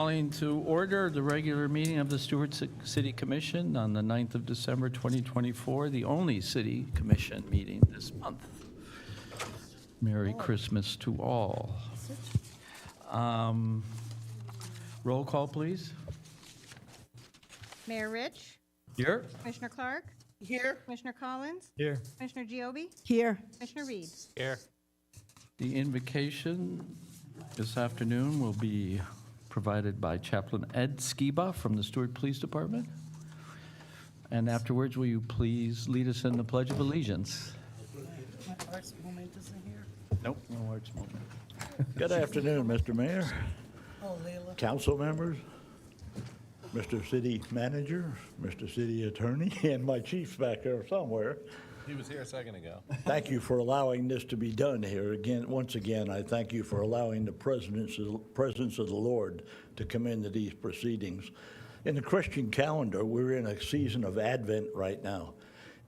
Calling to order the regular meeting of the Stuart City Commission on the 9th of December 2024, the only city commission meeting this month. Merry Christmas to all. Roll call, please. Mayor Rich, Here. Commissioner Clark, Here. Commissioner Collins, Here. Commissioner Giobi, Here. Commissioner Reed. Here. The invocation this afternoon will be provided by Chaplain Ed Skiba from the Stuart Police Department. And afterwards, will you please lead us in the Pledge of Allegiance? Arts moment isn't here. Nope, no arts moment. Good afternoon, Mr. Mayor, Oh, Leila. council members, Mr. City Manager, Mr. City Attorney, and my chief's back there somewhere. He was here a second ago. Thank you for allowing this to be done here. Again, once again, I thank you for allowing the presence of the Lord to come into these proceedings. In the Christian calendar, we're in a season of Advent right now.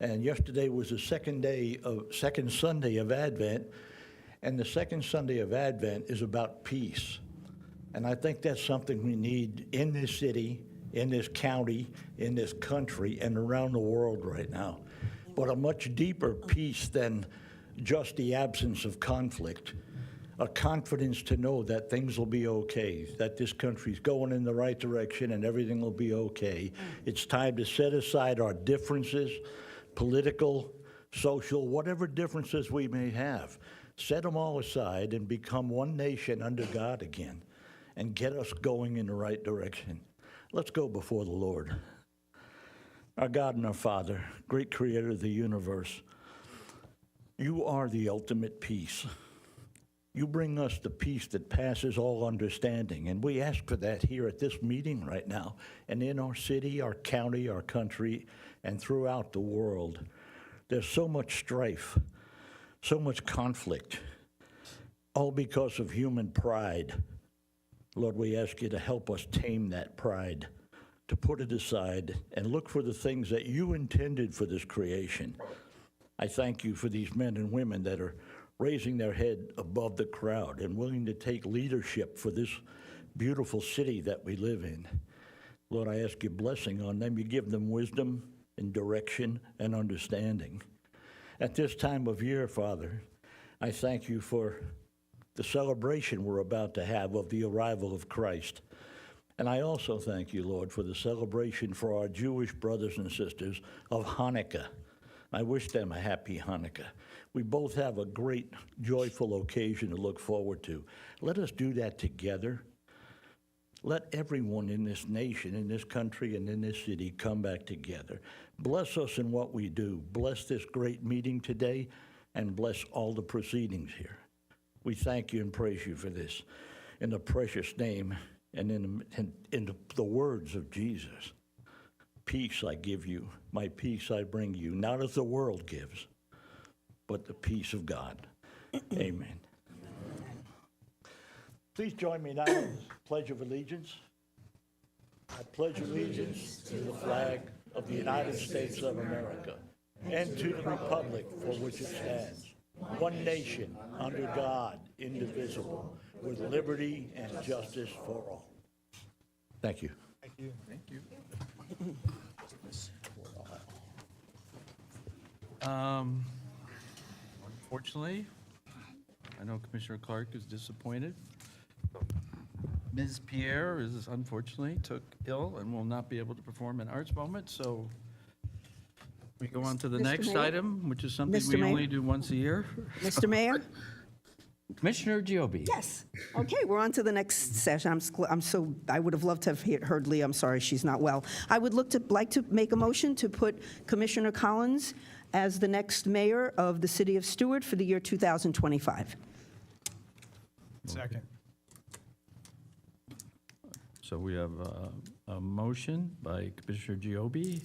And yesterday was the second Sunday of Advent. And the second Sunday of Advent is about peace. And I think that's something we need in this city, in this county, in this country, and around the world right now. But a much deeper peace than just the absence of conflict. A confidence to know that things will be okay, that this country's going in the right direction and everything will be okay. It's time to set aside our differences, political, social, whatever differences we may have. Set them all aside and become one nation under God again and get us going in the right direction. Let's go before the Lord. Our God and our Father, great creator of the universe, you are the ultimate peace. You bring us the peace that passes all understanding, and we ask for that here at this meeting right now, and in our city, our county, our country, and throughout the world. There's so much strife, so much conflict, all because of human pride. Lord, we ask you to help us tame that pride, to put it aside and look for the things that you intended for this creation. I thank you for these men and women that are raising their head above the crowd and willing to take leadership for this beautiful city that we live in. Lord, I ask your blessing on them. You give them wisdom and direction and understanding. At this time of year, Father, I thank you for the celebration we're about to have of the arrival of Christ. And I also thank you, Lord, for the celebration for our Jewish brothers and sisters of Hanukkah. I wish them a happy Hanukkah. We both have a great, joyful occasion to look forward to. Let us do that together. Let everyone in this nation, in this country, and in this city come back together. Bless us in what we do. Bless this great meeting today, and bless all the proceedings here. We thank you and praise you for this. In the precious name and in the words of Jesus, peace I give you, my peace I bring you, not as the world gives, but the peace of God. Amen. Please join me now in the Pledge of Allegiance. I pledge allegiance to the flag of the United States of America and to the republic for which it stands, one nation, under God, indivisible, with liberty and justice for all. Thank you. Thank you. Thank you. Unfortunately, I know Commissioner Clark is disappointed. Ms. Pierre is unfortunately took ill and will not be able to perform an arts moment, so we go on to the Mr. next Mayor? item, which is something Mr. we Mayor? only do once a year. Mr. Mayor? Commissioner Giobi. Yes. Okay, we're on to the next session. I would have loved to have heard Leah. I'm sorry she's not well. I would like to make a motion to put Commissioner Collins as the next mayor of the city of Stuart for the year 2025. Second. So we have a motion by Commissioner Giobi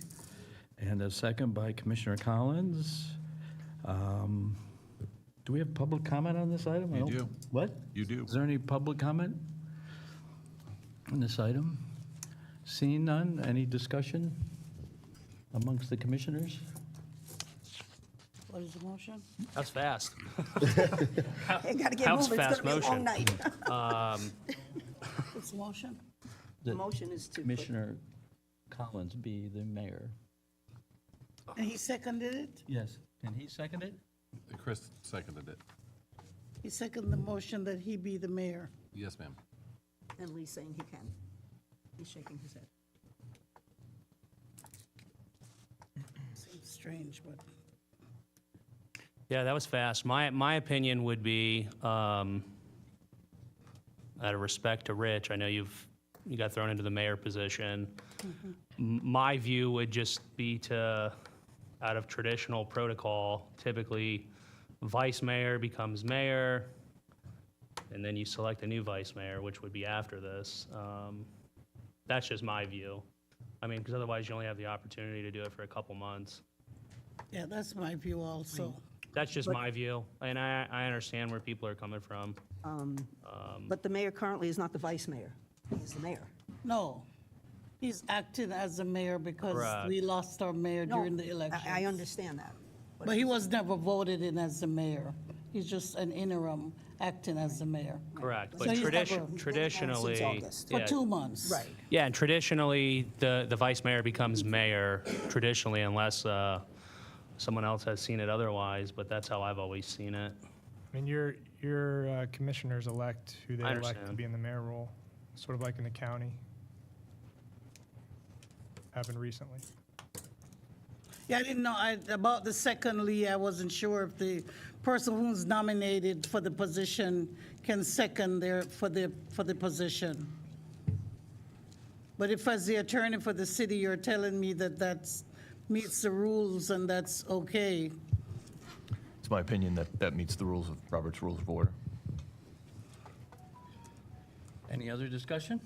and a second by Commissioner Collins. Do we have public comment on this item? You do. What? You do. Is there any public comment on this item? Seeing none, any discussion amongst the commissioners? What is the motion? That's fast. Hey, gotta get House moving. It's fast gonna be a long motion. night. What's the motion? The that motion is to put, Commissioner Collins be the mayor. And he seconded it? Yes. Can he second it? Chris seconded it. He seconded the motion that he be the mayor. Yes, ma'am. and Lee's saying he can. He's shaking his head. Seems strange, but. Yeah, that was fast. My opinion would be, out of respect to Rich, I know you got thrown into the mayor position. My view would just be to, out of traditional protocol, typically vice mayor becomes mayor, and then you select a new vice mayor, which would be after this. That's just my view. I mean, because otherwise you only have the opportunity to do it for a couple months. Yeah, that's my view also. That's just my view, and I understand where people are coming from. But the mayor currently is not the vice mayor. He's the mayor. No, he's acting as the mayor because Correct. we lost our mayor No, during the election. I understand that. But he was never voted in as the mayor. He's just an interim acting as the mayor Correct, So but he's never- traditionally, Since August. for yeah, 2 months. Right. yeah, and traditionally, the vice mayor becomes mayor, traditionally, unless someone else has seen it otherwise, but that's how I've always seen it. I mean, your commissioners elect who they I elect to understand. be in the mayor role, sort of like in the county. Happened recently. Yeah, I didn't know, about the second Lee, I wasn't sure if the person who's nominated for the position can second for the position. But if as the attorney for the city, you're telling me that that's meets the rules and that's okay, It's my opinion that that meets the rules of Robert's Rules of Order. Any other discussion?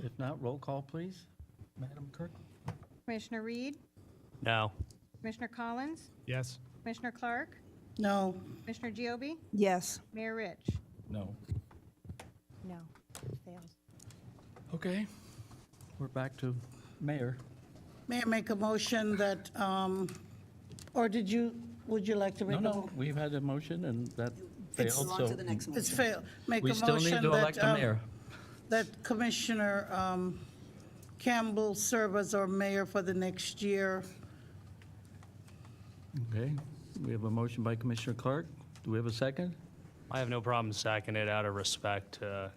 If not, roll call, please. Madam Clerk? Commissioner Reed, No, Commissioner Collins, Yes? Commissioner Clark, no. Commissioner Giobi, Yes. Mayor Rich. No. No, fails. Okay. We're back to mayor. May I make a motion that, or would you like to make No, a? we've had a motion and that It's failed, on so to the next It's motion. fail, make we a still need motion to elect a that, mayor. that Commissioner Campbell serve as our mayor for the next year. Okay. We have a motion by Commissioner Clark. Do we have a second? I have no problem seconding it out of respect to,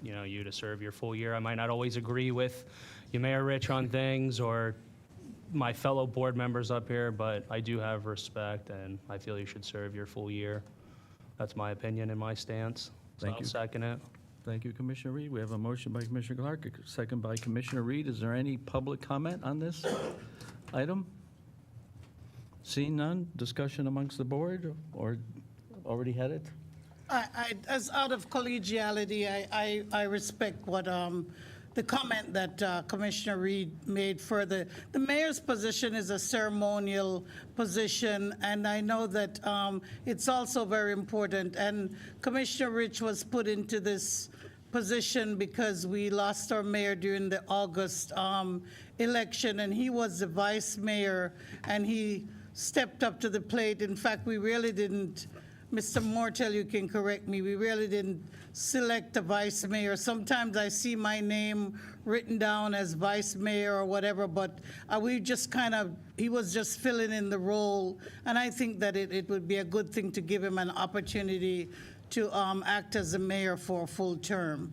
you to serve your full year. I might not always agree with you, Mayor Rich, on things, or my fellow board members up here, but I do have respect, and I feel you should serve your full year. That's my opinion and my stance. So Thank I'll you. second it. Thank you, Commissioner Reed. We have a motion by Commissioner Clark, a second by Commissioner Reed. Is there any public comment on this item? Seeing none, discussion amongst the board, or already had it? As out of collegiality, I respect what, the comment that Commissioner Reed made further. The mayor's position is a ceremonial position, and I know that it's also very important. And Commissioner Rich was put into this position because we lost our mayor during the August election, and he was the vice mayor, and he stepped up to the plate. In fact, we really didn't, Mr. Mortel, you can correct me, we really didn't select a vice mayor. Sometimes I see my name written down as vice mayor or whatever, but we just kind of, he was just filling in the role. And I think that it would be a good thing to give him an opportunity to act as a mayor for a full term.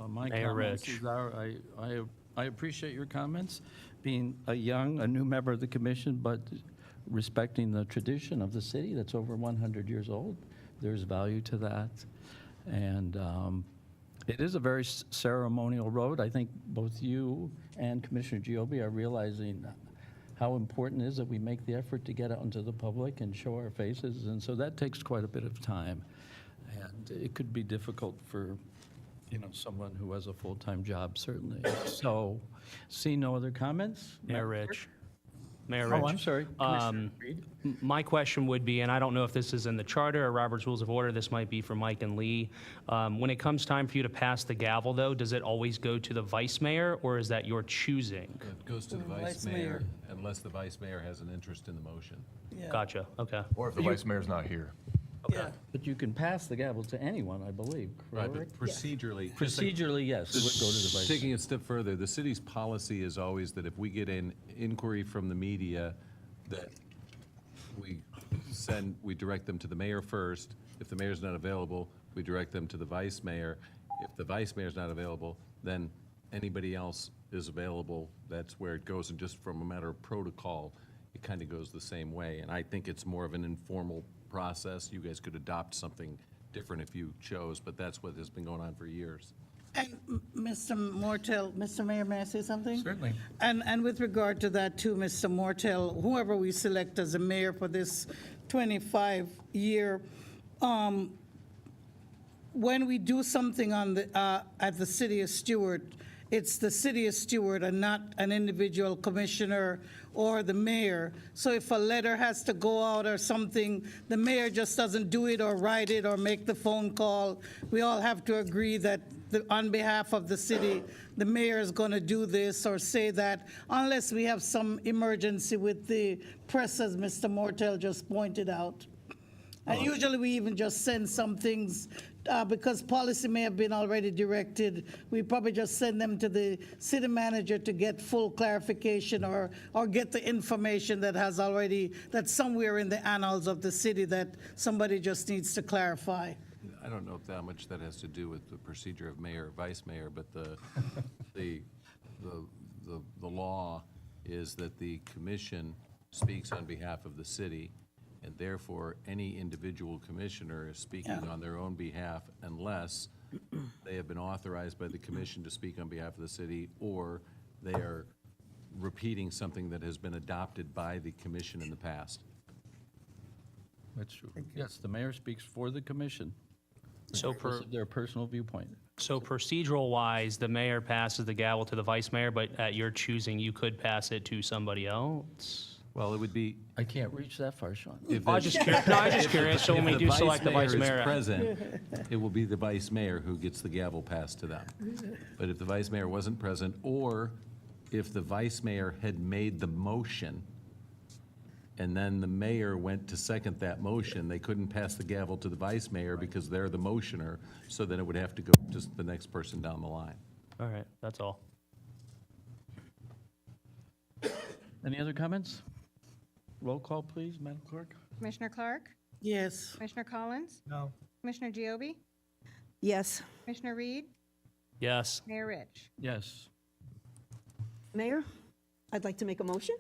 My Mayor comments Rich. is I appreciate your comments, being a new member of the commission, but respecting the tradition of the city that's over 100 years old. There's value to that. And it is a very ceremonial road. I think both you and Commissioner Giobi are realizing how important it is that we make the effort to get out into the public and show our faces. And so that takes quite a bit of time. And it could be difficult for someone who has a full-time job, certainly. So, see no other comments? Mayor Rich. Mayor Oh, I'm Rich. sorry. Commissioner Reed? My question would be, and I don't know if this is in the charter or Robert's Rules of Order, this might be for Mike and Lee. When it comes time for you to pass the gavel, though, does it always go to the vice mayor, or is that your choosing? It goes to the vice mayor unless the vice mayor has an interest in the motion. Yeah. Gotcha, okay. Or if the vice mayor's not here. Yeah. But you can pass the gavel to anyone, I believe, Right, correct? but procedurally. just like- Procedurally, yes, it would go to the vice. Taking it a step further, the city's policy is always that if we get an inquiry from the media, that we direct them to the mayor first. If the mayor's not available, we direct them to the vice mayor. If the vice mayor's not available, then anybody else is available. That's where it goes, and just from a matter of protocol, it kind of goes the same way. And I think it's more of an informal process. You guys could adopt something different if you chose, but that's what has been going on for years. And Mr. Mortel, Mr. Mayor, may I say something? Certainly. And with regard to that too, Mr. Mortel, whoever we select as a mayor for this 25-year, when we do something on the, at the city of Stuart, it's the city of Stuart and not an individual commissioner or the mayor. So if a letter has to go out or something, the mayor just doesn't do it or write it or make the phone call. We all have to agree that on behalf of the city, the mayor is going to do this or say that, unless we have some emergency with the press, as Mr. Mortel just pointed out. And usually we even just send some things, because policy may have been already directed, we probably just send them to the city manager to get full clarification or get the information that has already, that's somewhere in the annals of the city that somebody just needs to clarify. I don't know if that much that has to do with the procedure of mayor or vice mayor, but the law is that the commission speaks on behalf of the city, and therefore, any individual commissioner is speaking on their own behalf unless they have been authorized by the commission to speak on behalf of the city, or they are repeating something that has been adopted by the commission in the past. That's true. Yes, the mayor speaks for the commission. So Regardless of their personal viewpoint. So procedural-wise, the mayor passes the gavel to the vice mayor, but at your choosing, you could pass it to somebody else? Well, it would be. I can't reach that far, Sean. If I was just curious, no, I was just curious, so when we do select the vice If mayor. the vice mayor is present, it will be the vice mayor who gets the gavel passed to them. But if the vice mayor wasn't present, or if the vice mayor had made the motion, and then the mayor went to second that motion, they couldn't pass the gavel to the vice mayor because they're the motioner, so then it would have to go just the next person down the line. All right, that's all. Any other comments? Roll call, please, Madam Clerk. Commissioner Clark? Yes. Commissioner Collins? No. Commissioner Giobi? Yes. Commissioner Reed? Yes. Mayor Rich? Yes. Mayor, I'd like to make a motion.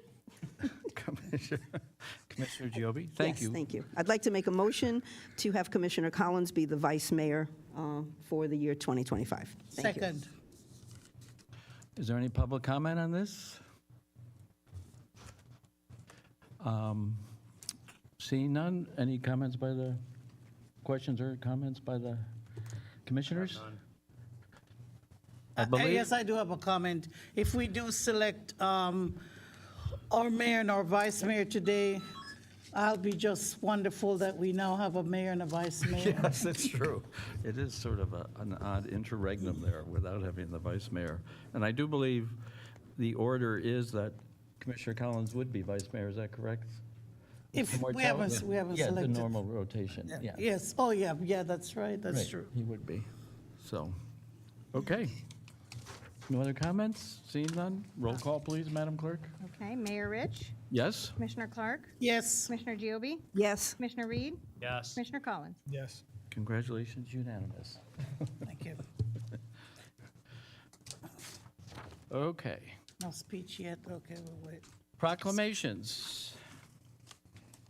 Commissioner Giobi, thank you. Yes, thank you. I'd like to make a motion to have Commissioner Collins be the vice mayor for the year 2025. Thank you. Second. Is there any public comment on this? Seeing none, any comments by the, questions or comments by the commissioners? I believe. Yes, I do have a comment. If we do select our mayor and our vice mayor today, I'll be just wonderful that we now have a mayor and a vice mayor. Yes, that's true. It is sort of an odd interregnum there without having the vice mayor. And I do believe the order is that Commissioner Collins would be vice mayor, is that correct? If Mr. we Martell? haven't, we haven't Yeah, selected. the normal rotation, yeah. Yes, oh, yeah, that's right, that's Right, true. he would be. So, okay. No other comments? Seeing none? Roll call, please, Madam Clerk. Okay, Mayor Rich? Yes? Commissioner Clark? Yes, Commissioner Giobi? Yes. Commissioner Reed? Yes. Commissioner Collins? Yes. Congratulations, unanimous. thank you. Okay. No speech yet, okay, we'll wait. Proclamations.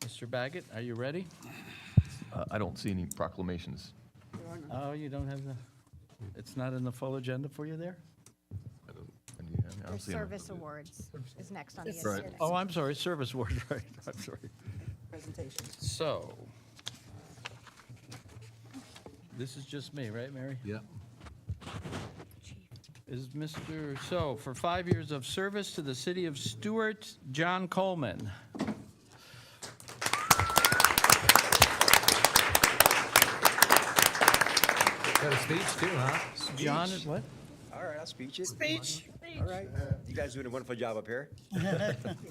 Mr. Baggett, are you ready? I don't see any proclamations. Oh, you don't have the, it's not in the full agenda for you there? I don't There's see them. service awards is next on the Right. agenda. Oh, I'm sorry, service award, right, I'm sorry. Presentation. So, this is just me, right, Mary? Yeah. Is Mr., so, for 5 years of service to the city of Stuart, John Coleman. Got a speech too, huh? John is what? All right, I'll speech it. Speech? All right. You guys doing a wonderful job up here.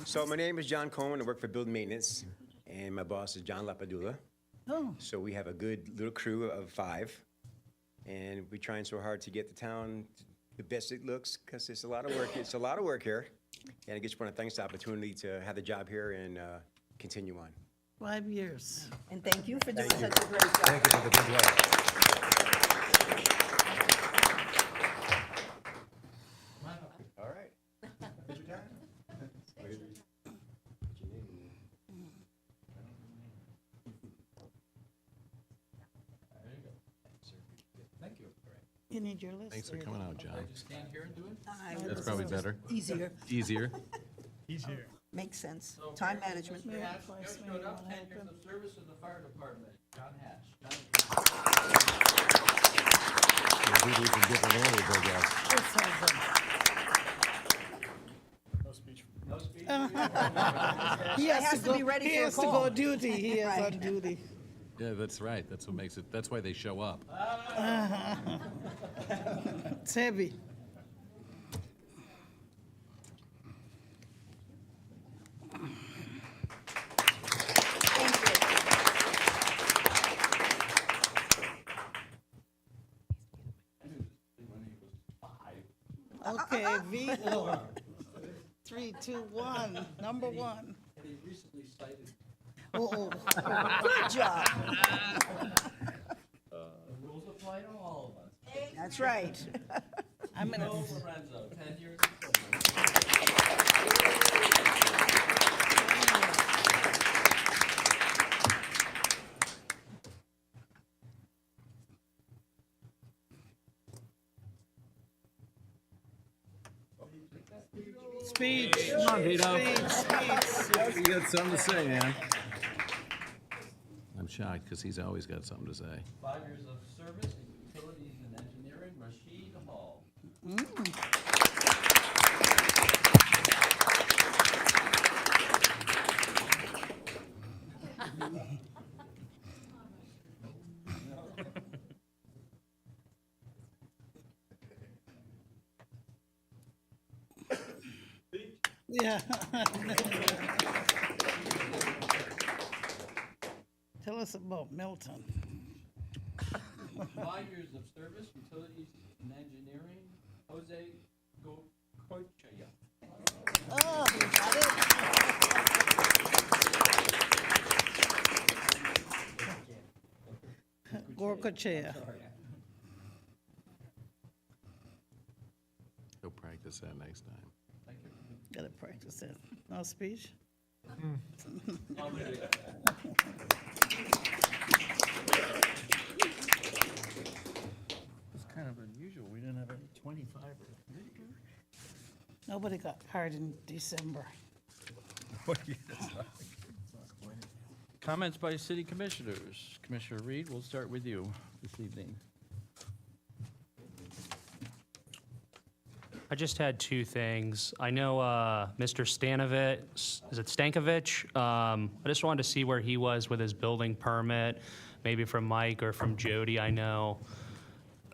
So my name is John Coleman. I work for Building Maintenance, and my boss is John Lapadula. Oh. So we have a good little crew of 5, and we're trying so hard to get the town the best it looks, because it's a lot of work. It's a lot of work here, and I just want to thank the opportunity to have the job here and continue on. 5 years. And thank you for doing such a great job. Thank you for the good work. All right. What's your time? You need your list. Thanks for coming out, John. Stand here and do it? That's probably better. Easier, Easier. He's here. makes sense. Time management. Showed up, 10 years of service in the fire department. John Hatch. We'll do these in different orders, I guess. He has to be ready He for a has to call. go duty. He is Right. on duty. Yeah, that's right. That's what makes it, that's why they show up. It's heavy. Okay, veto. 3, 2, 1. Number 1. He recently cited Oh, Good job. the rules apply to all of us. That's right. I'm in a, Lorenzo, 10 years of service. speech. Come on, Vito. Speech. You got something to say, man. I'm shocked, because he's always got something to say. 5 years of service in utilities and engineering, Rashid Hall. Yeah. Tell us about Milton. 5 years of service, utilities and engineering, Jose Goicoechea. Oh, you got it? Gorka Go practice that next time. Gotta practice that. No speech? It's kind of unusual, we didn't have any 25 or. Nobody got hired in December. Comments by city commissioners. Commissioner Reed, we'll start with you this evening. I just had 2 things. I know Mr. Stanovich, is it Stankovich? I just wanted to see where he was with his building permit, maybe from Mike or from Jody, I know.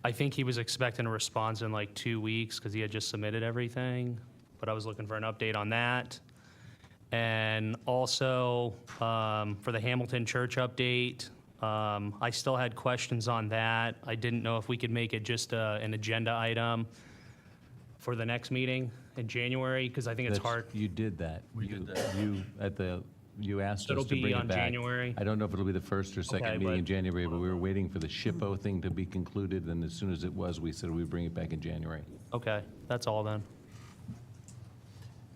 I think he was expecting a response in like 2 weeks because he had just submitted everything, but I was looking for an update on that. And also, for the Hamilton Church update, I still had questions on that. I didn't know if we could make it just an agenda item for the next meeting in January, because I think it's hard. You did that. We did that. You asked So us it'll to be bring on it back. January? I don't know if it'll be the first or second Okay, meeting in but- January, but we were waiting for the SHPO thing to be concluded, and as soon as it was, we said we'd bring it back in January. Okay, that's all then.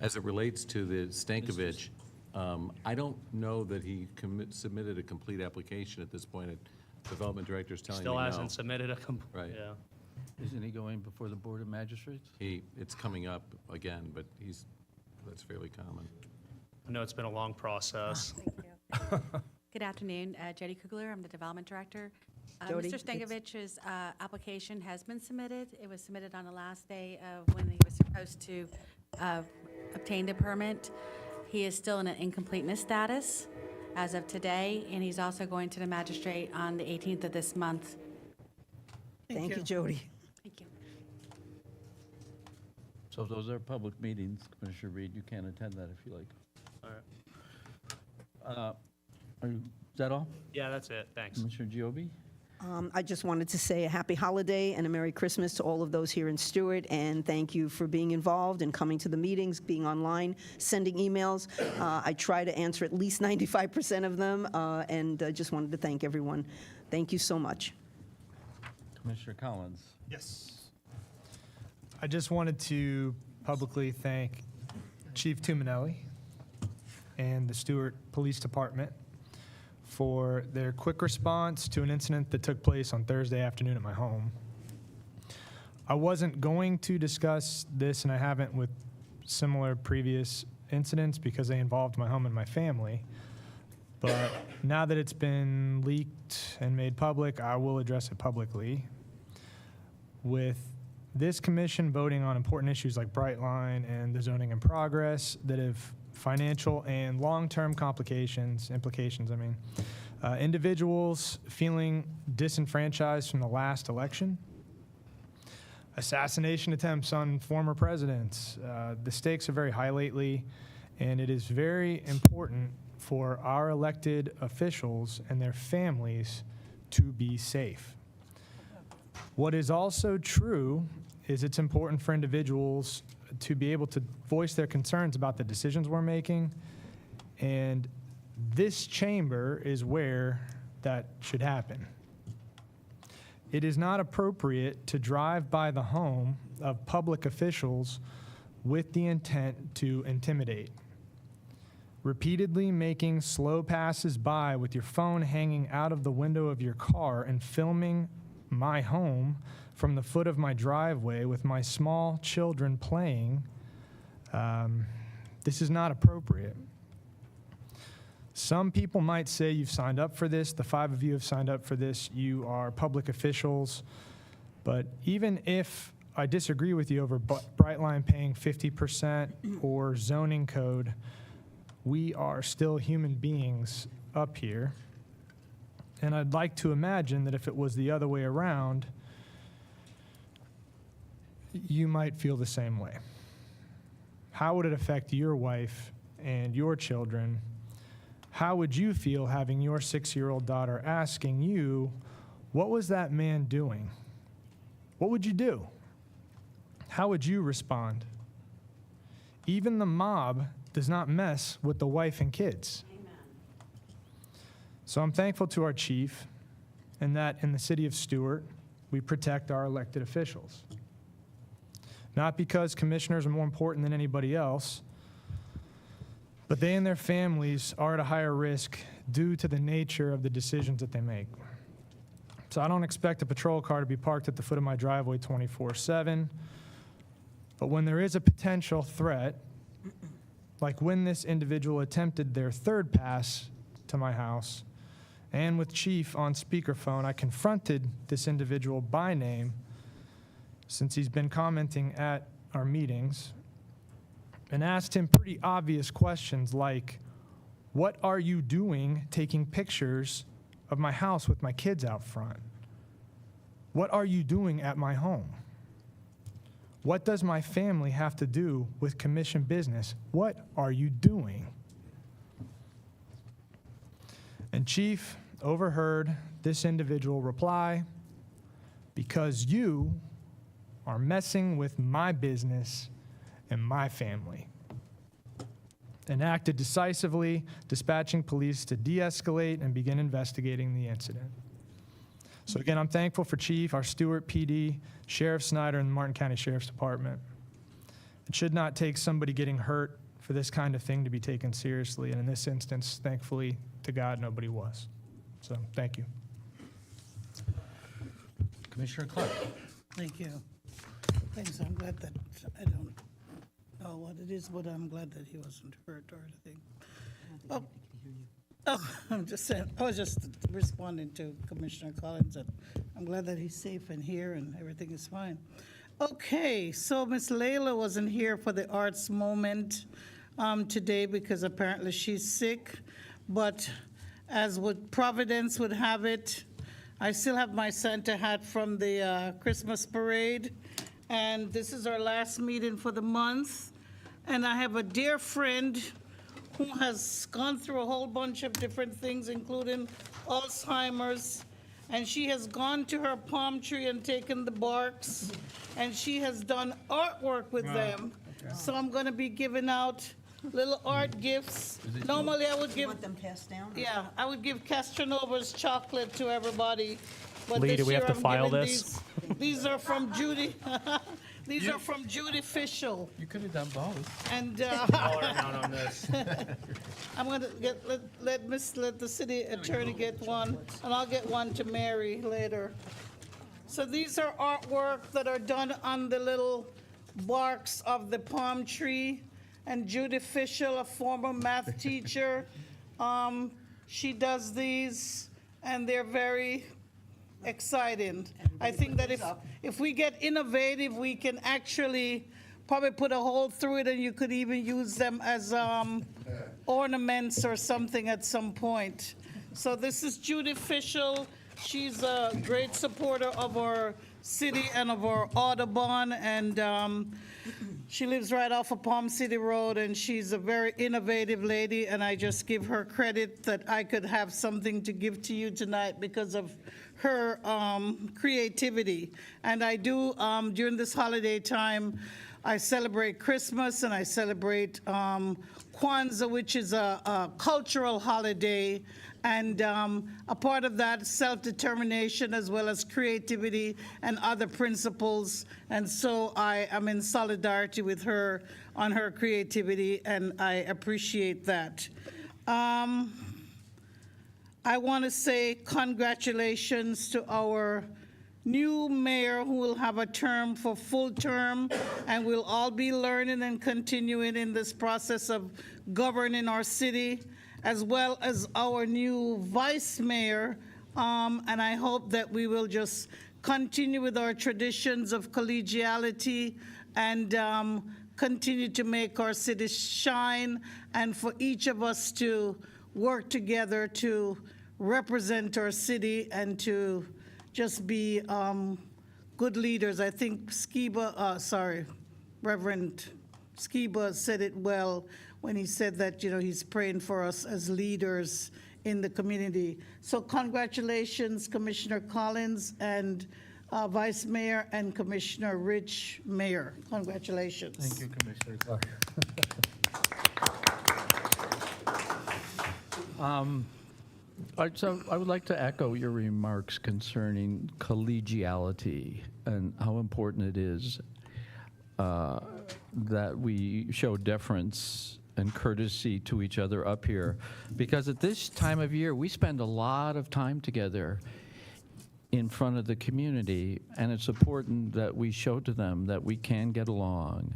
As it relates to the Stankovich, I don't know that he submitted a complete application at this point. Development director's telling me no. Still hasn't submitted a, Right. yeah. Isn't he going before the Board of Magistrates? It's coming up again, but that's fairly common. I know it's been a long process. Thank you. Good afternoon, Jody Kugler, I'm the Development Director. Jody, Mr. it's- Stankovich's application has been submitted. It was submitted on the last day of when he was supposed to obtain the permit. He is still in an incompleteness status as of today, and he's also going to the magistrate on the 18th of this month. Thank you, Jody. Thank you. So those are public meetings, Commissioner Reed, you can attend that if you like. All right. Are you Is that all? Yeah, that's it. Thanks. Commissioner Giobi? I just wanted to say a happy holiday and a Merry Christmas to all of those here in Stuart, and thank you for being involved and coming to the meetings, being online, sending emails. I try to answer at least 95% of them, and just wanted to thank everyone. Thank you so much. Commissioner Collins? Yes. I just wanted to publicly thank Chief Tuminelli and the Stuart Police Department for their quick response to an incident that took place on Thursday afternoon at my home. I wasn't going to discuss this, and I haven't with similar previous incidents because they involved my home and my family. But now that it's been leaked and made public, I will address it publicly. With this commission voting on important issues like Brightline and the zoning in progress that have financial and long-term implications, individuals feeling disenfranchised from the last election, assassination attempts on former presidents. The stakes are very high lately, and it is very important for our elected officials and their families to be safe. What is also true is it's important for individuals to be able to voice their concerns about the decisions we're making, and this chamber is where that should happen. It is not appropriate to drive by the home of public officials with the intent to intimidate. Repeatedly making slow passes by with your phone hanging out of the window of your car and filming my home from the foot of my driveway with my small children playing, this is not appropriate. Some people might say you've signed up for this. The 5 of you have signed up for this. You are public officials. But even if I disagree with you over Brightline paying 50% or zoning code, we are still human beings up here. And I'd like to imagine that if it was the other way around, you might feel the same way. How would it affect your wife and your children? How would you feel having your 6-year-old daughter asking you, what was that man doing? What would you do? How would you respond? Even the mob does not mess with the wife and kids. Amen. So I'm thankful to our chief and that in the city of Stuart, we protect our elected officials. Not because commissioners are more important than anybody else, but they and their families are at a higher risk due to the nature of the decisions that they make. So I don't expect a patrol car to be parked at the foot of my driveway 24/7, but when there is a potential threat, like when this individual attempted their 3rd pass to my house, and with Chief on speakerphone, I confronted this individual by name since he's been commenting at our meetings and asked him pretty obvious questions like, what are you doing taking pictures of my house with my kids out front? What are you doing at my home? What does my family have to do with commission business? What are you doing? And Chief overheard this individual reply, because you are messing with my business and my family, and acted decisively, dispatching police to de-escalate and begin investigating the incident. So again, I'm thankful for Chief, our Stuart PD, Sheriff Snyder, and the Martin County Sheriff's Department. It should not take somebody getting hurt for this kind of thing to be taken seriously, and in this instance, thankfully to God, nobody was. So thank you. Commissioner Clark? Thank you. Thanks, I'm glad that, I don't know what it is, but I'm glad that he wasn't hurt or anything. I'm just saying, I was just responding to Commissioner Collins, that I'm glad that he's safe and here and everything is fine. Okay, so Miss Layla wasn't here for the arts moment today because apparently she's sick, but as would Providence would have it, I still have my Santa hat from the Christmas parade, and this is our last meeting for the month, and I have a dear friend who has gone through a whole bunch of different things, including Alzheimer's. And she has gone to her palm tree and taken the barks, and she has done artwork with them. So I'm going to be giving out little art gifts. Normally, I would give, them passed down? yeah, I would give Castronova's chocolate to everybody. But Lee, this do we have year to I'm file giving this? These are from Judy. These are from Judy Fischel. You could have done both. And All around on this. I'm going to let the city attorney get one, and I'll get one to Mary later. So these are artwork that are done on the little barks of the palm tree. And Judy Fischel, a former math teacher, she does these, and they're very exciting. I think that if we get innovative, we can actually probably put a hole through it, and you could even use them as ornaments or something at some point. So this is Judy Fischel. She's a great supporter of our city and of our Audubon, and she lives right off of Palm City Road, and she's a very innovative lady, and I just give her credit that I could have something to give to you tonight because of her creativity. And I do, during this holiday time, I celebrate Christmas, and I celebrate Kwanzaa, which is a cultural holiday. And a part of that, self-determination as well as creativity and other principles. And so I am in solidarity with her on her creativity, and I appreciate that. I want to say congratulations to our new mayor, who will have a term for full term, and we'll all be learning and continuing in this process of governing our city, as well as our new vice mayor. And I hope that we will just continue with our traditions of collegiality and continue to make our city shine, and for each of us to work together to represent our city and to just be good leaders. I think Reverend Skiba said it well when he said that, he's praying for us as leaders in the community. So congratulations, Commissioner Collins and Vice Mayor and Commissioner Rich, Mayor. Congratulations. Thank you, Commissioner Clark. So I would like to echo your remarks concerning collegiality and how important it is that we show deference and courtesy to each other up here, because at this time of year, we spend a lot of time together in front of the community, and it's important that we show to them that we can get along.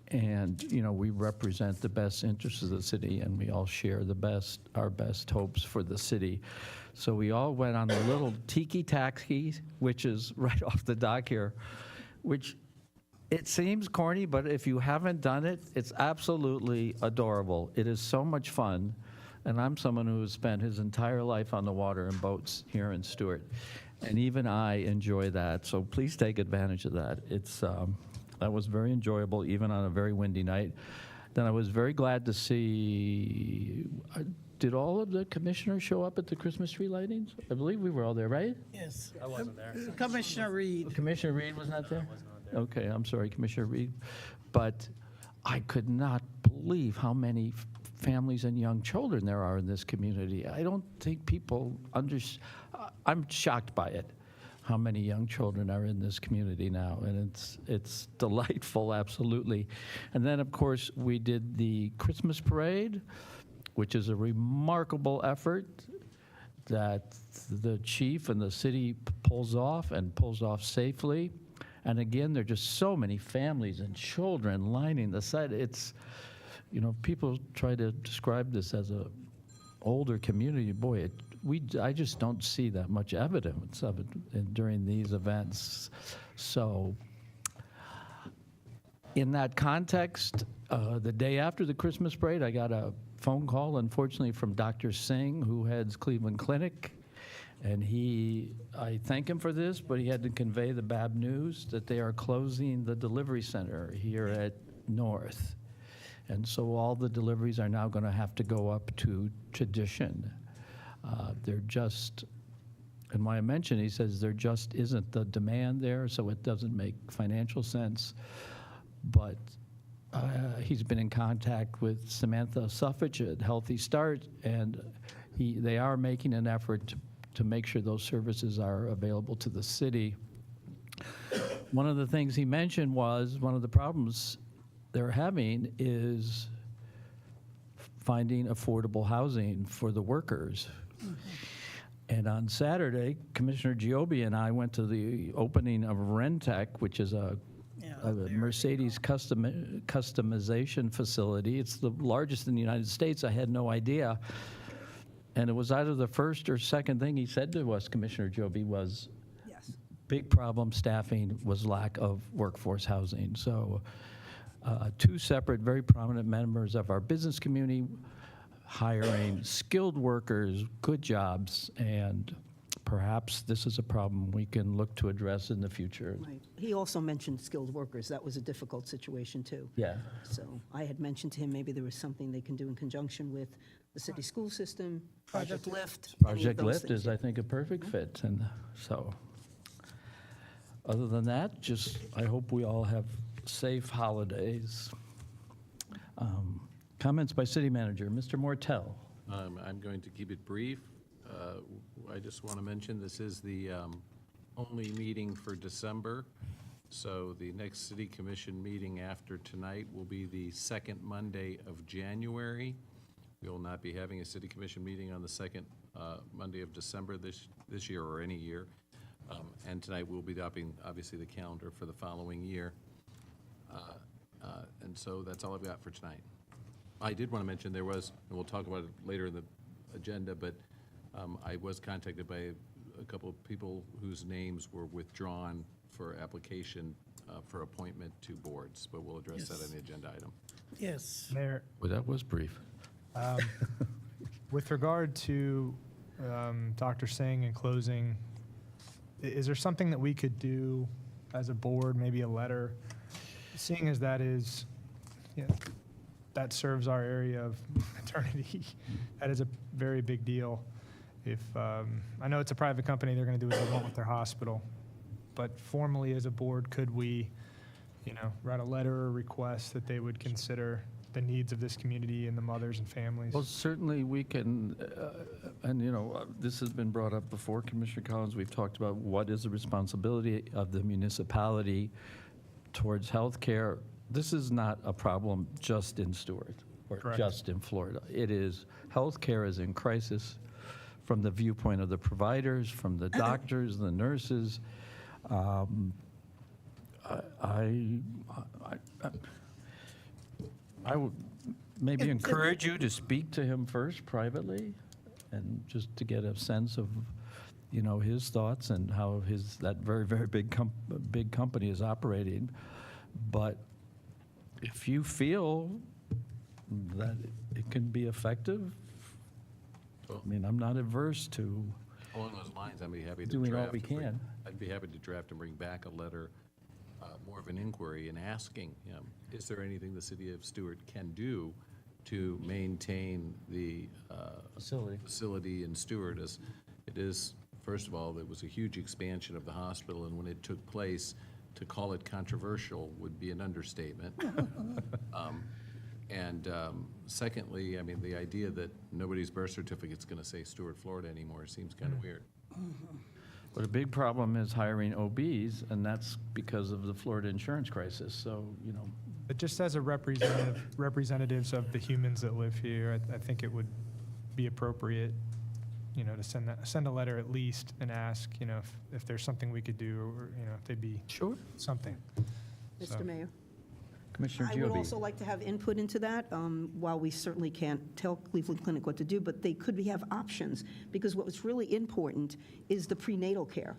And, we represent the best interests of the city, and we all share our best hopes for the city. So we all went on a little tiki-taxi, which is right off the dock here, which it seems corny, but if you haven't done it, it's absolutely adorable. It is so much fun, and I'm someone who has spent his entire life on the water in boats here in Stuart, and even I enjoy that. So please take advantage of that. That was very enjoyable, even on a very windy night. Then I was very glad to see, did all of the commissioners show up at the Christmas tree lightings? I believe we were all there, right? Yes. I wasn't there. Commissioner Reed. Commissioner Reed was not there? I was not there. Okay, I'm sorry, Commissioner Reed. But I could not believe how many families and young children there are in this community. I don't think people I'm shocked by it, how many young children are in this community now, and it's delightful, absolutely. And then, of course, we did the Christmas parade, which is a remarkable effort that the chief and the city pulls off safely. And again, there are just so many families and children lining the side. It's, people try to describe this as a older community. Boy, I just don't see that much evidence of it during these events. So in that context, the day after the Christmas parade, I got a phone call, unfortunately, from Dr. Singh, who heads Cleveland Clinic. And I thank him for this, but he had to convey the bad news that they are closing the delivery center here at North. And so all the deliveries are now going to have to go up to tradition. They're just, and why I mention, he says there just isn't the demand there, so it doesn't make financial sense. But he's been in contact with Samantha Suffrage at Healthy Start, and they are making an effort to make sure those services are available to the city. One of the things he mentioned was one of the problems they're having is finding affordable housing for the workers. And on Saturday, Commissioner Giobbi and I went to the opening of Rentec, which is a Mercedes customization facility. It's the largest in the United States. I had no idea. And it was either the first or second thing he said to us, Commissioner Giobbi, was big problem staffing was lack of workforce housing. So two separate, very prominent members of our business community hiring skilled workers, good jobs, and perhaps this is a problem we can look to address in the future. Right. He also mentioned skilled workers. That was a difficult situation, too. Yeah. So I had mentioned to him maybe there was something they can do in conjunction with the city school system, Project Lift. any of Project those Lift things. is, I think, a perfect fit, and so, other than that, just, I hope we all have safe holidays. Comments by city manager, Mr. Mortel. I'm going to keep it brief. I just want to mention this is the only meeting for December. So the next city commission meeting after tonight will be the second Monday of January. We will not be having a city commission meeting on the second Monday of December this year or any year. And tonight we'll be adopting, obviously, the calendar for the following year. And so that's all I've got for tonight. I did want to mention there was, and we'll talk about it later in the agenda, but I was contacted by a couple of people whose names were withdrawn for application for appointment to boards, but we'll address that in the agenda item. Yes. Mayor, Well, that was brief. with regard to Dr. Singh in closing, is there something that we could do as a board, maybe a letter, seeing as that is, that serves our area of maternity? That is a very big deal. If I know it's a private company, they're going to do what they want with their hospital, but formally as a board, could we, write a letter or request that they would consider the needs of this community and the mothers and families? Well, certainly we can, and this has been brought up before, Commissioner Collins. We've talked about what is the responsibility of the municipality towards health care. This is not a problem just in Stuart or Correct. just in Florida. It is, health care is in crisis from the viewpoint of the providers, from the doctors, the nurses. I would maybe encourage you to speak to him first privately and just to get a sense of, his thoughts and how that very, very big company is operating. But if you feel that it can be effective, I'm not averse to Along those lines, I'd be happy to doing all draft. we can. I'd be happy to draft and bring back a letter, more of an inquiry, and asking him, is there anything the city of Stuart can do to maintain the facility in Stuart? As it is, first of all, there was a huge expansion of the hospital, and when it took place, to call it controversial would be an understatement. Secondly, the idea that nobody's birth certificate's going to say Stuart, Florida anymore seems kind of weird. But a big problem is hiring OBs, and that's because of the Florida insurance crisis. So, But just as a representatives of the humans that live here, I think it would be appropriate, to send a letter at least and ask, if there's something we could do, or, if they'd be sure. something. Mr. Mayor? Commissioner I would Giobbi. also like to have input into that. While we certainly can't tell Cleveland Clinic what to do, but they could have options, because what's really important is the prenatal care,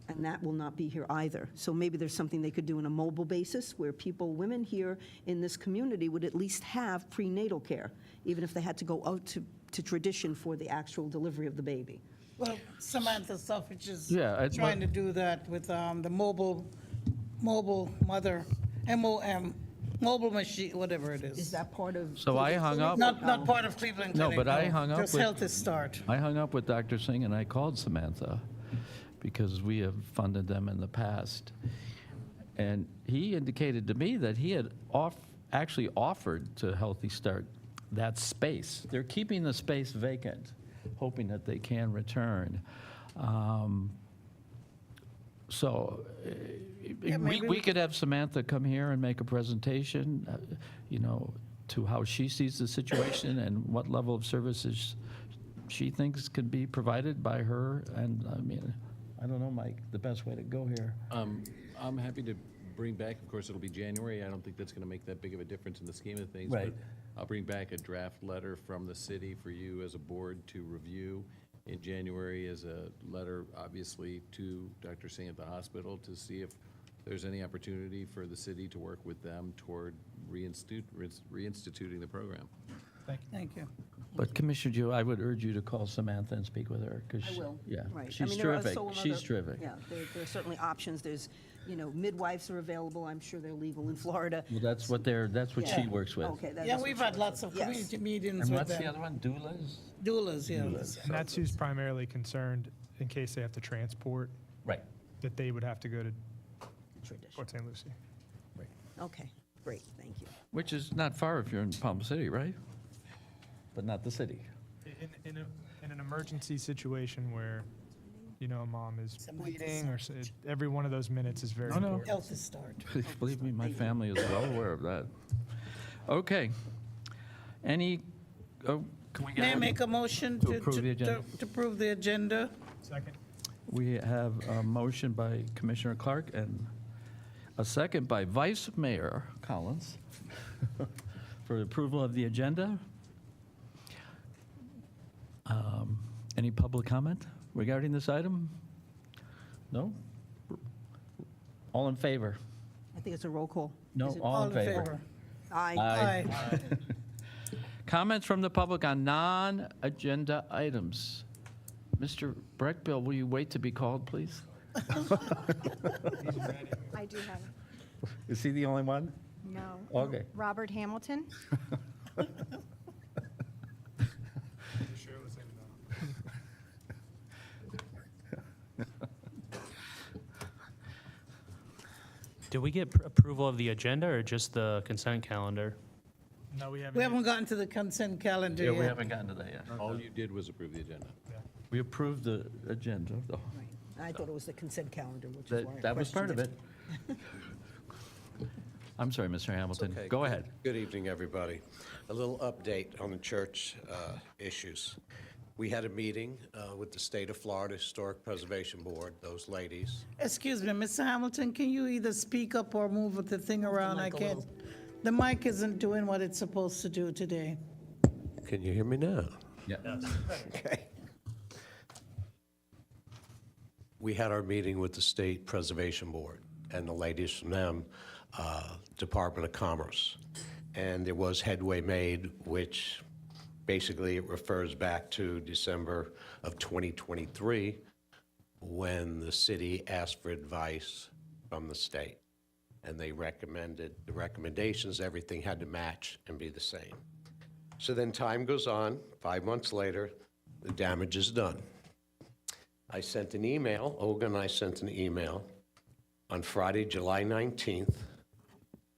and that will not be here either. So maybe there's something they could do on a mobile basis where women here in this community would at least have prenatal care, even if they had to go out to tradition for the actual delivery of the baby. Well, Samantha Suffrage is Yeah, trying to do that with the mobile mother, MOM, mobile machine, whatever it Is is. that part of? So I hung up. Not part of Cleveland No, Clinic. but I hung up Just with- Health is Start. I hung up with Dr. Singh and I called Samantha because we have funded them in the past. And he indicated to me that he had actually offered to Healthy Start that space. They're keeping the space vacant, hoping that they can return. So we could have Samantha come here and make a presentation, to how she sees the situation and what level of services she thinks could be provided by her. And I mean, I don't know, Mike, the best way to go here. I'm happy to bring back, of course, it'll be January. I don't think that's going to make that big of a difference in the scheme of things. Right. But I'll bring back a draft letter from the city for you as a board to review in January as a letter, obviously, to Dr. Singh at the hospital to see if there's any opportunity for the city to work with them toward reinstituting the program. Thank you. But Commissioner Jew, I would urge you to call Samantha and speak with her, because, I will. yeah, Right. I she's mean, there are terrific. so She's other- terrific. Yeah, there are certainly options. There's, midwives are available. I'm sure they're legal in Florida. Well, that's what she works with. Okay. that Yeah, is what we've she had works lots with. of Yes. community meetings And with what's the them. other one, doulas? Doulas, yeah. And that's who's primarily concerned in case they have to transport, Right. that they would have to go to Tradition. Port St. Lucie. Okay, great, thank you. Which is not far if you're in Palm City, right? But not the city. In an emergency situation where, a mom is bleeding, or every one of those minutes is very No, no. important. Health is Start. Believe me, my family is well aware of that. Okay. Can we get? May I make a motion To approve the agenda? to approve the agenda? Second. We have a motion by Commissioner Clark and a second by Vice Mayor Collins for approval of the agenda. Any public comment regarding this item? No? All in favor? I think it's a roll call. No, Is it- all in favor? Aye. Aye. Comments from the public on non-agenda items. Mr. Breckbill, will you wait to be called, please? I do have, Is he the only one? no. Okay. Robert Hamilton, Did we get approval of the agenda or just the consent calendar? No, we haven't. We haven't gotten to the consent calendar Yeah, we yet. haven't gotten to that yet. All you did was approve the agenda. We approved the agenda, though. I thought it was the consent calendar, which is why I That was part of questioned it. I'm sorry, Mr. Hamilton. Okay. Go ahead. Good evening, everybody. A little update on the church issues. We had a meeting with the State of Florida Historic Preservation Board, those ladies. Excuse me, Mr. Hamilton, can you either speak up or move the thing around? I mic a can't. little. The mic isn't doing what it's supposed to do today. Can you hear me now? Yeah. Okay. We had our meeting with the State Preservation Board and the ladies from them, Department of Commerce. And there was headway made, which basically it refers back to December of 2023, when the city asked for advice from the state. And they recommended, the recommendations, everything had to match and be the same. So then time goes on, 5 months later, the damage is done. I sent an email, Olga and I sent an email on Friday, July 19th,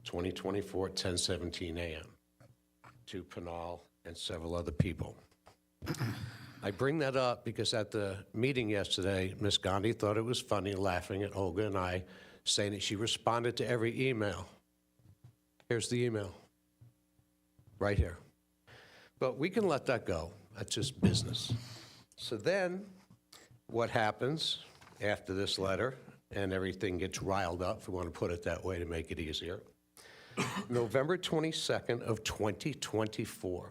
2024, at 10:17 a.m. to Pinal and several other people. I bring that up because at the meeting yesterday, Ms. Gandhi thought it was funny, laughing at Olga and I, saying that she responded to every email. Here's the email, right here. But we can let that go. That's just business. So then, what happens after this letter, and everything gets riled up, if we want to put it that way to make it easier. November 22nd of 2024,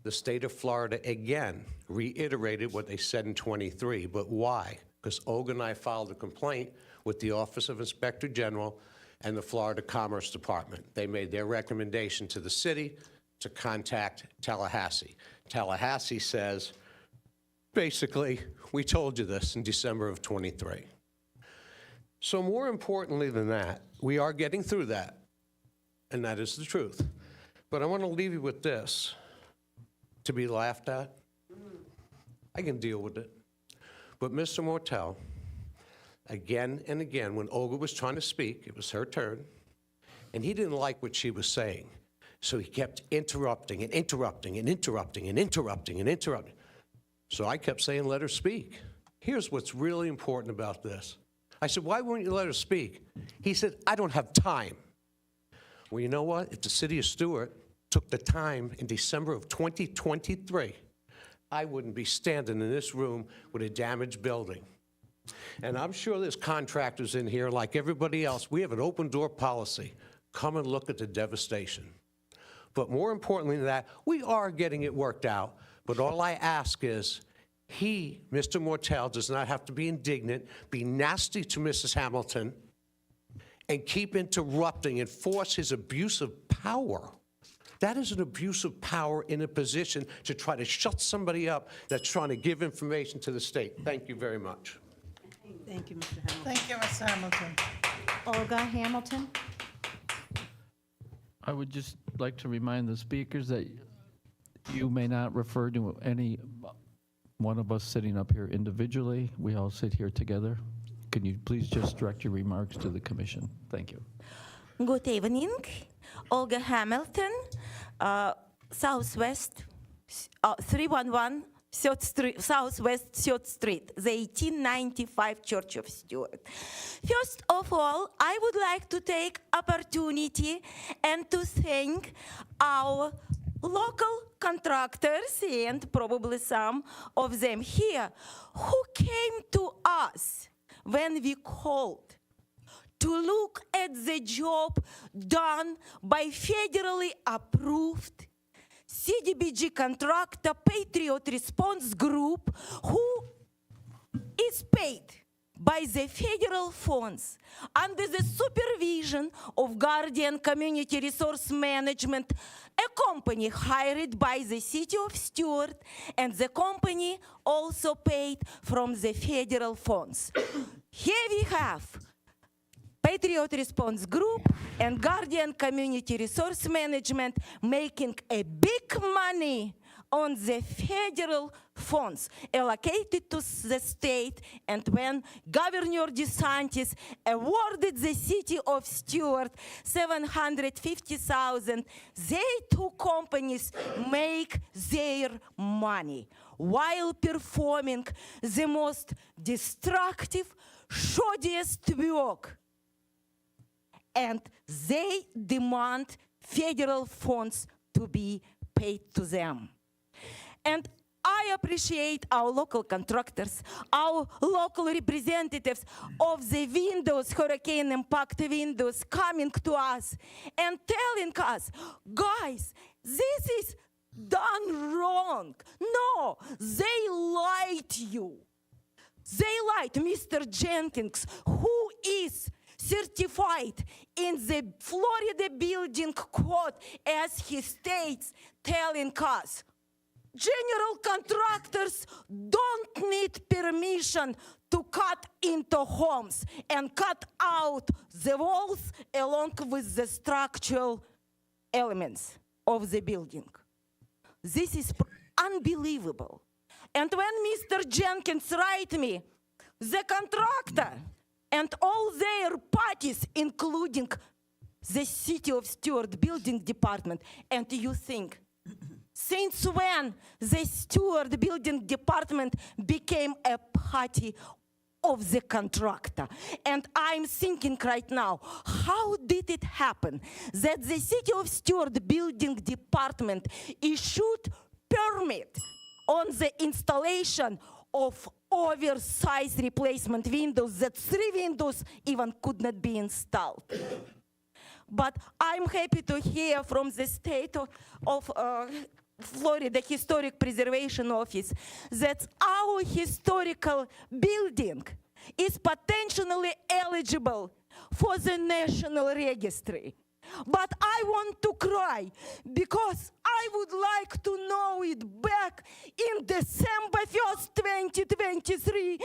the state of Florida again reiterated what they said in 23, but why? Because Olga and I filed a complaint with the Office of Inspector General and the Florida Commerce Department. They made their recommendation to the city to contact Tallahassee. Tallahassee says, basically, we told you this in December of 23. So more importantly than that, we are getting through that. and that is the truth. But I want to leave you with this. To be laughed at, I can deal with it. But Mr. Mortel, again and again, when Olga was trying to speak, it was her turn, and he didn't like what she was saying. So he kept interrupting and interrupting and interrupting and interrupting and interrupting. So I kept saying, let her speak. Here's what's really important about this. I said, why won't you let her speak? He said, I don't have time. Well, you know what? If the city of Stuart took the time in December of 2023, I wouldn't be standing in this room with a damaged building. And I'm sure there's contractors in here, like everybody else. We have an open door policy. Come and look at the devastation. But more importantly than that, we are getting it worked out. But all I ask is, he, Mr. Mortel, does not have to be indignant, be nasty to Mrs. Hamilton, and keep interrupting and force his abuse of power. That is an abuse of power in a position to try to shut somebody up that's trying to give information to the state. Thank you very much. Thank you, Mr. Hamilton. Thank you, Ms. Hamilton. Olga Hamilton. I would just like to remind the speakers that you may not refer to any one of us sitting up here individually. We all sit here together. Can you please just direct your remarks to the commission? Thank you. Good evening. Olga Hamilton, Southwest 311 3rd Street, Southwest 3rd Street, the 1895 Church of Stuart. First of all, I would like to take opportunity and to thank our local contractors, and probably some of them here, who came to us when we called to look at the job done by federally approved CDBG contractor Patriot Response Group, who is paid by the federal funds under the supervision of Guardian Community Resource Management, a company hired by the city of Stuart, and the company also paid from the federal funds. Here we have Patriot Response Group and Guardian Community Resource Management making a big money on the federal funds allocated to the state, and when Governor DeSantis awarded the city of Stuart $750,000, they two companies make their money while performing the most destructive, shoddiest work. And they demand federal funds to be paid to them. And I appreciate our local contractors, our local representatives of the windows, hurricane impact windows, coming to us and telling us, guys, this is done wrong. No, they lied to you. They lied to Mr. Jenkins, who is certified in the Florida Building Code, as he states, telling us, general contractors don't need permission to cut into homes and cut out the walls along with the structural elements of the building. This is unbelievable. And when Mr. Jenkins write me, the contractor and all their parties, including the City of Stuart Building Department, and you think, since when the Stuart Building Department became a party of the contractor? And I'm thinking right now, how did it happen that the City of Stuart Building Department issued permit on the installation of oversized replacement windows, that 3 windows even could not be installed? But I'm happy to hear from the state of Florida Historic Preservation Office that our historical building is potentially eligible for the National Registry. But I want to cry because I would like to know it back in December 1st, 2023.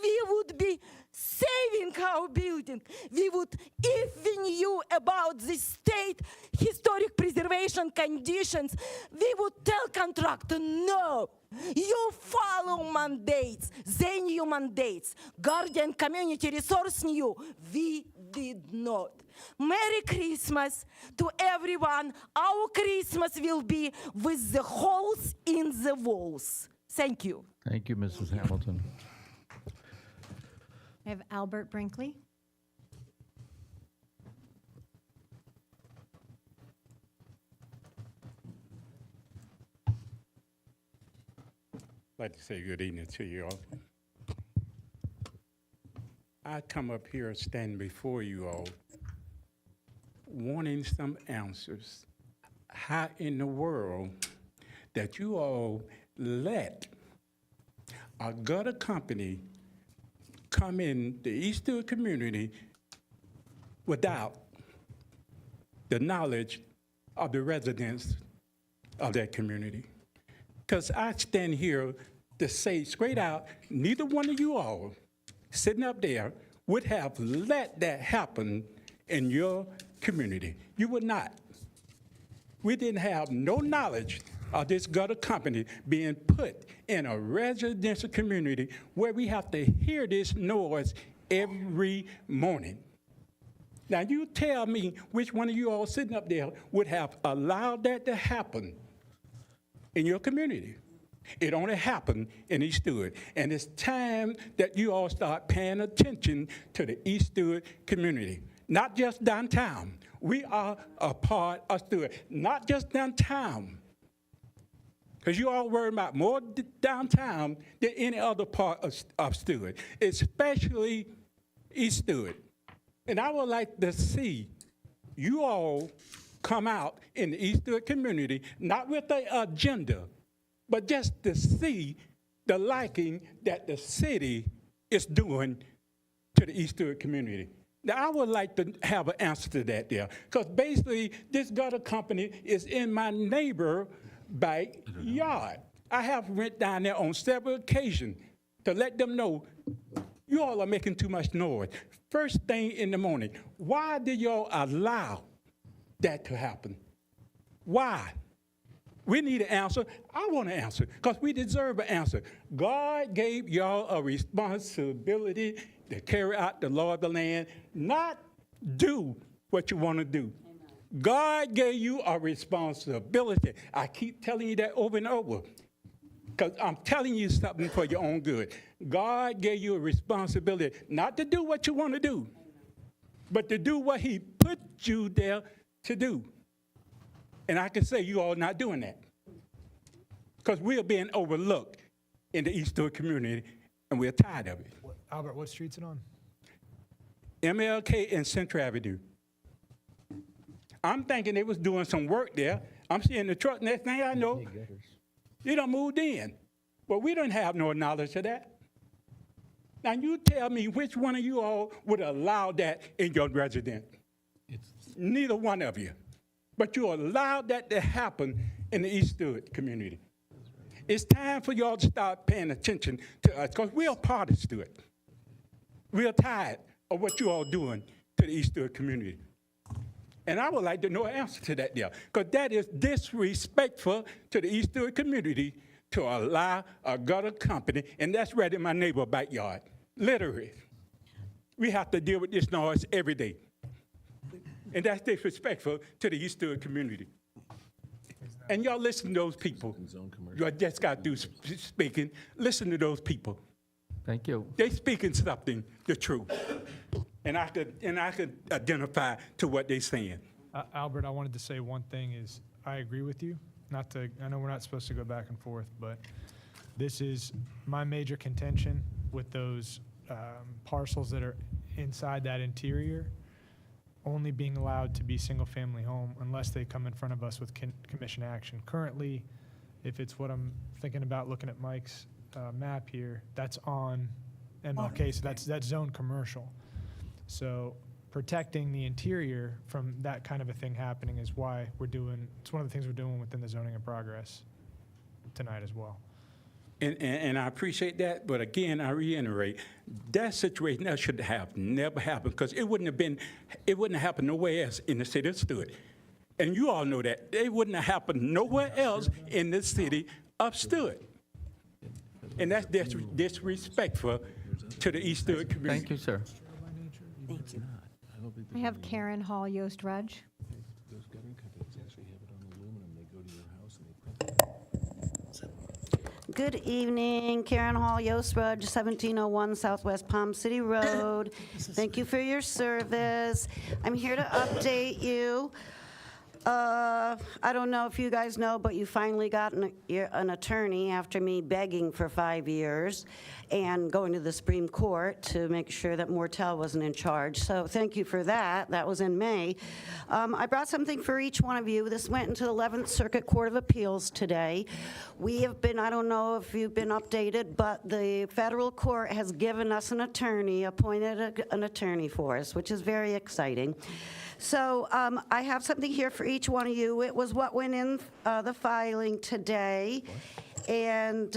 We would be saving our our building. We would, if we knew about the state historic preservation conditions, we would tell contractor, no, you follow mandates. They knew mandates. Guardian Community Resource knew. We did not. Merry Christmas to everyone. Our Christmas will be with the holes in the walls. Thank you. Thank you, Mrs. Hamilton. I have Albert Brinkley. I'd like to say good evening to you all. I come up here standing before you all wanting some answers. How in the world that you all let a gutter company come in the East Stewart community without the knowledge of the residents of that community? Because I stand here to say straight out, neither one of you all sitting up there would have let that happen in your community. You would not. We didn't have no knowledge of this gutter company being put in a residential community where we have to hear this noise every morning. Now you tell me which one of you all sitting up there would have allowed that to happen in your community. It only happened in East Stewart. And it's time that you all start paying attention to the East Stewart community, not just downtown. We are a part of Stewart, not just downtown. Because you all worry about more downtown than any other part of Stewart, especially East Stewart. And I would like to see you all come out in the East Stewart community, not with an agenda, but just to see the liking that the city is doing to the East Stewart community. Now, I would like to have an answer to that there, because basically this gutter company is in my neighbor backyard. I have went down there on several occasions to let them know you all are making too much noise. First thing in the morning, why did y'all allow that to happen? Why? We need an answer. I want an answer because we deserve an answer. God gave y'all a responsibility to carry out the law of the land, not do what you want to do. God gave you a responsibility. I keep telling you that over and over because I'm telling you something for your own good. God gave you a responsibility not to do what you want to do, but to do what he put you there to do. And I can say you all not doing that because we're being overlooked in the East Stewart community, and we're tired of it. Albert, what street's it on? MLK and Central Avenue. I'm thinking they was doing some work there. I'm seeing the truck. Next thing I know, they done moved in. But we don't have no knowledge of that. Now you tell me which one of you all would allow that in your residence. Neither one of you. But you allowed that to happen in the East Stewart community. It's time for y'all to start paying attention to us because we're a part of Stewart. We're tired of what you all doing to the East Stewart community. And I would like to know an answer to that there because that is disrespectful to the East Stewart community to allow a gutter company, and that's right in my neighbor's backyard. Literally. We have to deal with this noise every day. And that's disrespectful to the East Stewart community. And y'all listen to those people. You just got to do speaking. Listen to those people. Thank you. They speaking something, the truth. And I could identify to what they're saying. Albert, I wanted to say one thing is I agree with you. I know we're not supposed to go back and forth, but this is my major contention with those parcels that are inside that interior only being allowed to be single-family home unless they come in front of us with commission action. Currently, if it's what I'm thinking about looking at Mike's map here, that's on MLK, so that's zone commercial. So protecting the interior from that kind of a thing happening is why it's one of the things we're doing within the zoning in progress tonight as well. And I appreciate that, but again, I reiterate, that situation that should have never happened, because it wouldn't have happened nowhere else in the city of Stuart. And you all know that. It wouldn't have happened nowhere else in the city of Stuart. And that's disrespectful to the East Stuart community. Thank you, sir. Thank you. I have Karen Hall Yost Rudge. Those guttering companies actually have it on aluminum. They go to your house and they print it. Good evening, Karen Hall, Yost Rudge, 1701 Southwest Palm City Road. Thank you for your service. I'm here to update you. I don't know if you guys know, but you finally got an attorney after me begging for 5 years and going to the Supreme Court to make sure that Mortel wasn't in charge. So thank you for that. That was in May. I brought something for each one of you. This went into the 11th Circuit Court of Appeals today. We have been, I don't know if you've been updated, but the federal court has given us an attorney, appointed an attorney for us, which is very exciting. So I have something here for each one of you. It was what went in the filing today. And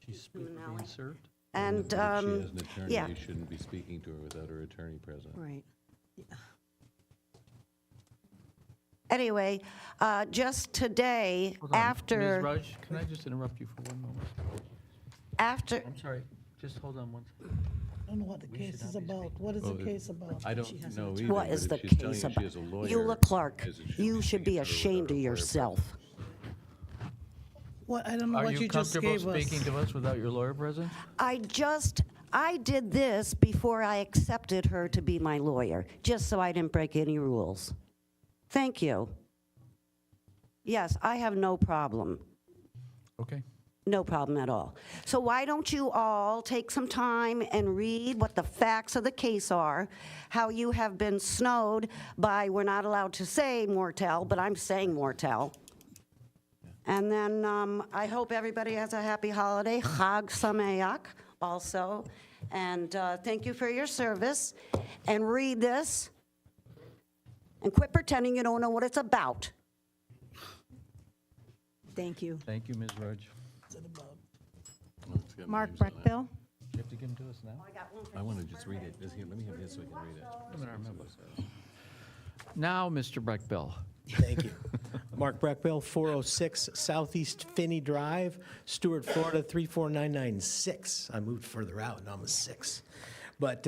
She's being served? and If she has an attorney, yeah. you shouldn't be speaking to her without her attorney present. Right. Anyway, just today, Hold on. after Ms. Rudge, can I just interrupt you for one moment? after I'm sorry, just hold on one second. I don't know what the case is about. What is the case about? I don't know either. what but is if the she's telling case you about? she has a lawyer, You look, Clark. as it You should be speaking to her ashamed without of a lawyer yourself. What, I don't know Are what you you just comfortable gave us. speaking to us without your lawyer present? I did this before I accepted her to be my lawyer, just so I didn't break any rules. Thank you. Yes, I have no problem. Okay. No problem at all. So why don't you all take some time and read what the facts of the case are, how you have been snowed by, we're not allowed to say Mortel, but I'm saying Mortel. And then I hope everybody has a happy holiday, Chag Sameach also. And thank you for your service. And read this. And quit pretending you don't know what it's about. Thank you. Thank you, Ms. Rudge. It's got Mark names on it. Breckbill. You have to give them to us now? I want to just read it. Let me have this so I can read it. Now, Mr. Breckbill. Thank you. Mark Breckbill, 406 Southeast Finney Drive, Stuart, Florida, 34996. I moved further out, now I'm a 6. But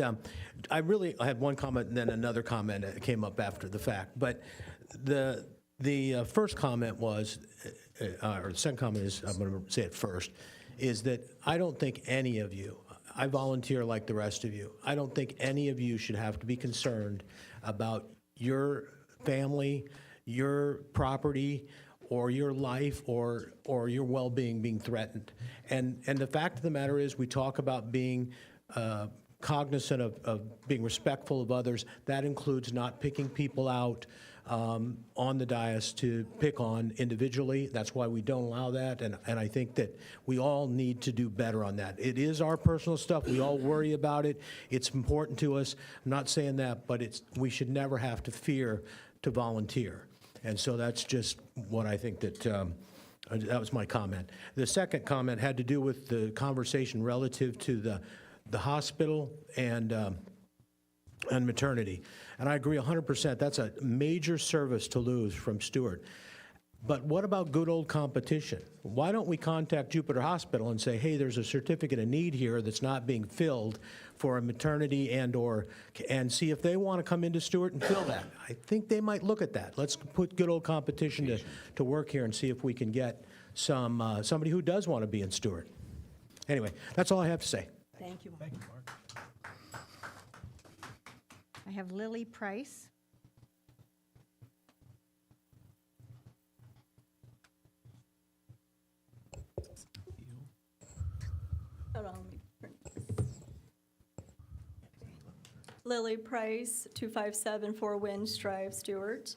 I had one comment and then another comment that came up after the fact. But the first comment was, or the second comment is, I'm going to say it first, is that I don't think any of you, I volunteer like the rest of you, I don't think any of you should have to be concerned about your family, your property, or your life, or your well-being being threatened. And the fact of the matter is, we talk about being cognizant of being respectful of others. That includes not picking people out on the dais to pick on individually. That's why we don't allow that, and I think that we all need to do better on that. It is our personal stuff. We all worry about it. It's important to us. I'm not saying that, but we should never have to fear to volunteer. And so that's just what I think that was my comment. The second comment had to do with the conversation relative to the hospital and maternity. And I agree 100%. That's a major service to lose from Stuart. But what about good old competition? Why don't we contact Jupiter Hospital and say, hey, there's a certificate of need here that's not being filled for a maternity and see if they want to come into Stuart and fill that. I think they might look at that. Let's put good old competition to work here and see if we can get somebody who does want to be in Stuart. Anyway, that's all I have to say. Thank you. Thank you, Mark. I have Lily Price. Hold on, let me print this. Lily Price, 2574 Winds Drive, Stuart.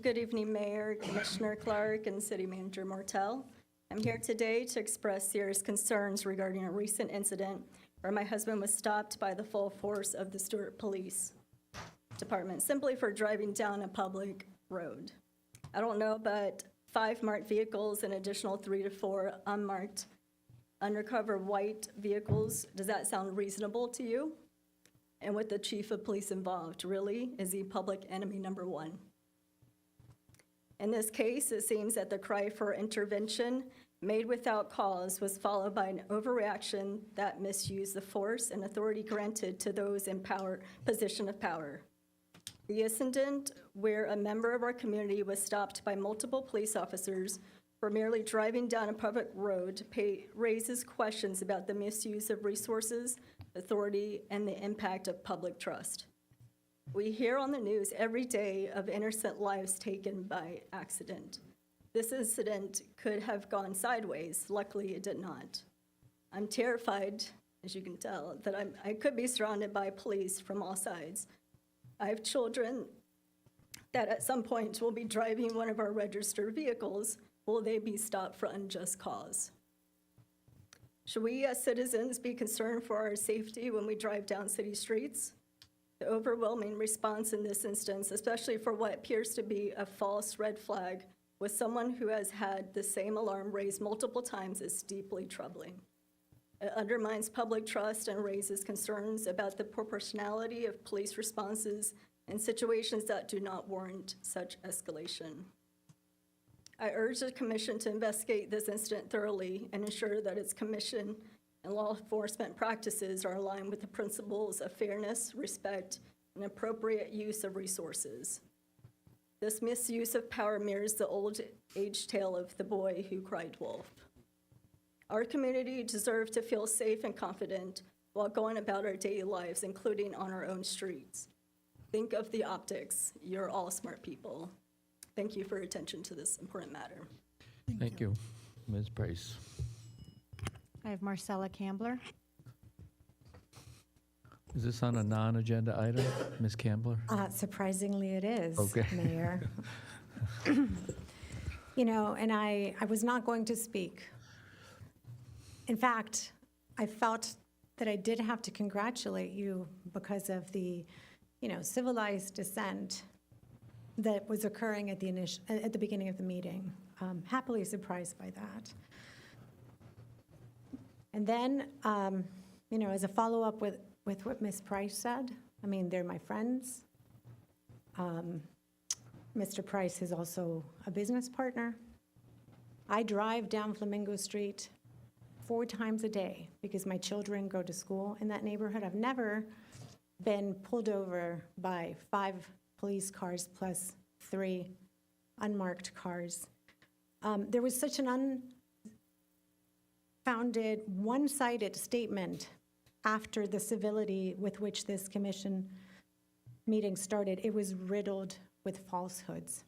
Good evening, Mayor, Commissioner Clark, and City Manager Mortel. I'm here today to express serious concerns regarding a recent incident where my husband was stopped by the full force of the Stuart Police Department simply for driving down a public road. I don't know, but 5 marked vehicles and additional 3 to 4 unmarked undercover white vehicles, does that sound reasonable to you? And with the chief of police involved, really, is he public enemy number 1? In this case, it seems that the cry for intervention made without cause was followed by an overreaction that misused the force and authority granted to those in position of power. The incident where a member of our community was stopped by multiple police officers for merely driving down a public road raises questions about the misuse of resources, authority, and the impact of public trust. We hear on the news every day of innocent lives taken by accident. This incident could have gone sideways. Luckily, it did not. I'm terrified, as you can tell, that I could be surrounded by police from all sides. I have children that at some point will be driving one of our registered vehicles. Will they be stopped for unjust cause? Should we as citizens be concerned for our safety when we drive down city streets? The overwhelming response in this instance, especially for what appears to be a false red flag with someone who has had the same alarm raised multiple times, is deeply troubling. It undermines public trust and raises concerns about the proportionality of police responses in situations that do not warrant such escalation. I urge the Commission to investigate this incident thoroughly and ensure that its commission and law enforcement practices are aligned with the principles of fairness, respect, and appropriate use of resources. This misuse of power mirrors the old age tale of the boy who cried wolf. Our community deserves to feel safe and confident while going about our daily lives, including on our own streets. Think of the optics. You're all smart people. Thank you for your attention to this important matter. Thank you. Ms. Price. I have Marcella Cambler. Is this on a non-agenda item, Ms. Campbell? Surprisingly, it is, Okay. Mayor. You know, and I was not going to speak. In fact, I felt that I did have to congratulate you because of the, civilized dissent that was occurring at the beginning of the meeting. Happily surprised by that. And then, as a follow-up with what Ms. Price said, they're my friends. Mr. Price is also a business partner. I drive down Flamingo Street 4 times a day because my children go to school in that neighborhood. I've never been pulled over by 5 police cars plus 3 unmarked cars. There was such an unfounded, one-sided statement after the civility with which this commission meeting started. It was riddled with falsehoods.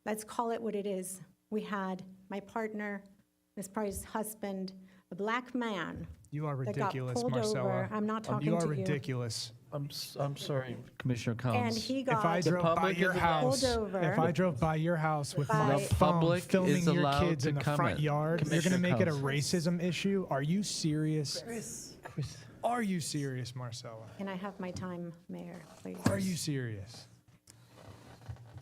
Let's call it what it is. We had my partner, Ms. Price's husband, a black man. You are that got ridiculous, pulled Marcella. over. I'm not talking You are to you. ridiculous. I'm sorry, Commissioner And Collins. he If I got drove by public your is house, pulled over. if I drove by your house with my The phone public filming is your allowed kids to in the comment. front yard, you're going to Commissioner make it a Collins. racism issue? Are you serious? Are you serious, Marcella? Can I have my time, Mayor, please? Are you serious?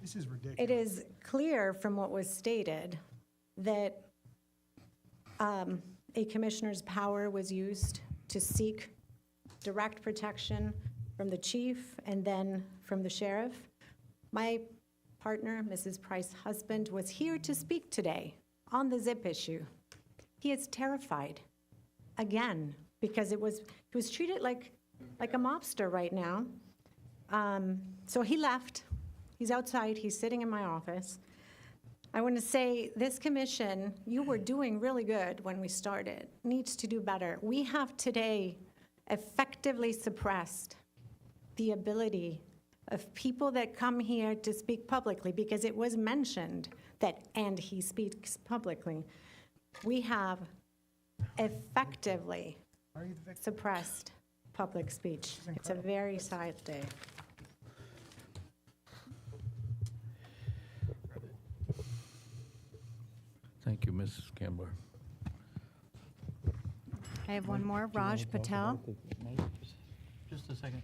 This is ridiculous. It is clear from what was stated that a commissioner's power was used to seek direct protection from the chief and then from the sheriff. My partner, Mrs. Price's husband, was here to speak today on the zip issue. He is terrified, again, because he was treated like a mobster right now. So he left. He's outside. He's sitting in my office. I want to say this commission, you were doing really good when we started, needs to do better. We have today effectively suppressed the ability of people that come here to speak publicly, because it was mentioned that, and he speaks publicly. We have effectively suppressed public speech. It's a very sad day. Thank you, Mrs. Campbell. I have one more, Raj Patel. Just a second.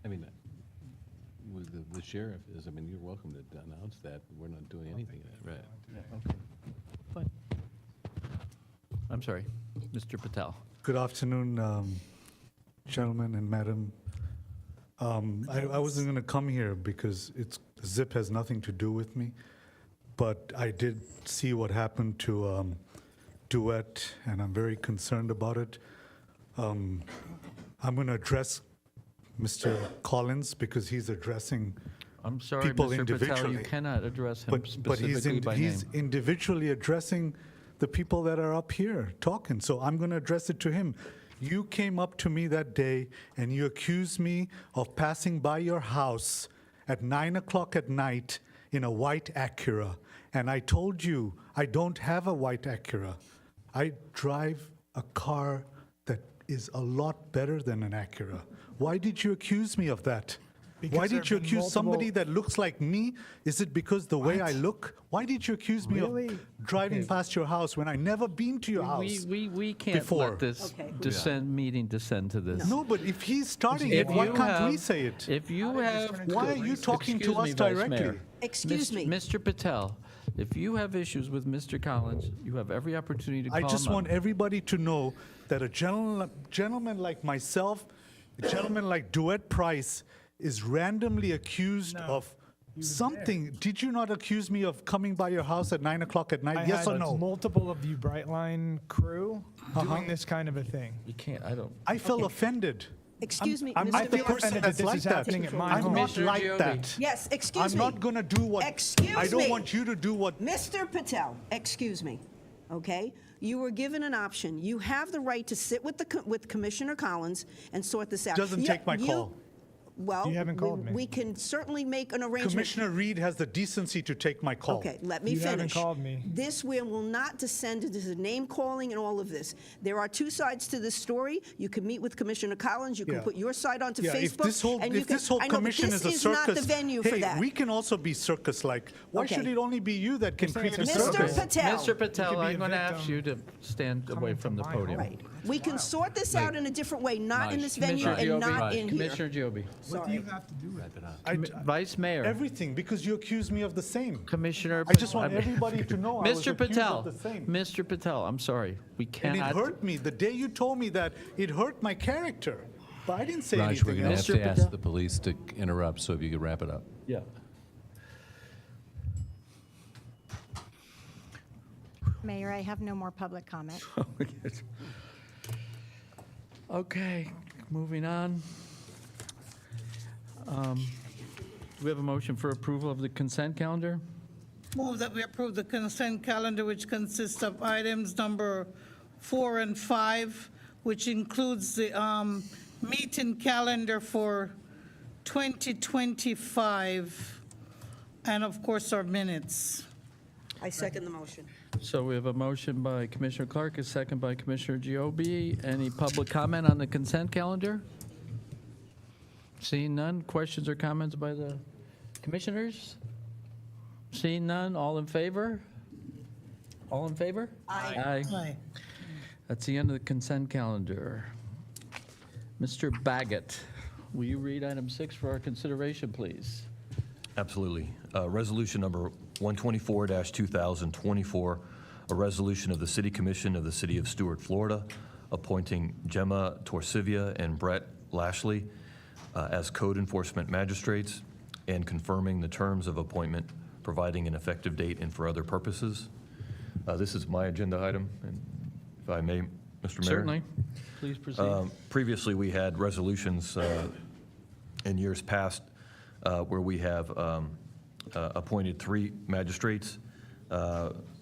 I mean, with the sheriff is, I mean, you're welcome to announce that. We're not doing anything of that, right? Yeah, okay. Fine. I'm sorry, Mr. Patel. Good afternoon, gentlemen and madam. I wasn't going to come here because ZIP has nothing to do with me, but I did see what happened to Duet, and I'm very concerned about it. I'm going to address Mr. Collins because he's addressing I'm sorry, people Mr. Patel, individually. you cannot address him But specifically by name. he's individually addressing the people that are up here talking, so I'm going to address it to him. You came up to me that day and you accused me of passing by your house at 9 o'clock at night in a white Acura. And I told you, I don't have a white Acura. I drive a car that is a lot better than an Acura. Why did you accuse me of that? Because Why there did you have been accuse somebody multiple- that looks like me? Is it because the way I look? Why did you accuse me Really? of driving past your house when I never been to your house We can't before? let this Okay. meeting descend to this. No, but if he's starting If it, why you can't we have- say it? If you have. Why are you talking to Excuse us me, Vice directly? Mayor. Excuse me. Mr. Patel, if you have issues with Mr. Collins, you have every opportunity to call I him just up. want everybody to know that a gentleman like myself, a gentleman like Duet Price, is randomly accused of something. Did you not accuse me of coming by your house at 9 o'clock at night? I Yes had or no? multiple of you Brightline crew doing this kind of a thing. You can't, I don't. I felt offended. Excuse me, I'm Mr. not the Mayor. person offended that's that this like is that. happening at my I'm home. not Mr. like Giovi. that. Yes, excuse I'm me. not going to do what Excuse I don't me. want you to do what Mr. Patel, excuse me, okay? You were given an option. You have the right to sit with Commissioner Collins and sort this out. Doesn't take my call. Well, You haven't called me. we can certainly make an arrangement. Commissioner Reed has the decency to take my call. Okay, let me You finish. haven't called me. This will not descend into the name calling and all of this. There are two sides to this story. You can meet with Commissioner Collins. You can Yeah. put your side onto Yeah, Facebook. if this whole, and you if can, this whole I know, but commission this is a is circus, not the venue hey, for that. we can also be circus-like. Why Okay. should it only be you that can create a Mr. circus? Patel. Mr. Patel, be a I'm going to ask victim you to stand away coming from to the my podium. home. We can sort this out in a different way, not in this venue Commissioner and not Giovi. in here. Commissioner Giovi. What do you have to do with it? Vice Mayor. Everything, because you accuse me of the same. Commissioner. I just want everybody to know I was Mr. accused Patel. of the same. Mr. Patel, I'm sorry. We And cannot. it hurt me. The day you told me that, it hurt my character. But I didn't say Raj, we're anything going to else. have to Mr. ask Patel? the police to interrupt, so if you could wrap it up. Yeah. Mayor, I have no more public comment. Okay, moving on. Do we have a motion for approval of the consent calendar? Move that we approve the consent calendar, which consists of items number 4 and 5, which includes the meeting calendar for 2025, and of course, our minutes. I second the motion. So we have a motion by Commissioner Clark, a second by Commissioner Giobi. Any public comment on the consent calendar? Seeing none, questions or comments by the commissioners? Seeing none, all in favor? All in favor? Aye. Aye. That's the end of the consent calendar. Mr. Baggett, will you read item 6 for our consideration, please? Absolutely. Resolution number 124-2024, a resolution of the City Commission of the City of Stuart, Florida, appointing Gemma Torsivia and Brett Lashley as code enforcement magistrates and confirming the terms of appointment, providing an effective date and for other purposes. This is my agenda item, and if I may, Mr. Mayor. Certainly. Please proceed. Previously, we had resolutions in years past where we have appointed 3 magistrates.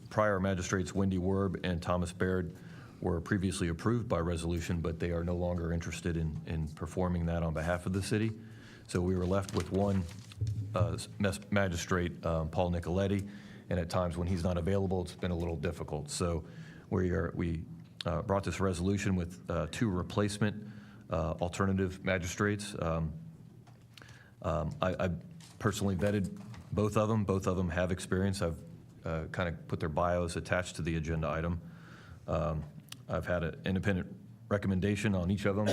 Prior magistrates, Wendy Werb and Thomas Baird, were previously approved by resolution, but they are no longer interested in performing that on behalf of the city. So we were left with one magistrate, Paul Nicoletti, and at times when he's not available, it's been a little difficult. So we brought this resolution with 2 replacement alternative magistrates. I personally vetted both of them. Both of them have experience. I've kind of put their bios attached to the agenda item. I've had an independent recommendation on each of them,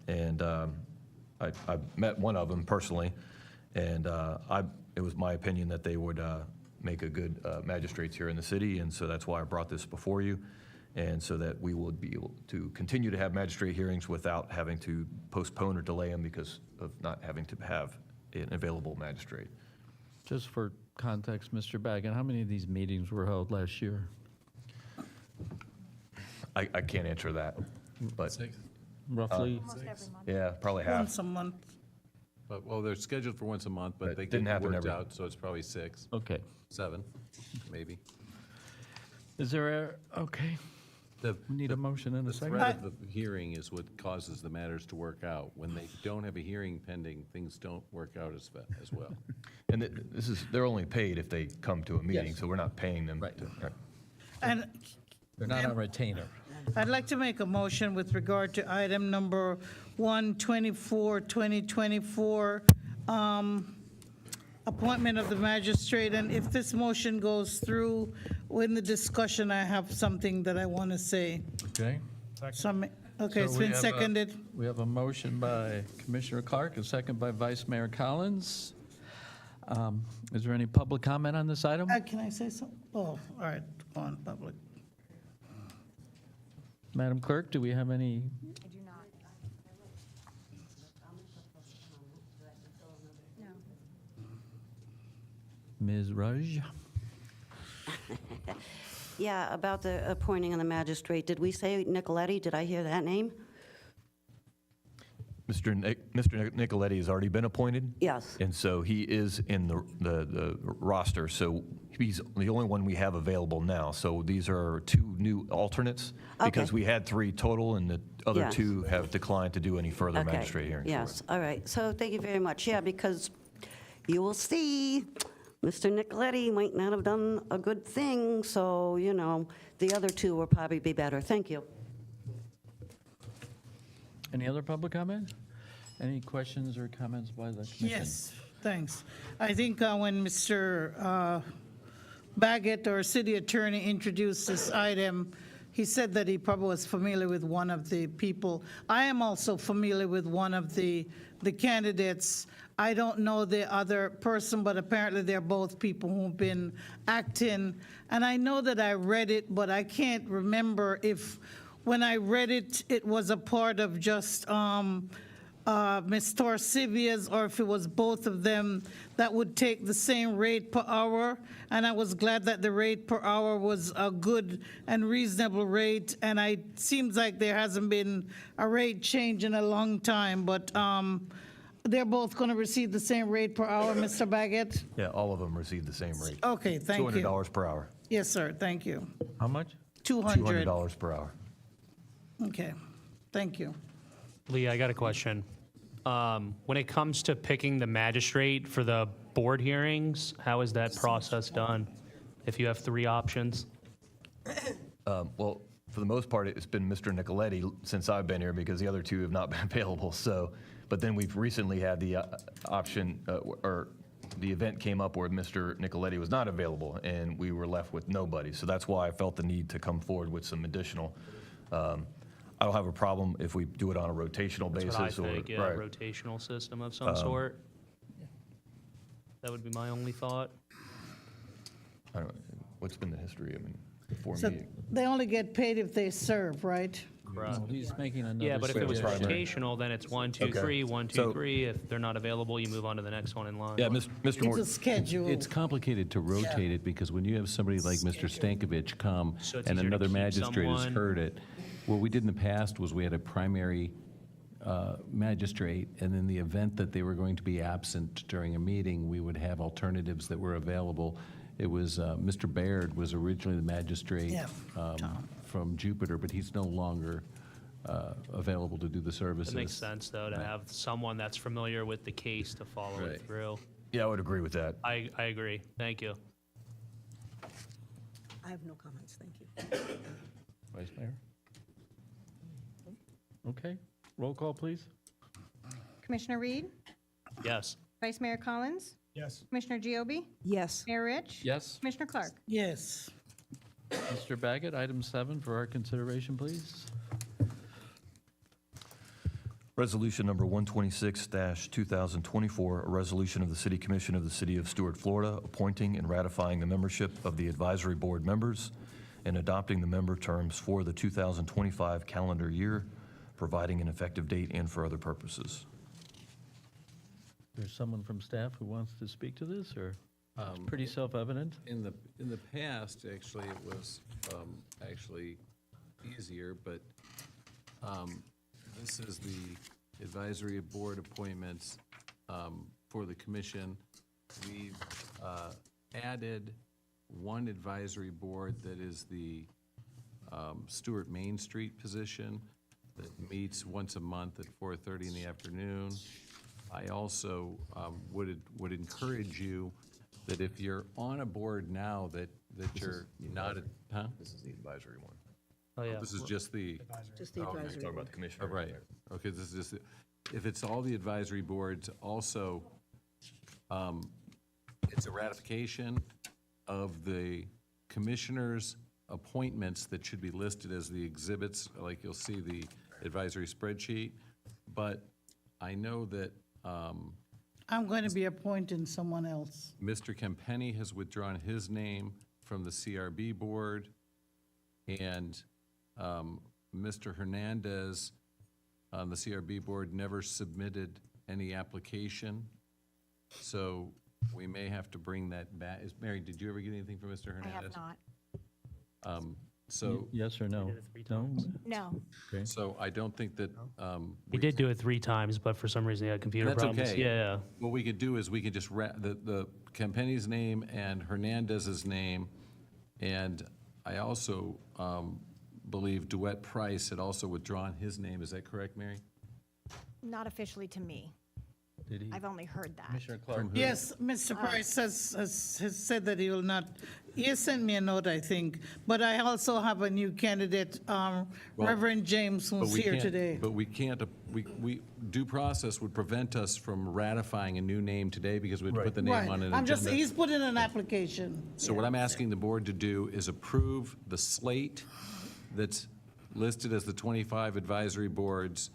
and I've met one of them personally, And it was my opinion that they would make a good magistrates here in the city, and so that's why I brought this before you, and so that we would be able to continue to have magistrate hearings without having to postpone or delay them because of not having to have an available magistrate. Just for context, Mr. Baggett, how many of these meetings were held last year? I can't answer that, but Roughly? yeah, probably half. Once a month. But, well, they're scheduled for once a month, but But they didn't get happen worked every- out, so it's probably 6, Okay. 7, maybe. Is there okay, The we need a motion in a the second? threat of the hearing is what causes the matters to work out. When they don't have a hearing pending, things don't work out as well. And they're only paid if they come to a meeting, Yes. so we're not paying them. Right. And They're not on retainer. I'd like to make a motion with regard to item number 124, 2024, appointment of the magistrate. And if this motion goes through, in the discussion, I have something that I want to say. Okay. Okay, it's So we been have a- seconded. We have a motion by Commissioner Clark, a second by Vice Mayor Collins. Is there any public comment on this item? Can I say something? Oh, all right, go on, public. Madam Clerk, do we have any? I do not. Ms. Raj? Yeah, about the appointing of the magistrate. Did we say Nicoletti? Did I hear that name? Mr. Nicoletti has already been appointed. Yes. And so he is in the roster, so he's the only one we have available now. So these are 2 new alternates, because Okay. we had 3 total, and the other Yes. 2 have declined to do any further Okay. magistrate hearings. for Yes, it. all right. So thank you very much. Yeah, because you will see, Mr. Nicoletti might not have done a good thing, so, the other 2 will probably be better. Thank you. Any other public comment? Any questions or comments by the commission? Yes, thanks. I think when Mr. Baggett, our city attorney, introduced this item, he said that he probably was familiar with one of the people. I am also familiar with one of the candidates. I don't know the other person, but apparently they're both people who've been acting. And I know that I read it, but I can't remember if, when I read it, it was a part of just Ms. Torsivia's, or if it was both of them that would take the same rate per hour. And I was glad that the rate per hour was a good and reasonable rate. And it seems like there hasn't been a rate change in a long time, but they're both going to receive the same rate per hour, Mr. Baggett? Yeah, all of them receive the same rate. Okay, thank you. $200 per hour. Yes, sir, thank you. How much? 200. $200 per hour. Okay, thank you. Lee, I got a question. When it comes to picking the magistrate for the board hearings, how is that process done? If you have 3 options? Well, for the most part, it's been Mr. Nicoletti since I've been here, because the other 2 have not been available. So, but then we've recently had the option, or the event came up where Mr. Nicoletti was not available, and we were left with nobody. So that's why I felt the need to come forward with some additional. I don't have a problem if we do it on a rotational That's basis. what I think, yeah, right. rotational system of some sort. That would be my only thought. I don't, what's been the history? I mean, before So me. they only get paid if they serve, right? Correct. He's making another. Yeah, but if it was suggestion. rotational, then it's 1, 2, Okay. 3, 1, 2, So- 3. If they're not available, you move on to the next one in line. Yeah, Mr. It's Moore. a schedule. It's complicated to rotate it, because when you have somebody like Mr. Stankovich come So it's and easier to another keep magistrate has someone. heard it, what we did in the past was we had a primary magistrate, and in the event that they were going to be absent during a meeting, we would have alternatives that were available. It was, Mr. Baird was originally the magistrate Yeah, from Jupiter, but he's no longer available to do the services. It makes sense, though, to have someone that's familiar with the case to follow it Right. through. Yeah, I would agree with that. I agree. Thank you. I have no comments, thank you. Vice Mayor? Okay, roll call, please. Commissioner Reed? Yes. Vice Mayor Collins? Yes. Commissioner Giobi? Yes. Mayor Rich? Yes. Commissioner Clark? Yes. Mr. Baggett, item 7 for our consideration, please. Resolution number 126-2024, a resolution of the City Commission of the City of Stuart, Florida, appointing and ratifying the membership of the advisory board members and adopting the member terms for the 2025 calendar year, providing an effective date and for other purposes. There's someone from staff who wants to speak to this, or it's pretty self-evident? In the past, actually, it was actually easier, but this is the advisory board appointments for the commission. We've added one advisory board that is the Stuart Main Street position that meets once a month at 4:30 in the afternoon. I also would encourage you that if you're on a board now that you're not, huh? This is the advisory one. Oh, yeah. This is just the. Just the Oh, okay. advisory. Talking about the commissioner. Oh, right. Okay, this is just, if it's all the advisory boards, also, it's a ratification of the commissioners' appointments that should be listed as the exhibits, like you'll see the advisory spreadsheet. But I know that I'm going to be appointing someone else. Mr. Kempenny has withdrawn his name from the CRB board, and Mr. Hernandez on the CRB board never submitted any application, so we may have to bring that back. Mary, did you ever get anything from Mr. I Hernandez? have not. So, Yes or no? did it 3 No? times. No. Okay. so I don't think that. He did do it 3 times, but for some reason he had computer That's problems. okay. Yeah. What we could do is we could just, the Kempenny's name and Hernandez's name, and I also believe DeWitt Price had also withdrawn his name. Is that correct, Mary? Not officially to me. Did he? I've only heard that. Commissioner Clark? Yes, Mr. Price has said that he will not, he has sent me a note, I think, but I also have a new candidate, Reverend James, But who's we here can't- today. But we can't, due process would prevent us from ratifying a new name today because we'd put the name Right, on an I'm just, agenda. he's put in an application. So what I'm asking the board to do is approve the slate that's listed as the 25 advisory boards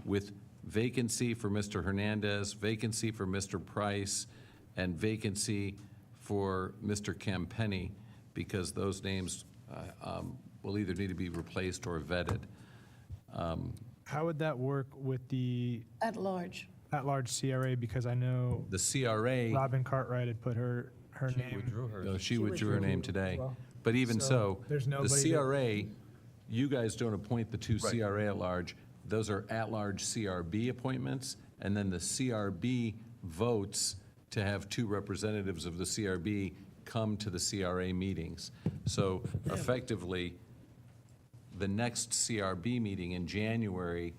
with vacancy for Mr. Hernandez, vacancy for Mr. Price, and vacancy for Mr. Kempenny, because those names will either need to be replaced or vetted. How would that work with the At large. at-large CRA? Because I know The CRA, Robin Cartwright had put her name. no, she withdrew her name today. Well, But even so so, there's the nobody that- CRA, you guys don't appoint the 2 CRA at large. Those are at-large CRB appointments, and then the CRB votes to have 2 representatives of the CRB come to the CRA meetings. So effectively, the next CRB meeting in January,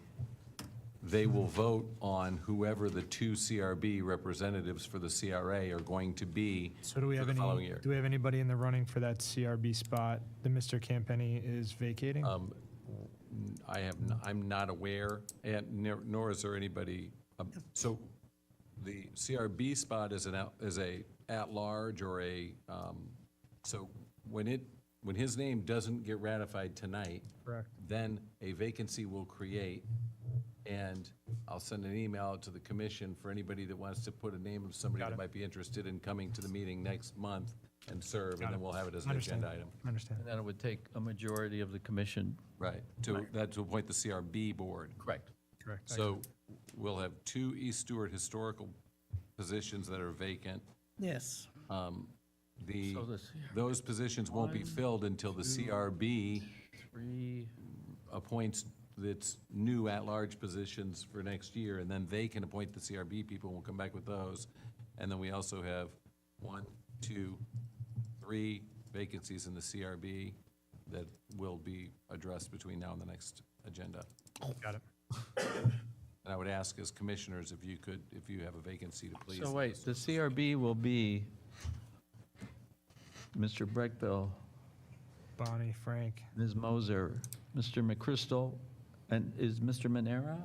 they will vote on whoever the 2 CRB representatives for the CRA are going to be So do we for have the following any, year. do we have anybody in the running for that CRB spot that Mr. Campenny is vacating? I'm not aware, and nor is there anybody, so the CRB spot is a at-large or a, so when his name doesn't get ratified tonight, Correct. then a vacancy will create, and I'll send an email out to the commission for anybody that wants to put a name of somebody Got that it. might be interested in coming to the meeting next month and serve, and then we'll have it as an Understand. agenda item. Understand. And then it would take a majority of the commission. Right, to appoint the CRB board. Correct. Correct. So we'll have 2 East Stewart historical positions that are vacant. Yes. The, So the CRB those positions won't be filled until the CRB 3, appoints its new at-large positions for next year, and then they can appoint the CRB people, and we'll come back with those. And then we also have 1, 2, 3 vacancies in the CRB that will be addressed between now and the next agenda. Got it. And I would ask as commissioners if you could, if you have a vacancy, to please. So wait, the CRB will be Mr. Breckville, Bonnie, Frank. Ms. Moser, Mr. McChrystal, and is Mr. Manera?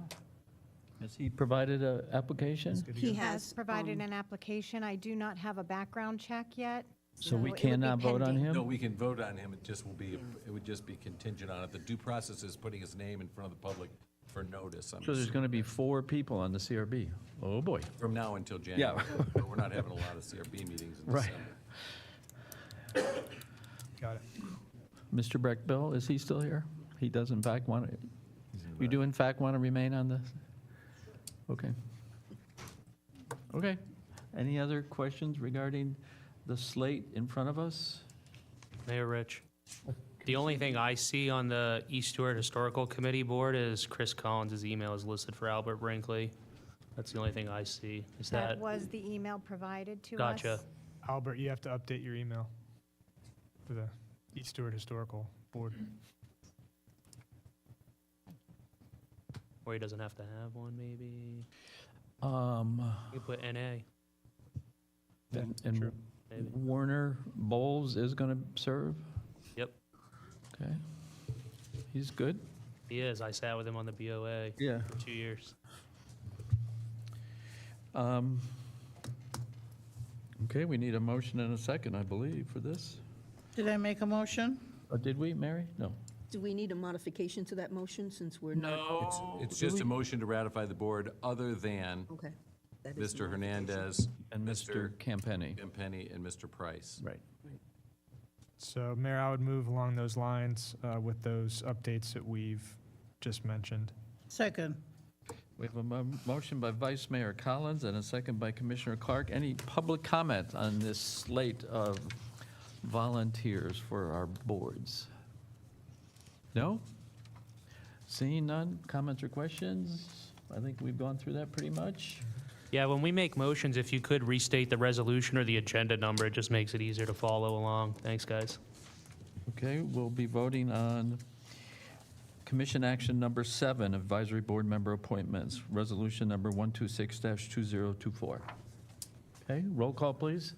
Has he provided an application? He has provided an application. I do not have a background check yet. So we it would be cannot vote on pending. him? No, we can vote on him, it just will be, it would just be contingent on it. The due process is putting his name in front of the public for notice. I'm So there's assuming. going to be 4 people on the CRB. Oh, boy. From now until January. Yeah. But we're not having a lot of CRB meetings in Right. December. Got it. Mr. Breckbill, is he still here? He does in fact want to, you do in fact want to remain on this? Okay. Okay. Any other questions regarding the slate in front of us? Mayor Rich. The only thing I see on the East Stuart Historical Committee Board is Chris Collins' email is listed for Albert Brinkley. That's the only thing I see. Is That that, was the email provided to us. gotcha. Albert, you have to update your email for the East Stuart Historical Board. Or he doesn't have to have one, maybe? Um, You could put NA. and True. Maybe. Warner Bowles is going to serve? Yep, Okay. He's good? he is. I sat with him on the BOA Yeah. for 2 years. Okay, we need a motion and a second, I believe, for this. Did I make a motion? Did we, Mary? No. Do we need a modification to that motion since we're not? It's just a motion to ratify the board other than Okay. That is Mr. a Hernandez, And Mr. Campenny. Penny, and Mr. Price. Right. So, Mayor, I would move along those lines with those updates that we've just mentioned. Second. We have a motion by Vice Mayor Collins and a second by Commissioner Clark. Any public comment on this slate of volunteers for our boards? No? Seeing none, comments or questions? I think we've gone through that pretty much. Yeah, when we make motions, if you could restate the resolution or the agenda number, it just makes it easier to follow along. Thanks, guys. Okay, we'll be voting on Commission Action Number 7, Advisory Board Member Appointments, Resolution Number 126-2024. Okay, roll call, please.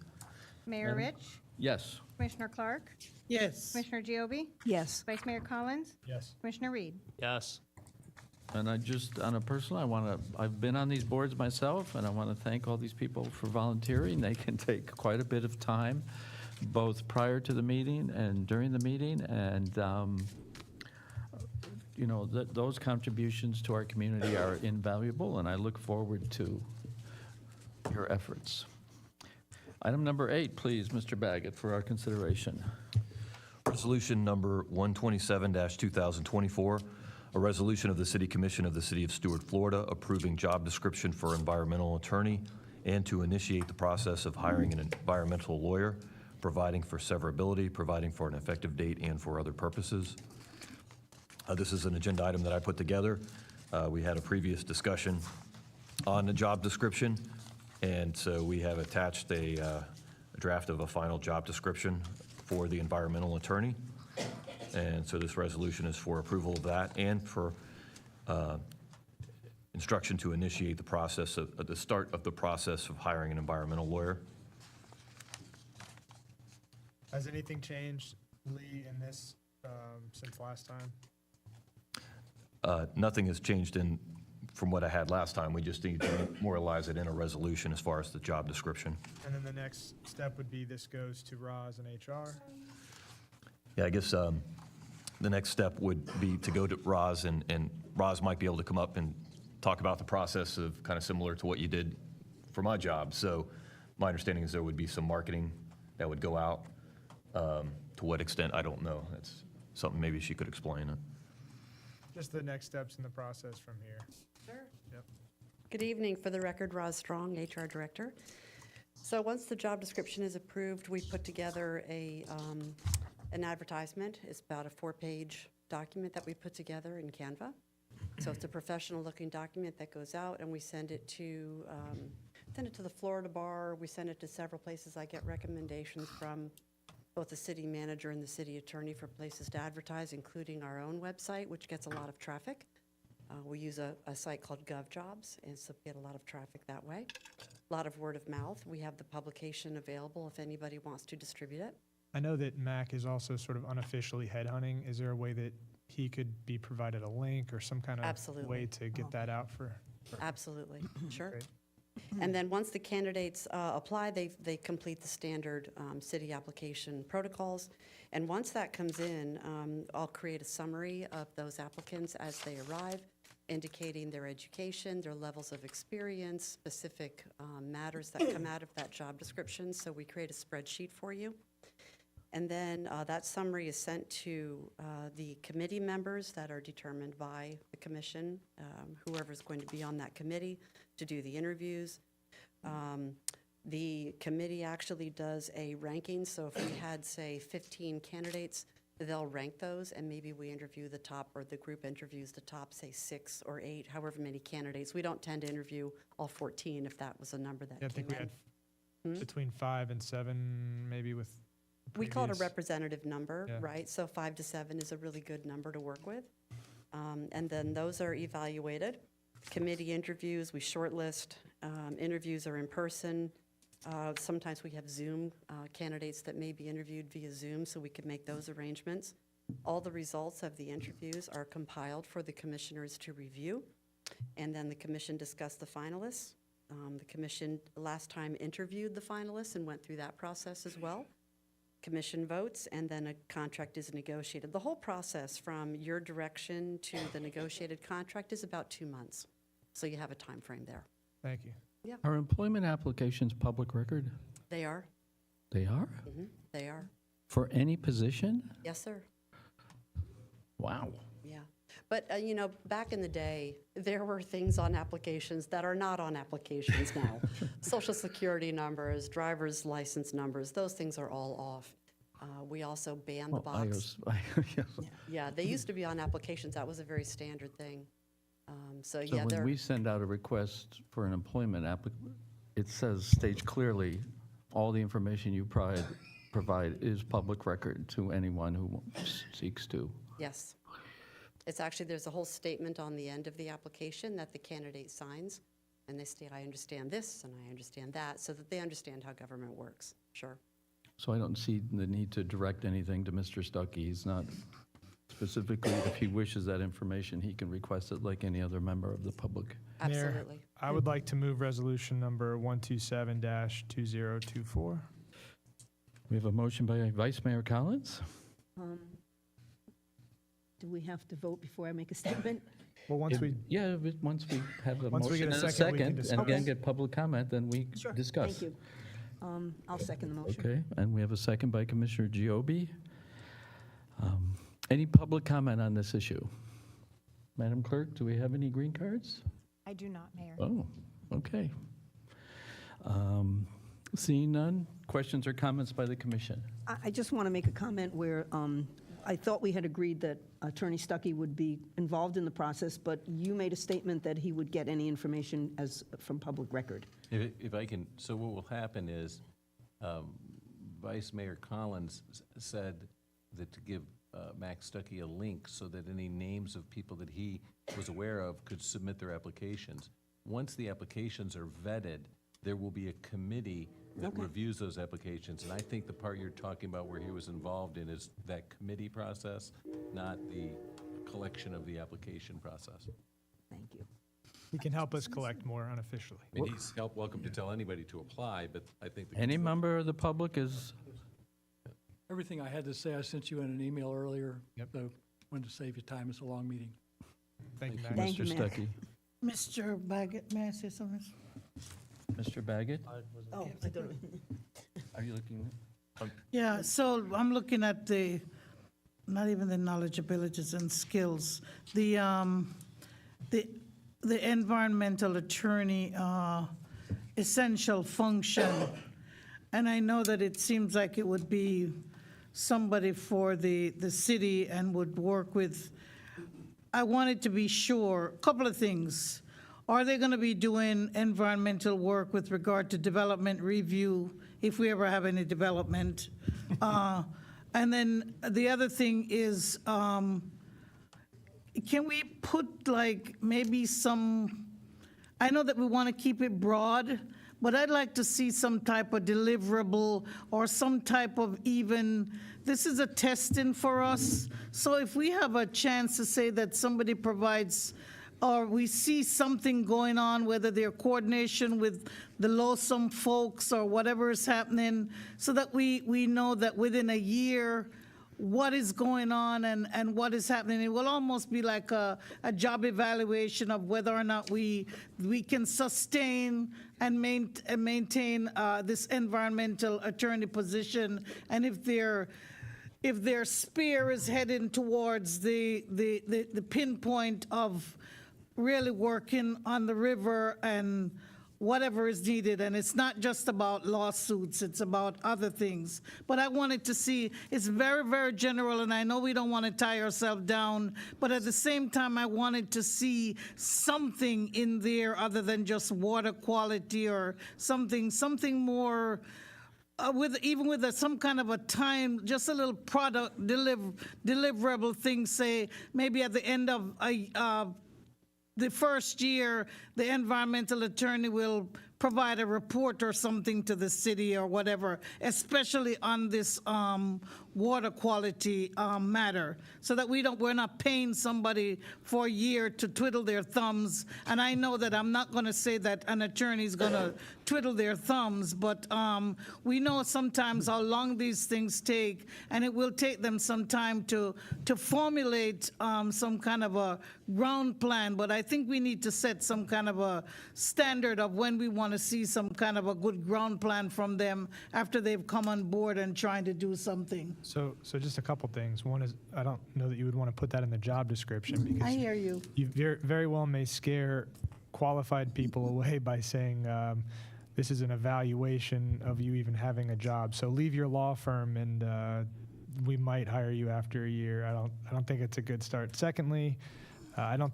Mayor Madam- Rich, Yes. Commissioner Clark, Yes. Commissioner Giobi, Yes. Vice Mayor Collins, Yes. Commissioner Reed. Yes. And I just, on a personal, I've been on these boards myself, and I want to thank all these people for volunteering. They can take quite a bit of time, both prior to the meeting and during the meeting, and, you know, those contributions to our community are invaluable, and I look forward to your efforts. Item number 8, please, Mr. Baggett, for our consideration. Resolution number 127-2024, a resolution of the City Commission of the City of Stuart, Florida, approving job description for environmental attorney and to initiate the process of hiring an environmental lawyer, providing for severability, providing for an effective date, and for other purposes. This is an agenda item that I put together. We had a previous discussion on the job description, and so we have attached a draft of a final job description for the environmental attorney. And so this resolution is for approval of that and for instruction to initiate the process of, the start of the process of hiring an environmental lawyer. Has anything changed, Lee, in this since last time? Nothing has changed from what I had last time. We just need to memorialize it in a resolution as far as the job description. And then the next step would be this goes to Roz and HR. Yeah, I guess the next step would be to go to Roz, and Roz might be able to come up and talk about the process of kind of similar to what you did for my job. So my understanding is there would be some marketing that would go out. To what extent, I don't know. That's something maybe she could explain it. Just the next steps in the process from here. Sure. Yep. Good evening. For the record, Roz Strong, HR Director. So once the job description is approved, we put together an advertisement. It's about a 4-page document that we put together in Canva. So it's a professional-looking document that goes out, and we send it to the Florida Bar. We send it to several places. I get recommendations from both the city manager and the city attorney for places to advertise, including our own website, which gets a lot of traffic. We use a site called GovJobs, and so we get a lot of traffic that way. A lot of word of mouth. We have the publication available if anybody wants to distribute it. I know that Mac is also sort of unofficially headhunting. Is there a way that he could be provided a link or some kind of Absolutely. way to get that out for? Absolutely, sure. Great. And then once the candidates apply, they complete the standard city application protocols. And once that comes in, I'll create a summary of those applicants as they arrive, indicating their education, their levels of experience, specific matters that come out of that job description. So we create a spreadsheet for you. And then that summary is sent to the committee members that are determined by the commission, whoever's going to be on that committee to do the interviews. The committee actually does a ranking, so if we had, say, 15 candidates, they'll rank those, and maybe we interview the top, or the group interviews the top, say, 6 or 8, however many candidates. We don't tend to interview all 14 if that was a number that Yeah, I came think we in. had between 5 and 7, maybe with. We call it a previous- representative number, Yeah. right? So 5 to 7 is a really good number to work with. And then those are evaluated. Committee interviews, we shortlist. Interviews are in person. Sometimes we have Zoom candidates that may be interviewed via Zoom, so we can make those arrangements. All the results of the interviews are compiled for the commissioners to review, and then the commission discussed the finalists. The commission last time interviewed the finalists and went through that process as well. Commission votes, and then a contract is negotiated. The whole process from your direction to the negotiated contract is about 2 months. So you have a time frame there. Thank you. Yeah, Are employment applications public record? they are. They are? They are. For any position? Yes, sir. Wow. Yeah. But, back in the day, there were things on applications that are not on applications now. Social Security numbers, driver's license numbers, those things are all off. We also banned the box. Yeah. Yeah, they used to be on applications. That was a very standard thing. So, So yeah, when they're, we send out a request for an employment it states clearly, all the information you provide is public record to anyone who seeks to. yes. It's actually, there's a whole statement on the end of the application that the candidate signs, and they state, I understand this and I understand that, so that they understand how government works. Sure. So I don't see the need to direct anything to Mr. Stuckey. He's not specifically, if he wishes that information, he can request it like any other member of the public. Mayor, Absolutely. I would like to move resolution number 127-2024. We have a motion by Vice Mayor Collins. Do we have to vote before I make a statement? Well, once we, Yeah, but once we have a Once we motion get a and a second, we can second, discuss. and then get public comment, then we discuss. Thank you. I'll second the motion. Okay, and we have a second by Commissioner Giobbe. Any public comment on this issue? Madam Clerk, do we have any green cards? I do not, Mayor. Oh, okay. Seeing none, questions or comments by the commission? I just want to make a comment where I thought we had agreed that Attorney Stuckey would be involved in the process, but you made a statement that he would get any information from public record. If I can, so what will happen is, Vice Mayor Collins said that to give Max Stuckey a link so that any names of people that he was aware of could submit their applications. Once the applications are vetted, there will be a committee that reviews those applications. And I think the part you're talking about where he was involved in is that committee process, not the collection of the application process. Thank you. he can help us collect more unofficially. I mean, he's welcome to tell anybody to apply, but I think. Any member of the public is, Everything I had to say, I sent you in an email earlier. So wanted to save you time. It's a long meeting. Thank you, Mayor. Thank you, Mr. Mayor. Stuckey. Mr. Baggett, may I say something? Mr. Baggett, Oh, I don't. are you looking? Yeah, so I'm looking at not even the knowledge, abilities, and skills. The environmental attorney essential function. And I know that it seems like it would be somebody for the city and would work with, I wanted to be sure, a couple of things. Are they going to be doing environmental work with regard to development review, if we ever have any development? And then the other thing is, can we put like maybe some, I know that we want to keep it broad, but I'd like to see some type of deliverable or some type of even, this is a testing for us. So if we have a chance to say that somebody provides, or we see something going on, whether they're coordination with the Losum folks or whatever is happening, so that we know that within a year what is going on and what is happening. It will almost be like a job evaluation of whether or not we can sustain and maintain this environmental attorney position, and if their spear is heading towards the pinpoint of really working on the river and whatever is needed. And it's not just about lawsuits, it's about other things. But I wanted to see, it's very, very general, and I know we don't want to tie ourselves down, but at the same time, I wanted to see something in there other than just water quality or something more, with some kind of a time, just a little product deliverable thing, say maybe at the end of the first year, the environmental attorney will provide a report or something to the city or whatever, especially on this water quality matter, so that we're not paying somebody for a year to twiddle their thumbs. And I know that I'm not going to say that an attorney is going to twiddle their thumbs, but we know sometimes how long these things take, and it will take them some time to formulate some kind of a ground plan. But I think we need to set some kind of a standard of when we want to see some kind of a good ground plan from them after they've come on board and trying to do something. So just a couple things. One is, I don't know that you would want to put that in the job description, because I hear you. You very well may scare qualified people away by saying, this is an evaluation of you even having a job. So leave your law firm and we might hire you after a year. I don't think it's a good start. Secondly, I don't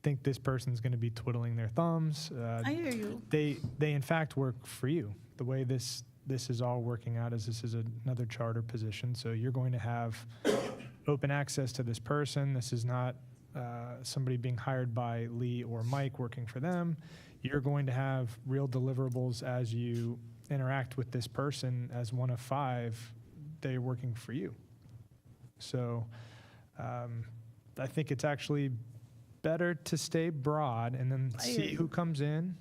think this person's going to be twiddling their thumbs. I hear you. They in fact work for you. The way this is all working out is this is another charter position, so you're going to have open access to this person. This is not somebody being hired by Lee or Mike working for them. You're going to have real deliverables as you interact with this person as one of 5. They're working for you. So I think it's actually better to stay broad and then see who comes in,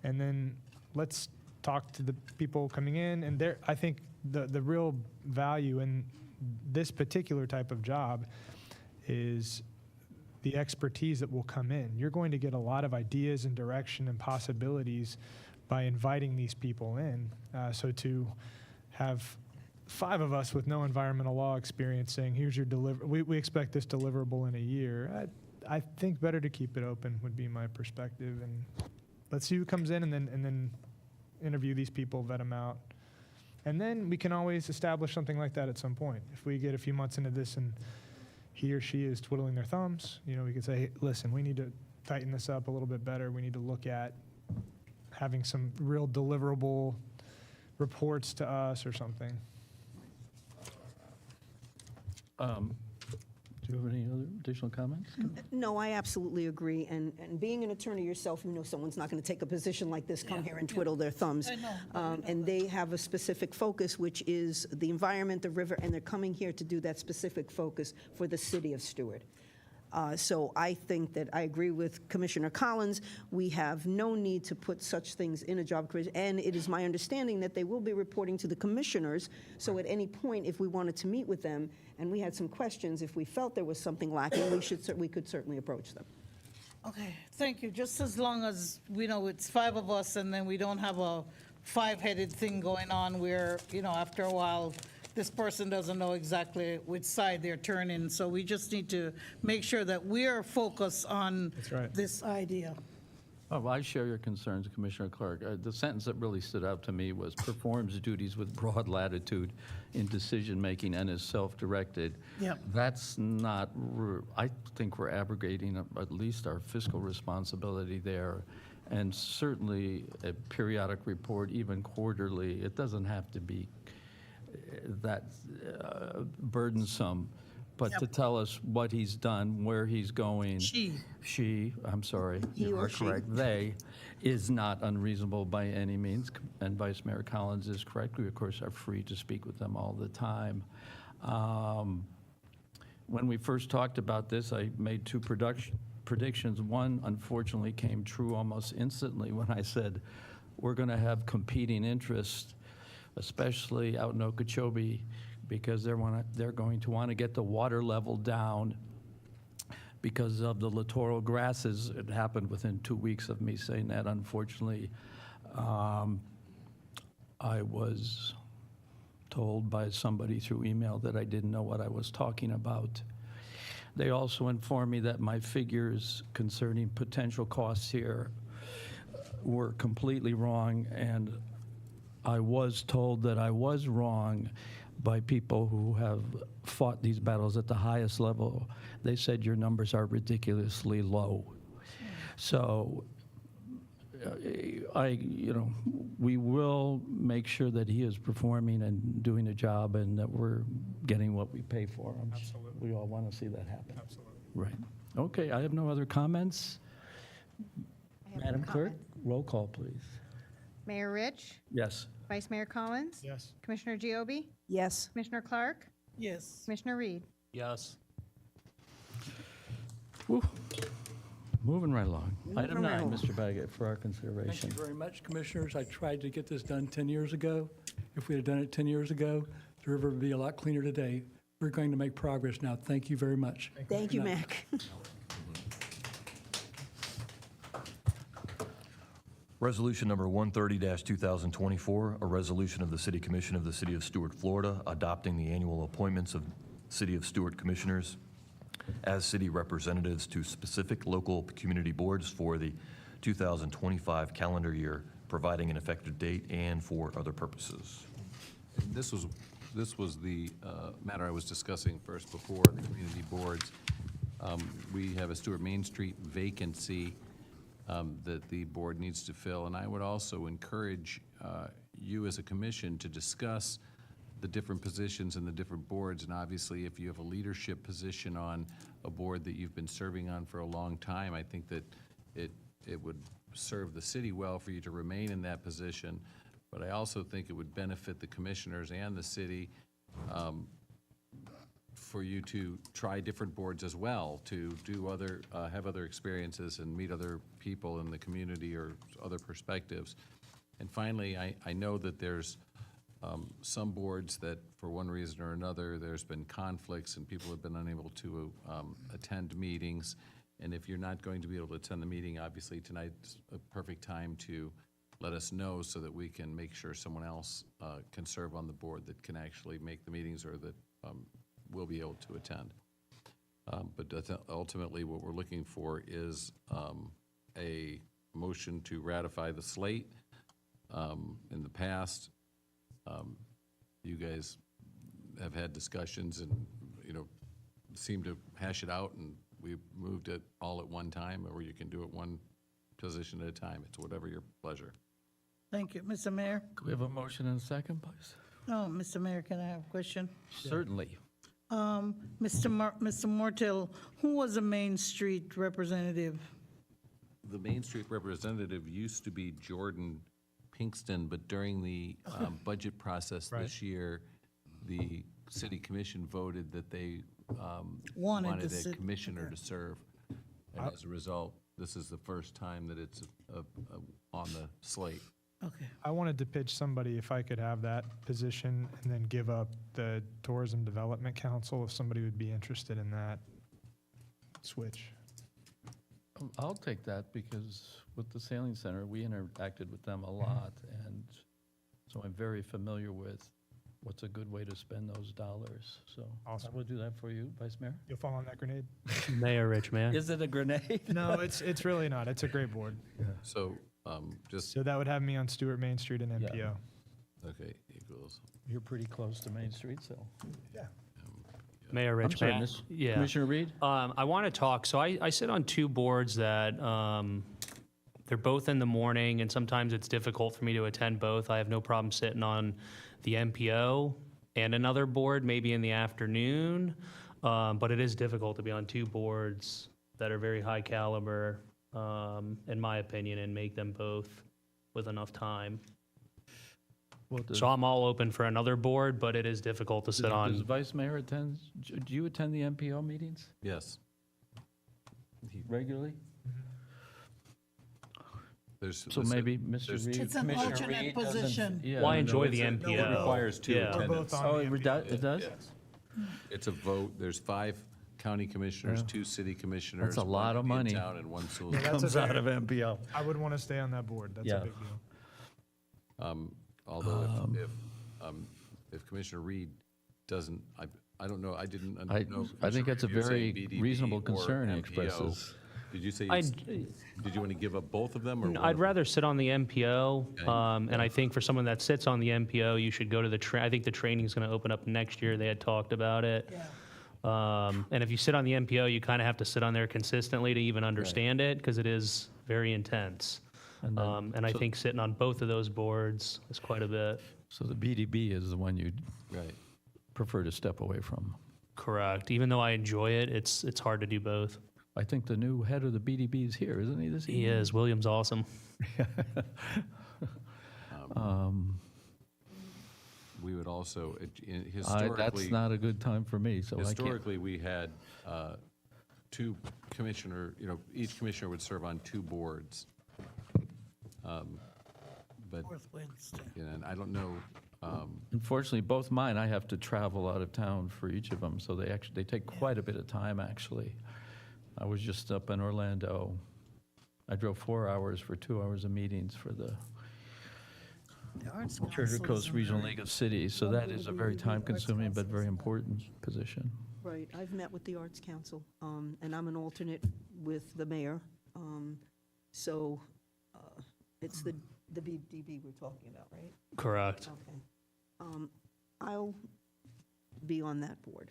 and then let's talk to the people coming in. And I think the real value in this particular type of job is the expertise that will come in. You're going to get a lot of ideas and direction and possibilities by inviting these people in. So to have 5 of us with no environmental law experience saying, here's your we expect this deliverable in a year, I think better to keep it open would be my perspective. And let's see who comes in, and then interview these people, vet them out. And then we can always establish something like that at some point. If we get a few months into this and he or she is twiddling their thumbs, we could say, hey, listen, we need to tighten this up a little bit better. We need to look at having some real deliverable reports to us or something. Do you have any other additional comments? No, I absolutely agree. And being an attorney yourself, someone's not going to take a position like this, come here and twiddle their thumbs. I know. And they have a specific focus, which is the environment, the river, and they're coming here to do that specific focus for the city of Stuart. So I think that I agree with Commissioner Collins. We have no need to put such things in a job creation, and it is my understanding that they will be reporting to the commissioners. So at any point, if we wanted to meet with them and we had some questions, if we felt there was something lacking, we could certainly approach them. Okay, thank you. Just as long as we know it's 5 of us and then we don't have a 5-headed thing going on where, after a while, this person doesn't know exactly which side they're turning. So we just need to make sure that we're focused on this idea. Oh, well, I share your concerns, Commissioner Clark. The sentence that really stood out to me was performs duties with broad latitude in decision-making and is self-directed. Yep. That's not, I think we're abrogating at least our fiscal responsibility there. And certainly a periodic report, even quarterly, it doesn't have to be that burdensome, but to tell us what he's done, where he's going. I'm sorry, you are correct. They is not unreasonable by any means, and Vice Mayor Collins is correct. We, of course, are free to speak with them all the time. When we first talked about this, I made 2 predictions. One, unfortunately, came true almost instantly when I said we're going to have competing interests, especially out in Okeechobee, because they're going to want to get the water level down because of the littoral grasses. It happened within 2 weeks of me saying that, unfortunately. I was told by somebody through email that I didn't know what I was talking about. They also informed me that my figures concerning potential costs here were completely wrong, and I was told that I was wrong by people who have fought these battles at the highest level. They said your numbers are ridiculously low. So we will make sure that he is performing and doing a job and that we're getting what we pay for. Absolutely. We all want to see that happen. Absolutely. Right. Okay, I have no other comments. I have Madam no Clerk, comment. roll call, please. Mayor Rich, Yes. Vice Mayor Collins, Yes. Commissioner Giobi, Yes. Commissioner Clark, Yes. Commissioner Reed. Yes. Whew. Moving right along. Moving Item right 9, along. Mr. Baggett, for our Thank consideration. you very much, Commissioners. I tried to get this done 10 years ago. If we had done it 10 years ago, the river would be a lot cleaner today. We're going to make progress now. Thank you very much. Thank you, Good night. Mac. Resolution number 130-2024, a resolution of the City Commission of the City of Stuart, Florida, adopting the annual appointments of City of Stuart Commissioners as city representatives to specific local community boards for the 2025 calendar year, providing an effective date and for other purposes. This was the matter I was discussing first before the community boards. We have a Stuart Main Street vacancy that the board needs to fill, and I would also encourage you as a commission to discuss the different positions in the different boards, and obviously if you have a leadership position on a board that you've been serving on for a long time, I think that it would serve the city well for you to remain in that position. But I also think it would benefit the commissioners and the city for you to try different boards as well, to do have other experiences and meet other people in the community or other perspectives. And finally, I know that there's some boards that, for one reason or another, there's been conflicts and people have been unable to attend meetings. And if you're not going to be able to attend the meeting, obviously tonight's a perfect time to let us know so that we can make sure someone else can serve on the board that can actually make the meetings or that will be able to attend. But ultimately, what we're looking for is a motion to ratify the slate. In the past, you guys have had discussions and, seem to hash it out, and we've moved it all at one time, or you can do it one position at a time. It's whatever your pleasure. Thank you. Mr. Mayor? Could we have a motion and a second, please? No, Mr. Mayor, can I have a question? Certainly. Mr. Mortel, who was a Main Street representative? The Main Street representative used to be Jordan Pinkston, but during the budget process this year, the city commission voted that they wanted a commissioner to serve. And as a result, this is the first time that it's on the slate. Okay. I wanted to pitch somebody if I could have that position and then give up the Tourism Development Council if somebody would be interested in that switch. I'll take that because with the sailing center, we interacted with them a lot. And so I'm very familiar with what's a good way to spend those dollars. So Awesome. I will do that for you, Vice Mayor. You'll fall on that grenade? Mayor Rich, man. Is it a grenade? No, it's really not. It's a great board. So So that would have me on Stuart Main Street and MPO. Okay, equals. You're pretty close to Main Street, so. Yeah. Mayor Rich, I'm sorry, man. Miss- Yeah. Commissioner Reed? I want to talk. So I sit on two boards that they're both in the morning, and sometimes it's difficult for me to attend both. I have no problem sitting on the MPO and another board, maybe in the afternoon, but it is difficult to be on two boards that are very high caliber, in my opinion, and make them both with enough time. Well, So I'm all open for another board, but it is difficult to sit Does on. Vice Mayor attend, do you attend the MPO meetings Yes. regularly? So maybe Mr. Reed. It's an Commissioner alternate Reed doesn't- position. yeah. Well, I No, enjoy it's the a- MPO. It requires two Yeah. attendants. Oh, it does? It's a vote. There's 5 county commissioners, 2 city commissioners. That's a lot of money. 1 in town and 1 civil. Yeah, that's a Comes out very- of MPO. I would want to stay on that board. That's Yeah. a big deal. Although if Commissioner Reed doesn't, I don't know, I didn't know. I Commissioner think that's a Reed was saying very BDB reasonable or concern he MPO. expresses. Did you say, I'd- did you want to give up both of them? Or one I'd of them? rather sit on the MPO, Okay. and I think for someone that sits on the MPO, you should go to I think the training's going to open up next year. They had talked about it. And if you sit on the MPO, you kind of have to sit on there consistently to even understand it, because it is very intense. And then- And I think sitting on both of those boards is quite a bit. So the BDB is the one you'd Right. prefer to step away from. Correct. Even though I enjoy it, it's hard to do both. I think the new head of the BDB is here, isn't he, this He evening? is. William's awesome. We would also, historically. That's not a good time for me, so I can't. Historically, we had 2 commissioner, each commissioner would serve on 2 boards. But, Fourth Wednesday. and I don't know, Unfortunately, both mine, I have to travel out of town for each of them, so they take quite a bit of time, actually. I was just up in Orlando. I drove 4 hours for 2 hours of meetings for the Treasure Coast Regional League of Cities, so that is a very time-consuming but very important position. Right, I've met with the Arts Council, and I'm an alternate with the mayor. So it's the BDB we're talking about, right? Correct. Okay. I'll be on that board.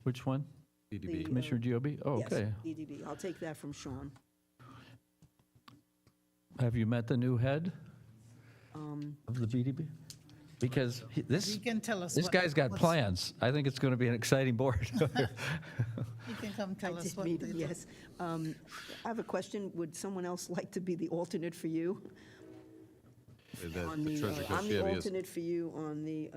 Which one? BDB. Commissioner Giobi? Oh, Yes, okay. BDB. I'll take that from Sean. Have you met the new head Um, of the BDB? Because He can tell us. this what- guy's got what's- plans. I think it's going to be an exciting board. He can come tell I us did what. meet they him, do. yes. I have a question. Would someone else like to be the alternate for you? On the, Treasurer I'm the Kosciuszko is- alternate for you on the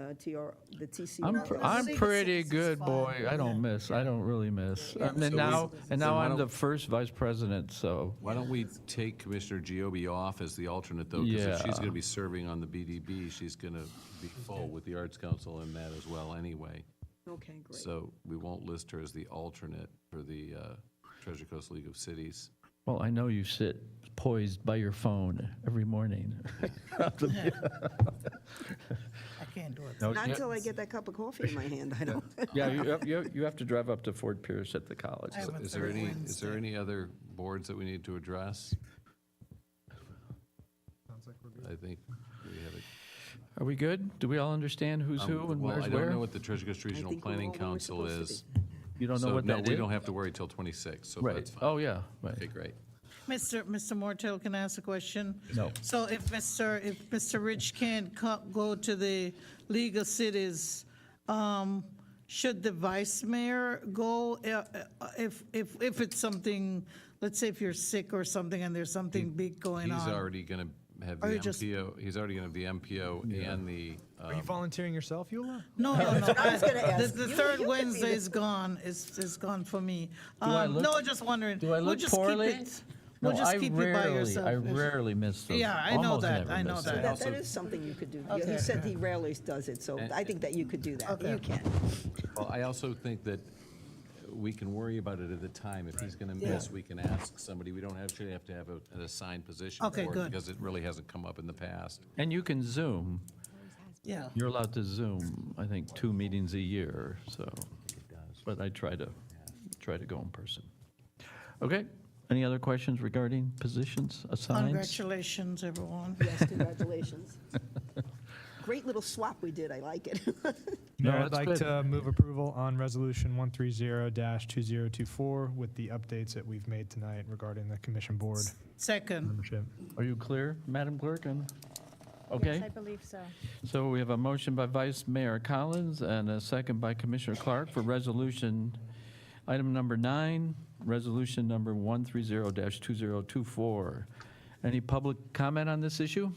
TCR. I'm pretty good, boy. I don't really miss. And So now why I'm don't- the first vice president, so. Why don't we take Commissioner Giobi off as the alternate, though? Because if she's Yeah. going to be serving on the BDB, she's going to be full with the Arts Council and that as well anyway. Okay, great. So we won't list her as the alternate for the Treasure Coast League of Cities. Well, I know you sit poised by your phone every morning. I can't do it. No, Not yeah. until I get that cup of coffee in my hand, I don't. Yeah, you have to drive up to Fort Pierce at the college. I have a Is there third any Wednesday. other boards that we need to address? I think we have it. Are we good? Do we all understand who's who and Well, where's I don't know where? what the Treasure Coast Regional think we're Planning all where we're Council supposed to is. You don't know So, what no, that we is? don't have to worry till 26, so Right. that's fine. Oh, yeah, right. Okay, great. Mr. Mortel, can I ask a question? No. So if Mr. Rich can't go to the League of Cities, should the vice mayor go if it's something, let's say if you're sick or something and there's something big going on? He's already going to have the Or you just- MPO, he's already going to have the MPO and the, Are you volunteering yourself, Eula? No. I was gonna ask. The You- third you could be Wednesday the- is gone, is gone for me. I look- No, just wondering. Do I We'll look just keep poorly? it- No, We'll just I keep you by rarely, yourself. I rarely miss those. Yeah, I know Almost that, never I know miss that. it. That is something you could do. Yeah, Okay. He said he rarely does it, so I think that you could do that. Okay. You can. well, I also think that we can worry about it at the time. If he's going to miss, we can ask somebody. We don't actually have to have an assigned position Okay, for it good. because it really hasn't come up in the past. And you can Zoom. Yeah. You're allowed to Zoom, I think, 2 meetings a year, so, but I try to go in person. Okay, any other questions regarding positions, assigns? Congratulations, everyone. Yes, congratulations. Great little swap we did. I like it. No, Mayor, I'd that's like good. to move approval on Resolution 130-2024 with the updates that we've made tonight regarding the commission board Second. membership. Are you clear, Madam Clerk? Okay. Yes, I believe so. So we have a motion by Vice Mayor Collins and a second by Commissioner Clark for resolution, item number 9, resolution number 130-2024. Any public comment on this issue?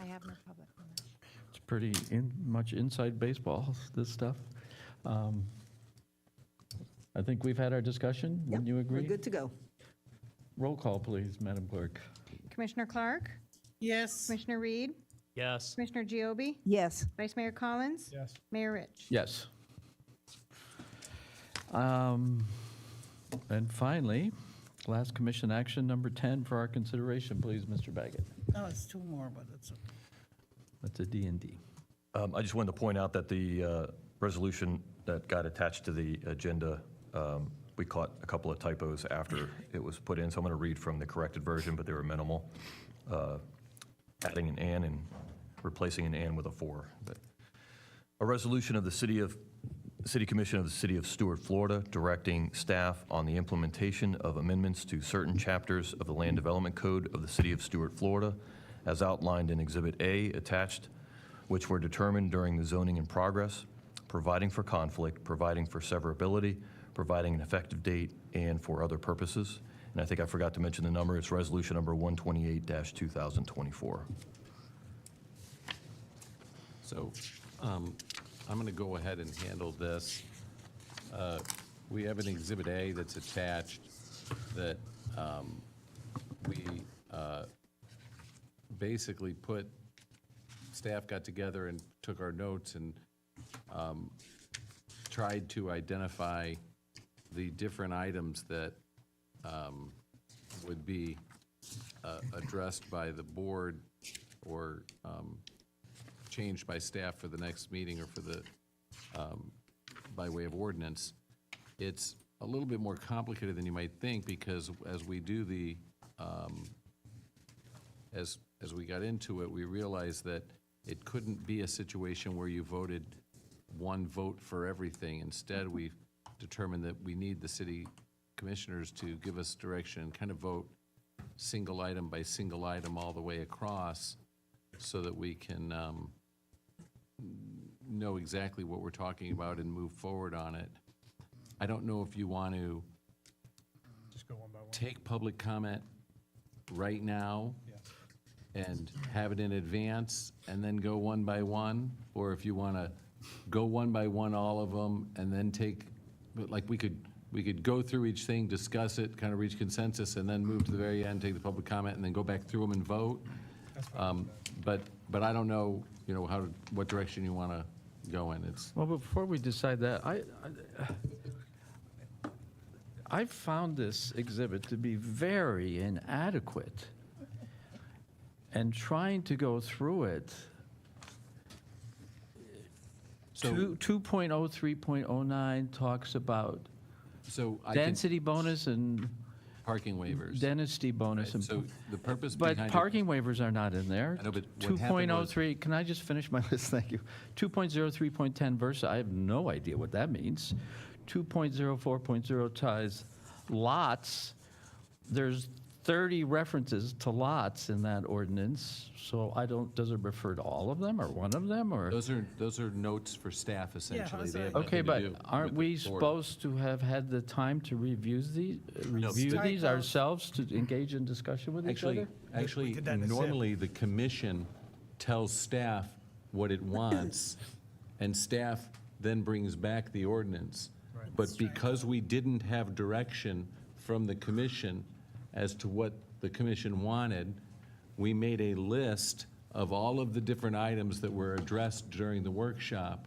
I have no public comment. It's pretty much inside baseball, this stuff. I think we've had our discussion. Wouldn't you We're agree? good to go. Roll call, please, Madam Clerk. Commissioner Clark? Yes. Commissioner Reed? Yes. Commissioner Giobi? Yes. Vice Mayor Collins? Yes. Mayor Rich? Yes. And finally, last commission action, number 10 for our consideration, please, Mr. Baggett. No, it's two more, but it's okay. That's a D&D. I just wanted to point out that the resolution that got attached to the agenda, we caught a couple of typos after it was put in, so I'm going to read from the corrected version, but they were minimal. Adding an "and" and replacing an "and" with a "for." But a resolution of the City Commission of the City of Stuart, Florida, directing staff on the implementation of amendments to certain chapters of the Land Development Code of the City of Stuart, Florida, as outlined in Exhibit A attached, which were determined during the zoning in progress, providing for conflict, providing for severability, providing an effective date, and for other purposes. And I think I forgot to mention the number. It's resolution number 128-2024. So I'm going to go ahead and handle this. We have an Exhibit A that's attached that we basically staff got together and took our notes and tried to identify the different items that would be addressed by the board or changed by staff for the next meeting or for the, by way of ordinance. It's a little bit more complicated than you might think because as we do the, as we got into it, we realized that it couldn't be a situation where you voted one vote for everything. Instead, we determined that we need the city commissioners to give us direction and kind of vote single item by single item all the way across so that we can know exactly what we're talking about and move forward on it. I don't know if you want to Just go one by one. take public comment right now and have it in advance and then go one by one, or if you want to go one by one, all of them, and then like we could go through each thing, discuss it, kind of reach consensus, and then move to the very end, take the public comment, and then go back through them and vote. But I don't know, what direction you want to go in. Well, before we decide that, I found this exhibit to be very inadequate. And trying to go through it, So- 2.03.09 talks about So I can- density bonus and Parking waivers. density bonus. Right, and so the purpose But behind it- parking waivers are not in there. I know, but what happened was- 2.03, can I just finish my list? Thank you. 2.03.10 versa, I have no idea what that means. 2.04.0 ties lots. There's 30 references to lots in that ordinance, so does it refer to all of them or one of them or? Those are notes for staff essentially. They have Okay, nothing to but do aren't with we the board. supposed to have had the time to review these ourselves, to engage in discussion with each other? Actually, normally the commission tells staff what it wants, and staff then brings back the ordinance. But because we didn't have direction from the commission as to what the commission wanted, we made a list of all of the different items that were addressed during the workshop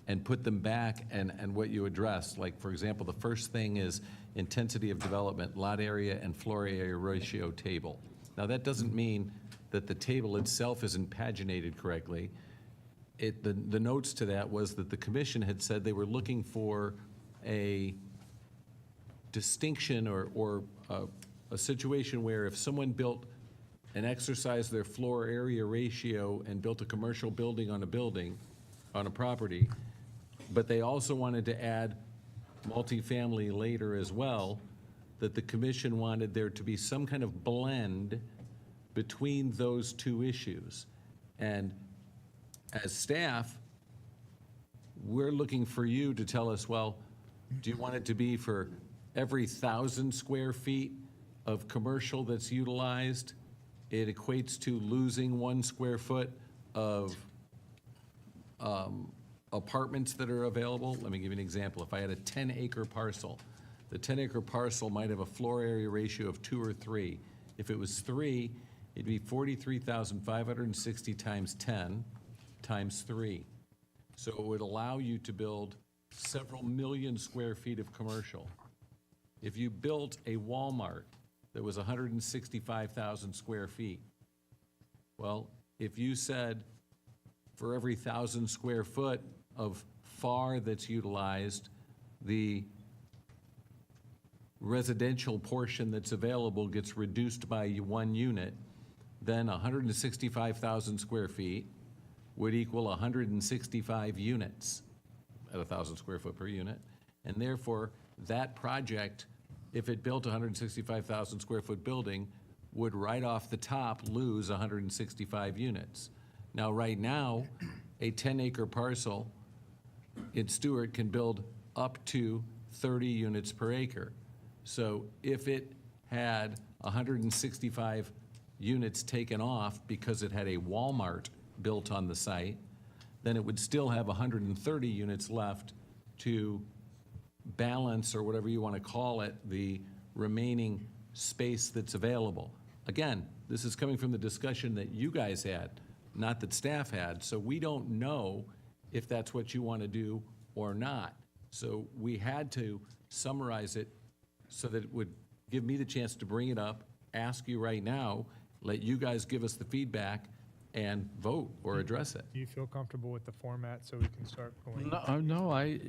and put them back and what you addressed. Like, for example, the first thing is intensity of development, lot area, and floor area ratio table. Now, that doesn't mean that the table itself isn't paginated correctly. The notes to that was that the commission had said they were looking for a distinction or a situation where if someone built and exercised their floor area ratio and built a commercial building on a property, but they also wanted to add multifamily later as well, that the commission wanted there to be some kind of blend between those two issues. And as staff, we're looking for you to tell us, well, do you want it to be for every 1,000 square feet of commercial that's utilized, it equates to losing 1 square foot of apartments that are available? Let me give you an example. If I had a 10-acre parcel, the 10-acre parcel might have a floor area ratio of 2 or 3. If it was 3, It'd be 43,560 times 10 times 3. So it would allow you to build several million square feet of commercial. If you built a Walmart that was 165,000 square feet, well, if you said for every 1,000 square foot of FAR that's utilized, the residential portion that's available gets reduced by 1 unit, then 165,000 square feet would equal 165 units at 1,000 square foot per unit. And therefore, that project, if it built a 165,000 square foot building, would right off the top lose 165 units. Now, right now, a 10-acre parcel in Stuart can build up to 30 units per acre. So if it had 165 units taken off because it had a Walmart built on the site, then it would still have 130 units left to balance, or whatever you want to call it, the remaining space that's available. Again, this is coming from the discussion that you guys had, not that staff had, so we don't know if that's what you want to do or not. So we had to summarize it so that it would give me the chance to bring it up, ask you right now, let you guys give us the feedback, and vote or address it. Do you feel comfortable with the format so we can start going? No, I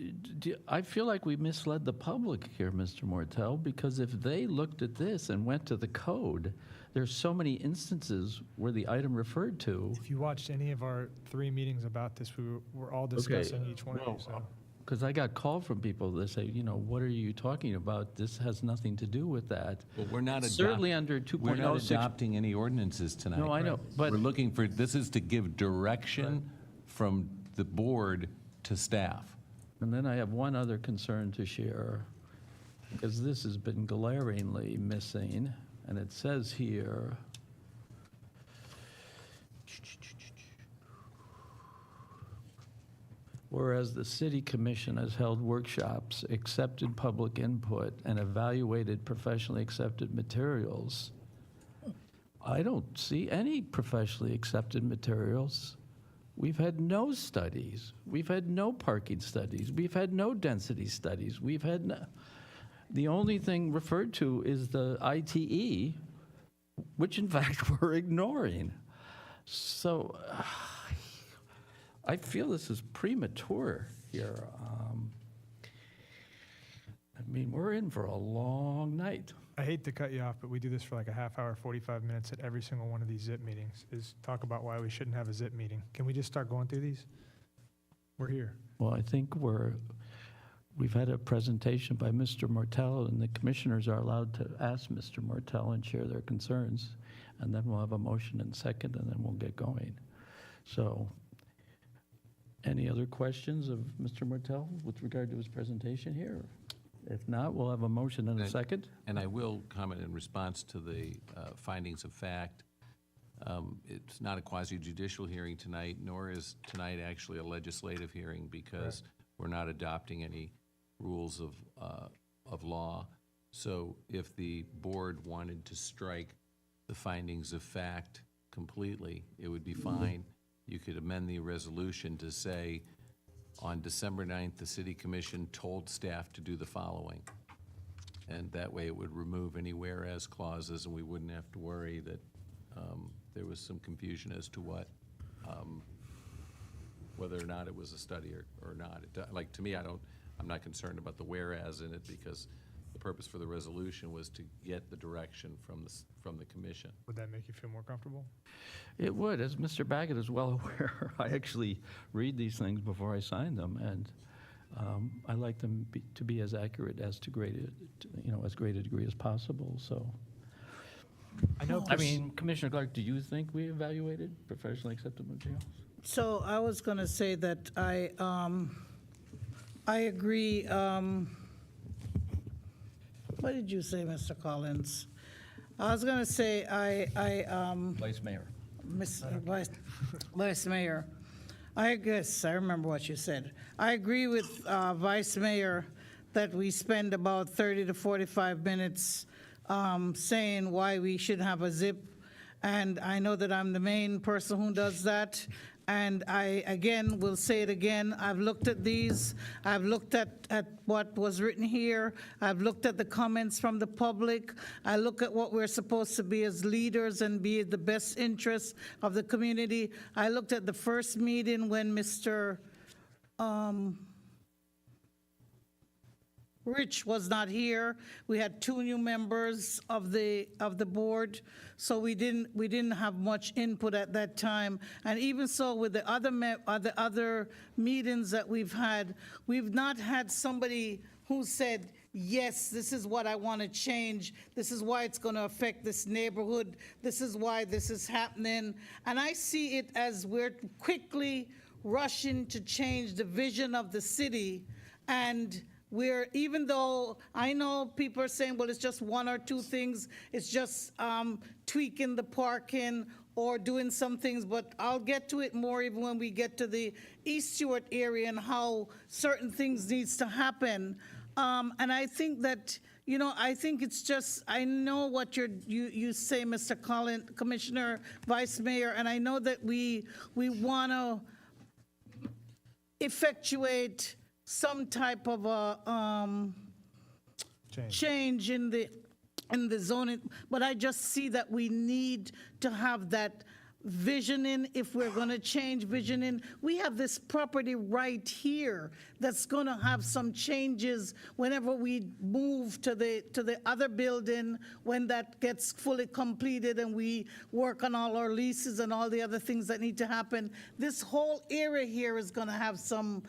feel like we misled the public here, Mr. Mortel, because if they looked at this and went to the code, there's so many instances where the item referred to. If you watched any of our 3 meetings about this, we were all discussing each one of these. So. Because I got called from people that say, you know, what are you talking about? This has nothing to do with that. Well, we're not certainly under 2.06. We're not adopting any ordinances tonight. No, I know, but we're looking for, this is to give direction from the board to staff. And then I have one other concern to share, because this has been glaringly missing, and it says here, whereas the city commission has held workshops, accepted public input, and evaluated professionally accepted materials, I don't see any professionally accepted materials. We've had no studies. We've had no parking studies. We've had no density studies. We've had no, the only thing referred to is the ITE, which in fact we're ignoring. So I feel this is premature here. I mean, we're in for a long night. I hate to cut you off, but we do this for like a half hour, 45 minutes at every single one of these ZIP meetings, is talk about why we shouldn't have a ZIP meeting. Can we just start going through these? We're here. Well, I think we've had a presentation by Mr. Mortel, and the commissioners are allowed to ask Mr. Mortel and share their concerns, and then we'll have a motion and second, and then we'll get going. So, any other questions of Mr. Mortel with regard to his presentation here? If not, we'll have a motion and a second. And I will comment in response to the findings of fact. It's not a quasi-judicial hearing tonight, nor is tonight actually a legislative hearing, because we're not adopting any rules of law. So if the board wanted to strike the findings of fact completely, it would be fine. You could amend the resolution to say, on December 9th, the City Commission told staff to do the following. And that way it would remove any whereas clauses, and we wouldn't have to worry that there was some confusion as to what, whether or not it was a study or not. Like, to me, I'm not concerned about the whereas in it, because the purpose for the resolution was to get the direction from the commission. Would that make you feel more comfortable? It would. As Mr. Baggett is well aware, I actually read these things before I sign them, and I like them to be as accurate as as great a degree as possible. So, I mean, Commissioner Clark, do you think we evaluated professionally accepted materials? So I was going to say that I agree. What did you say, Mr. Collins? I was going to say Vice Mayor. Vice Mayor. I guess I remember what you said. I agree with Vice Mayor that we spend about 30 to 45 minutes saying why we should have a ZIP and I know that I'm the main person who does that. And I, again, will say it again, I've looked at these, I've looked at what was written here, I've looked at the comments from the public, I look at what we're supposed to be as leaders and be the best interests of the community. I looked at the first meeting when Mr. Rich was not here. We had 2 new members of the board, so we didn't have much input at that time. And even so, with the other meetings that we've not had somebody who said, yes, this is what I want to change. This is why it's going to affect this neighborhood. This is why this is happening. And I see it as we're quickly rushing to change the vision of the city, and even though I know people are saying, well, it's just 1 or 2 things, it's just tweaking the parking or doing some things, but I'll get to it more even when we get to the East Stuart area and how certain things needs to happen. And I think that, I think it's just, I know what you say, Mr. Commissioner, Vice Mayor, and I know that we want to effectuate some type of a change in the zoning, but I just see that we need to have that visioning. If we're going to change visioning, we have this property right here that's going to have some changes whenever we move to the other building, when that gets fully completed and we work on all our leases and all the other things that need to happen. This whole area here is going to have some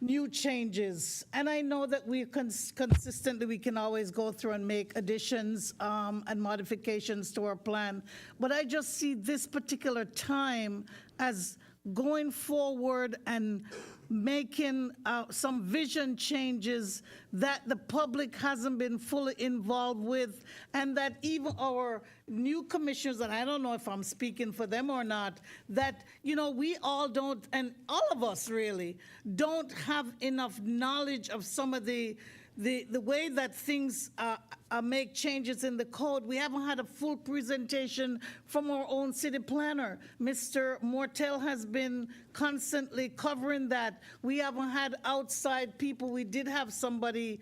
new changes, and I know that we consistently, we can always go through and make additions and modifications to our plan, but I just see this particular time as going forward and making some vision changes that the public hasn't been fully involved with, and that even our new commissioners, and I don't know if I'm speaking for them or not, that, we all don't, and all of us really, don't have enough knowledge of some of the way that things make changes in the code. We haven't had a full presentation from our own city planner. Mr. Mortel has been constantly covering that. We haven't had outside people. We did have somebody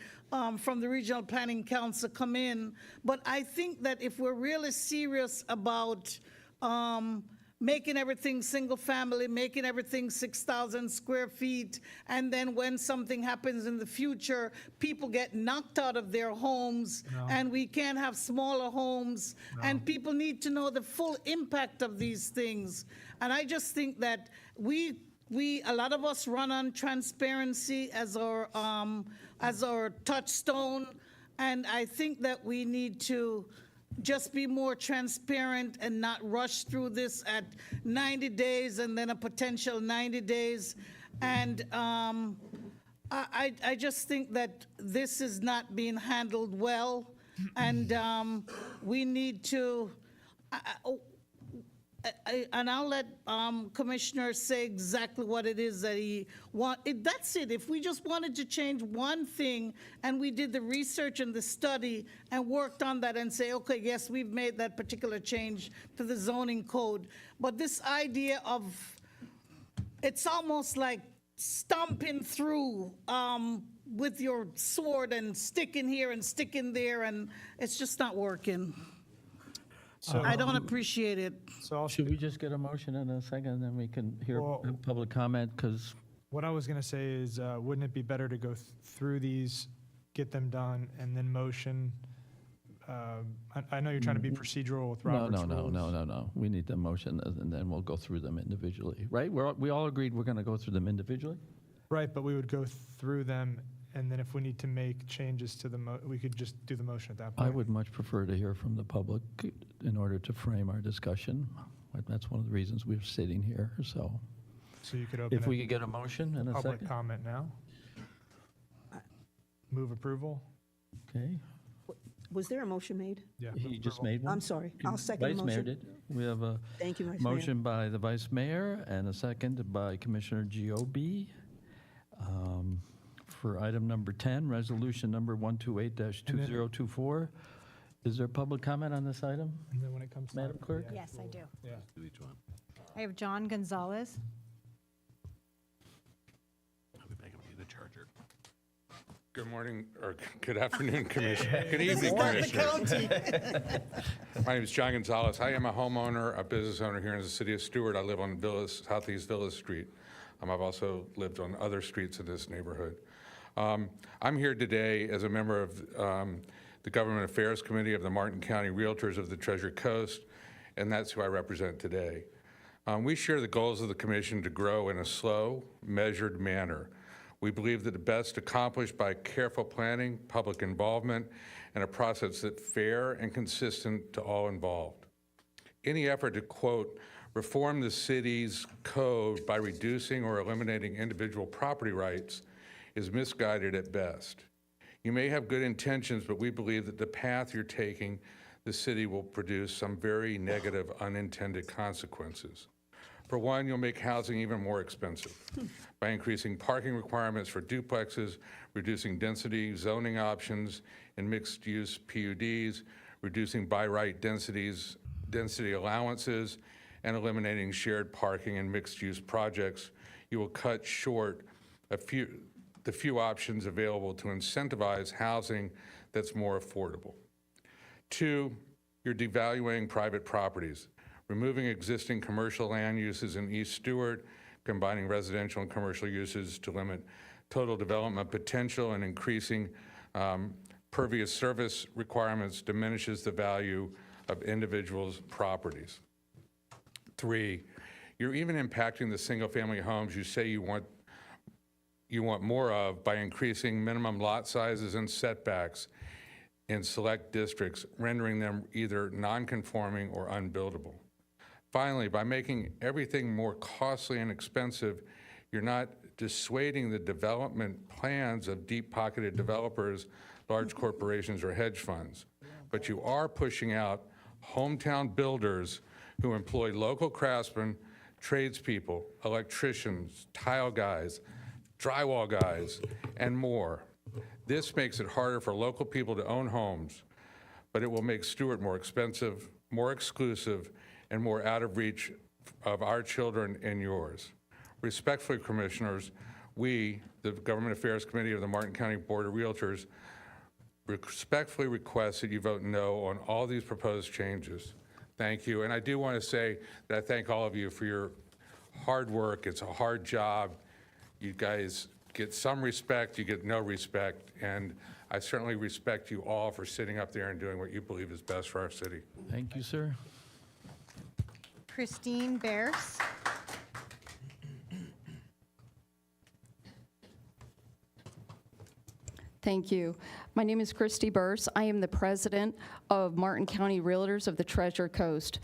from the Regional Planning Council come in, but I think that if we're really serious about making everything single family, making everything 6,000 square feet, and then when something happens in the future, people get knocked out of their homes, and we can't have smaller homes, and people need to know the full impact of these things. And I just think that a lot of us run on transparency as our touchstone, and I think that we need to just be more transparent and not rush through this at 90 days and then a potential 90 days. And I just think that this is not being handled well, and we need to, and I'll let Commissioner say exactly what it is that he wants. That's it. If we just wanted to change one thing and we did the research and the study and worked on that and say, okay, yes, we've made that particular change to the zoning code. But this idea of, it's almost like stomping through with your sword and sticking here and sticking there, and it's just not working. So I don't appreciate it. So Should we just get a motion in a second, and then we can hear public comment? Because what I was going to say is, wouldn't it be better to go through these, get them done, and then motion? I know you're trying to be procedural with Robert's rules. No. We need the motion, and then we'll go through them individually, right? We all agreed we're going to go through them individually? Right, but we would go through them, and then if we need to make changes to we could just do the motion at that point. I would much prefer to hear from the public in order to frame our discussion. That's one of the reasons we're sitting here, so. So you could open If we could get a motion in a public second. comment now. Move approval. Okay. Was there a motion made? Yeah. He just made one? I'm sorry. I'll second the Vice Mayor motion. did. We have a Thank you, Vice Mayor. motion by the Vice Mayor and a second by Commissioner Giobi for item number 10, resolution number 128-2024, Is there public comment on this item? And then when it comes Madam time- Clerk? Yes, I do. Yeah. Do each one. I have John Gonzalez. I'll be back up to the charger. Good morning, or good afternoon, Commissioner. Good evening, Commissioner. My name is John Gonzalez. I am a homeowner, a business owner here in the city of Stuart. I live on Southeast Villas Street. I've also lived on other streets in this neighborhood. I'm here today as a member of the Government Affairs Committee of the Martin County Realtors of the Treasure Coast, and that's who I represent today. We share the goals of the commission to grow in a slow, measured manner. We believe that the best accomplished by careful planning, public involvement, and a process that's fair and consistent to all involved. Any effort to, quote, reform the city's code by reducing or eliminating individual property rights is misguided at best. You may have good intentions, but we believe that the path you're taking, the city will produce some very negative unintended consequences. For one, you'll make housing even more expensive by increasing parking requirements for duplexes, reducing density zoning options in mixed-use PUDs, reducing by right density allowances, and eliminating shared parking in mixed-use projects. You will cut short the few options available to incentivize housing that's more affordable. Two, you're devaluing private properties, removing existing commercial land uses in East Stuart, combining residential and commercial uses to limit total development potential, and increasing pervious service requirements diminishes the value of individuals' properties. Three, you're even impacting the single-family homes you say you want more of by increasing minimum lot sizes and setbacks in select districts, rendering them either non-conforming or unbuildable. Finally, by making everything more costly and expensive, you're not dissuading the development plans of deep-pocketed developers, large corporations, or hedge funds, but you are pushing out hometown builders who employ local craftsmen, tradespeople, electricians, tile guys, drywall guys, and more. This makes it harder for local people to own homes, but it will make Stuart more expensive, more exclusive, and more out of reach of our children and yours. Respectfully, Commissioners, we, the Government Affairs Committee of the Martin County Board of Realtors, respectfully request that you vote no on all these proposed changes. Thank you. And I do want to say that I thank all of you for your hard work. It's a hard job. You guys get some respect, you get no respect, and I certainly respect you all for sitting up there and doing what you believe is best for our city. Thank you, sir. Christine Bears. Thank you. My name is Christy Burse. I am the president of Martin County Realtors of the Treasure Coast.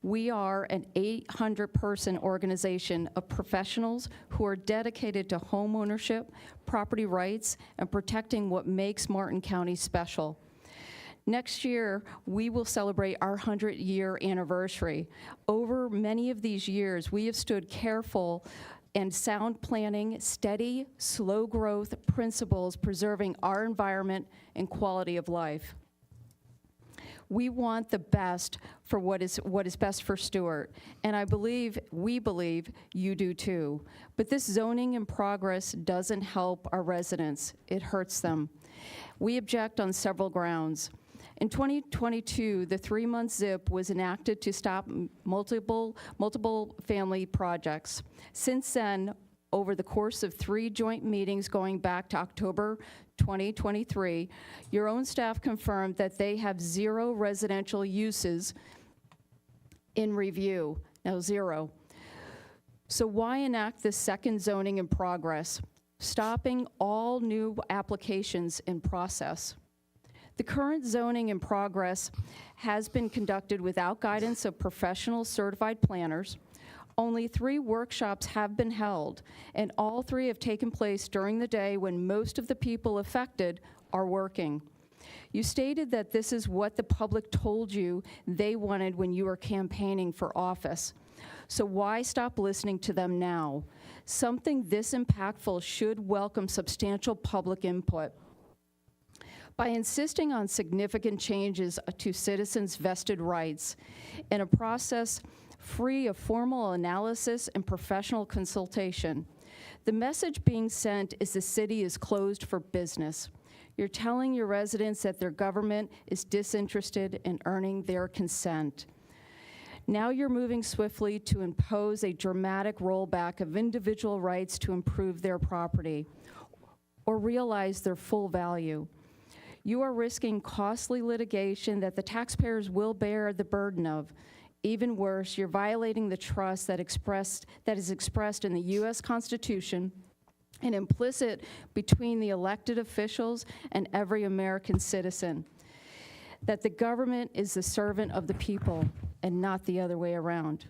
We are an 800-person organization of professionals who are dedicated to home ownership, property rights, and protecting what makes Martin County special. Next year, we will celebrate our 100-year anniversary. Over many of these years, we have stood careful and sound planning, steady, slow growth principles preserving our environment and quality of life. We want the best for what is best for Stuart, and we believe you do too. But this zoning in progress doesn't help our residents, it hurts them. We object on several grounds. In 2022, the 3-month zip was enacted to stop multiple family projects. Since then, over the course of 3 joint meetings going back to October 2023, your own staff confirmed that they have 0 residential uses in review. Now, 0. So why enact this second zoning in progress, stopping all new applications in process? The current zoning in progress has been conducted without guidance of professional certified planners. Only 3 workshops have been held, and all 3 have taken place during the day when most of the people affected are working. You stated that this is what the public told you they wanted when you were campaigning for office. So why stop listening to them now? Something this impactful should welcome substantial public input. By insisting on significant changes to citizens' vested rights in a process free of formal analysis and professional consultation, the message being sent is the city is closed for business. You're telling your residents that their government is disinterested in earning their consent. Now you're moving swiftly to impose a dramatic rollback of individual rights to improve their property or realize their full value. You are risking costly litigation that the taxpayers will bear the burden of. Even worse, you're violating the trust that is expressed in the U.S. Constitution and implicit between the elected officials and every American citizen, that the government is the servant of the people and not the other way around.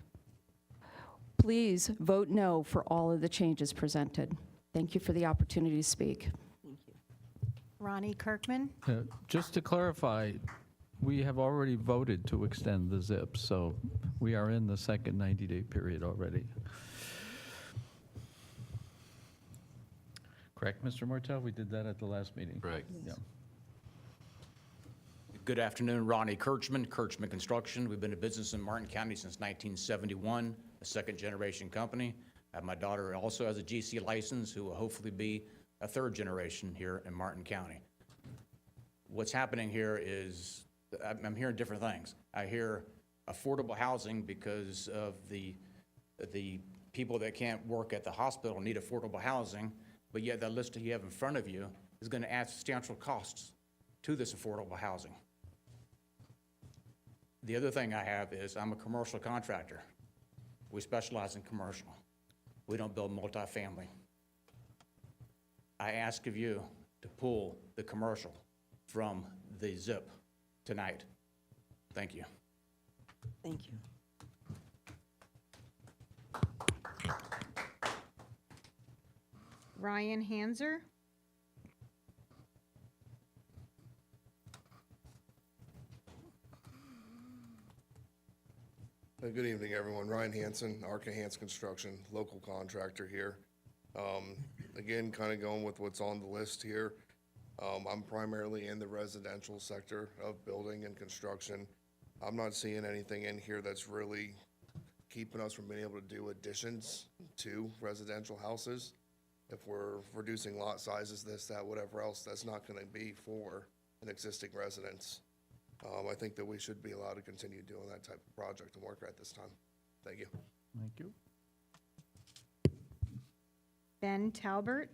Please vote no for all of the changes presented. Thank you for the opportunity to speak. Ronnie Kirkman? Just to clarify, we have already voted to extend the zip, so we are in the second 90-day period already. Correct, Mr. Mortel? We did that at the last meeting. Right. Yeah. Good afternoon, Ronnie Kirchman, Kirchman Construction. We've been in business in Martin County since 1971, a second-generation company. My daughter also has a GC license, who will hopefully be a third generation here in Martin County. What's happening here is, I'm hearing different things. I hear affordable housing because of the people that can't work at the hospital need affordable housing, but yet that list that you have in front of you is going to add substantial costs to this affordable housing. The other thing I have is I'm a commercial contractor. We specialize in commercial. We don't build multifamily. I ask of you to pull the commercial from the ZIP tonight. Thank you. Thank you. Ryan Hanser? Good evening, everyone. Ryan Hansen, Arca Hans Construction, local contractor here. Again, kind of going with what's on the list here. I'm primarily in the residential sector of building and construction. I'm not seeing anything in here that's really keeping us from being able to do additions to residential houses. If we're reducing lot sizes, this, that, whatever else, that's not going to be for an existing residence. I think that we should be allowed to continue doing that type of project and work at this time. Thank you. Thank you. Ben Talbert?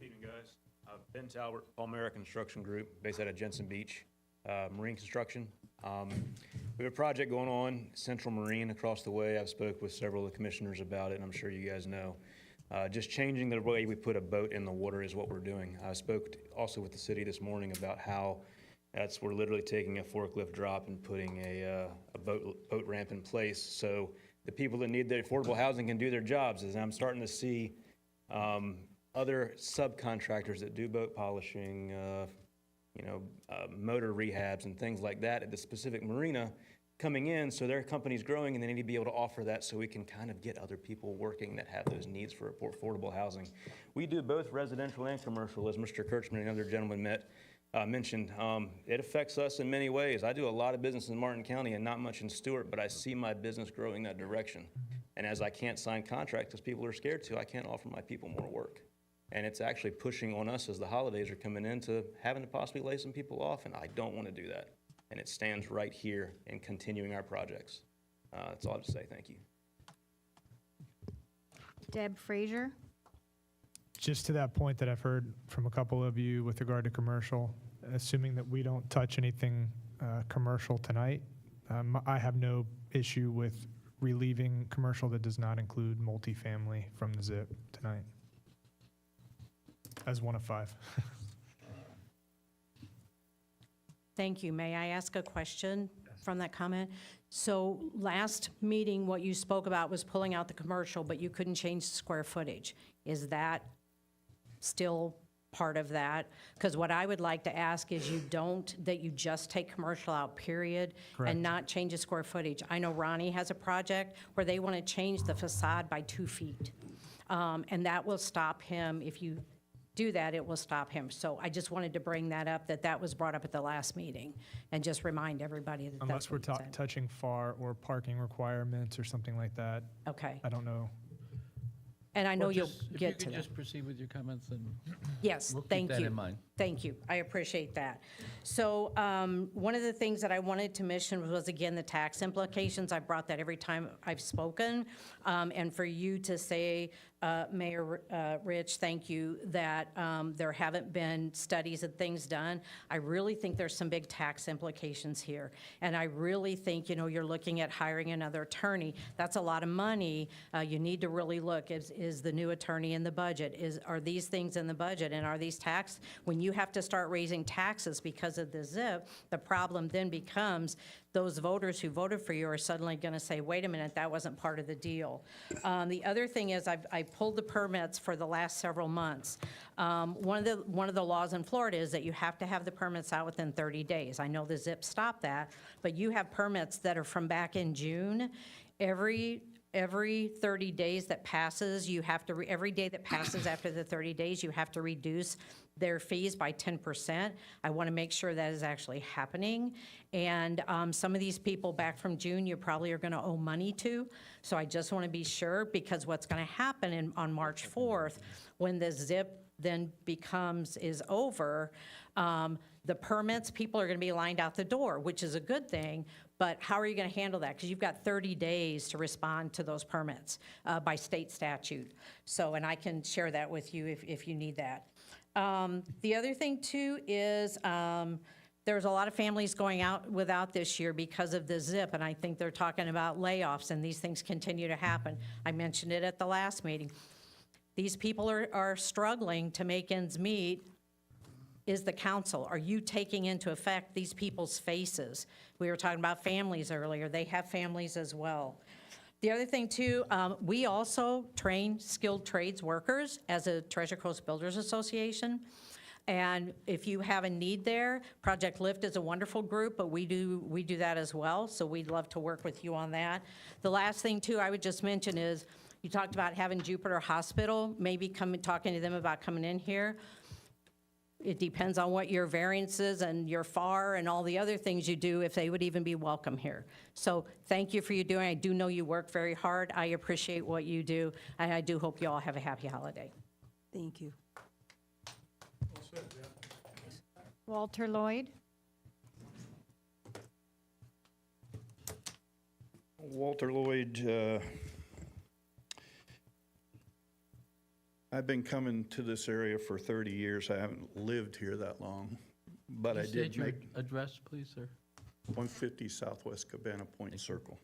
Evening, guys. Ben Talbert, Palmera Construction Group, based out of Jensen Beach, marine construction. We have a project going on, Central Marine, across the way. I've spoke with several of the commissioners about it, and I'm sure you guys know. Just changing the way we put a boat in the water is what we're doing. I spoke also with the city this morning about how we're literally taking a forklift drop and putting a boat ramp in place so the people that need the affordable housing can do their jobs. As I'm starting to see other subcontractors that do boat polishing, motor rehabs and things like that at the specific marina coming in, so their company's growing and they need to be able to offer that so we can kind of get other people working that have those needs for affordable housing. We do both residential and commercial, as Mr. Kirchman and another gentleman mentioned. It affects us in many ways. I do a lot of business in Martin County and not much in Stuart, but I see my business growing that direction. And as I can't sign contracts because people are scared to, I can't offer my people more work. And it's actually pushing on us as the holidays are coming in to having to possibly lay some people off, and I don't want to do that. And it stands right here in continuing our projects. That's all I have to say. Thank you. Deb Frazier? Just to that point that I've heard from a couple of you with regard to commercial, assuming that we don't touch anything commercial tonight, I have no issue with relieving commercial that does not include multifamily from the ZIP tonight. As one of 5. Thank you. May I ask a question from that comment? So last meeting, what you spoke about was pulling out the commercial, but you couldn't change the square footage. Is that still part of that, because what I would like to ask is that you just take commercial out, period, Correct. and not change the square footage. I know Ronnie has a project where they want to change the facade by 2 feet. And that will stop him. If you do that, it will stop him. So I just wanted to bring that up, that was brought up at the last meeting, and just remind everybody that Unless that's we're what he said. touching FAR or parking requirements or something like that. Okay. I don't know. And I know Well, you'll just- get to If you could that. just proceed with your comments, and Yes, we'll keep thank you. that in mind. Thank you. I appreciate that. So one of the things that I wanted to mention was, again, the tax implications. I brought that every time I've spoken. And for you to say, Mayor Rich, thank you, that there haven't been studies and things done. I really think there's some big tax implications here. And I really think, you're looking at hiring another attorney. That's a lot of money. You need to really look, is the new attorney in the budget? Are these things in the budget? And are these tax, when you have to start raising taxes because of the ZIP, the problem then becomes those voters who voted for you are suddenly going to say, wait a minute, that wasn't part of the deal. The other thing is I pulled the permits for the last several months. One of the laws in Florida is that you have to have the permits out within 30 days. I know the ZIP stopped that, but you have permits that are from back in June. Every 30 days that passes, every day that passes after the 30 days, you have to reduce their fees by 10%. I want to make sure that is actually happening. And some of these people back from June, you probably are going to owe money to. So I just want to be sure, because what's going to happen on March 4th, when the ZIP then is over, the permits, people are going to be lined out the door, which is a good thing. But how are you going to handle that? Because you've got 30 days to respond to those permits by state statute. So, and I can share that with you if you need that. The other thing, too, is there's a lot of families going out without this year because of the ZIP, and I think they're talking about layoffs, and these things continue to happen. I mentioned it at the last meeting. These people are struggling to make ends meet. Is the council, are you taking into effect these people's faces? We were talking about families earlier. They have families as well. The other thing, too, we also train skilled trades workers as a Treasure Coast Builders Association. And if you have a need there, Project Lift is a wonderful group, but we do that as well. So we'd love to work with you on that. The last thing, too, I would just mention is you talked about having Jupiter Hospital, maybe talking to them about coming in here. It depends on what your variances and your FAR and all the other things you do, if they would even be welcome here. So thank you for your doing. I do know you work very hard. I appreciate what you do, and I do hope you all have a happy holiday. Thank you. Walter Lloyd? Walter Lloyd, I've been coming to this area for 30 years. I haven't lived here that long, but I did State your make address, please, sir. 150 Southwest Cabana Point Circle.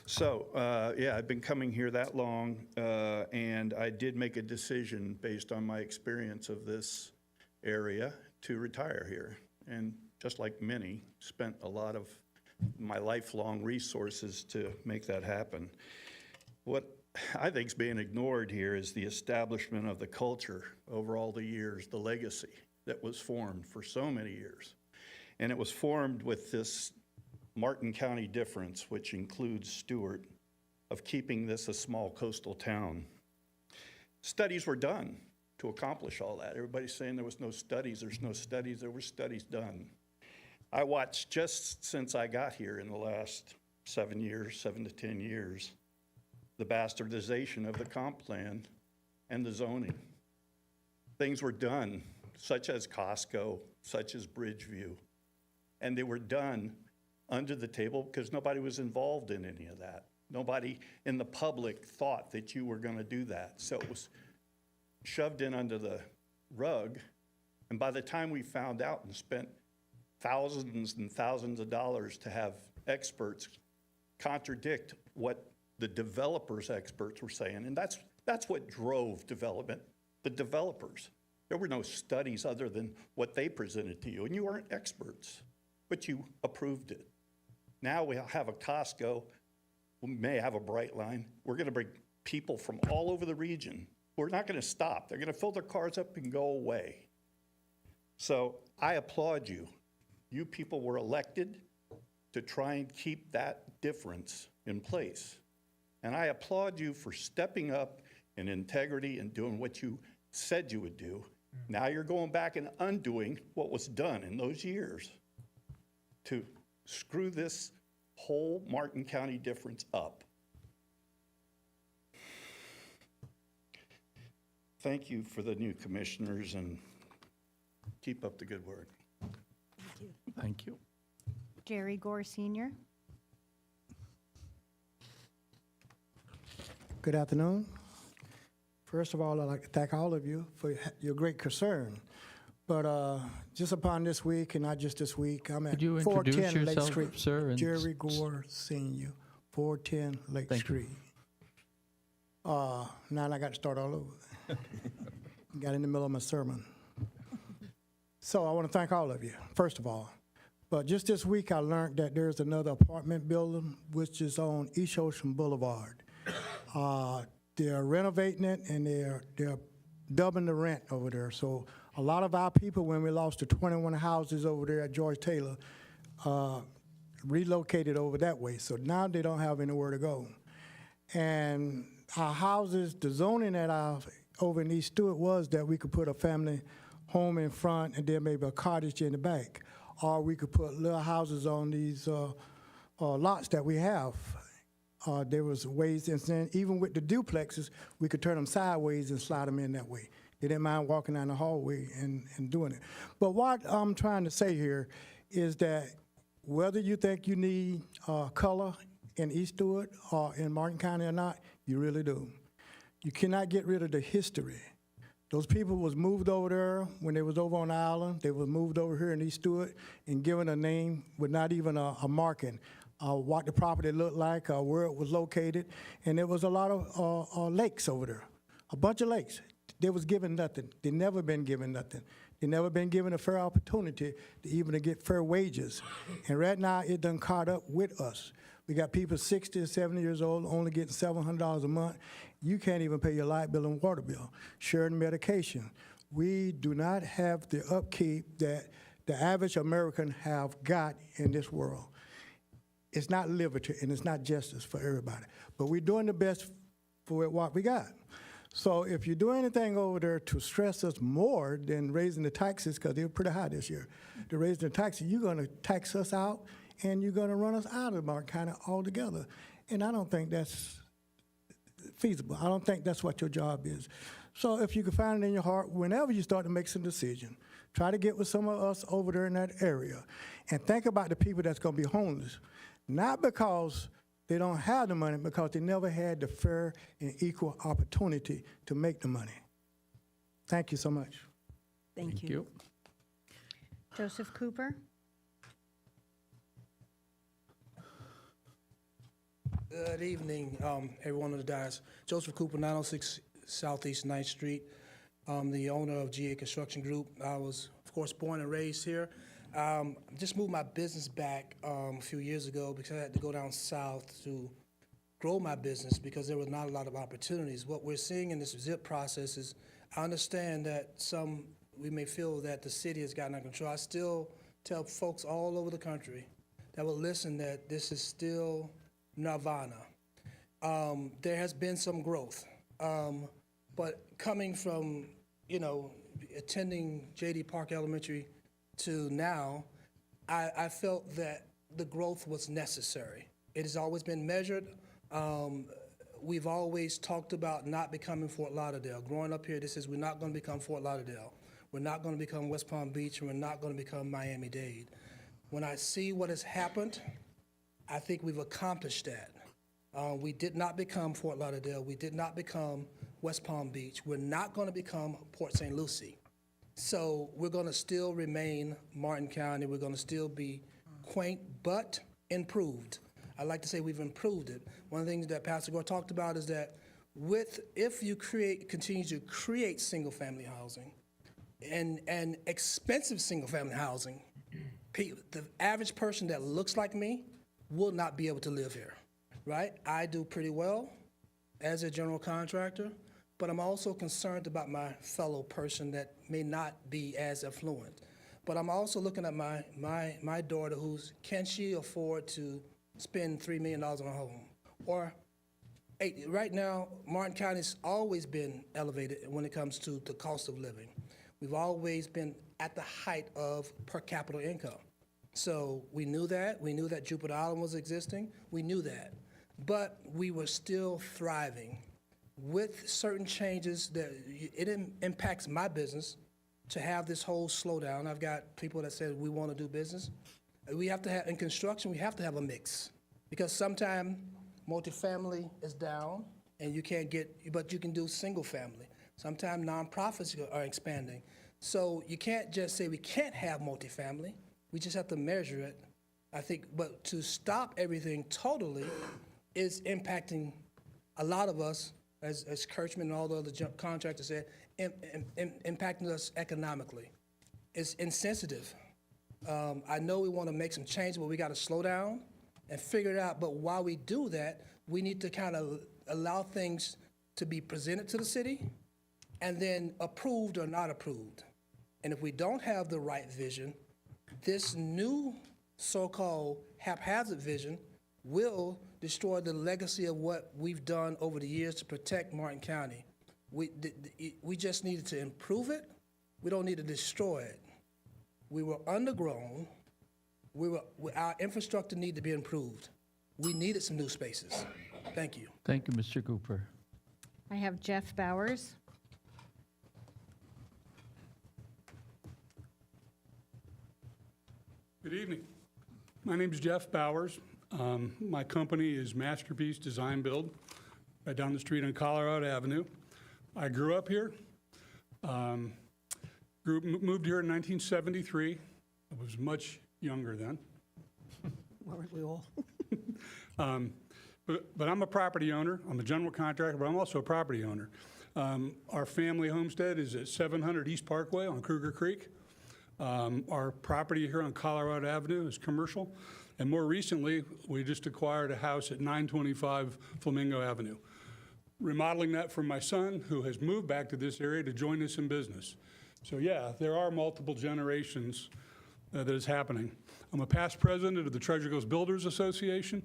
So, yeah, I've been coming here that long, and I did make a decision based on my experience of this area to retire here. And just like many, spent a lot of my lifelong resources to make that happen. What I think is being ignored here is the establishment of the culture over all the years, the legacy that was formed for so many years. And it was formed with this Martin County difference, which includes Stuart, of keeping this a small coastal town. Studies were done to accomplish all that. Everybody's saying there was no studies. There's no studies. There were studies done. I watched just since I got here in the last 7 to 10 years, the bastardization of the comp plan and the zoning. Things were done, such as Costco, such as Bridgeview, and they were done under the table because nobody was involved in any of that. Nobody in the public thought that you were going to do that. So it was shoved in under the rug, and by the time we found out and spent thousands and thousands of dollars to have experts contradict what the developers' experts were saying, and that's what drove development, the developers. There were no studies other than what they presented to you, and you weren't experts, but you approved it. Now we have a Costco, we may have a Bright Line. We're going to bring people from all over the region who we're not going to stop. They're going to fill their cars up and go away. So I applaud you. You people were elected to try and keep that difference in place. And I applaud you for stepping up in integrity and doing what you said you would do. Now you're going back and undoing what was done in those years to screw this whole Martin County difference up. Thank you for the new commissioners and keep up the good work. Thank you. Jerry Gore Senior. Good afternoon. First of all, I'd like to thank all of you for your great concern. But just upon this week, and not just this week, I'm at Could you 410 introduce Lake yourself, Street. sir, and- Jerry Gore Senior, 410 Lake Thank you. Street. Now I got to start all over. Got in the middle of my sermon. So I want to thank all of you, first of all. But just this week, I learned that there's another apartment building which is on East Ocean Boulevard. They're renovating it, and they're doubling the rent over there. So a lot of our people, when we lost the 21 houses over there at George Taylor, relocated over that way. So now they don't have anywhere to go. And our houses, the zoning that over in East Stuart was that we could put a family home in front and then maybe a cottage in the back. Or we could put little houses on these lots that we have. There was ways, and then even with the duplexes, we could turn them sideways and slide them in that way. They didn't mind walking down the hallway and doing it. But what I'm trying to say here is that whether you think you need color in East Stuart or in Martin County or not, you really do. You cannot get rid of the history. Those people was moved over there when they was over on the island. They was moved over here in East Stuart and given a name with not even a marking. What the property looked like, where it was located, and there was a lot of lakes over there, a bunch of lakes. They was given nothing. They never been given nothing. They never been given a fair opportunity to even to get fair wages. And right now, it done caught up with us. We got people 60 and 70 years old only getting $700 a month. You can't even pay your light bill and water bill. Sharing medication. We do not have the upkeep that the average American have got in this world. It's not liberty and it's not justice for everybody. But we're doing the best for what we got. So if you do anything over there to stress us more than raising the taxes, because they were pretty high this year, to raise the taxes, you're going to tax us out and you're going to run us out of Martin County altogether. And I don't think that's feasible. I don't think that's what your job is. So if you can find it in your heart, whenever you start to make some decision, try to get with some of us over there in that area and think about the people that's going to be homeless. Not because they don't have the money, because they never had the fair and equal opportunity to make the money. Thank you so much. Thank you. Joseph Cooper. Good evening, everyone on the dais. Joseph Cooper, 906 Southeast 9th Street. I'm the owner of GA Construction Group. I was, of course, born and raised here. Just moved my business back a few years ago because I had to go down south to grow my business because there was not a lot of opportunities. What we're seeing in this ZIP process is, I understand that we may feel that the city has gotten out of control. I still tell folks all over the country that will listen that this is still nirvana. There has been some growth, but coming from, attending J.D. Park Elementary to now, I felt that the growth was necessary. It has always been measured. We've always talked about not becoming Fort Lauderdale. Growing up here, this is, we're not going to become Fort Lauderdale. We're not going to become West Palm Beach, and we're not going to become Miami-Dade. When I see what has happened, I think we've accomplished that. We did not become Fort Lauderdale. We did not become West Palm Beach. We're not going to become Port St. Lucie. So we're going to still remain Martin County. We're going to still be quaint but improved. I like to say we've improved it. One of the things that Pastor Gore talked about is that if you continue to create single-family housing and expensive single-family housing, the average person that looks like me will not be able to live here, right? I do pretty well as a general contractor, but I'm also concerned about my fellow person that may not be as affluent. But I'm also looking at my daughter can she afford to spend $3 million on a home? Or right now, Martin County's always been elevated when it comes to the cost of living. We've always been at the height of per capita income. So we knew that. We knew that Jupiter Island was existing. We knew that. But we were still thriving. With certain changes, that it impacts my business to have this whole slowdown. I've got people that said we want to do business. We have to have, in construction, we have to have a mix. Because sometimes multifamily is down and you can't get, but you can do single family. Sometimes nonprofits are expanding. So you can't just say we can't have multifamily. We just have to measure it, I think. But to stop everything totally is impacting a lot of us, as Kirchman and all the other contractors said, impacting us economically. It's insensitive. I know we want to make some change, but we got to slow down and figure it out. But while we do that, we need to kind of allow things to be presented to the city and then approved or not approved. And if we don't have the right vision, this new so-called haphazard vision will destroy the legacy of what we've done over the years to protect Martin County. We just needed to improve it. We don't need to destroy it. We were undergrown. Our infrastructure needed to be improved. We needed some new spaces. Thank you. Thank you, Mr. Cooper. I have Jeff Bowers. Good evening. My name is Jeff Bowers. My company is Masterpiece Design Build, right down the street on Colorado Avenue. I grew up here. Moved here in 1973. I was much younger then. Weren't we all? But I'm a property owner. I'm a general contractor, but I'm also a property owner. Our family homestead is at 700 East Parkway on Kruger Creek. Our property here on Colorado Avenue is commercial. And more recently, we just acquired a house at 925 Flamingo Avenue. Remodeling that for my son, who has moved back to this area to join us in business. So yeah, there are multiple generations that is happening. I'm a past president of the Treasure Coast Builders Association.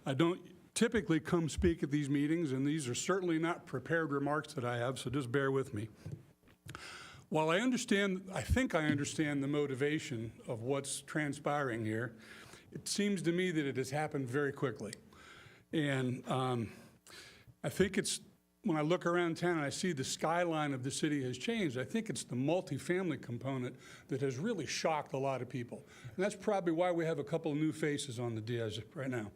I don't typically come speak at these meetings, and these are certainly not prepared remarks that I have, so just bear with me. While I think I understand the motivation of what's transpiring here, it seems to me that it has happened very quickly. And I think it's, when I look around town and I see the skyline of the city has changed, I think it's the multifamily component that has really shocked a lot of people. And that's probably why we have a couple of new faces on the dais right now.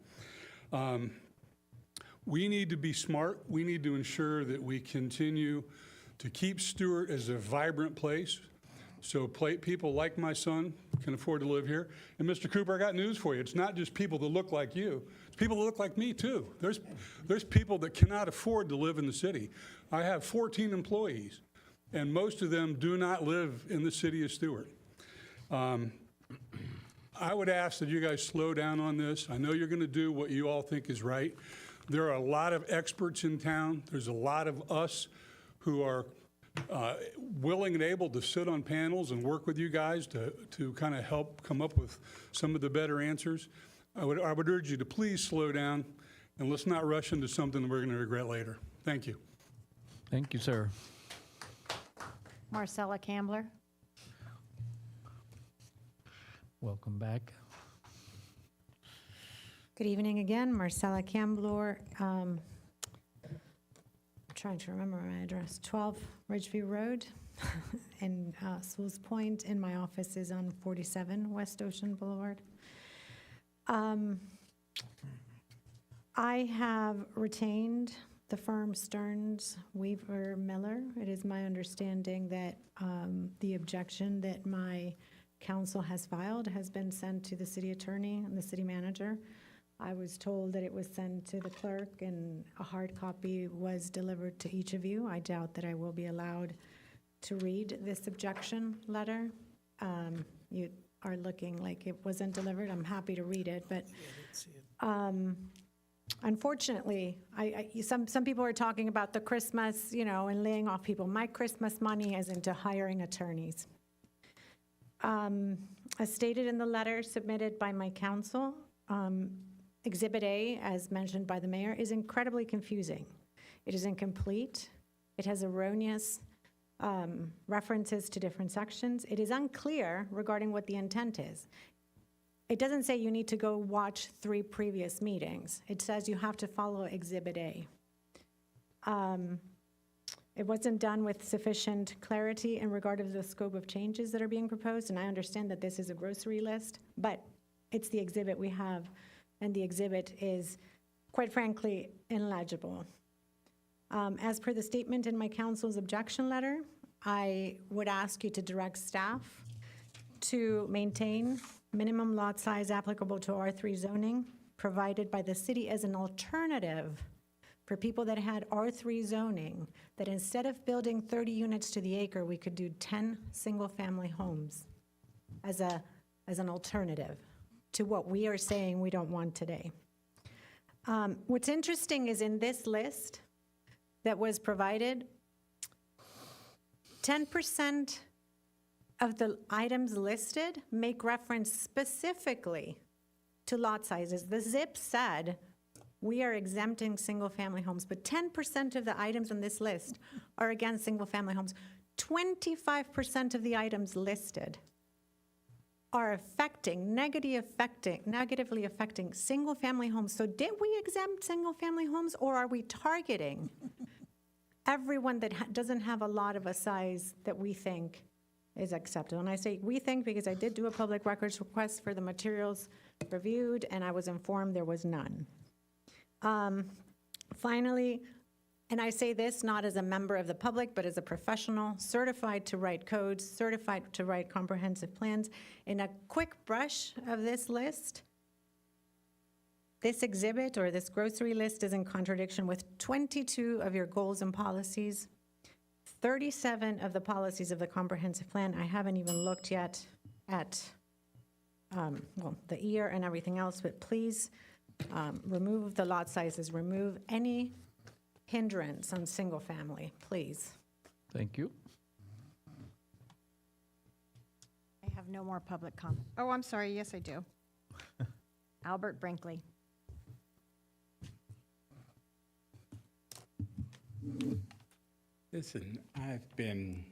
We need to be smart. We need to ensure that we continue to keep Stuart as a vibrant place so people like my son can afford to live here. And Mr. Cooper, I got news for you. It's not just people that look like you. It's people that look like me, too. There's people that cannot afford to live in the city. I have 14 employees, and most of them do not live in the city of Stuart. I would ask that you guys slow down on this. I know you're going to do what you all think is right. There are a lot of experts in town. There's a lot of us who are willing and able to sit on panels and work with you guys to kind of help come up with some of the better answers. I would urge you to please slow down, and let's not rush into something that we're going to regret later. Thank you. Thank you, sir. Marcella Cambler. Welcome back. Good evening again, Marcella Cambler. Trying to remember my address, 12 Ridgeview Road in Swills Point, and my office is on 47 West Ocean Boulevard. I have retained the firm Stearns Weaver Miller. It is my understanding that the objection that my counsel has filed has been sent to the city attorney and the city manager. I was told that it was sent to the clerk and a hard copy was delivered to each of you. I doubt that I will be allowed to read this objection letter. You are looking like it wasn't delivered. I'm happy to read it, but unfortunately, some people are talking about the Christmas, and laying off people. My Christmas money is into hiring attorneys. As stated in the letter submitted by my counsel, Exhibit A, as mentioned by the mayor, is incredibly confusing. It is incomplete. It has erroneous references to different sections. It is unclear regarding what the intent is. It doesn't say you need to go watch 3 previous meetings. It says you have to follow Exhibit A. It wasn't done with sufficient clarity in regard to the scope of changes that are being proposed, and I understand that this is a grocery list, but it's the exhibit we have, and the exhibit is, quite frankly, illegible. As per the statement in my council's objection letter, I would ask you to direct staff to maintain minimum lot size applicable to R3 zoning provided by the city as an alternative for people that had R3 zoning, that instead of building 30 units to the acre, we could do 10 single-family homes as an alternative to what we are saying we don't want today. What's interesting is in this list that was provided, 10% of the items listed make reference specifically to lot sizes. The ZIP said we are exempting single-family homes, but 10% of the items on this list are against single-family homes. 25% of the items listed are negatively affecting single-family homes. So did we exempt single-family homes, or are we targeting everyone that doesn't have a lot of a size that we think is acceptable? And I say we think because I did do a public records request for the materials reviewed, and I was informed there was none. Finally, and I say this not as a member of the public, but as a professional, certified to write codes, certified to write comprehensive plans. In a quick brush of this list, this exhibit or this grocery list is in contradiction with 22 of your goals and policies, 37 of the policies of the comprehensive plan. I haven't even looked yet at the year and everything else, but please remove the lot sizes, remove any hindrance on single family, please. Thank you. I have no more public comment. Oh, I'm sorry, yes, I do. Albert Brinkley. Listen, I've been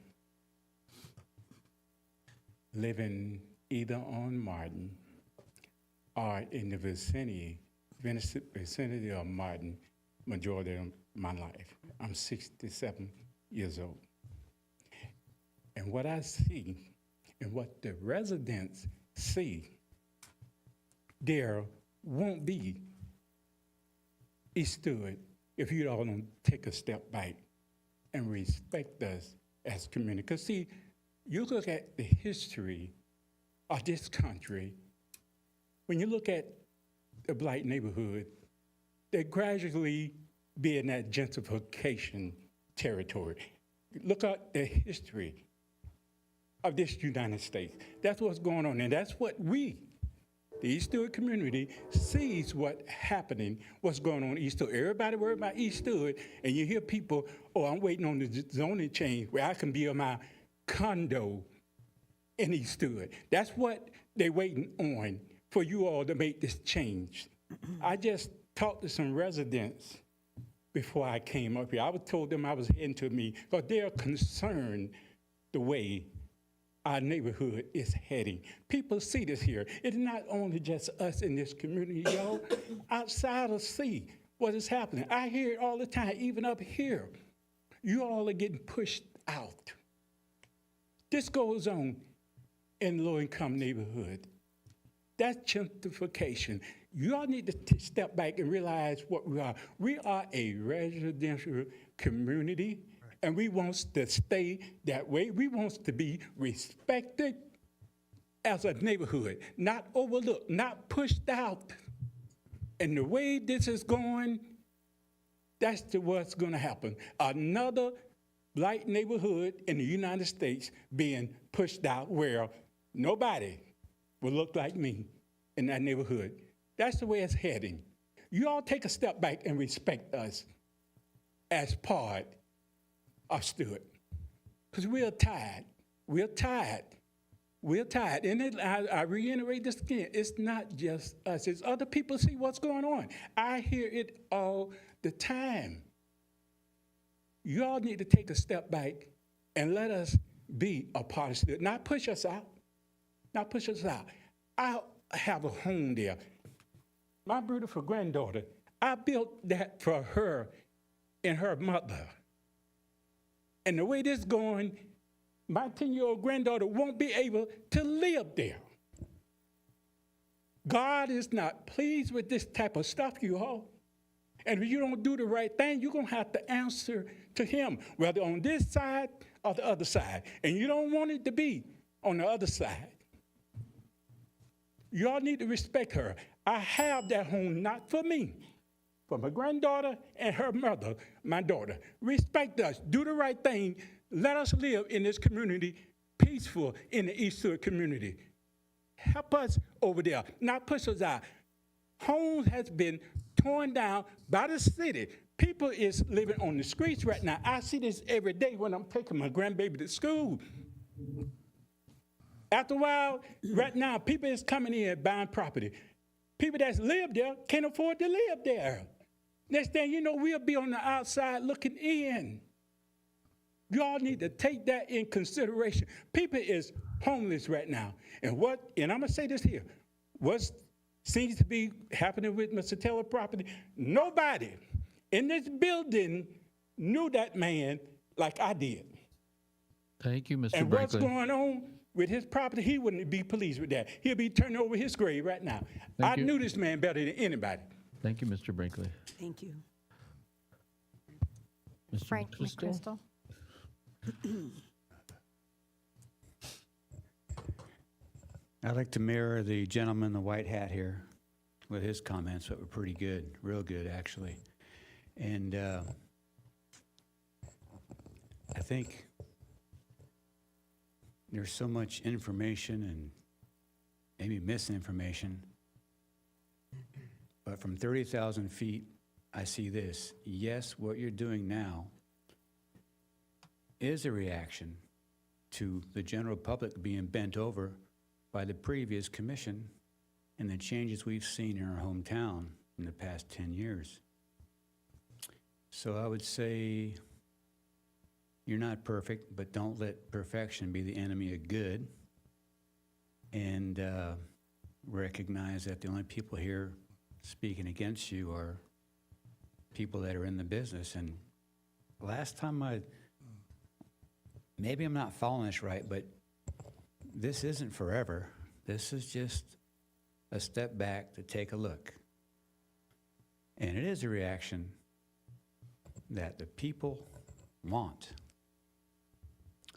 living either on Martin or in the vicinity of Martin majority of my life. I'm 67 years old. And what I see and what the residents see, there won't be East Stuart if you all don't take a step back and respect us as community. Because see, you look at the history of this country, when you look at the Black neighborhood, they gradually be in that gentrification territory. Look at the history of this United States. That's what's going on, and that's what we, the East Stewart community, sees what's happening, what's going on in East Stewart. Everybody worried about East Stewart, and you hear people, oh, I'm waiting on the zoning change where I can be in my condo in East Stewart. That's what they're waiting on for you all to make this change. I just talked to some residents before I came up here. I was told them I was heading to me because they're concerned the way our neighborhood is heading. People see this here. It's not only just us in this community, y'all. Outsiders see what is happening. I hear it all the time, even up here. You all are getting pushed out. This goes on in low-income neighborhood. That's gentrification. You all need to step back and realize what we are. We are a residential community, and we want to stay that way. We want to be respected as a neighborhood, not overlooked, not pushed out. And the way this is going, that's what's going to happen. Another Black neighborhood in the United States being pushed out where nobody will look like me in that neighborhood. That's the way it's heading. You all take a step back and respect us as part of Stuart. Because we're tired. We're tired. We're tired. And I reiterate this again. It's not just us. It's other people see what's going on. I hear it all the time. You all need to take a step back and let us be a part of Stuart. Not push us out. Not push us out. I have a home there. My beautiful granddaughter, I built that for her and her mother. And the way this is going, my 10-year-old granddaughter won't be able to live there. God is not pleased with this type of stuff, you all. And if you don't do the right thing, you're going to have to answer to him, whether on this side or the other side. And you don't want it to be on the other side. You all need to respect her. I have that home not for me, for my granddaughter and her mother, my daughter. Respect us. Do the right thing. Let us live in this community, peaceful in the East Stuart community. Help us over there, not push us out. Homes has been torn down by the city. People is living on the streets right now. I see this every day when I'm taking my grandbaby to school. After a while, right now, people is coming in buying property. People that's live there can't afford to live there. Next thing you know, we'll be on the outside looking in. Y'all need to take that in consideration. People is homeless right now. And I'm gonna say this here, what seems to be happening with Mr. Taylor property, nobody in this building knew that man like I did. Thank you, Mr. And Brinkley. what's going on with his property, he wouldn't be pleased with that. He'll be turning over his grave right now. I knew this man better than anybody. Thank you, Mr. Brinkley. Thank you. Mr. Frank McChrystal? McChrystal. I'd like to mirror the gentleman in the white hat here with his comments that were pretty good, real good, actually. And I think there's so much information and maybe misinformation, but from 30,000 feet, I see this. Yes, what you're doing now is a reaction to the general public being bent over by the previous commission and the changes we've seen in our hometown in the past 10 years. So I would say you're not perfect, but don't let perfection be the enemy of good. And recognize that the only people here speaking against you are people that are in the business. And last time maybe I'm not following this right, but this isn't forever. This is just a step back to take a look. And it is a reaction that the people want.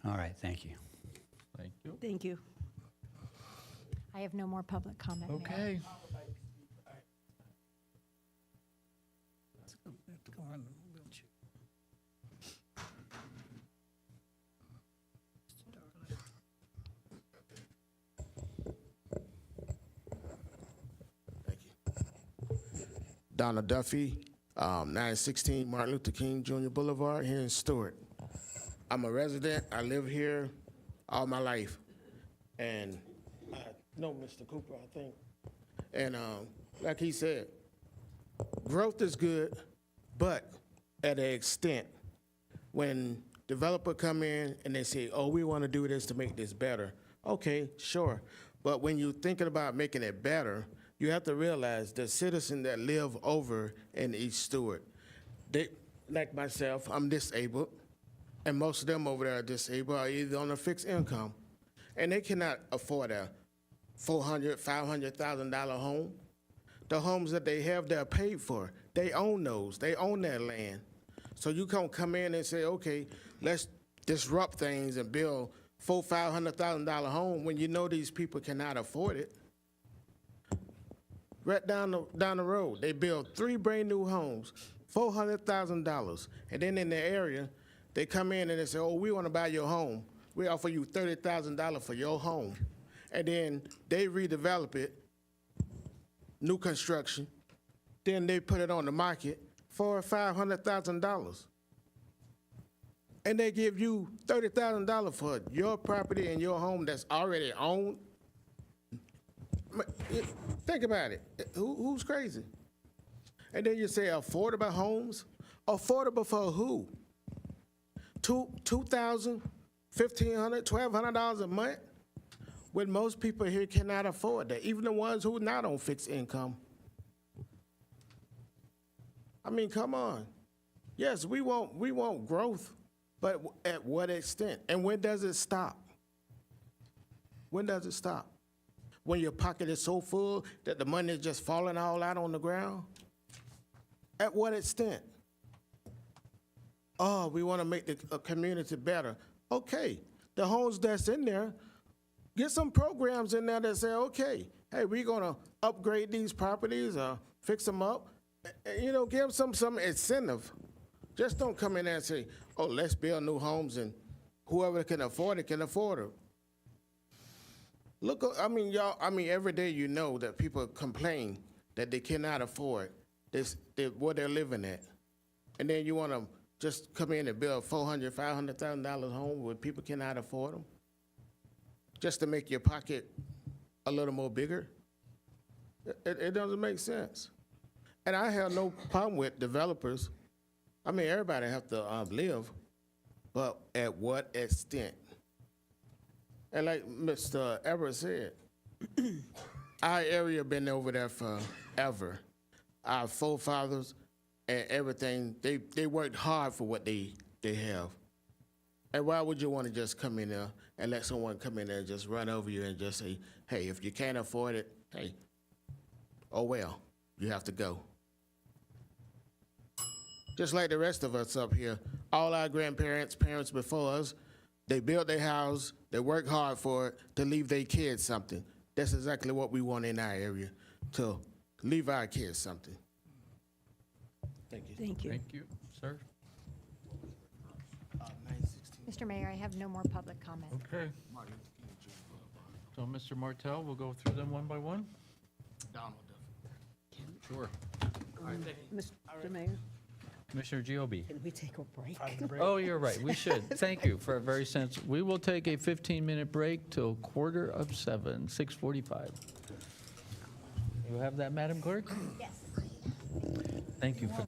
All right, thank you. Thank you. Thank you. I have no more public comment. Mayor. Okay. Donna Duffy, 916 Martin Luther King Jr. Boulevard here in Stuart. I'm a resident. I live here all my life. And I know Mr. Cooper, I think. And like he said, growth is good, but at an extent. When developer come in and they say, oh, we want to do this to make this better. Okay, sure. But when you're thinking about making it better, you have to realize the citizens that live over in East Stuart, they, like myself, I'm disabled, and most of them over there are disabled, are either on a fixed income, and they cannot afford a $400,000, $500,000 home. The homes that they have, they're paid for. They own those. They own that land. So you can't come in and say, okay, let's disrupt things and build $400,000, $500,000 home when you know these people cannot afford it. Right down the road, they built 3 brand new homes, $400,000. And then in the area, they come in and they say, oh, we want to buy your home. We offer you $30,000 for your home. And then they redevelop it, new construction, then they put it on the market for $500,000. And they give you $30,000 for your property and your home that's already owned. Think about it. Who's crazy? And then you say affordable homes. Affordable for who? $2,000, $1,500, $1,200 a month? When most people here cannot afford that, even the ones who are not on fixed income. I mean, come on. Yes, we want growth, but at what extent? And when does it stop? When does it stop? When your pocket is so full that the money is just falling all out on the ground? At what extent? Oh, we want to make the community better. Okay, the homes that's in there, get some programs in there that say, okay, hey, we're going to upgrade these properties, fix them up. You know, give them some incentive. Just don't come in there and say, oh, let's build new homes and whoever can afford it can afford it. Look, I mean, y'all, every day you know that people complain that they cannot afford what they're living at. And then you want to just come in and build $400,000, $500,000 home where people cannot afford them? Just to make your pocket a little more bigger? It doesn't make sense. And I have no problem with developers. I mean, everybody have to live, but at what extent? And like Mr. Everett said, our area been over there forever. Our forefathers and everything, they worked hard for what they have. And why would you want to just come in there and let someone come in there and just run over you and just say, hey, if you can't afford it, hey, oh well, you have to go. Just like the rest of us up here, all our grandparents, parents before us, they built their house, they worked hard for it to leave their kids something. That's exactly what we want in our area, to leave our kids something. Thank you. Thank you. Thank you, sir. Mr. Mayor, I have no more public comment. Okay. So, Mr. Martell, we'll go through them one by one? Sure. Mr. Mayor, Commissioner Giobbi. can we take a break? Oh, you're right, we should. Thank you for a very sensible. We will take a 15-minute break till 6:45. 6:45. You have that, Madam Clerk? Yes. Thank you for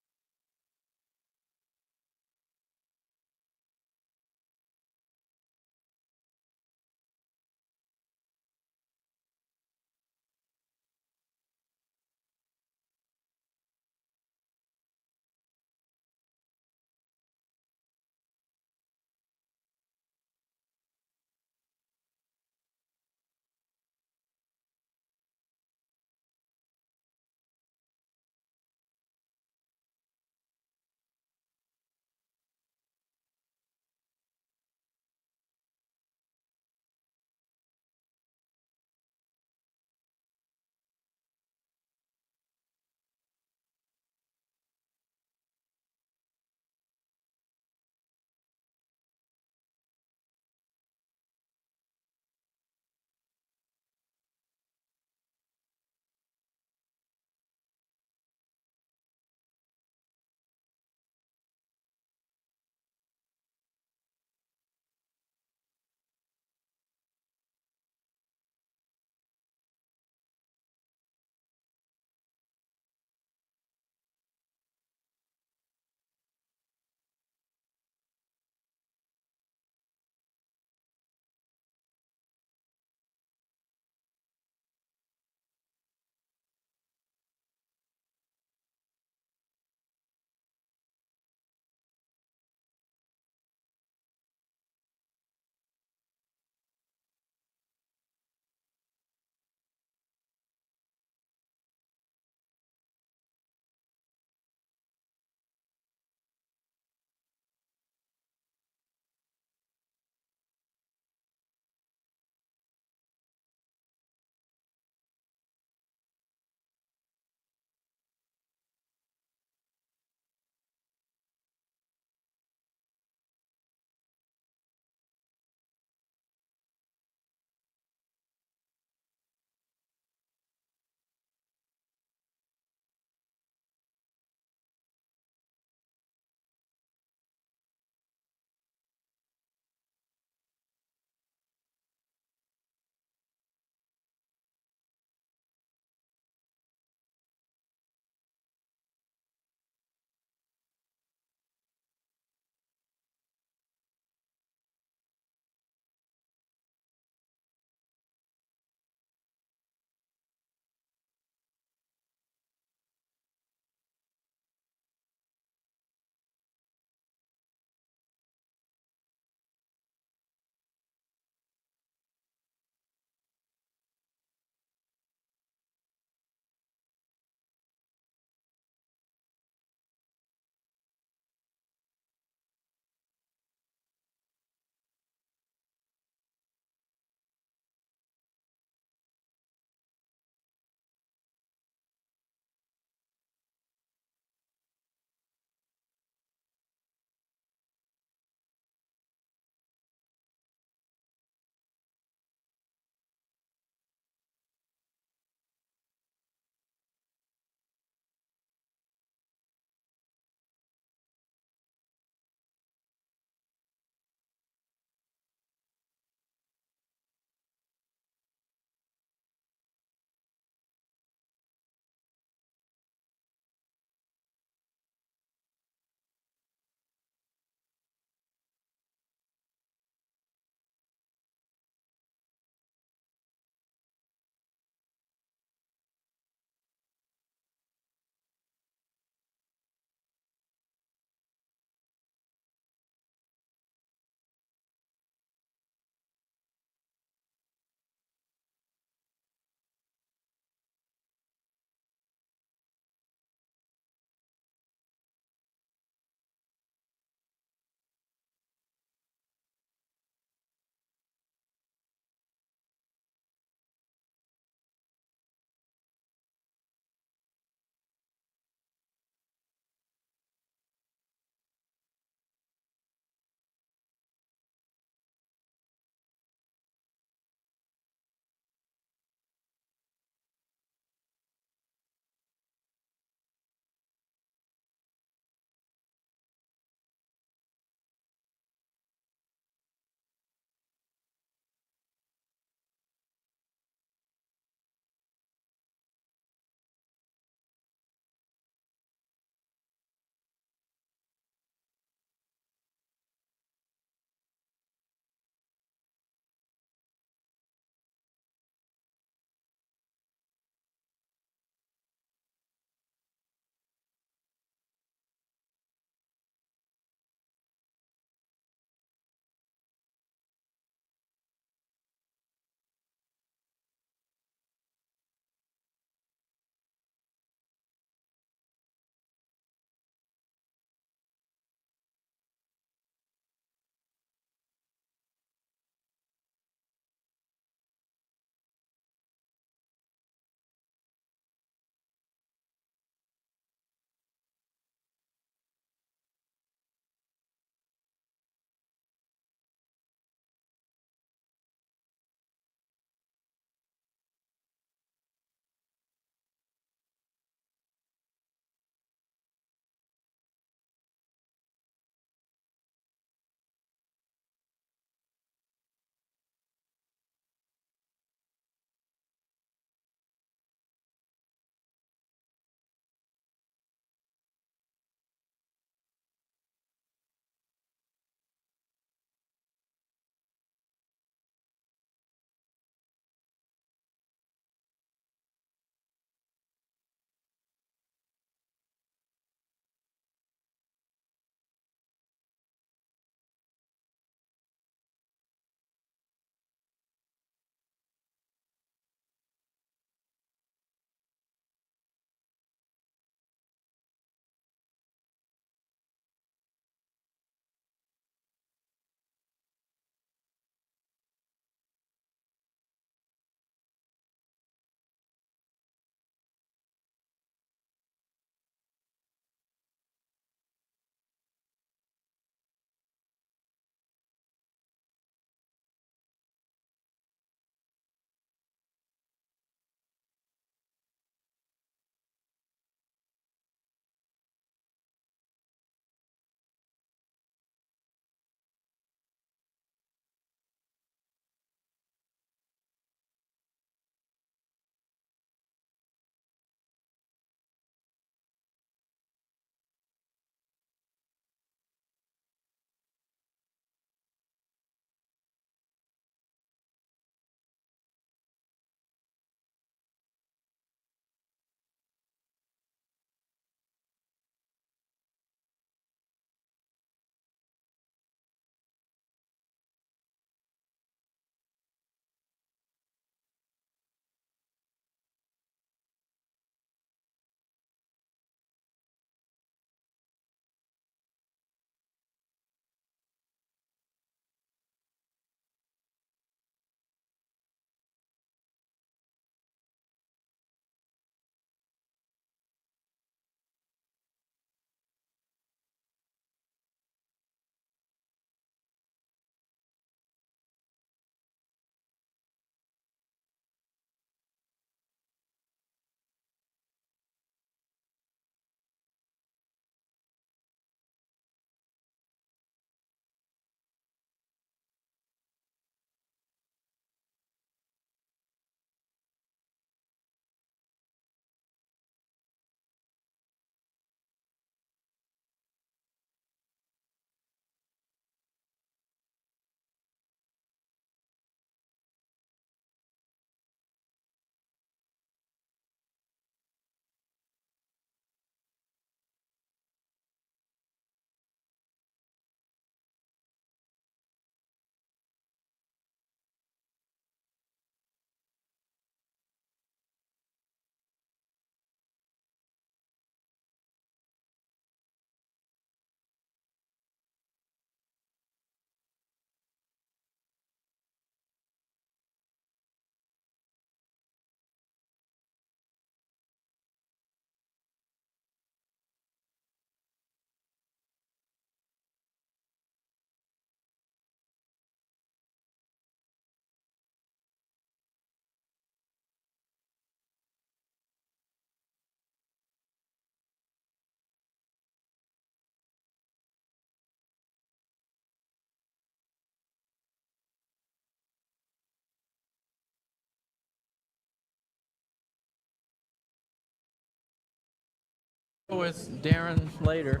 With Darren later.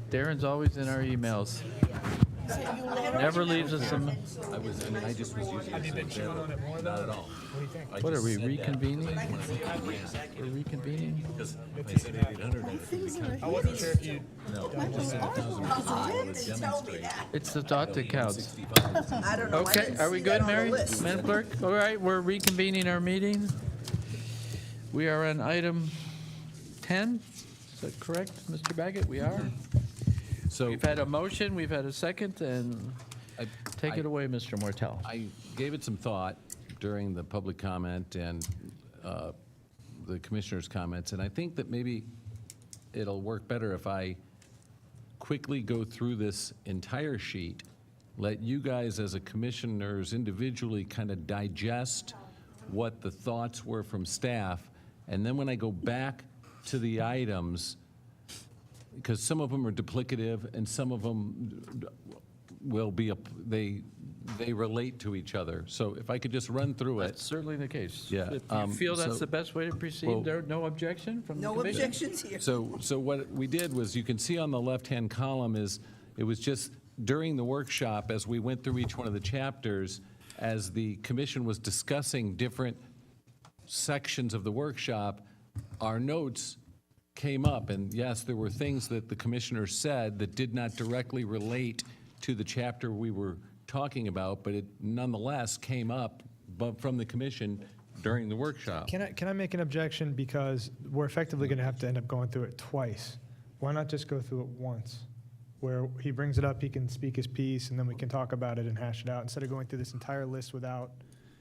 Darren's always in our emails. Never leaves us in. I just was using it as an example. Not at all. What are we reconvening? We're reconvening? Because I said 8,800. I wasn't sure if you. No, I just said 1,000 to demonstrate. It's the thought that counts. I don't know. I Okay, didn't are we see that good, on the Mary? list. Madam Clerk? All right, we're reconvening our meeting. We are on item 10. Is that correct, Mr. Baggett? We are. So We've had a motion, we've had a second, and take it away, Mr. Mortel. I gave it some thought during the public comment and the commissioner's comments, and I think that maybe it'll work better if I quickly go through this entire sheet, let you guys as a commissioners individually kind of digest what the thoughts were from staff, and then when I go back to the items, because some of them are duplicative and some of them will be, they relate to each other. So if I could just run through it. That's certainly the case. Yeah, If you feel that's so- the best way to proceed, well- there, no objection from the No commission? objections here. So what we did was, you can see on the left-hand column is, it was just during the workshop, as we went through each one of the chapters, as the commission was discussing different sections of the workshop, our notes came up, and yes, there were things that the commissioner said that did not directly relate to the chapter we were talking about, but it nonetheless came up from the commission during the workshop. Can I make an objection, because we're effectively going to have to end up going through it twice? Why not just go through it once? Where he brings it up, he can speak his piece, and then we can talk about it and hash it out, instead of going through this entire list without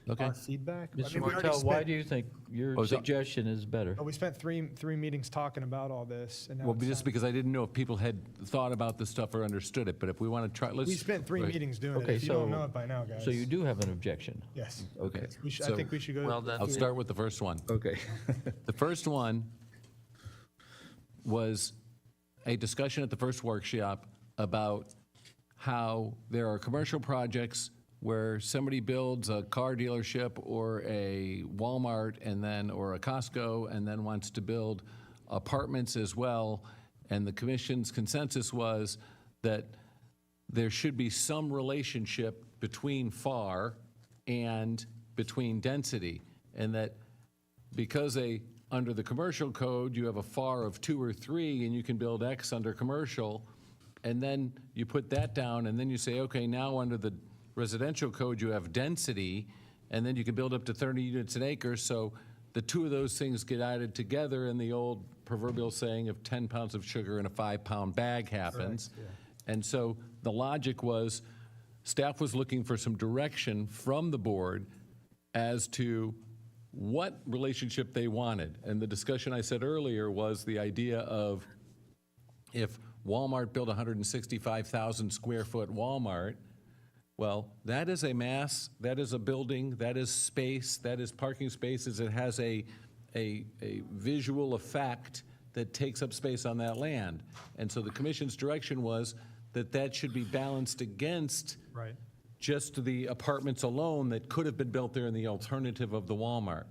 Okay. our feedback. I Mr. mean, we already Martell, why spent- do you think your Oh, so- suggestion is better? We spent three meetings talking about all this, and now Well, it's just time. because I didn't know if people had thought about this stuff or understood it, but if we want to try, let's. We spent three Right. meetings doing it. Okay, If you so. don't know it by now, guys. So you do have an objection? Yes. Okay. I think we should go. Well, then- I'll start with the first one. Okay. The first one was a discussion at the first workshop about how there are commercial projects where somebody builds a car dealership or a Walmart and then, or a Costco, and then wants to build apartments as well. And the commission's consensus was that there should be some relationship between FAR and between density, and that because under the commercial code, you have a FAR of 2 or 3, and you can build X under commercial, and then you put that down, and then you say, okay, now under the residential code, you have density, and then you can build up to 30 units an acre, so the two of those things get added together, and the old proverbial saying of 10 pounds of sugar in a 5-pound bag happens. And so the logic was, staff was looking for some direction from the board as to what relationship they wanted. And the discussion I said earlier was the idea of, if Walmart built a 165,000 square foot Walmart, well, that is a mass, that is a building, that is space, that is parking spaces. It has a visual effect that takes up space on that land. And so the commission's direction was that that should be balanced against Right. just the apartments alone that could have been built there in the alternative of the Walmart.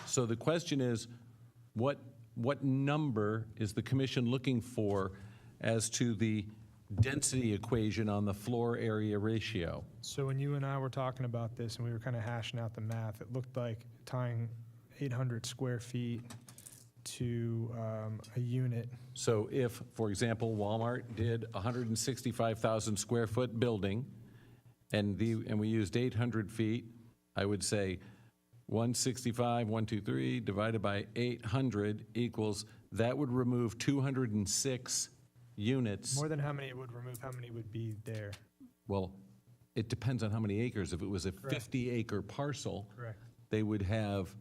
So the question is, what number is the commission looking for as to the density equation on the floor area ratio? So when you and I were talking about this and we were kind of hashing out the math, it looked like tying 800 square feet to a unit. So if, for example, Walmart did a 165,000 square foot building, and we used 800 feet, I would say 165, 123, divided by 800 equals, that would remove 206 units. More than how many it would remove, how many would be there? Well, it depends on how many acres. If it was a 50-acre parcel, Correct. they would have,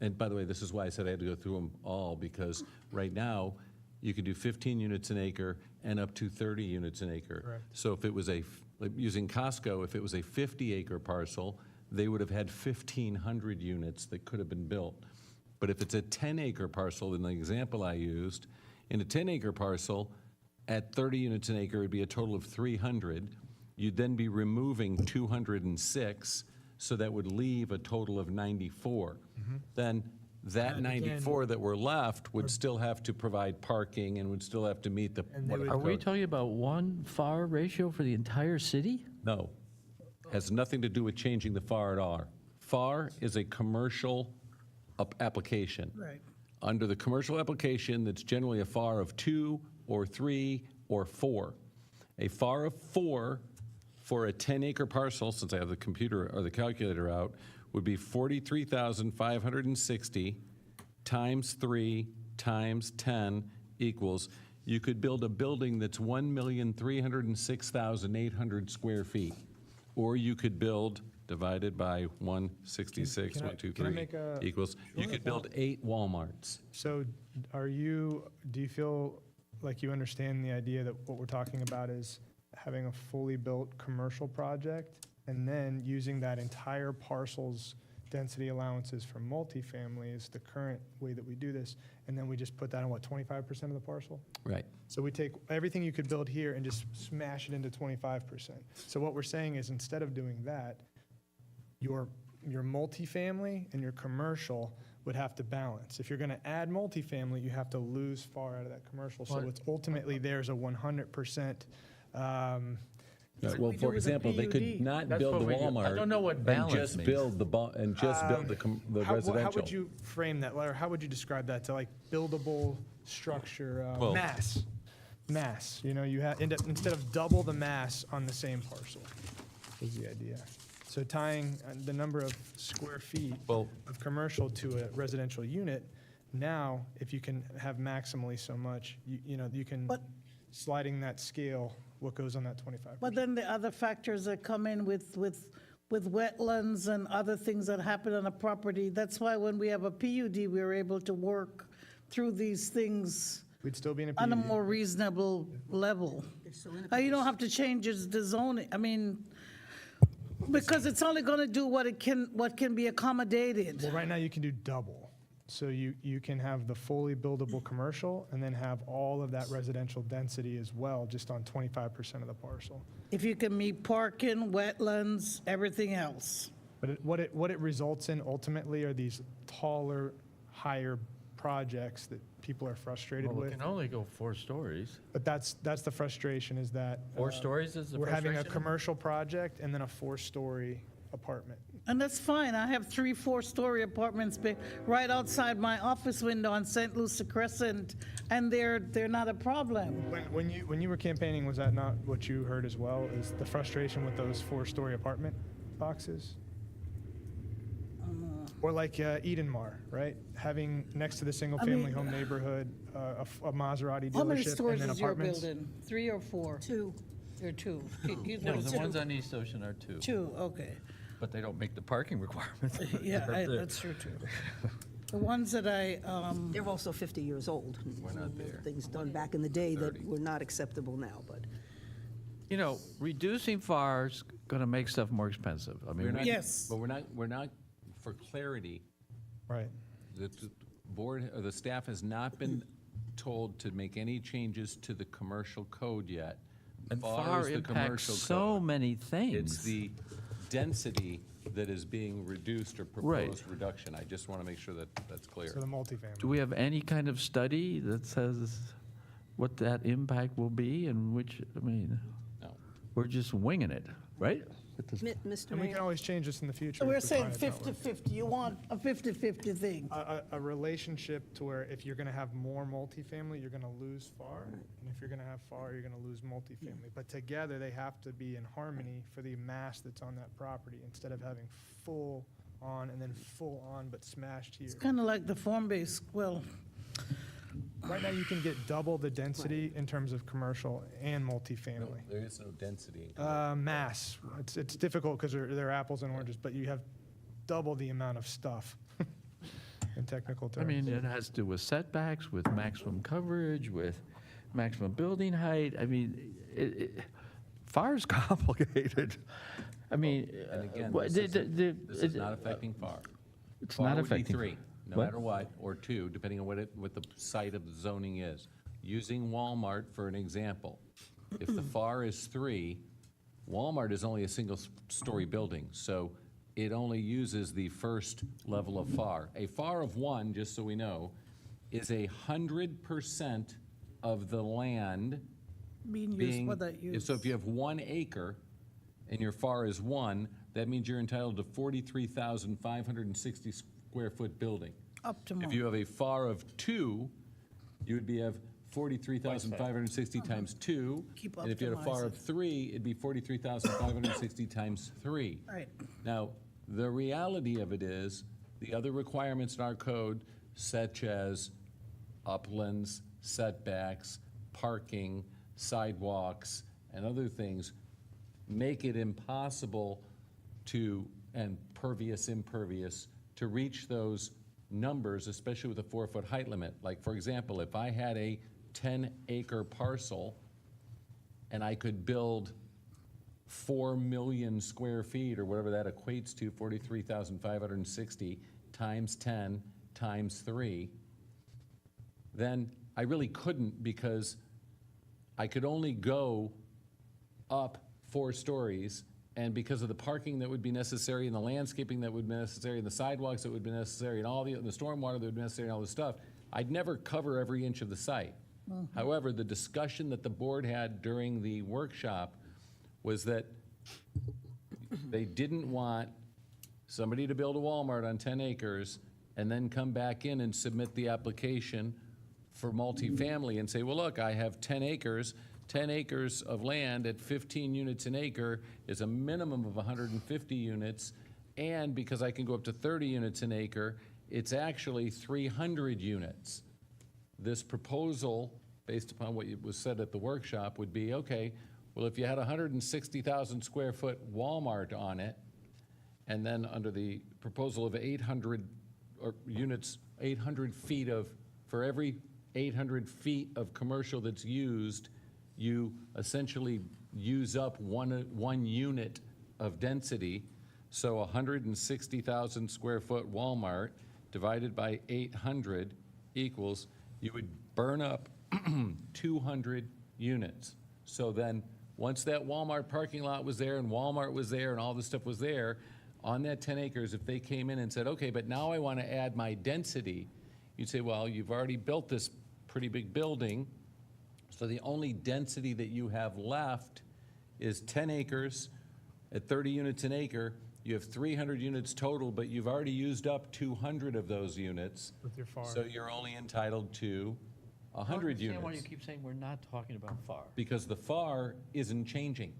and by the way, this is why I said I had to go through them all, because right now, you can do 15 units an acre and up to 30 units an acre. Correct. So if it was like using Costco, if it was a 50-acre parcel, they would have had 1,500 units that could have been built. But if it's a 10-acre parcel, in the example I used, in a 10-acre parcel, at 30 units an acre, it'd be a total of 300. You'd then be removing 206, so that would leave a total of 94. Then that And again- 94 that were left would still have to provide parking and would still have to meet the. And they would- Are we talking about one FAR ratio for the entire city? No, has nothing to do with changing the FAR at all. FAR is a commercial application. Right. Under the commercial application, that's generally a FAR of 2 or 3 or 4. A FAR of 4 for a 10-acre parcel, since I have the computer or the calculator out, would be 43,560 times 3 times 10 equals, you could build a building that's 1,306,800 square feet. Or you could build, divided by 166, Can I- 1, 2, can I 3 make a- equals, you could build 8 Walmarts. So do you feel like you understand the idea that what we're talking about is having a fully built commercial project and then using that entire parcel's density allowances for multifamily is the current way that we do this, and then we just put that on, what, 25% of the parcel? Right. So we take everything you could build here and just smash it into 25%. So what we're saying is, instead of doing that, your multifamily and your commercial would have to balance. If you're going to add multifamily, you have to lose far out of that commercial. So What? it's ultimately, there's a 100%. Well, for example, they could not That's build the what we do. I Walmart. don't know what and balance just means. build the How residential. would you frame that, or how would you describe that to, like, buildable structure, Well- mass? Mass, you know, you have, instead of double the mass on the same parcel, is the idea. So tying the number of square feet Well- of commercial to a residential unit, now, if you can have maximally so much, you know, you can, sliding that scale, what goes on that 25%. But then the other factors that come in with wetlands and other things that happen on a property, that's why when we have a PUD, we're able to work through these things We'd still be in a on a PUD. more reasonable level. You don't have to change the zoning, I mean, because it's only gonna do what can be accommodated. Well, right now you can do double. So you can have the fully buildable commercial and then have all of that residential density as well, just on 25% of the parcel. If you can meet parking, wetlands, everything else. But what it results in ultimately are these taller, higher projects that people are frustrated Well, we with. can only go 4 stories. But that's the frustration, is that. 4 stories is the We're having a frustration? commercial project and then a 4-story apartment. And that's fine. I have 3 4-story apartments right outside my office window on St. Lucie Crescent, and they're not a problem. When you were campaigning, was that not what you heard as well, is the frustration with those 4-story apartment boxes? Or like Edenmar, right? Having next to the single-family home neighborhood, a Maserati How many dealership and stores then is your apartments. building? 3 or 4? 2. There are 2. No, the ones on East Ocean are 2. 2, okay. But they don't make the parking requirements. Yeah, that's true, too. The ones that They're also 50 years old. We're not there. Things done back in the day that were not acceptable now, but. You know, reducing FAR's going to make stuff more expensive. I mean, Yes. But we're not, for clarity, Right. the board, or the staff has not been told to make any changes to the commercial code yet. And FAR FAR is the impacts commercial so code. many things. It's the density that is being reduced or Right. proposed reduction. I just want to make sure that that's clear. So the multifamily. Do we have any kind of study that says what that impact will be and which, I mean, No. we're just winging it, right? Mr. And we can Mayor, always change this in the future. So we're if we saying find it that way. 50-50. You want a 50-50 thing. A relationship to where if you're going to have more multifamily, you're going to lose FAR. And if you're going to have FAR, you're going to lose multifamily. But together, they have to be in harmony for the mass that's on that property, instead of having full on and then full on but smashed here. It's kind of like the form-based, well, Right now, you can get double the density in terms of commercial and multifamily. There is no density. Mass, it's difficult because they're apples and oranges, but you have double the amount of stuff in technical I terms. mean, it has to do with setbacks, with maximum coverage, with maximum building height. I mean, FAR's complicated. I mean. And again, what- this is not affecting FAR. It's FAR not would be affecting. 3, no What? matter what, or 2, depending on what the site of the zoning is. Using Walmart for an example, if the FAR is 3, Walmart is only a single-story building, so it only uses the first level of FAR. A FAR of 1, just so we know, is 100% of the land Being used for that use. So if you have 1 acre and your FAR is 1, that means you're entitled to 43,560 square foot building. Optimal. If you have a FAR of 2, you would have 43,560 times 2. Keep And if you had a FAR of 3, it'd be 43,560 times 3. Right. Now, the reality of it is, the other requirements in our code, such as uplands, setbacks, parking, sidewalks, and other things, make it impossible to, and impervious, to reach those numbers, especially with a 4-foot height limit. Like, for example, if I had a 10-acre parcel and I could build 4 million square feet, or whatever that equates to, 43,560 times 10 times 3, then I really couldn't, because I could only go up 4 stories, and because of the parking that would be necessary, and the landscaping that would be necessary, and the sidewalks that would be necessary, and all the stormwater that would be necessary, and all this stuff, I'd never cover every inch of the site. However, the discussion that the board had during the workshop was that they didn't want somebody to build a Walmart on 10 acres and then come back in and submit the application for multifamily and say, well, look, I have 10 acres. 10 acres of land at 15 units an acre is a minimum of 150 units, and because I can go up to 30 units an acre, it's actually 300 units. This proposal, based upon what was said at the workshop, would be, okay, well, if you had 160,000 square foot Walmart on it, and then under the proposal of 800 units, 800 feet of, for every 800 feet of commercial that's used, you essentially use up one unit of density. So 160,000 square foot Walmart divided by 800 equals, you would burn up 200 units. So then, once that Walmart parking lot was there and Walmart was there and all this stuff was there, on that 10 acres, if they came in and said, okay, but now I want to add my density, you'd say, well, you've already built this pretty big building, so the only density that you have left is 10 acres at 30 units an acre. You have 300 units total, but you've already used up 200 of those units. With your FAR. So you're only entitled to 100 I don't understand units. why you keep saying we're not talking about FAR. Because the FAR isn't changing.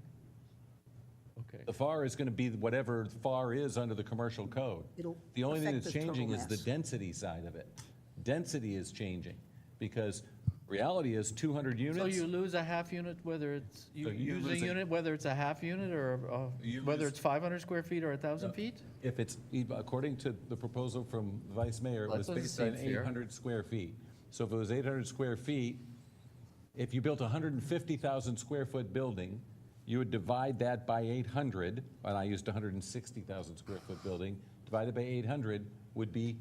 Okay. The FAR is going to be whatever FAR is under the commercial code. It'll The only thing affect that's the total changing is the mass. density side of it. Density is changing, because reality is 200 units. So you lose a half unit, whether it's, you So you use a lose a- unit, whether it's a half unit, or whether it's 500 square feet or 1,000 feet? If it's, according to the proposal from Vice Mayor, it Well, was that based doesn't on seem fair. 800 square feet. So if it was 800 square feet, if you built a 150,000 square foot building, you would divide that by 800, and I used 160,000 square foot building, divided by 800 would be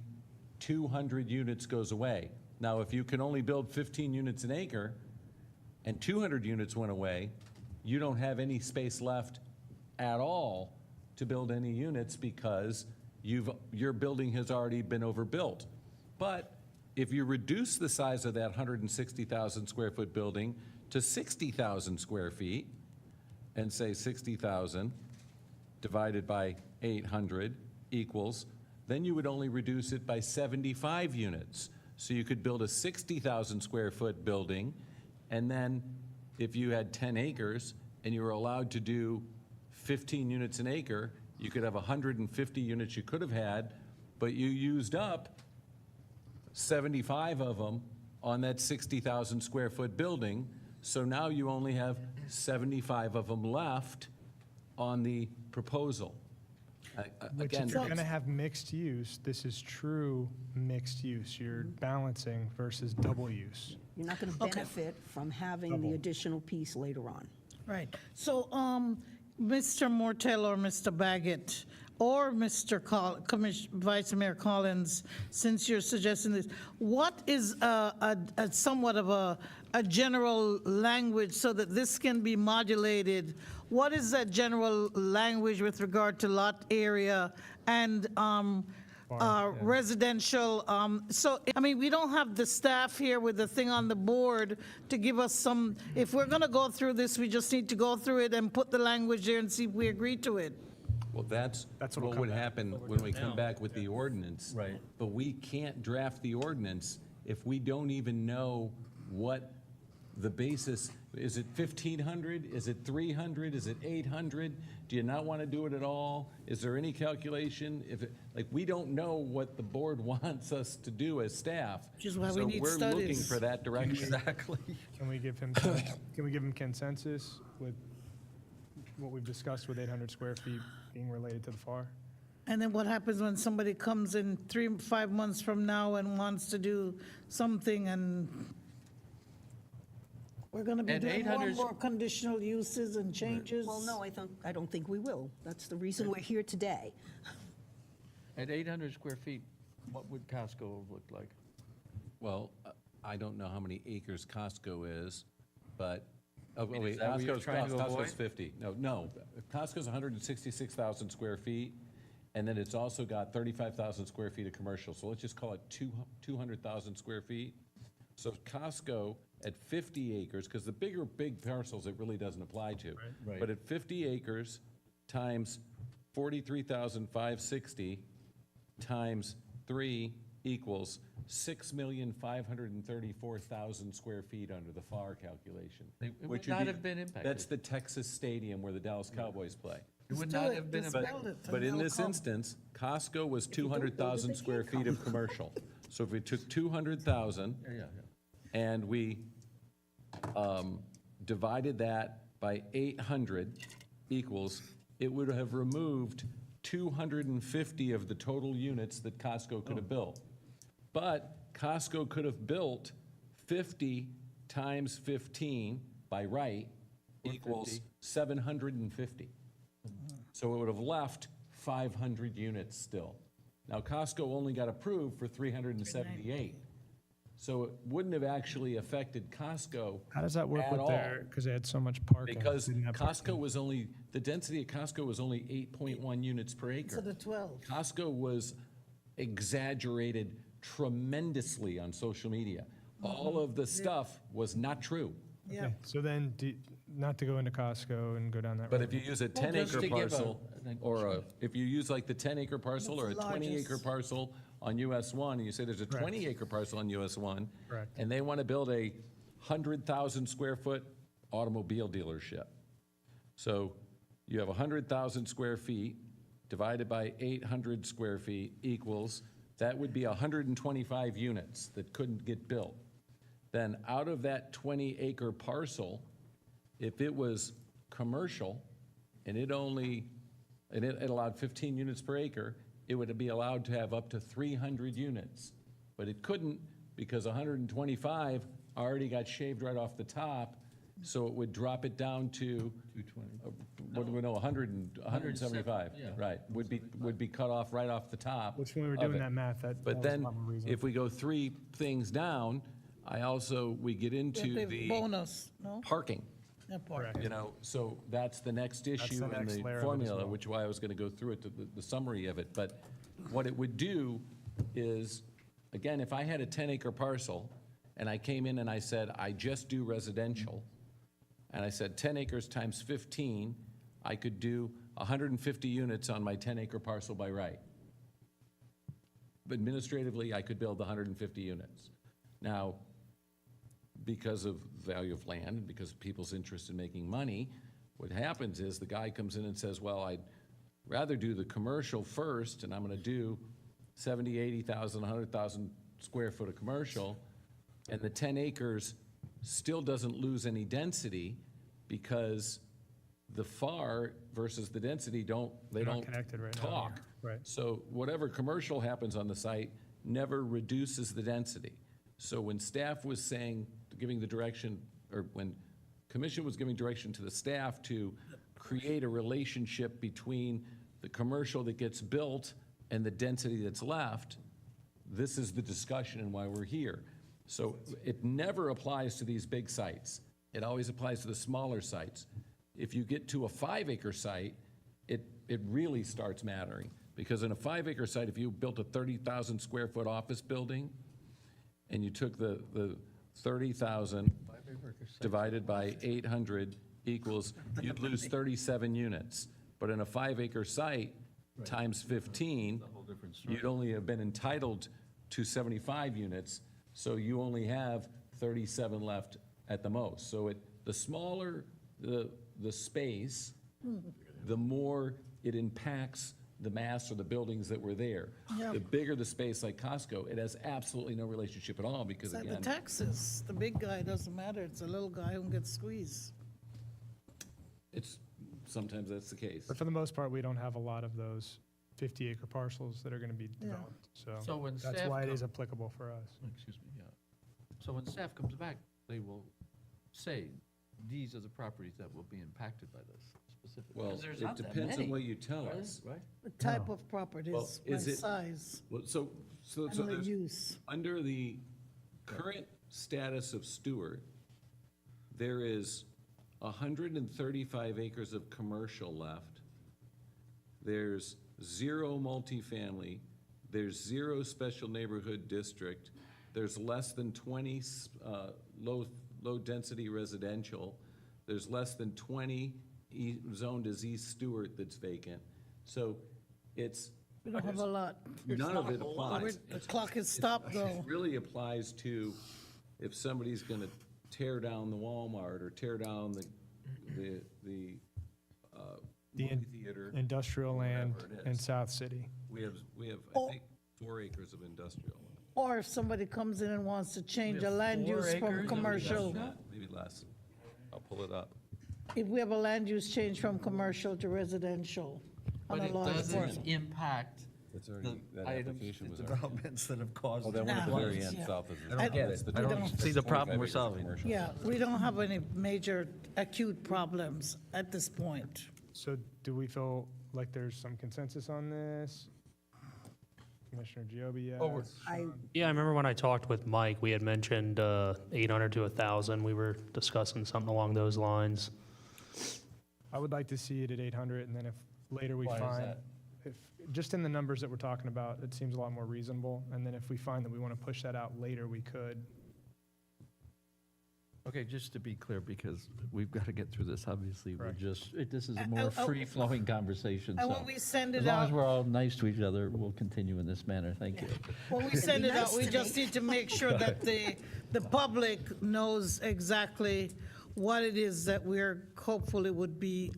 200 units goes away. Now, if you can only build 15 units an acre, and 200 units went away, you don't have any space left at all to build any units, because your building has already been overbuilt. But if you reduce the size of that 160,000 square foot building to 60,000 square feet, and say 60,000 divided by 800 equals, then you would only reduce it by 75 units. So you could build a 60,000 square foot building, and then if you had 10 acres and you were allowed to do 15 units an acre, you could have 150 units you could have had, but you used up 75 of them on that 60,000 square foot building. So now you only have 75 of them left on the proposal. Which, Again, if you're going to have mixed use, this is true mixed use. You're balancing versus double use. You're not going to benefit from having the additional piece later on. Right. So, Mr. Mortel or Mr. Baggett or Mr. Vice Mayor Collins, since you're suggesting this, what is a somewhat of a general language so that this can be modulated what is that general language with regard to lot area and residential? So, I mean, we don't have the staff here with the thing on the board to give us some, if we're going to go through this, we just need to go through it and put the language there and see if we agree to it. Well, that's what would happen when we come back with the ordinance. Right. But we can't draft the ordinance if we don't even know what the basis, is it 1,500? Is it 300? Is it 800? Do you not want to do it at all? Is there any calculation? Like, we don't know what the board wants us to do as staff. Which is why we need So we're looking studies. for that direction. Exactly. Can we give him consensus with what we've discussed with 800 square feet being related to the FAR? And then what happens when somebody comes in 3-5 months from now and wants to do something, and we're going to be At doing more 800 and more conditional uses and changes? Well, no, I don't think we will. That's the reason we're here today. At 800 square feet, what would Costco look like? Well, I don't know how many acres Costco is, but, mean, is that what you're trying to avoid? Costco's 50. No, Costco's 166,000 square feet, and then it's also got 35,000 square feet of commercial, so let's just call it 200,000 square feet. So Costco at 50 acres, because the big parcels it really doesn't apply to. Right. But at 50 acres times 43,560 times 3 equals 6,534,000 square feet under the FAR calculation. It would which not be- have been impacted. That's the Texas stadium where the Dallas Cowboys play. It would not have been impacted. But in this instance, Costco was 200,000 square feet of commercial. So if we took 200,000 and we divided that by 800 equals, it would have removed 250 of the total units that Costco could have built. But Costco could have built 50 times 15 by right equals 750. So it would have left 500 units still. Now, Costco only got approved for 378. So it wouldn't have actually affected Costco How does that work at with all. because they had so much parking? Because Didn't have Costco was only, the density at Costco was only 8.1 units per acre. To the 12. Costco was exaggerated tremendously on social media. All of the stuff was not true. Yeah. Okay, so then, not to go into Costco and go down that road. But if you use a just 10-acre to give a- parcel, or if you use like the 10-acre parcel or a What's the 20-acre largest? parcel on US 1, and you say there's a Correct. 20-acre parcel on US 1, Correct. and they want to build a 100,000 square foot automobile dealership. So you have 100,000 square feet divided by 800 square feet equals, that would be 125 units that couldn't get built. Then out of that 20-acre parcel, if it was commercial and it allowed 15 units per acre, it would be allowed to have up to 300 units. But it couldn't because 125 already got shaved right off the top, so it would drop it down to, 220. what do we know, 175, yeah. right, would be cut off right off the top. Which when we were of doing it. that math, that But was a then, lot more reasonable. if we go 3 things down, we get into The the bonus, no? parking. Yeah, part. You know, so that's the next issue the in next the layer of it as formula, well. which is why I was going to go through it, the summary of it. But what it would do is, again, if I had a 10-acre parcel and I came in and I said, I just do residential, and I said 10 acres times 15, I could do 150 units on my 10-acre parcel by right. But administratively, I could build 150 units. Now, because of value of land and because of people's interest in making money, what happens is the guy comes in and says, well, I'd rather do the commercial first, and I'm going to do 70, 80,000, 100,000 square foot of commercial, and the 10 acres still doesn't lose any density because the FAR versus the density don't connected right now, talk. yeah. Right. So whatever commercial happens on the site never reduces the density. So when staff was saying, giving the direction, or when commission was giving direction to the staff to create a relationship between the commercial that gets built and the density that's left, this is the discussion and why we're here. So it never applies to these big sites. It always applies to the smaller sites. if you get to a 5-acre site, it really starts mattering. Because in a 5-acre site, if you built a 30,000 square foot office building, and you took the 30,000 divided by 800 equals, you'd lose 37 units. But in a 5-acre site, times 15, you'd only have been entitled to 75 units, so you only have 37 left at the most. So the smaller the space, the more it impacts the mass or the buildings that were there. Yeah. The bigger the space, like Costco, it has absolutely no relationship at all, because It's like again, the taxes, the big guy doesn't matter, it's the little guy who gets squeezed. sometimes that's the case. But for the most part, we don't have a lot of those 50-acre parcels that are going to be Yeah. developed. So when That's staff why it is come- applicable for us. Excuse me, yeah. So when staff comes back, they will say, these are the properties that will be impacted by this specifically. Well, it depends on what you tell us. The type of properties, Well, by is it- size, Well, so and the there's, use. under the current status of Stuart, there is 135 acres of commercial left. There's 0 multifamily. There's 0 special neighborhood district. There's less than 20 low-density residential. There's less than 20 zoned as East Stuart that's vacant. So it's. We don't have a lot. None of it applies. The clock is stopped, though. It really applies to if somebody's gonna tear down the Walmart or tear down the movie theater. Industrial land whatever it in is. South City. We have, I think, 4 acres of industrial. Or if somebody comes in and wants to change a have land 4 use from acres? commercial. Maybe less. I'll pull it up. If we have a land use change from commercial to residential on But a it large doesn't parcel. impact It's the already, that items, application the was already. developments that have caused. Oh, that one at the No. very end, Yeah. south of. I don't get That's it. the I don't 25 see the problem we're acres of solving. commercial. Yeah, we don't have any major acute problems at this point. So do we feel like there's some consensus on this? Commissioner Giobi, yes? Yeah, I remember when I talked with Mike, we had mentioned 800 to 1,000. We were discussing something along those lines. I would like to see it at 800, and then if later we Why is find, that? if, just in the numbers that we're talking about, it seems a lot more reasonable, and then if we find that we want to push that out later, we could. Okay, just to be clear, because we've got to get through this, obviously, we're Correct. this is a more free-flowing conversation, And so. when we send As it long as out, we're all nice to each other, we'll continue in this manner, thank you. when we send it out, we just need to make sure that the public knows exactly what it is that we're hopefully would be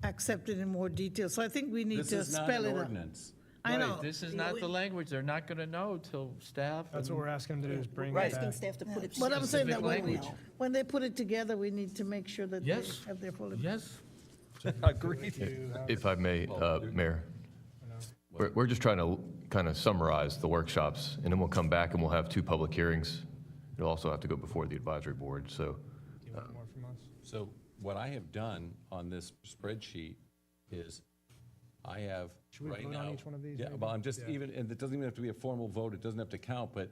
accepted in more detail. So I think we need This to is not spell an it out. ordinance. I know. This is not the language, they're not going to know till staff. That's what we're asking them to do, is bring We're it asking back. staff to put it. But I'm saying that Specific language. when they put it together, we need to make sure that they Yes. have their full. Yes, agreed. If I may, Mayor, we're just trying to kind of summarize the workshops, and then we'll come back and we'll have 2 public hearings. It'll also have to go before the advisory board, so. Do you want more from us? So what I have done on this spreadsheet is I have Should we right vote now. on each one of these, Yeah, maybe? well, I'm just Yeah. even, and it doesn't even have to be a formal vote, it doesn't have to count, but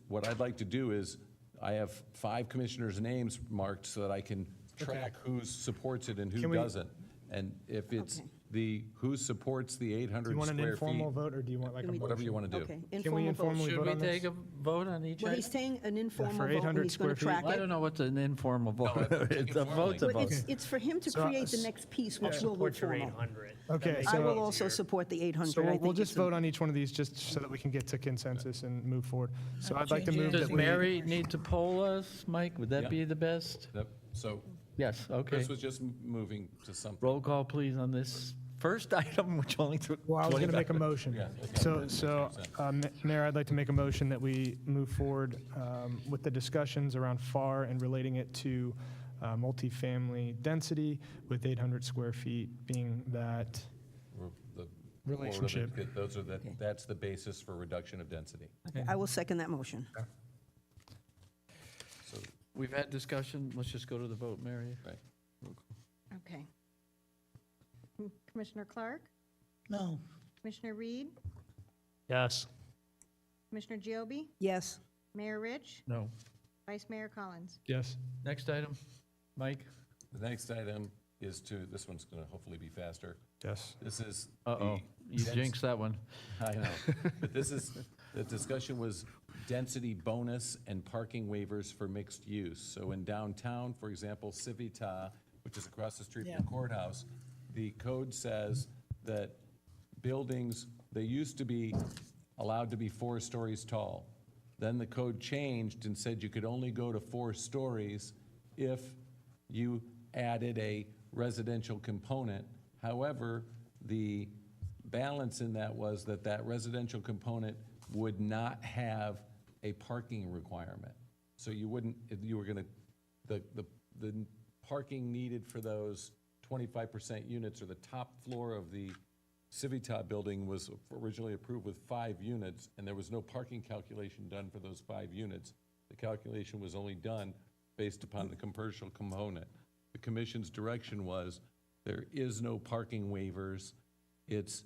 what I'd like to do is, I have 5 commissioners' names marked so that I can track who supports it and who Can we- doesn't. And if it's who supports the Do 800 you want an square informal feet, vote, or do you want like a motion? whatever you want to do. Okay, Can we informal vote. informally Should vote we on this? take a vote on each Well, item? he's saying an informal For vote, 800 and he's going square to track I it. don't know what's an informal vote. It's a vote's a But vote. it's for him to So, create the next piece, which will Support look your formal. 800. Okay, I will so, also support the 800. so I we'll think just it's a- vote on each one of these, just so that we can get to consensus and move forward. So I'd like to move Does that we. Mary need to poll us, Mike? Would that Yeah. be the best? Yep. So Yes, okay. Chris was just moving to something. Roll call, please, on this first item, which only took Well, I was going to 25 make a motion. Yeah, okay. So, Mayor, I'd like to make a motion that we move forward with the discussions around FAR and relating it to multifamily density, with 800 square feet being that The relationship. Those are that's the basis for reduction of density. Okay, I will second that motion. So, We've had discussion, let's just go to the vote, Mary. right. Okay. Commissioner Clark? No. Commissioner Reed? Yes. Commissioner Giobi? Yes. Mayor Rich? No. Vice Mayor Collins? Yes. Next item, Mike? The next item is this one's going to hopefully be faster. Yes. This is. Uh-oh, you jinxed that one. I know. But the discussion was density bonus and parking waivers for mixed use. So in downtown, for example, Civitas, which is across the street from the courthouse, the code says that buildings, they used to be allowed to be 4 stories tall. Then the code changed and said you could only go to 4 stories if you added a residential component. However, the balance in that was that residential component would not have a parking requirement. So you wouldn't, if you were gonna, the parking needed for those 25% units, or the top floor of the Civitas building was originally approved with 5 units, and there was no parking calculation done for those 5 units. The calculation was only done based upon the commercial component. The commission's direction was there is no parking waivers. It's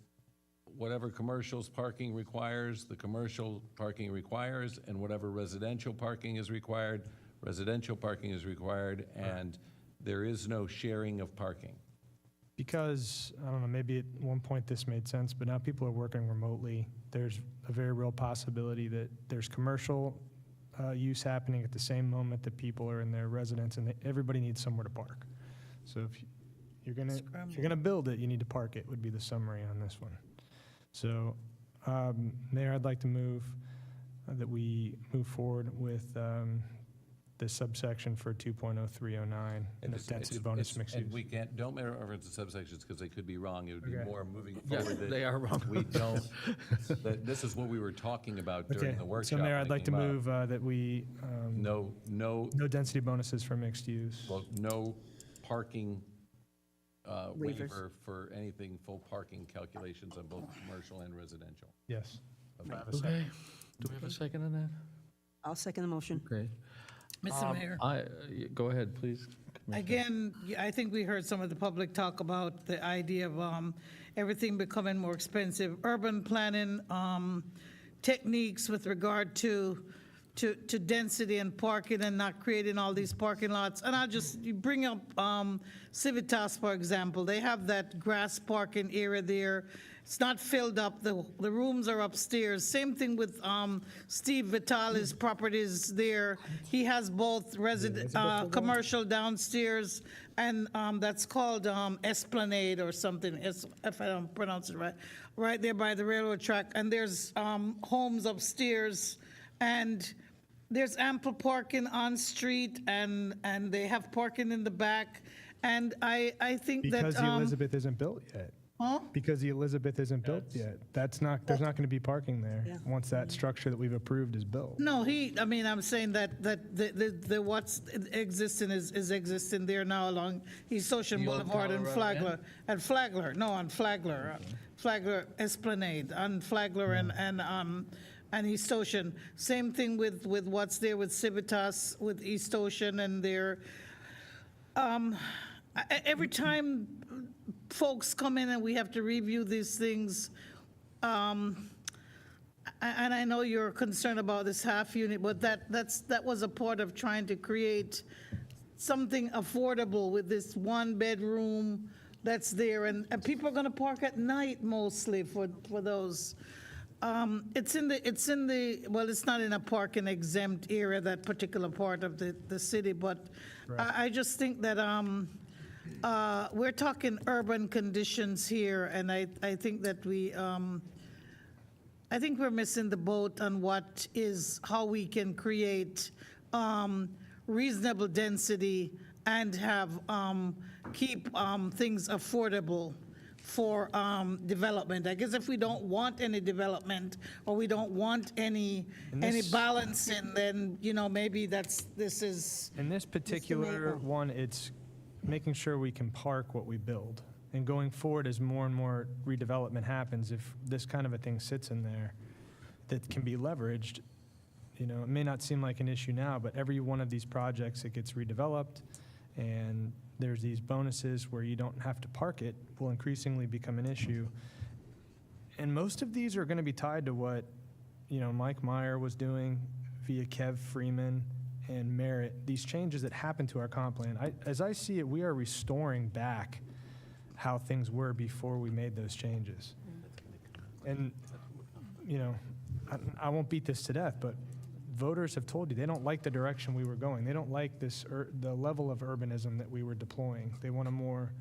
whatever commercial's parking requires, the commercial parking requires, and whatever residential parking is required, residential parking is required, and there is no sharing of parking. Because, I don't know, maybe at one point this made sense, but now people are working remotely. There's a very real possibility that there's commercial use happening at the same moment that people are in their residence, and everybody needs somewhere to park. So if you're gonna build it, you need to park it, would be the summary on this one. So, Mayor, I'd like to move that we move forward with the subsection for 2.0309, and the density bonus mixed use. And we can't, don't reference the subsections because they could be wrong. It would be Okay. more moving Yeah, forward. that they are wrong. We don't, that this is what we were talking about during Okay, the workshop. so Mayor, when I'd it like to came up. move that we, No density bonuses for mixed use. well, no parking Waivers. waiver for anything, full parking calculations on both commercial and residential. Yes. Okay, do we have a second on that? I'll second the motion. Okay. Mr. Mayor. Go ahead, please. Again, I think we heard some of the public talk about the idea of everything becoming more expensive. Urban planning techniques with regard to density and parking and not creating all these parking lots. And I'll just bring up Civitas, for example. They have that grass parking area there. It's not filled up. The rooms are upstairs. Same thing with Steve Vitale's properties there. He has both commercial downstairs, and that's called Esplanade or something, if I don't pronounce it right there by the railroad track. And there's homes upstairs, and there's ample parking on street, and they have parking in the back. And I think Because that. the Elizabeth isn't built yet. Huh? Because the Elizabeth isn't built yet. There's not going to be parking there once that structure that we've approved is built. No, I'm saying that the what's existing is existing there now along East Ocean The old Boulevard and Colorado Flagler. And Flagler, no, on Flagler, Flagler Esplanade, on Flagler and East Ocean. Same thing with what's there with Civitas, with East Ocean and there. Every time folks come in and we have to review these things, and I know you're concerned about this half unit, but that was a part of trying to create something affordable with this 1-bedroom that's there, and people are going to park at night mostly for those. It's in the well, it's not in a parking exempt area, that particular part of the city, but I just think that we're talking urban conditions here, and I think that I think we're missing the boat on how we can create reasonable density and have keep things affordable for development. I guess if we don't want any development, or we don't want any balancing, then maybe this is. In this particular one, it's making sure we can park what we build. And going forward, as more and more redevelopment happens, if this kind of a thing sits in there that can be leveraged, it may not seem like an issue now, but every one of these projects that gets redeveloped and there's these bonuses where you don't have to park it will increasingly become an issue. And most of these are going to be tied to what, Mike Meyer was doing via Kev Freeman and merit these changes that happened to our comp plan. As I see it, we are restoring back how things were before we made those changes. And, you know, I won't beat this to death, but voters have told you they don't like the direction we were going. They don't like this, the level of urbanism that we were deploying. They want a more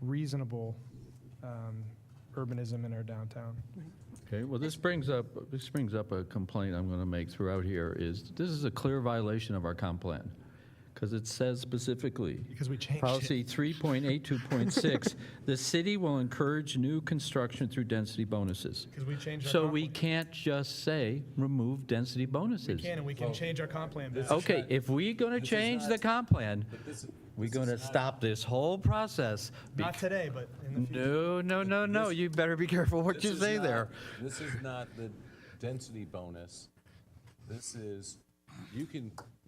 reasonable urbanism in our downtown. Okay, well, this brings up a complaint I'm going to make throughout here, is this is a clear violation of our comp plan, because it says specifically. Because we changed Policy 3.82.6, the city will encourage new construction through density bonuses. Because we changed our So comp we plan. can't just say, remove density bonuses. We can, and we can change our comp plan back. Okay, if we're going to change the comp plan, we're going to stop this whole process. Not today, but in the future. No, you better be careful what you say there. This is not the density bonus. This is,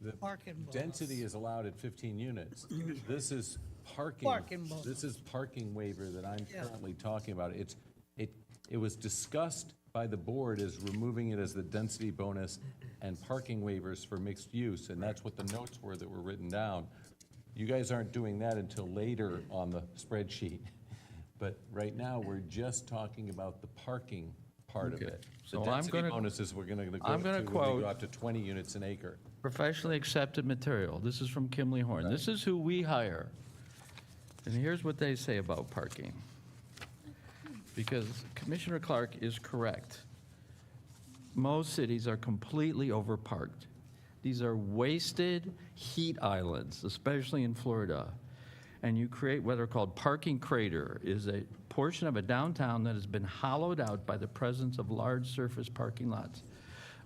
the Parking bonus. density is allowed at 15 units. This is parking. Parking bonus. This is parking waiver that I'm currently talking about. It was discussed by the board as removing it as the density bonus and parking waivers for mixed use, and that's what the notes were that were written down. You guys aren't doing that until later on the spreadsheet. But right now, we're just talking about the parking part of Okay. it. So The I'm density gonna- bonuses, we're going to go I'm gonna to, when we quote- go up to 20 units an acre. Professionally accepted material. This is from Kimley Horn. This is who we hire. And here's what they say about parking. Because Commissioner Clark is correct. Most cities are completely overparked. These are wasted heat islands, especially in Florida. And you create what are called parking crater, is a portion of a downtown that has been hollowed out by the presence of large surface parking lots.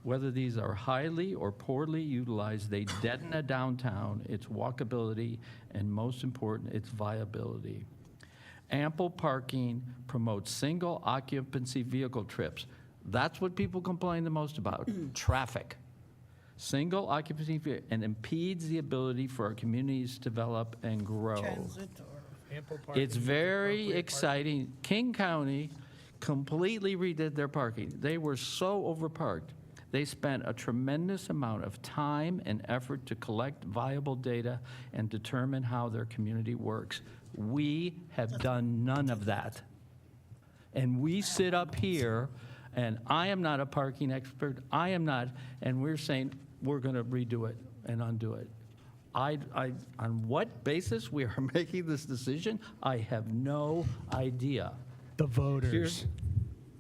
Whether these are highly or poorly utilized, they deaden a downtown, its walkability, and most important, its viability. Ample parking promotes single occupancy vehicle trips. That's what people complain the most about, traffic. Single occupancy and impedes the ability for our communities to develop and grow. Transit or Ample parking It's with very appropriate exciting. King County completely redid their parking. They were so overparked. They spent a tremendous amount of time and effort to collect viable data and determine how their community works. We have done none of that. And we sit up here, and I am not a parking expert, I am not, and we're saying we're going to redo it and undo it. On what basis we are making this decision, I have no idea. The voters.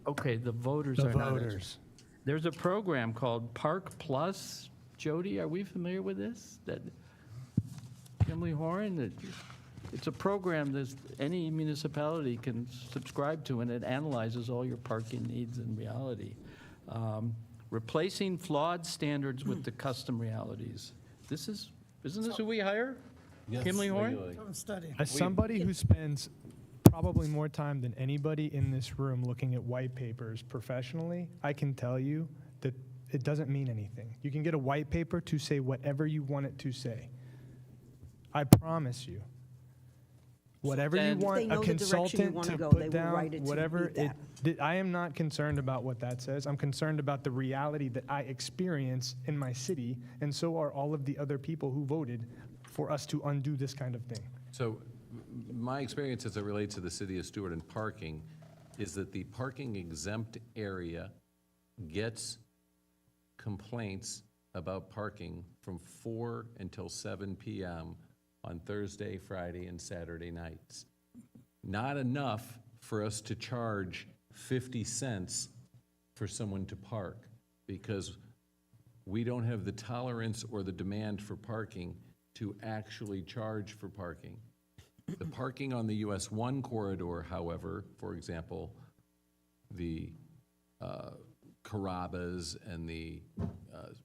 Okay, the voters The are not. voters. There's a program called Park Plus. Jody, are we familiar with this? That Kimley Horn, it's a program that any municipality can subscribe to, and it analyzes all your parking needs in reality. Replacing flawed standards with the custom realities. Isn't this who we hire? Yes, Kimley Horn? regularly. From study. As somebody who spends probably more time than anybody in this room looking at white papers professionally, I can tell you that it doesn't mean anything. You can get a white paper to say whatever you want it to say. I promise you. Whatever you then- want They know a the direction you consultant wanna to go, put they will down, write it to whatever meet that. I am not concerned about what that says. I'm concerned about the reality that I experience in my city, and so are all of the other people who voted for us to undo this kind of thing. So my experience as it relates to the city of Stuart and parking is that the parking exempt area gets complaints about parking from 4 until 7 p.m. on Thursday, Friday, and Saturday nights. Not enough for us to charge 50 cents for someone to park, because we don't have the tolerance or the demand for parking to actually charge for parking. The parking on the US 1 corridor, however, for example, the Carrabba's and the,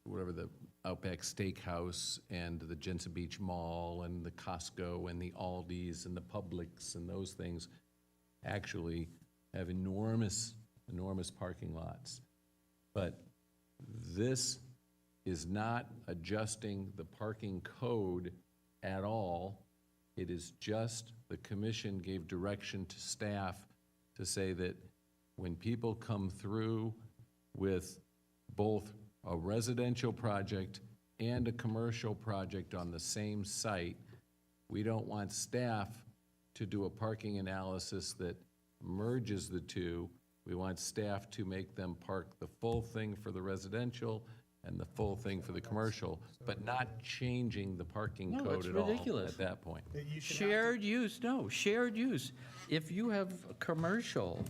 whatever, the Outback Steakhouse and the Jensen Beach Mall and the Costco and the Aldi's and the Publix and those things actually have enormous, enormous parking lots. But this is not adjusting the parking code at all. It is just the commission gave direction to staff to say that when people come through with both a residential project and a commercial project on the same site, we don't want staff to do a parking analysis that merges the two. We want staff to make them park the full thing for the residential and the full thing for the commercial, but not changing the parking No, code it's at all ridiculous. at that point. Shared use, no, shared use. If you have a commercial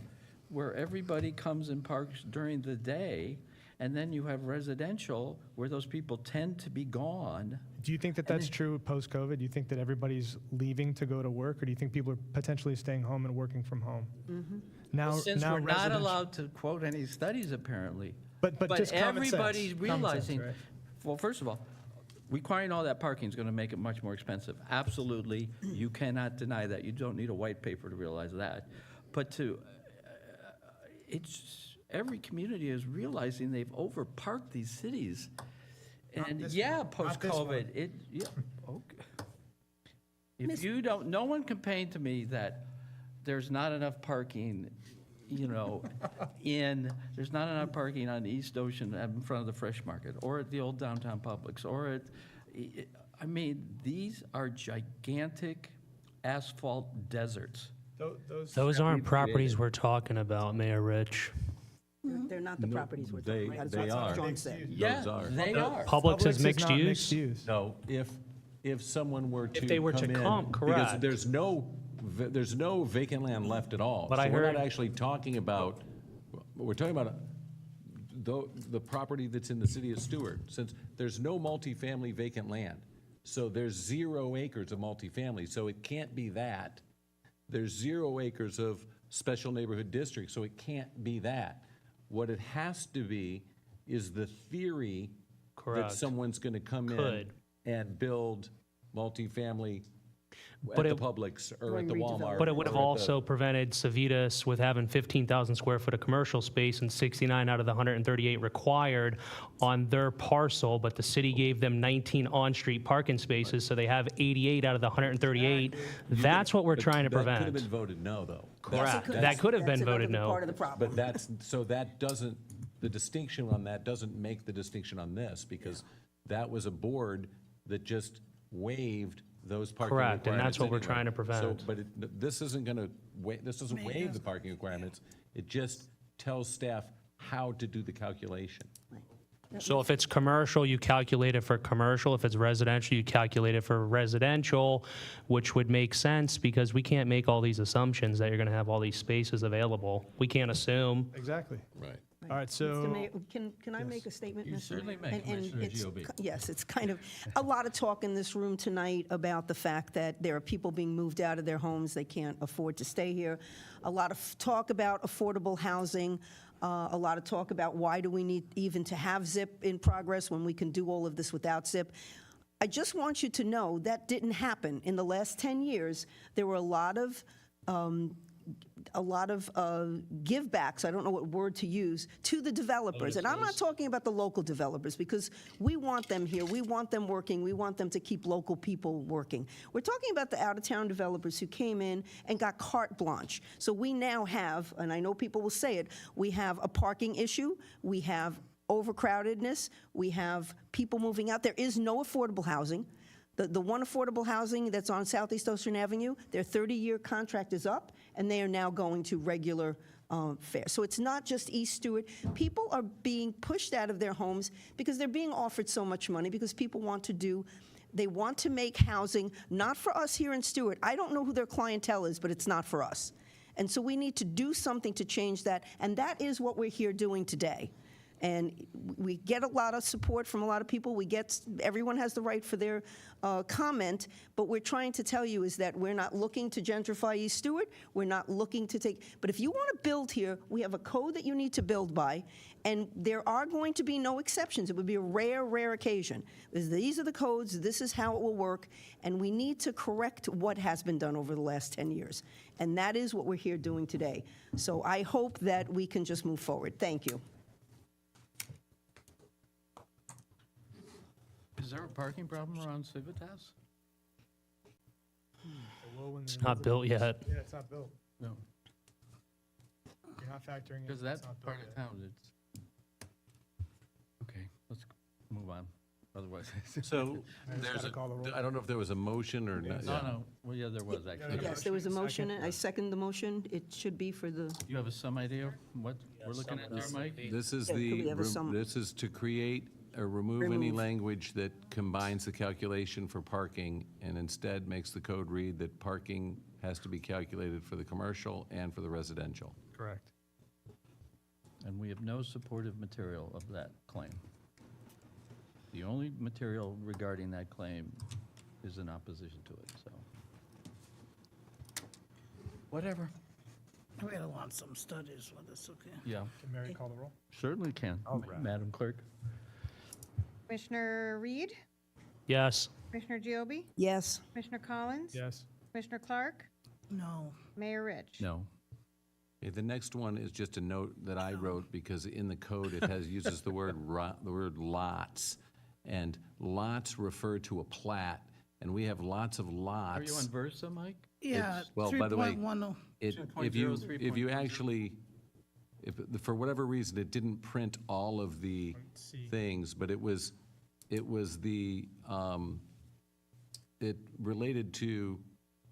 where everybody comes and parks during the day, and then you have residential where those people tend to be gone. Do you think that that's true post-COVID? Do you think that everybody's leaving to go to work, or do you think people are potentially staying home and working from home? Now, Since now we're not residential- allowed to quote any studies, apparently. But just common sense. Everybody's Common sense, realizing, right? well, first of all, requiring all that parking is going to make it much more expensive. Absolutely, you cannot deny that. You don't need a white paper to realize that. But every community is realizing they've overparked these cities. And yeah, post-COVID, okay. If you don't, no one can paint to me that there's not enough parking, there's not enough parking on East Ocean in front of the Fresh Market, or at the old downtown Publix, or these are gigantic asphalt deserts. Those aren't properties we're talking about, Mayor Rich. They're not the properties we're talking about. They That's what are. John said. Yeah, Those are. they are. Publix is mixed not use? mixed use. No, if someone were to If they were to in, come, because correct. there's no vacant land left at all. But So I we're heard- not actually talking about, we're talking about the property that's in the city of Stuart, since there's no multifamily vacant land. So there's 0 acres of multifamily, so it can't be that. There's 0 acres of special neighborhood district, so it can't be that. What it has to be is the theory Correct. that someone's going to come in Could. and build multifamily But at the it- Publix or at the Walmart. But it would have or at the- also prevented Civitas with having 15,000 square foot of commercial space and 69 out of the 138 required on their parcel, but the city gave them 19 on-street parking spaces, so they have 88 out of the 138. That's what we're trying to That could have prevent. been voted no, though. Correct. That could have That's been voted another no. part of the problem. But that doesn't, the distinction on that doesn't make the distinction on this, because that was a board that just waived those parking requirements. Correct, and that's what we're anyway. trying to prevent. So, but this isn't going to, this doesn't waive the parking requirements. It just tells staff how to do the calculation. So if it's commercial, you calculate it for commercial. If it's residential, you calculate it for residential, which would make sense because we can't make all these assumptions that you're going to have all these spaces available. We can't assume. Exactly. Right. All right, Mr. so Mayor, can I make a statement? You Mr. certainly Mayor? may, And Commissioner it's Giobe. Yes, it's kind of, a lot of talk in this room tonight about the fact that there are people being moved out of their homes, they can't afford to stay here. A lot of talk about affordable housing, a lot of talk about why do we need even to have ZIP in progress when we can do all of this without ZIP. I just want you to know that didn't happen. In the last 10 years, there were a lot of give-backs, I don't know what word to use, to the developers. And I'm not talking about the local developers, because we want them here, we want them working, we want them to keep local people working. We're talking about the out-of-town developers who came in and got carte blanche. So we now have, and I know people will say it, we have a parking issue, we have overcrowdedness, we have people moving out. There is no affordable housing. The one affordable housing that's on Southeast Ocean Avenue, their 30-year contract is up, and they are now going to regular fare. So it's not just East Stewart. People are being pushed out of their homes because they're being offered so much money, because people want to they want to make housing, not for us here in Stewart. I don't know who their clientele is, but it's not for us. And so we need to do something to change that, and that is what we're here doing today. And we get a lot of support from a lot of people. Everyone has the right for their comment, but we're trying to tell you is that we're not looking to gentrify East Stewart. We're not looking to but if you want to build here, we have a code that you need to build by, and there are going to be no exceptions. It would be a rare, rare occasion. These are the codes, this is how it will work, and we need to correct what has been done over the last 10 years. And that is what we're here doing today. So I hope that we can just move forward. Thank you. Is there a parking problem around Civitas? It's not built yet. Yeah, it's not built. No. You're not factoring in. Because that part of town, okay, let's move on. otherwise. So there's I don't know if there was a motion or not. No, well, yeah, there was actually. Yes, there was a motion. I second the motion. It should be for the, You have some idea what we're looking at there, Mike? This is Yeah, could we have a this is to create or remove any Remove. language that combines the calculation for parking and instead makes the code read that parking has to be calculated for the commercial and for the residential. Correct. And we have no supportive material of that claim. The only material regarding that claim is in opposition to it, so. Whatever. We don't want some studies for this, okay? Yeah, Can Mary call the roll? certainly can, Madam Clerk. Commissioner Reed? Yes. Commissioner Giobi? yes. Commissioner Collins? Yes. Commissioner Clark? No. Mayor Rich? No. Okay, the next one is just a note that I wrote because in the code it uses the word lots. And lots refer to a plat, and we have lots of lots. Are you on Versa, Mike? Yeah, Well, by the way, 3.10. if you actually, for whatever reason, it didn't print all of the things, but it was the, it related to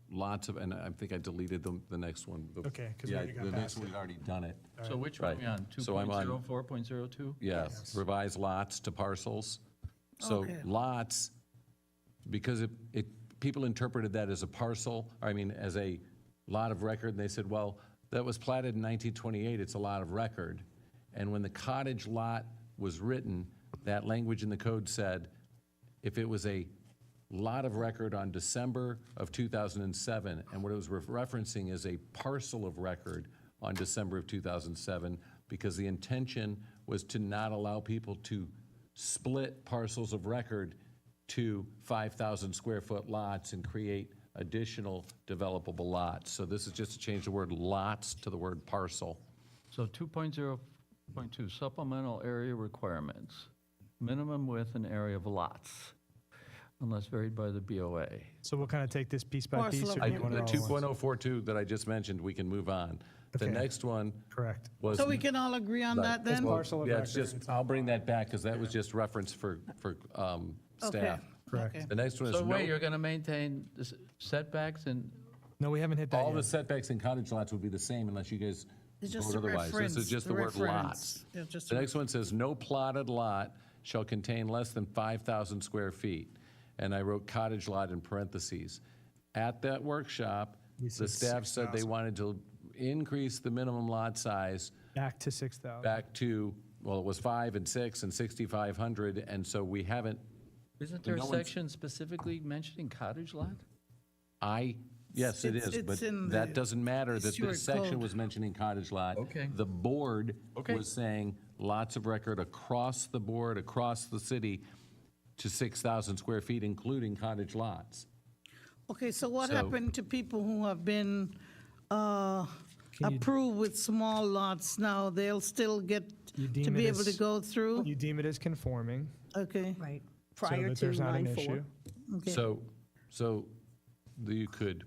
lots of, and I think I deleted the next one. Okay, 'cause we Yeah, already got the past next one, we'd already done it. So which one are we on? So I'm on- 2.04.02? Yeah, revise lots to parcels. So Okay. lots, because people interpreted that as a parcel, as a lot of record, and they said, well, that was platted in 1928, it's a lot of record. And when the cottage lot was written, that language in the code said, if it was a lot of record on December of 2007, and what it was referencing is a parcel of record on December of 2007, because the intention was to not allow people to split parcels of record to 5,000 square foot lots and create additional developable lots. So this is just to change the word lots to the word parcel. So 2.0.2, supplemental area requirements. Minimum width and area of lots, unless varied by the BOA. So we'll kind of take this piece by piece, or Parcel do of you want it The all at once? 2.042 that I just mentioned, we can move on. The Okay. next one Correct. was. So we can all agree on that then? Parcel of Yeah, it's record. just, I'll bring that back, because that was just reference for staff. Correct. The next one is So wait, no, you're going to maintain the setbacks and, No, we haven't hit that all the yet. setbacks in cottage lots would be the same unless you guys It's just vote a otherwise. This reference, is just the word reference. lots. Yeah, just The a next one says, no plotted lot shall contain less than 5,000 square feet. And I wrote cottage lot in parentheses. At that workshop, We the said staff said they 6,000. wanted to increase the minimum lot size Back to 6,000. back to, well, it was 5 and 6 and 6,500, and so we haven't, isn't there a No one's- section specifically mentioning cottage lot? yes, it is, It's but in that the doesn't matter that Stuart this section code. was mentioning cottage lot. Okay. The board Okay. was saying lots of record across the board, across the city, to 6,000 square feet, including cottage lots. Okay, so what So- happened to people who have been you- approved with small lots now? They'll still get You deem to it be able to as- go through? You deem it as conforming, Okay, Right. so Prior that to there's not an 9/4. issue. okay. So you could,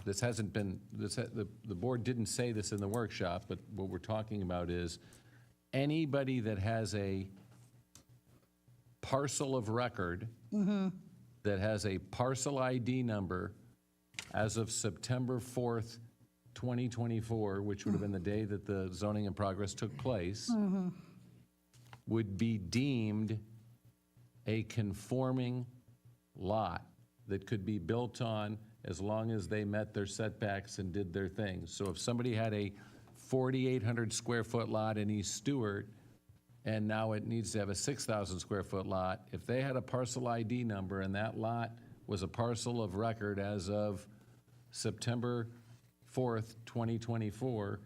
this hasn't been, the board didn't say this in the workshop, but what we're talking about is anybody that has a parcel of record that has a parcel ID number as of September 4th, 2024, which would have been the day that the zoning in progress took place, would be deemed a conforming lot that could be built on as long as they met their setbacks and did their things. So if somebody had a 4,800 square foot lot in East Stuart, and now it needs to have a 6,000 square foot lot, if they had a parcel ID number and that lot was a parcel of record as of September 4th, 2024,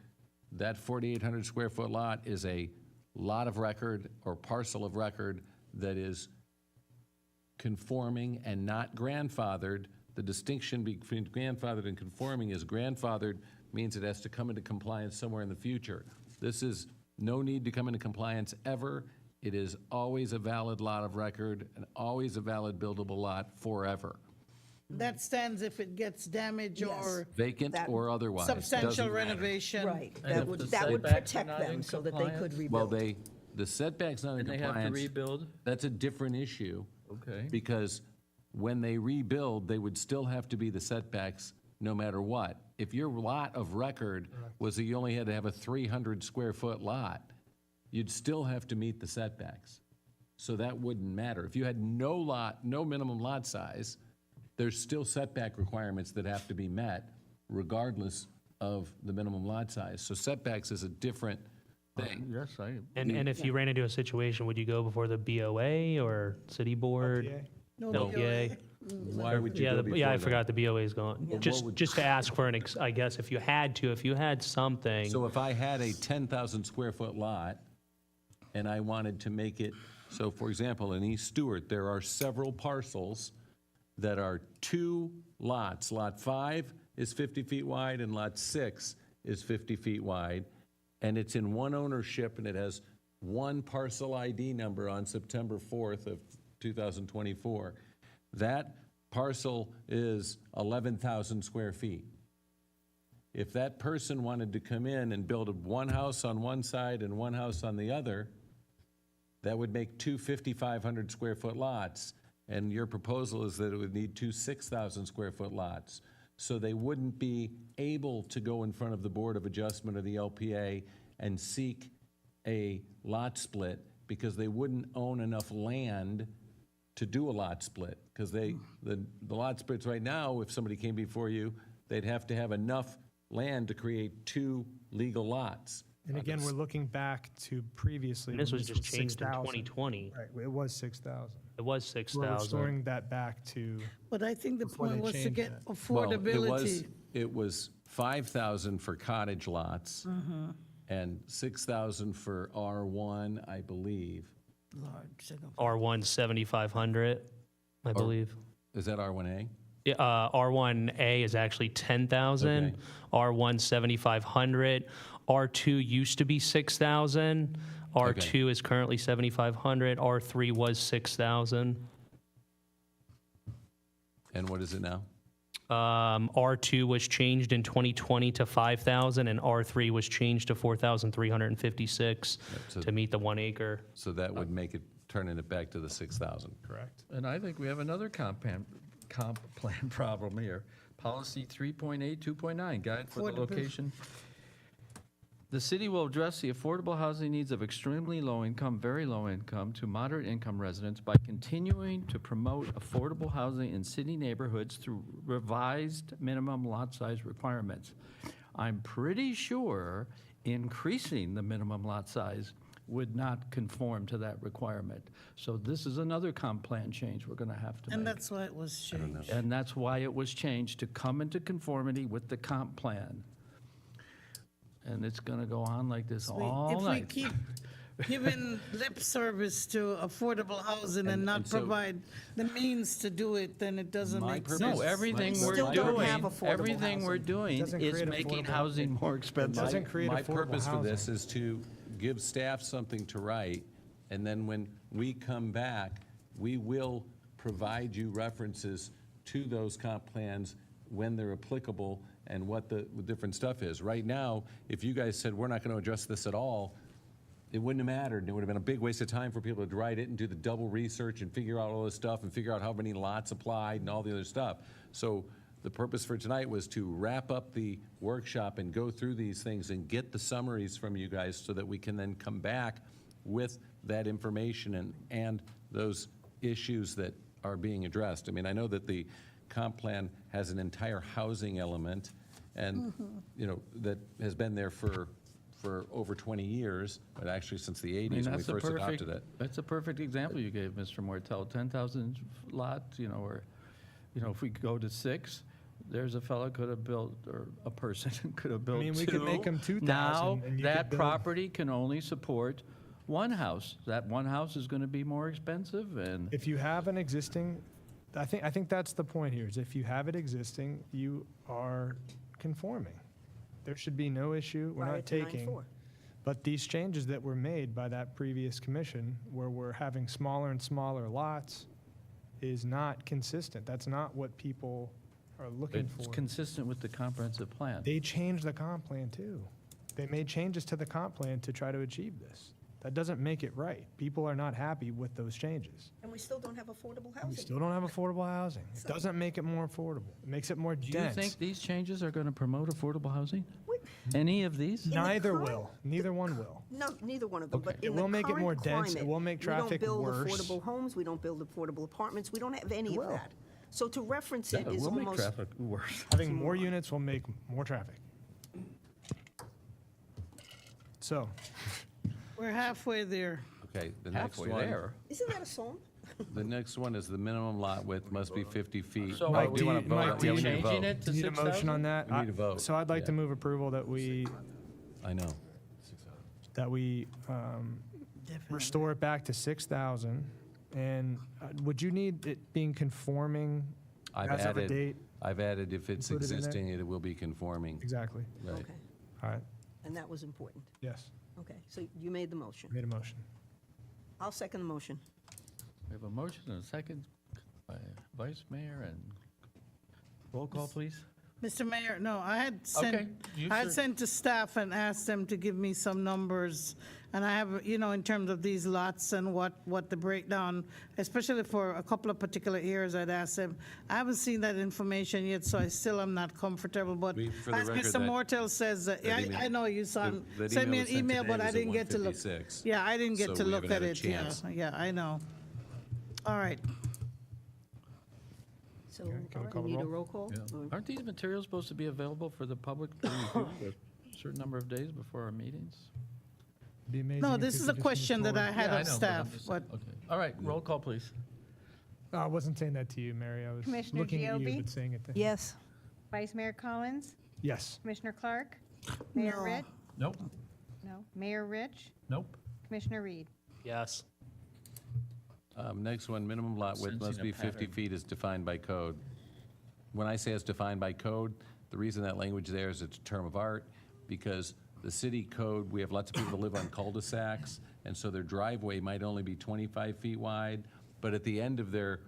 that 4,800 square foot lot is a lot of record or parcel of record that is conforming and not grandfathered. The distinction between grandfathered and conforming is grandfathered means it has to come into compliance somewhere in the future. This is no need to come into compliance ever. It is always a valid lot of record and always a valid buildable lot forever. That stands if it gets damaged or Vacant That- or otherwise. substantial doesn't matter. renovation. Right. And That if would the that would setbacks are protect not them in so that they could compliance? rebuild. Well, The setback's not in And they have to compliance. rebuild? That's a different issue. Okay. Because when they rebuild, they would still have to be the setbacks no matter what. If your lot of record was that you only had to have a 300 square foot lot, you'd still have to meet the setbacks. So that wouldn't matter. If you had no minimum lot size, there's still setback requirements that have to be met regardless of the minimum lot size. So setbacks is a different thing. Yes, And if you ran into a situation, would you go before the BOA or city board? No LPA? Why would you Yeah, go the- before yeah, I that? forgot the BOA is gone. Well, Just, what would- just to ask for an, I guess, if you had something. So if I had a 10,000 square foot lot and I wanted to make it, so for example, in East Stuart, there are several parcels that are 2 lots. Lot 5 is 50 feet wide and Lot 6 is 50 feet wide. And it's in one ownership and it has one parcel ID number on September 4th of 2024. That parcel is 11,000 square feet. If that person wanted to come in and build one house on one side and one house on the other, that would make 2 5,500 square foot lots. And your proposal is that it would need 2 6,000 square foot lots. So they wouldn't be able to go in front of the Board of Adjustment or the LPA and seek a lot split because they wouldn't own enough land to do a lot split. Because the lot splits right now, if somebody came before you, they'd have to have enough land to create 2 legal lots. And again, we're looking back to previously. And this when was just changed in 6,000. 2020. Right, it was 6,000. It was We're 6,000. restoring that back to, But I think the Before point they was to changed get that. Well, affordability. it was 5,000 for cottage lots and 6,000 for R1, I believe. R1 7,500, I believe. Is that R1A? Yeah, R1A is actually 10,000. Okay. R1 7,500. R2 used to be 6,000. R2 is currently 7,500. R3 was 6,000. And what is it now? R2 was changed in 2020 to 5,000, and R3 was changed to 4,356 so- to meet the 1 acre. So that would make it, turning it back to the 6,000. correct. And I think we have another comp plan problem here. Policy 3.8, 2.9, guide for the Affordable. location. The city will address the affordable housing needs of extremely low income, very low income to moderate income residents by continuing to promote affordable housing in city neighborhoods through revised minimum lot size requirements. I'm pretty sure increasing the minimum lot size would not conform to that requirement. So this is another comp plan change we're going to have to make. And that's why it was changed. And that's why it was changed, to come into conformity with the comp plan. And it's going to go on like this all night. If we keep giving lip service to affordable housing and not and so- provide the means to do it, then it doesn't My make purpose- sense. No, everything We we're still don't doing, have affordable everything we're housing. doing Doesn't is create making affordable- housing more expensive. doesn't create My affordable purpose for this housing. is to give staff something to write, and then when we come back, we will provide you references to those comp plans when they're applicable and what the different stuff is. Right now, if you guys said, we're not going to address this at all, it wouldn't have mattered. It would have been a big waste of time for people to write it and do the double research and figure out all this stuff and figure out how many lots applied and all the other stuff. So the purpose for tonight was to wrap up the workshop and go through these things and get the summaries from you guys so that we can then come back with that information and those issues that are being addressed. I mean, I know that the comp plan has an entire housing element and, you know, that has been there for over 20 years, but actually since the 80s when we first adopted it. That's a perfect example you gave, Mr. Mortel. 10,000 lots, you know, or, you know, if we go to 6, there's a fellow could have built, or a person could have built 2. we could make 'em 2,000 Now, and you that could build- property can only support one house. That one house is going to be more expensive, and If you have an existing, I think that's the point here, is if you have it existing, you are conforming. There should be no issue, we're Prior not to taking. 9/4. But these changes that were made by that previous commission, where we're having smaller and smaller lots, is not consistent. That's not what people are looking it's for. consistent with the comprehensive plan. They changed the comp plan too. They made changes to the comp plan to try to achieve this. That doesn't make it right. People are not happy with those changes. And we still don't have affordable We housing. still don't have affordable housing. It doesn't make it more affordable. It makes it more Do you dense. think these changes are going to promote affordable housing? Any of these? Neither will. Neither one will. No, neither one of them. But It in will the make it more current dense. It climate, will make traffic We don't worse. build affordable homes, we don't build affordable apartments, we don't have any of will. that. So to reference Yeah, it it is will make almost. traffic worse. Having more units will make more traffic. So, We're halfway there. Okay, the next Halfway one. there. Isn't that a song? The next one is the minimum lot width must be 50 feet. So Mike, are do you- we vote? Mike, Yeah, do you we need to changing vote. it to do you need a motion 6,000? on that? We need a vote. So I'd like to Yeah. move approval that I know. we restore it back to 6,000. And would you need it being conforming as of a date? I've added if it's Included in there? existing, it will be conforming. Exactly. Right. Okay, All right. and that was important. Yes. Okay, so you made the motion. Made a motion. I'll second the motion. We have a motion and a second by Vice Mayor, and roll call, please. Mr. Mayor, no, I had Okay, you sir. sent to staff and asked them to give me some numbers. And I have, in terms of these lots and what the breakdown, especially for a couple of particular areas, I'd asked them. I haven't seen that information yet, so I still am not comfortable, but For the as record, Mr. Mortel says, email- I know you sent that me email an was sent email, today but I was at didn't get to look. 1:56, Yeah, I didn't get so to we look haven't at had a it, yeah, chance. yeah, I know. All right. So Can we we call the need a roll? roll call? Or- Aren't these materials supposed to be available for the public to review a certain number of days before our meetings? Be amazing No, if this we is could a just move question that I forward. had Yeah, of know, but I'm staff, just- but Okay. All right, roll call, please. No, I wasn't saying that to you, Mary. I was Commissioner looking at you, Giobe? but saying it to him. Yes. Vice Mayor Collins, Yes. Commissioner Clark, Mayor No. Rich, Nope. no, Mayor Rich, Nope. Commissioner Reed. Yes. Next one, minimum lot width must Sensing a be 50 pattern. feet as defined by code. When I say it's defined by code, the reason that language there is it's a term of art, because the city code, we have lots of people that live on cul-de-sacs, and so their driveway might only be 25 feet wide, but at the end of their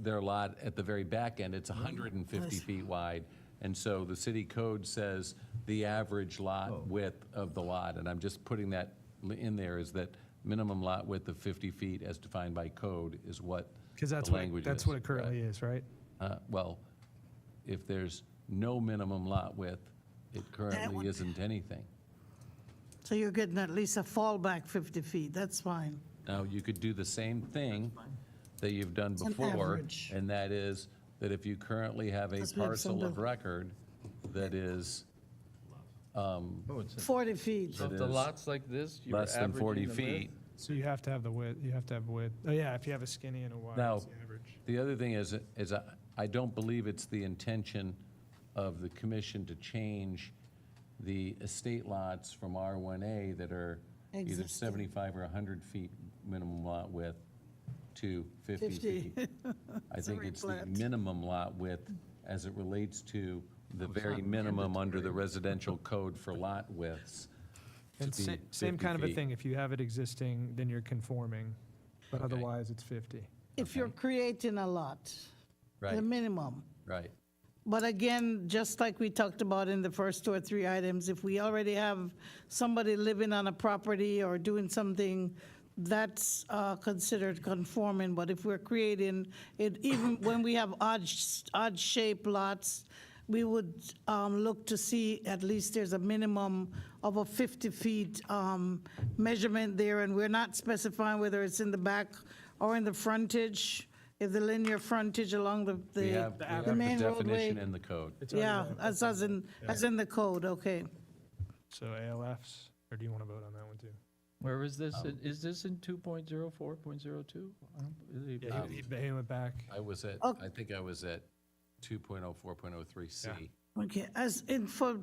lot, at the very back end, it's 150 feet wide. And so the city code says the average lot width of the lot, and I'm just putting that in there, is that minimum lot width of 50 feet as defined by code is what Because the language is. that's what it currently is, right? Well, if there's no minimum lot width, it currently isn't anything. so you're getting at least a fallback 50 feet, that's fine. Now, you could do the same thing that you've done an before, average. and that is that if you currently have a Let's make parcel of something- record that is 40 feet. So if the lot's like this, you're less than 40 averaging the width? feet. So you have to have the width, you have to have width. Oh, yeah, if you have a skinny and a wide, Now, it's the average. the other thing is I don't believe it's the intention of the commission to change the estate lots from R1A that are either Existing. 75 or 100 feet minimum lot width to 50 50. feet. I think it's the flat. minimum lot width as it relates to the very not minimum under the mandatory. residential code for lot widths. to And be same 50 kind of a feet. thing. If you have it existing, then you're conforming, but otherwise it's 50. If you're creating a lot, the Right, minimum. right. But again, just like we talked about in the first 2 or 3 items, if we already have somebody living on a property or doing something, that's considered conforming. But if we're creating it, even when we have odd-shaped lots, we would look to see at least there's a minimum of a 50 feet measurement there, and we're not specifying whether it's in the back or in the frontage, if the linear frontage along We have the main the roadway. definition in the code. Yeah, that's as in the code, okay. So ALFs, or do you want to vote on that one too? Where is this? Is this in 2.04.02? Yeah, he went back. I was at, Okay. I think I was at 2.04.03C. Okay,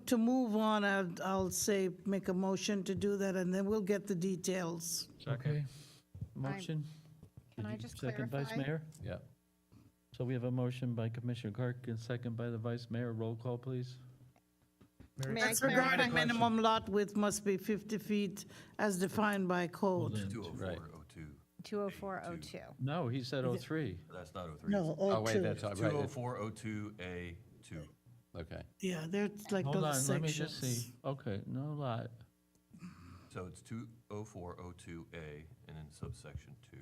to move on, I'll say, make a motion to do that, and then we'll get the details. Okay. Motion? Can Did I you just Second, Vice clarify? Mayor? Yeah. So we have a motion by Commissioner Clark and second by the Vice Mayor. Roll call, please. May I That's clarify? regarding minimum lot width must be 50 feet as defined by code. Right. 20402. No, he said 03. That's not 03. No, Oh, wait, 02. that's all right. 20402A2. Okay. Yeah, they're like Hold those on, let me just sections. see. Okay, no lot. So it's 20402A and then subsection 2.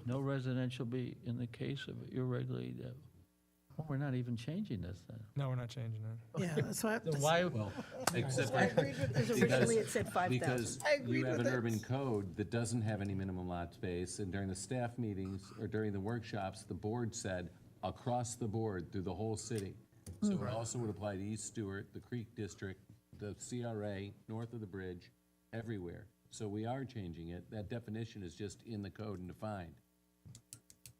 No residential be in the case of irregularly, well, we're not even changing this then. No, we're not changing it. Yeah, that's what. Then why, Except I agreed with, because originally it said 5,000. Because I agreed you have with an it. urban code that doesn't have any minimum lot space, and during the staff meetings or during the workshops, the board said across the board through the whole city. So it also would apply to East Stuart, the Creek District, the CRA, north of the bridge, everywhere. So we are changing it. That definition is just in the code and defined.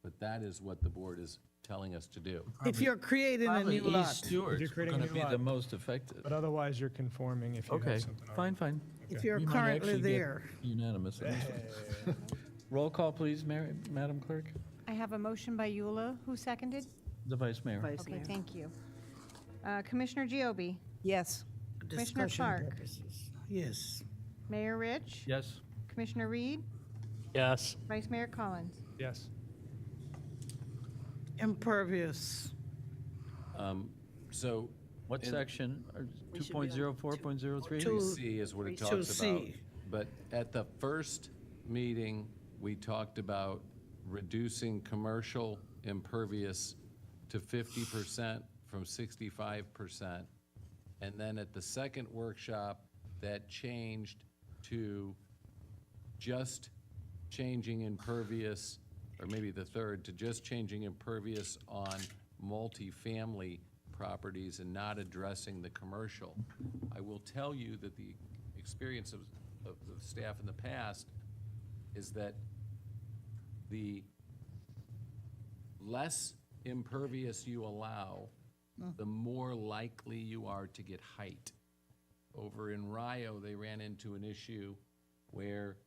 But that is what the board is telling us to do. If you're creating a probably new lot. East Stewart's You're creating a going to new be lot. the most effective. But otherwise, you're conforming if you Okay, have something already. fine, fine. If you're We might currently actually get there. Unanimous on this one. Roll call, please, Madam Clerk. I have a motion by Eula. Who seconded? The Vice Mayor. Okay, thank you. Commissioner Giobbe, Yes. Commissioner Discussion Clark, purposes. Yes. Mayor Rich, Yes? Commissioner Reed, Yes. Vice Mayor Collins. Yes. Impervious. So. What in- section? 2.0, 4.03? Two. 2C is what it talks about. 2C. But at the first meeting, we talked about reducing commercial impervious to 50% from 65%. And then at the second workshop, that changed to just changing impervious, or maybe the third, to just changing impervious on multifamily properties and not addressing the commercial. I will tell you that the experience of the staff in the past is that the less impervious you allow, the more likely you are to get height. Over in Rio, they ran into an issue where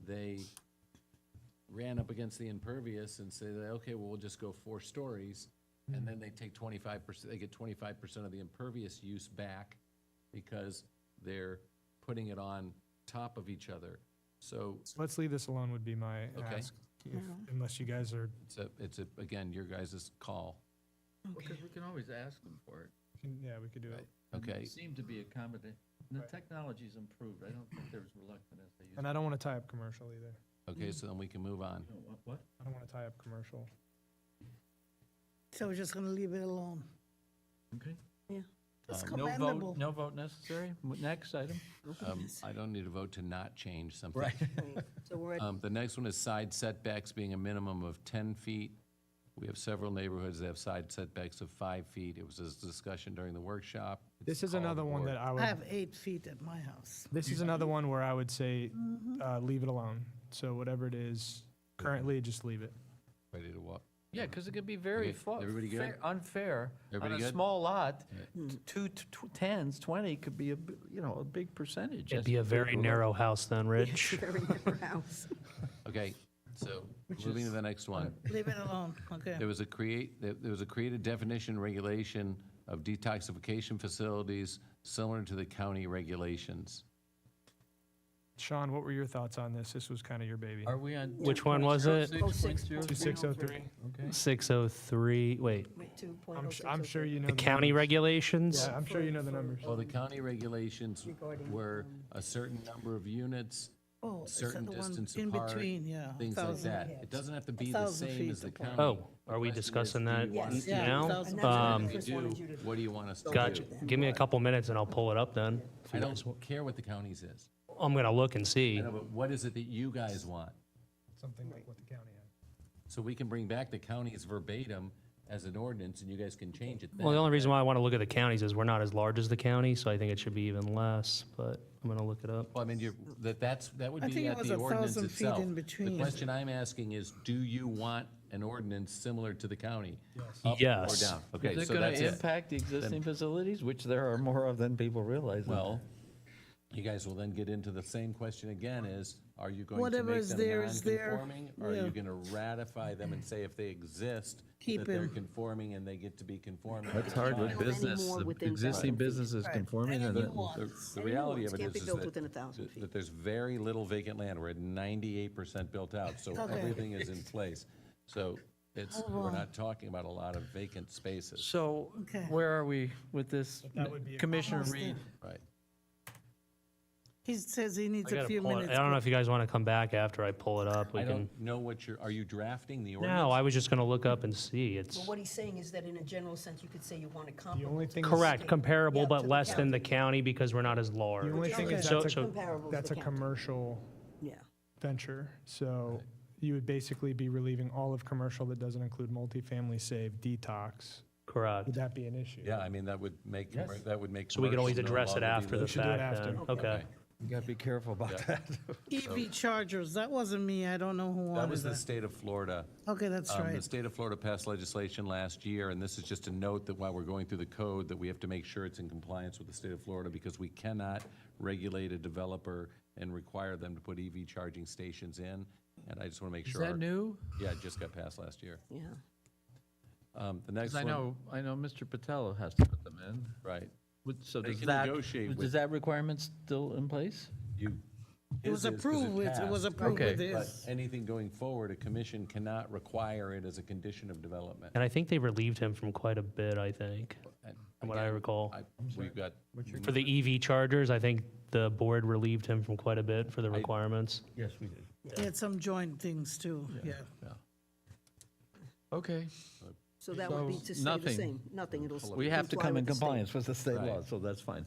they ran up against the impervious and said, okay, well, we'll just go 4 stories. And then they take 25%, they get 25% of the impervious use back because they're putting it on top of each other. So Let's leave this alone would be my Okay. ask, unless you guys are, again, your guys' call. Because we can always ask them for it. yeah, we could do it. Okay. They seem to be accommodating. And the technology's improved. I don't think they're as reluctant as they used to. And I don't want to tie up commercial either. Okay, so then we can move on. What? I don't want to tie up commercial. So we're just gonna leave it alone. Okay. Yeah. That's No commendable. vote, no vote necessary. Next item. I don't need a vote to not change something. Right. So we're at The next one is side setbacks being a minimum of 10 feet. We have several neighborhoods that have side setbacks of 5 feet. It was a discussion during the workshop. This is another one that I I would, have 8 feet at my house. this is another one where I would say, leave it alone. So whatever it is, currently, just leave it. Ready to walk? Yeah, because it could be very Okay, everybody good? unfair. Everybody On a good? small lot, 2 tens, 20 could be a big percentage. It'd be a very narrow house then, Rich. very near house. Okay, so moving to the next one. Leave it alone, okay. There was a created definition regulation of detoxification facilities similar to the county regulations. Sean, what were your thoughts on this? This was kind of your baby. Are we on? Which one was it? 2603. Okay. 603, wait, I'm sure you know. the county numbers. regulations? Yeah, I'm sure you know the numbers. Well, the county regulations were a certain number of units, Oh, is that certain the one distance in apart, between? Yeah, things like 1,000. that. It doesn't have to be the 1,000 same feet as the apart. county. Oh, are we The question is, discussing do you that want us to Yeah, now? 1,000 Um, If you do, what do you want us to do? Gotcha. Give me a couple minutes and I'll pull it up then. I don't care what the county's is. I'm gonna look and I see. know, but what is it that you guys want? Something like what the county had. So we can bring back the county's verbatim as an ordinance, and you guys can change it then. Well, the only reason why I want to look at the counties is we're not as large as the county, so I think it should be even less, but I'm gonna look it up. Well, I mean, that would I be think it at was the ordinance 1,000 feet itself. in The between. question I'm asking is, do you want an ordinance similar to the county? Up Yes. or down? Okay, Is it so going that's to it. impact the existing facilities, which there are more of than people realize? Well, you guys will then get into the same question again is, are you going to Whatever make is them there is there. non-conforming? Or are Yeah. you going to ratify them and say if they exist, Keep that they're him. conforming and they get to be conforming? That's hard with Build any business. more The within existing 1,000 feet. business is conforming. Any and new then- ones. The reality of it Can't be is built that within 1,000 feet. that there's very little vacant land. We're at 98% built out, so Okay. everything is in place. So we're not talking about a lot of vacant spaces. So Okay. where are we with this? that would be a- Commissioner Almost Reed? Right. He says he needs I a gotta few pull it. minutes. I don't know if you guys want to come back after I pull it up. We I can. don't know what are you drafting the ordinance? No, I was just going to look up and see. Well, It's what he's saying is that in a general sense, you could say you want to The comparable. only thing correct, comparable, Yeah, but to the less than the county. county because we're not as large. The only thing is So- that's so- Comparable to that's the a county. commercial Yeah. venture. So you would basically be relieving all of commercial that doesn't include multifamily, save detox. Correct. Would that be an issue? Yeah, I mean, that would make, that would make. So we could always commercial no address it longer be after the We should do it fact after. then. Okay. You got to be careful about Yeah. that. EV chargers, that wasn't me, I don't know who That wanted was the that. state of Florida. Okay, that's The right. state of Florida passed legislation last year, and this is just a note that while we're going through the code, that we have to make sure it's in compliance with the state of Florida, because we cannot regulate a developer and require them to put EV charging stations in. And I just want to make Is sure. that new? Yeah, it just got passed last year. Yeah. The next 'Cause one. I know Mr. Patel has to put them in. Right. So They does can that, negotiate with- does that requirement still in place? It was His is 'cause approved with- it was passed. approved with Okay. his. But anything going forward, a commission cannot require it as a condition of development. And I think they relieved him from quite a bit, I think, And from what I again, recall. We've got. For the EV chargers, I think the board relieved him from quite a bit for the requirements. Yes, we did. He had some joint things too, yeah. Okay. So that would be So to stay the nothing. same. Nothing, it'll. We have to comply come in with the state. compliance with the state law, Right. so that's fine.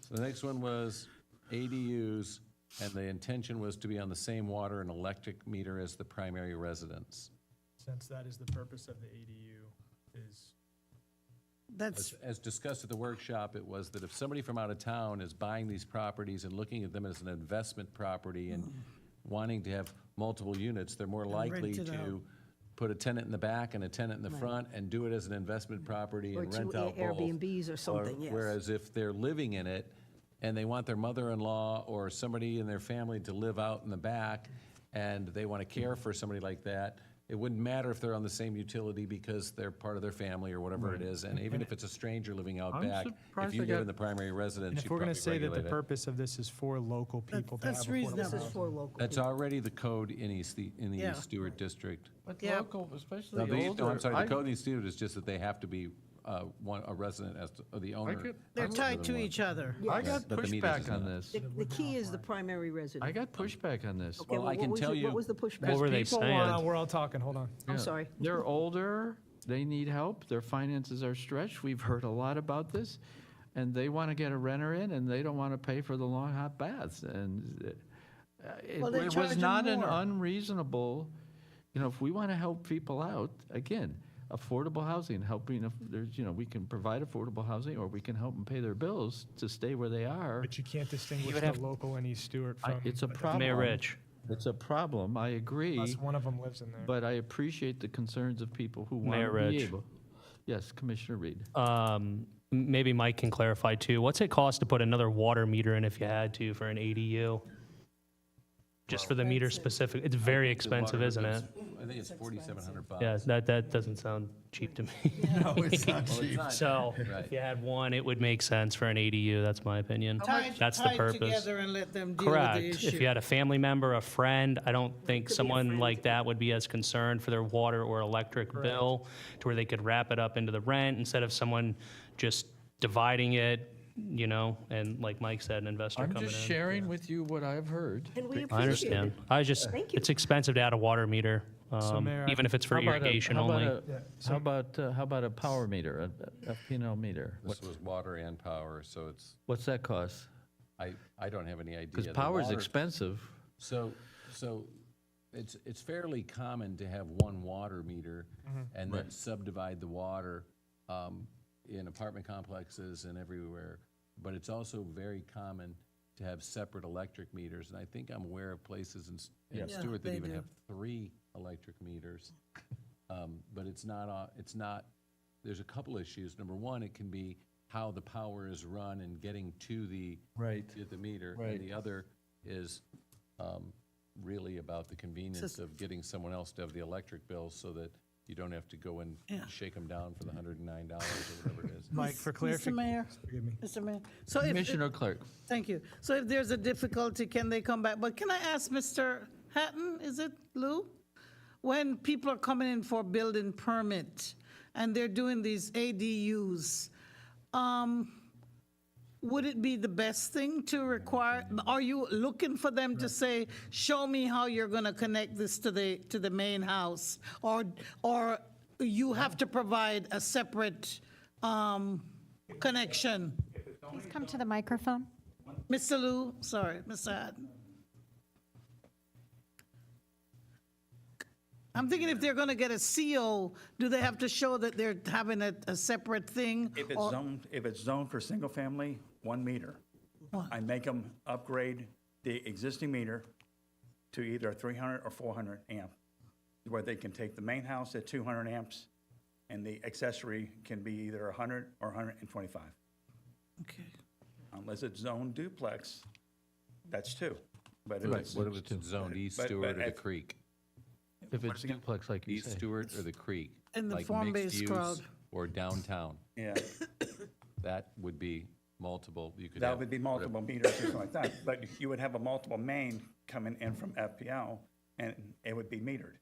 So the next one was ADUs, and the intention was to be on the same water and electric meter as the primary residence. Since that is the purpose of the ADU, is That's, As discussed at the workshop, it was that if somebody from out of town is buying these properties and looking at them as an investment property and wanting to have multiple units, they're more likely rent it out. to put a tenant in the back and a tenant in the front and do it as an investment property Or and two rent out both. Airbnbs or something, yes. Whereas if they're living in it and they want their mother-in-law or somebody in their family to live out in the back and they want to care for somebody like that, it wouldn't matter if they're on the same utility because they're part of their family or whatever it is. And even if it's a stranger living out I'm back, surprised if you they live got- in the primary and residence, if you'd we're going probably to say that the regulate it. purpose of this is for local people to have that's affordable reasonable. This is housing. for local. That's already the code in the Yeah. East Stewart district. But Yeah. local, especially No, the older. I'm sorry, the code in East Stewart is just that they have to be a resident as the owner. get- they're of the tied to one. each other. I got But the meters is pushback on not. this. The key is the primary resident. I got pushback on this. Okay, Well, I what can was tell it- you- What was the pushback? What were they people saying? want- We're all talking, hold on. I'm Yeah. sorry. They're older, they need help, their finances are stretched, we've heard a lot about this, and they want to get a renter in, and they don't want to pay for the long hot baths, and Well, they it charge was them not an more. unreasonable, if we want to help people out, again, affordable housing, helping, if there's, we can provide affordable housing, or we can help them pay their bills to stay where they are. But you can't distinguish would the have- local and East Stewart from. It's a problem. Mayor Rich. It's a problem, I agree. Unless one of them lives in there. But I appreciate the concerns of people who want Mayor to be Rich. able. Yes, Commissioner Reed. Maybe Mike can clarify too. What's it cost to put another water meter in if you had to for an ADU? Just for the meter specific, it's very expensive, isn't it? I think it's $4,700. Yeah, that doesn't sound cheap to me. No, it's not cheap. So Right. if you had one, it would make sense for an ADU, that's my opinion. That's the Tied purpose. together and let them deal with the Correct. issue. If you had a family member, a friend, I don't think someone like that would be as concerned for their water or electric bill to where they could wrap it up into the rent instead of someone just dividing it, and like Mike said, an investor I'm coming in. just sharing with you what I've heard. And we I appreciate understand. it. Thank you. It's expensive to add a water meter, Mayor, even if it's for How about a- irrigation how about only. a- How about a power meter, a P&L meter? This was water and power, so What's that cost? I don't have any idea. Because The power is water- expensive. So it's fairly common to have one water meter and then subdivide the water in apartment complexes and everywhere. But it's also very common to have separate electric meters. And I think I'm aware of places in Yeah, Stuart that they even do. have 3 electric meters. But it's not, there's a couple issues. Number one, it can be how the power is run and getting to the meter. Right. And the other is really about the convenience of getting someone else to have the electric bill so that you don't have to go and shake them down for the $109 or whatever it is. Mike, for Mr. clarification. Mayor, Forgive me. Mr. Mayor. So if, Commissioner Clerk. thank you. So if there's a difficulty, can they come back? But can I ask Mr. Hatton, is it Lou? When people are coming in for a building permit and they're doing these ADUs, would it be the best thing to require, are you looking for them to say, show me how you're going to connect this to the main house? Or you have to provide a separate connection? Please come to the microphone. Mr. Liu, sorry, Mr. Haddon. I'm thinking if they're going to get a CO, do they have to show that they're having a separate thing? If or- it's zoned for single family, 1 meter. I make them upgrade the existing meter to either 300 or 400 amp, where they can take the main house at 200 amps, and the accessory can be either 100 or 125. Okay. Unless it's zoned duplex, that's 2. But if Right. it's, What if it's zoned East but- Stewart or but the if- creek? If it's duplex, like you East say. Stewart or the creek? And the like farm-based mixed crowd. use or downtown? yeah, That would be multiple, you could that have. would be multiple meters or something like that. But you would have a multiple main coming in from FPL, and it would be metered.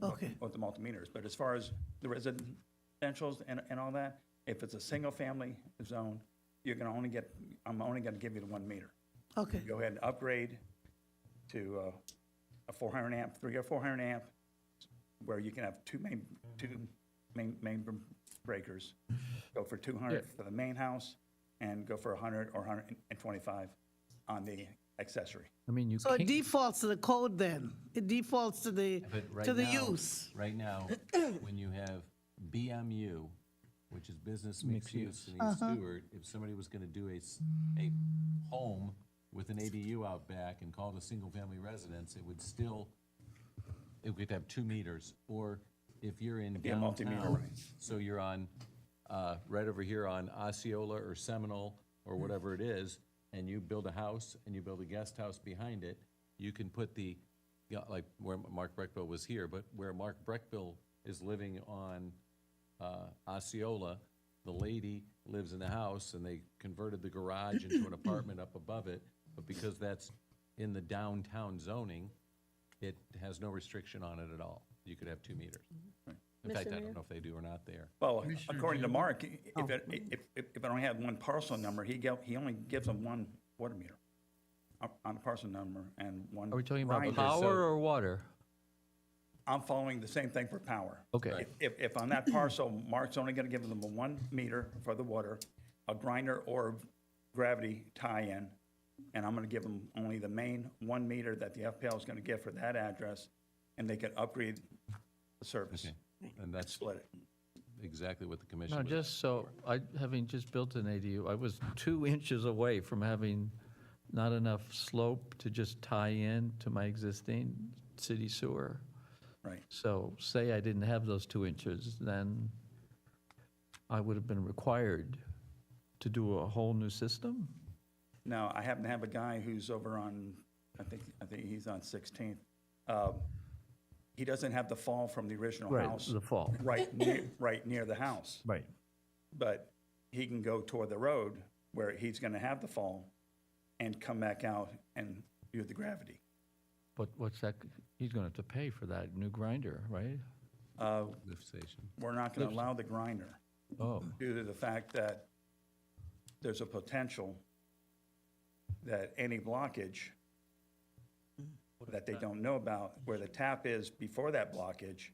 Okay. With the multimeters. But as far as the residentials and all that, if it's a single-family zone, you're gonna only get, I'm only gonna give you the 1 meter. Okay. Go ahead and upgrade to a 400 amp, 3 or 400 amp, where you can have two main breakers. Go for 200 for the main house, and go for 100 or 125 on the accessory. I mean, you So it can't, defaults to the code then? It defaults to the But right now- use? Right now, when you have BMU, which is business mixed use in East Stewart, if somebody was gonna do a home with an ADU out back and call it a single-family residence, it would still, it could have 2 meters. Or if you're in be a multi-meter, downtown, right. so you're on, right over here on Osceola or Seminole or whatever it is, and you build a house and you build a guest house behind it, you can put the, like where Mark Breckville was here, but where Mark Breckville is living on Osceola, the lady lives in the house, and they converted the garage into an apartment up above it, but because that's in the downtown zoning, it has no restriction on it at all. You could have 2 meters. In fact, I don't know if they do or not there. Well, according to Mark, if I only had 1 parcel number, he only gives them 1 water meter on a parcel number and 1 are we talking about grinder. power or water? I'm following the same thing for power. Okay. If on that parcel, Mark's only gonna give them a 1 meter for the water, a grinder or gravity tie-in, and I'm gonna give them only the main 1 meter that the FPL is gonna give for that address, and they can upgrade the service. Okay. And that's Split it. exactly what the commission No, was. just so, having just built an ADU, I was 2 inches away from having not enough slope to just tie in to my existing city sewer. Right. So say I didn't have those 2 inches, then I would have been required to do a whole new system? Now, I happen to have a guy who's over on, I think he's on 16th. He doesn't have the fall from the original Right, house. the fall. Right near the house. Right. But he can go toward the road where he's gonna have the fall and come back out and do the gravity. But what's that, he's going to have to pay for that new grinder, right? Lift station. We're not gonna allow the grinder Oh, due to the fact that there's a potential that any blockage that they don't know about, where the tap is before that blockage,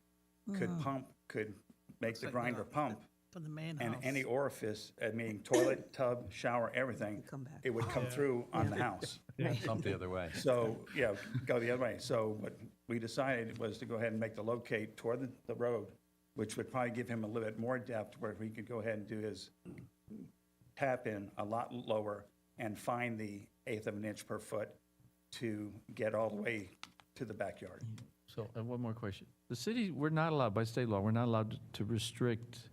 could make the grinder pump, For the main and house? any orifice, meaning toilet, tub, shower, everything, it would come through on the house. Pump the other way. So, yeah, go the other way. So what we decided was to go ahead and make the locate toward the road, which would probably give him a little bit more depth where he could go ahead and do his tap in a lot lower and find the 1/8 of an inch per foot to get all the way to the backyard. so, and one more question. The city, we're not allowed, by state law, we're not allowed to restrict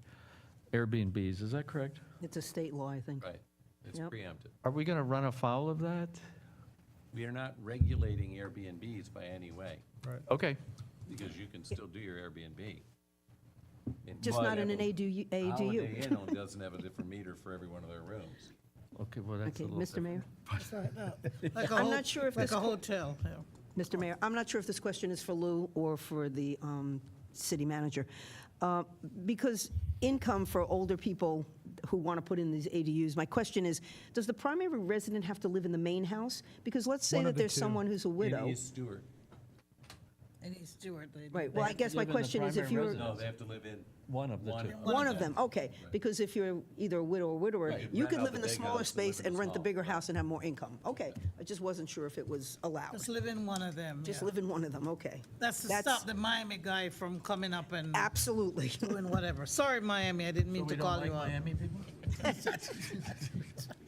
Airbnbs, is that correct? It's a state law, I think. Right. It's Yep. preempted. Are we going to run afoul of that? We are not regulating Airbnbs by any way, Okay, because you can still do your Airbnb. Just not in an ADU. Holiday Inn only doesn't have a different meter for every one of their rooms. okay, well, that's a Okay, little Mr. Mayor? Like I'm not sure if like this a hotel, yeah. Mr. Mayor, I'm not sure if this question is for Lou or for the city manager. Because income for older people who want to put in these ADUs. My question is, does the primary resident have to live in the main house? Because let's say One of that the there's two. someone who's a widow. Stewart. And he's Stuart. Right, well, I guess my question is if you're, No, they have to live in. One of the two. one of them, okay, because if you're either a widow or widower, Right, you rent could out live the in the big smaller house and live space in the and rent the small, bigger right. house and have more income. Okay, I just wasn't sure if it was allowed. Just live in one of them. Just yeah. live in one of them, okay. That's to stop the Miami guy from coming up and Absolutely. doing whatever. Sorry, Miami, I didn't mean to call you out. people?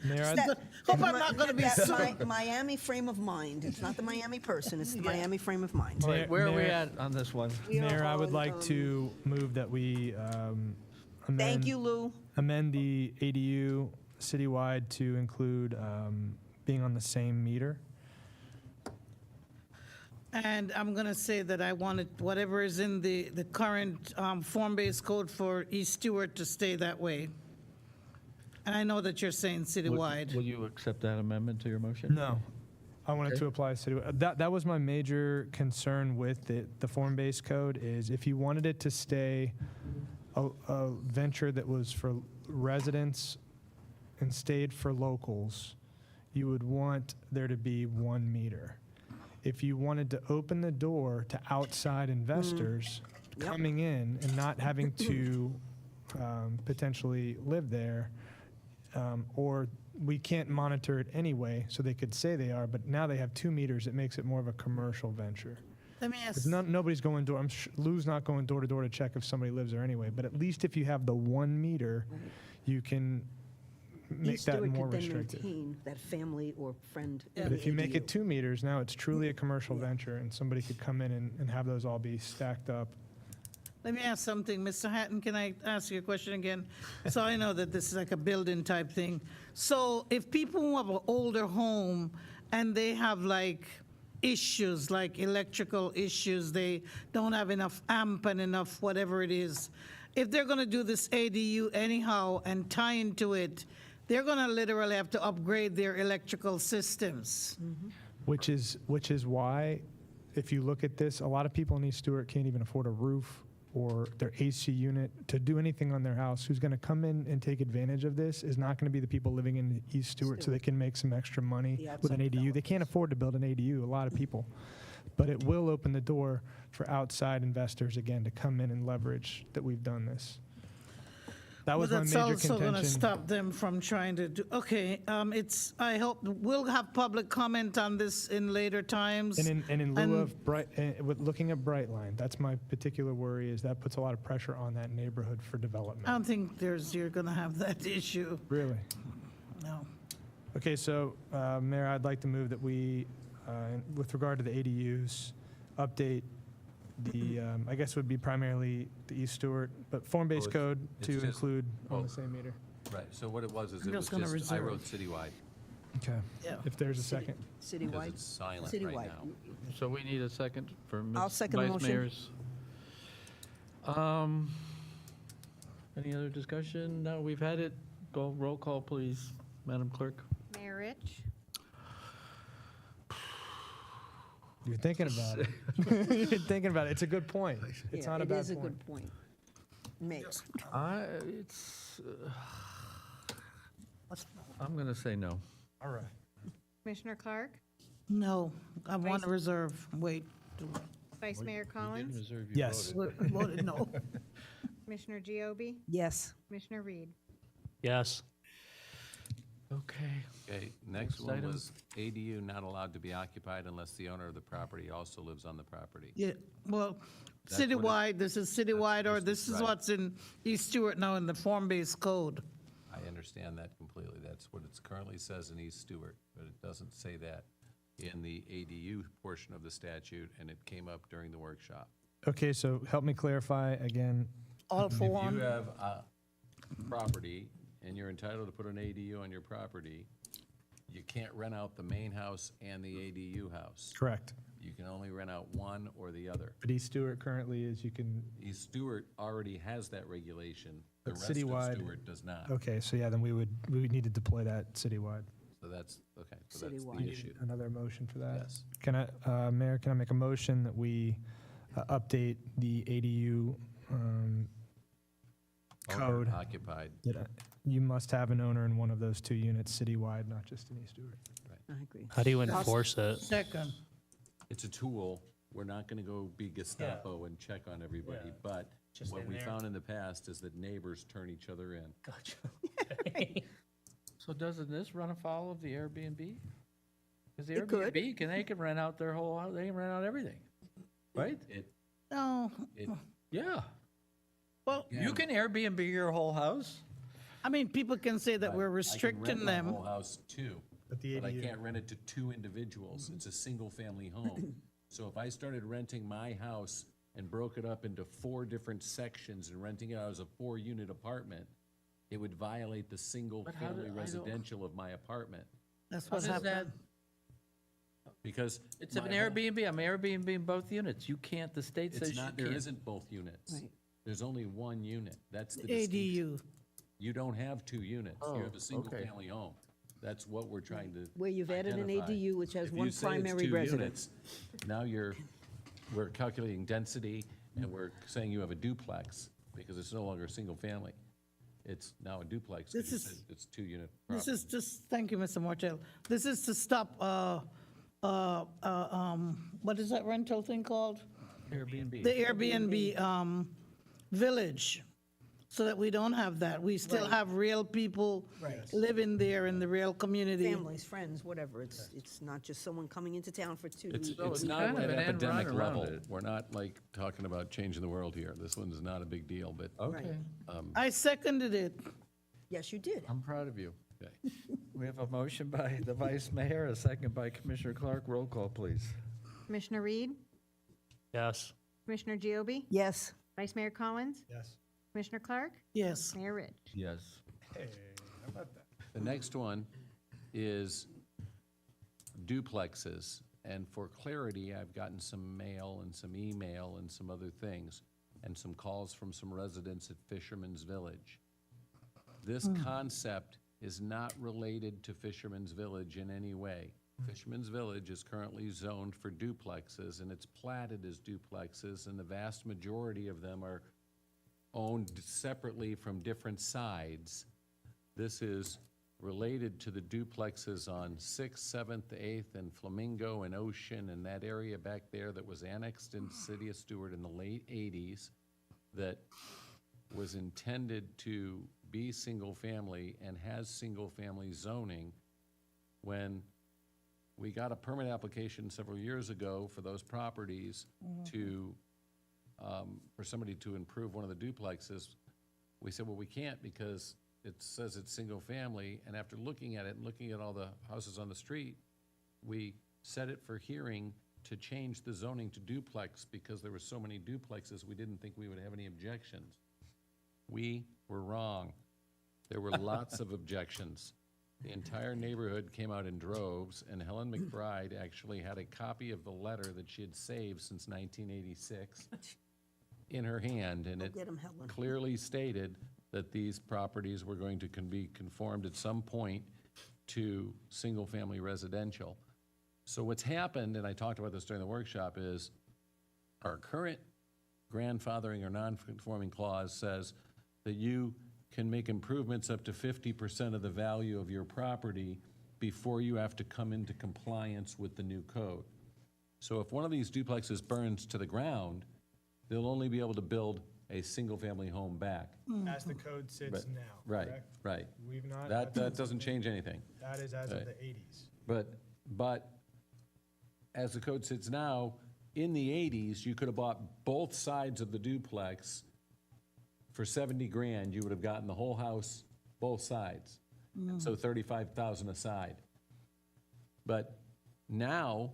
Mayor, I'd- That- Hope I'm not gonna be that sued. Miami frame of mind. It's not the Miami person, it's the Miami frame of mind. Mayor- Where are we Mayor- at on this one? We are Mayor, I would on, like to move that we amend. Thank you, Lou. Amend the ADU citywide to include being on the same meter. And I'm going to say that I wanted whatever is in the current form-based code for East Stewart to stay that way. And I know that you're saying citywide. Will you accept that amendment to your motion? No. I wanted to apply citywide. That was my major concern with the form-based code is if you wanted it to stay a venture that was for residents and stayed for locals, you would want there to be 1 meter. If you wanted to open the door to outside investors coming in and not having to potentially live there, or we can't monitor it anyway, so they could say they are, but now they have 2 meters, it makes it more of a commercial venture. Let me ask, Because nobody's going door, Lou's not going door to door to check if somebody lives there anyway, but at least if you have the 1 meter, you can make East that Stewart more could then restricted. maintain that family or friend. But if you make it 2 meters, now it's truly a commercial venture, and somebody could come in and have those all be stacked up. let me ask something. Mr. Hatton, can I ask you a question again? So I know that this is like a building type thing. So if people who have an older home and they have like issues, like electrical issues, they don't have enough amp and enough whatever it is, if they're going to do this ADU anyhow and tie into it, they're going to literally have to upgrade their electrical systems. Which is why, if you look at this, a lot of people in East Stewart can't even afford a roof or their AC unit to do anything on their house. Who's going to come in and take advantage of this is not going to be the people living in East Stewart so they can make some extra money with an ADU. They can't afford to build an ADU, a lot of people. But it will open the door for outside investors, again, to come in and leverage that we've done this. That was my major But that's also going to contention. stop them from trying to do, okay, I hope, we'll have public comment on this in later times. And in lieu of with looking at Brightline, that's my particular worry, is that puts a lot of pressure on that neighborhood for development. I don't think you're going to have that issue, Really? no. Okay, so, Mayor, I'd like to move that we, with regard to the ADUs, update the, I guess it would be primarily the East Stewart, but form-based Well, code it's to just- include on well- the same meter. Right, so what it was is I'm it was just gonna just, I reserve. wrote citywide, Okay. Yeah. If there's a second. because Citywide? it's silent right Citywide. now. So we need a second for I'll Ms. second the Vice motion. Mayor's. Any other discussion? No, we've had it. Go roll call, please, Madam Clerk. Mayor Rich, You're thinking about it. You're thinking about it. It's a good point. It's Yeah, not a it bad is a point. good point. Mayor. I'm going to say no. All right. Commissioner Clark, No, I want to reserve, wait. Vice Mayor Collins, Reserve your Yes. vote. Voted no. Commissioner Giobi, Yes. Commissioner Reed. Yes. Okay. Okay, next Next one item. was ADU not allowed to be occupied unless the owner of the property also lives on the property. Yeah, well, That's what it- citywide, this is citywide, or this is right. what's in East Stewart now in the form-based code. I understand that completely. That's what it currently says in East Stewart, but it doesn't say that in the ADU portion of the statute, and it came up during the workshop. Okay, so help me clarify again. All for If one. you have a property and you're entitled to put an ADU on your property, you can't rent out the main house and the ADU house. Correct. You can only rent out one or the other. But East Stewart currently is you can, East Stewart already has that regulation. The But rest of citywide- Stewart does not. okay, so yeah, then we would need to deploy that citywide. So that's, okay, so that's Citywide. the issue. Another motion for that? Yes. Can I, Mayor, can I make a motion that we update the ADU code Occupied. that you must have an owner in one of those 2 units citywide, not just in East Stewart. I agree. How do you enforce it? Second. It's a tool. We're not going to go be Gestapo and check on everybody, but Just what in we there. found in the past is that neighbors turn each other in. Gotcha. So doesn't this run afoul of the Airbnb? Because the It could. Airbnb, they can rent out their whole house, they can rent out everything, right? No, Yeah. well, You can Airbnb your whole house. I mean, people can say that we're I can restricting rent my them. whole house too, But the but I ADU. can't rent it to 2 individuals. It's a single-family home. So if I started renting my house and broke it up into 4 different sections and renting it out as a 4-unit apartment, it would violate the single-family residential of my apartment. That's How what's does that, happening. Because it's an my whole- Airbnb, I'm Airbnb both units. You can't, the state says It's you not, there can't. isn't both units. Right. There's only 1 unit. That's the distinction. ADU. You don't have 2 units. You have Oh, a single-family home. That's what we're trying to Where you've added an identify. ADU, which has If one you say it's primary 2 residence. units, now we're calculating density, and we're saying you have a duplex, because it's no longer a single family. It's now a duplex, This because is- it's 2-unit This property. is just, thank you, Mr. Martell. This is to stop, what is that rental thing called? Airbnb. The Airbnb village, so that we don't have that. We still have real people living there in the real community. Families, friends, whatever. It's not just someone coming into town for 2 It's weeks. not kind of at an end run epidemic around level. it. We're not like talking about changing the world here. This one's not a big deal, but Okay, I seconded it. Yes, you did. I'm proud of you. Okay. we have a motion by the vice mayor, a second by Commissioner Clark. Roll call, please. Commissioner Reed? Yes. Commissioner Giobi? Yes. Vice Mayor Collins? Yes. Commissioner Clark? Yes. Mayor Rich? Yes. Hey, how about that? The next one is duplexes. And for clarity, I've gotten some mail and some email and some other things, and some calls from some residents at Fisherman's Village. This concept is not related to Fisherman's Village in any way. Fisherman's Village is currently zoned for duplexes, and it's platted as duplexes, and the vast majority of them are owned separately from different sides. This is related to the duplexes on 6th, 7th, 8th, and Flamingo and Ocean, and that area back there that was annexed in the city of Stuart in the late 80s, that was intended to be single-family and has single-family zoning. When we got a permit application several years ago for those properties to, for somebody to improve one of the duplexes, we said, well, we can't because it says it's single-family, and after looking at it and looking at all the houses on the street, we set it for hearing to change the zoning to duplex because there were so many duplexes, we didn't think we would have any objections. We were wrong. There were lots of objections. The entire neighborhood came out in droves, and Helen McBride actually had a copy of the letter that she had saved since 1986 in her hand, and it Get 'em, Helen. clearly stated that these properties were going to be conformed at some point to single-family residential. So what's happened, and I talked about this during the workshop, is our current grandfathering or non-conforming clause says that you can make improvements up to 50% of the value of your property before you have to come into compliance with the new code. So if one of these duplexes burns to the ground, they'll only be able to build a single-family home back. As the code sits Right, now, right, correct? right. We've not. That doesn't change anything. That is as of Right. the 80s. But as the code sits now, in the 80s, you could have bought both sides of the duplex for 70 grand. You would have gotten the whole house, both sides. So 35,000 a side. But now,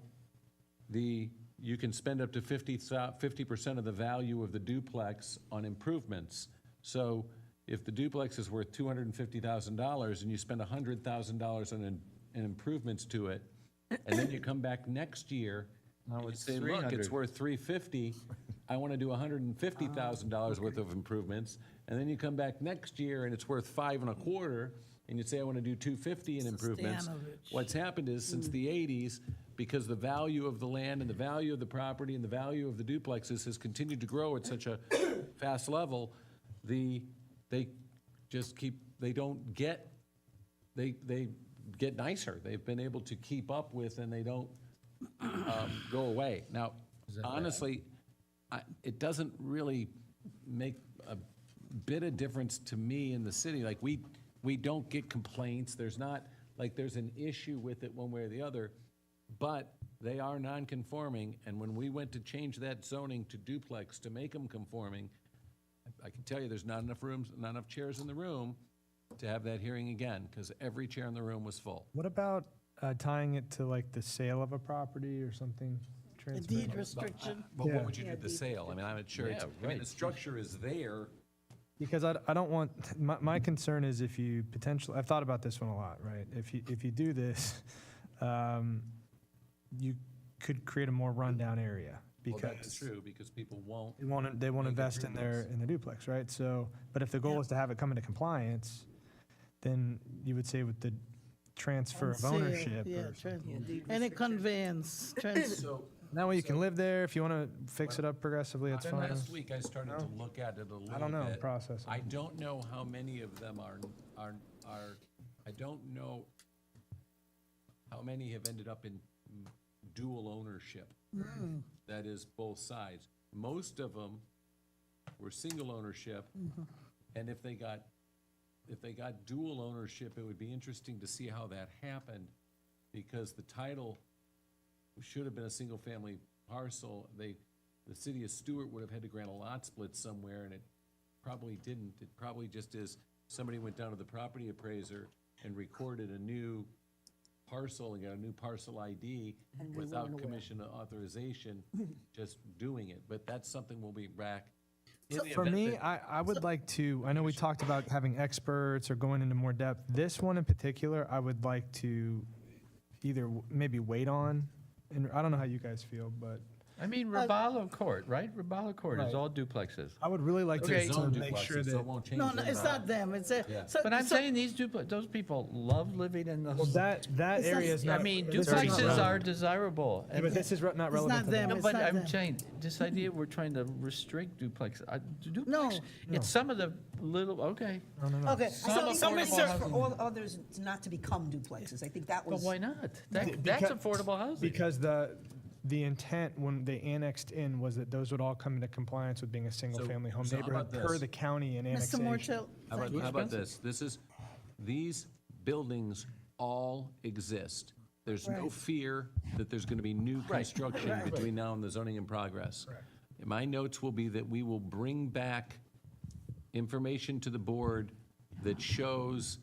you can spend up to 50% of the value of the duplex on improvements. So if the duplex is worth $250,000 and you spend $100,000 on improvements to it, and then you come back next year and you say, look, it's worth $350, I want to do $150,000 worth of improvements, and then you come back next year and it's worth $525, and you say, I want to do $250 in improvements. What's happened is, since the 80s, because the value of the land and the value of the property and the value of the duplexes has continued to grow at such a fast level, they they just keep, they don't get, they get nicer. They've been able to keep up with, and they don't go away. Now, honestly, it doesn't really make a bit of difference to me in the city. Like, we don't get complaints. There's not, like, there's an issue with it one way or the other, but they are non-conforming, and when we went to change that zoning to duplex to make them conforming, I can tell you there's not enough rooms, not enough chairs in the room to have that hearing again, because every chair in the room was full. What about tying it to like the sale of a property or something? A deed restriction. But Yeah. what would you do with the sale? I mean, I'm not sure. Yeah, I mean, the structure is there. Because I don't want, my concern is if you potentially, I've thought about this one a lot, right? If you do this, you could create a more rundown area. Well, Because that's true, because people won't. they won't make a invest in the duplex, right? So, but if the goal is to have it come into compliance, then you would say with the transfer of Sale, ownership yeah, or something. Any conveyance. That way you can live there. If you want to fix it up progressively, it's fine. Last week, I started to look at it a little bit. I don't know, process. I don't know how many of them are, I don't know how many have ended up in dual ownership. That is both sides. Most of them were single ownership, and if they got dual ownership, it would be interesting to see how that happened, because the title should have been a single-family parcel. The city of Stuart would have had to grant a lot split somewhere, and it probably didn't. It probably just is, somebody went down to the property appraiser and recorded a new parcel and got a new parcel ID without commission authorization, just doing it. But that's something we'll be back. in the For event me, that- I would like to, I know we talked about having experts or going into more depth. This one in particular, I would like to either maybe wait on, and I don't know how you guys feel, but I mean, Robalo Court, right? Robalo Court is Right. all duplexes. I would really like Okay. to make sure So it that, won't change No, no, their it's mind. not them, it's a. Yeah. so- But I'm so- saying those people love living in those. well, that It's area not- is not. I mean, this is not duplexes relevant. are desirable. Yeah, but this is not relevant not to them. that. No, It's but not I'm them. saying, this idea we're trying to restrict duplex, duplex, No. it's some of the little, okay. Okay, Some so affordable Mr. housing. For all others not to become duplexes. I think that But was. why not? That's Because- affordable housing. Because the intent when they annexed in was that those would all come into compliance with being a single-family home so how neighborhood about per this? the county and Mr. annexation. Morchell, How about this? These buildings all exist. There's no Right. fear that there's going to be new construction between now and the zoning in progress. And my notes will be that we will bring back information to the board that shows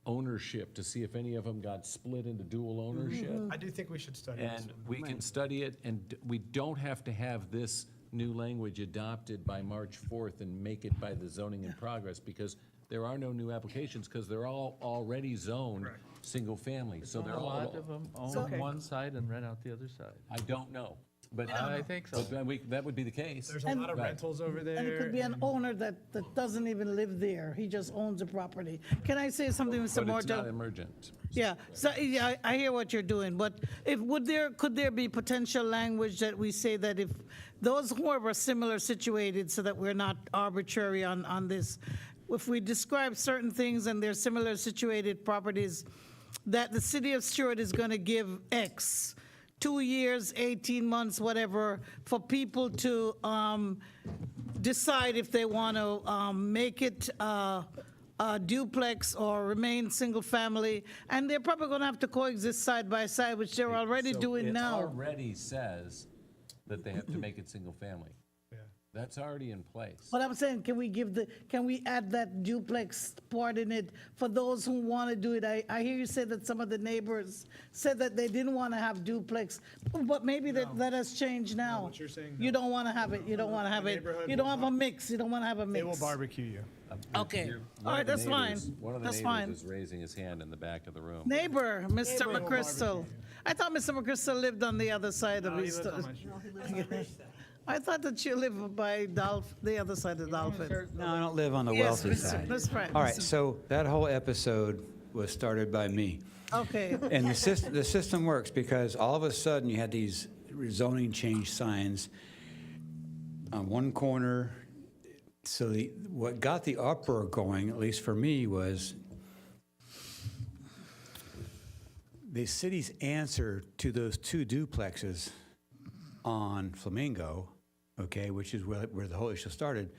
ownership, to see if any of them got split into dual ownership. I do think we should study this And one. we can study it, and we don't have to have this new language adopted by March 4th and make it by the zoning in progress, because there are no new applications, because they're all already zoned single-family, so they're A all. lot of them own one side and rent out the other side. I don't know, but. I think so. But then that would be the case. There's a lot of Right. rentals over there. and it could be an owner that doesn't even live there, he just owns the property. Can I say something, Mr. But it's not Morchell? emergent. Yeah, so, yeah, I hear what you're doing, but could there be potential language that we say that if those who are similar situated, so that we're not arbitrary on this, if we describe certain things and they're similar situated properties, that the city of Stuart is going to give X, 2 years, 18 months, whatever, for people to decide if they want to make it a duplex or remain single-family, and they're probably going to have to coexist side by side, which they're already So doing now. It already says that they have to make it single-family. That's already in place. But I'm saying, can we add that duplex part in it for those who want to do it? I hear you say that some of the neighbors said that they didn't want to have duplex, but maybe that has changed now. what you're saying, You don't want to have it, you don't want to have it, neighborhood you don't have a mix, you don't want to have a They will mix. barbecue you. Okay, One all of right, the that's fine, neighbors- One of the that's fine. neighbors is raising his hand in the back of the room. Neighbor, Mr. McChrystal. I thought Mr. McChrystal lived on the other side of his. I thought that you live by the other side of Dolphin. No, I don't live on the Yes, wealthy Mr. side. That's right. All right, so that whole episode was started by me. Okay. And the system works because all of a sudden you had these zoning change signs on one corner So what got the uproar going, at least for me, was the city's answer to those 2 duplexes on Flamingo, okay, which is where the whole issue started.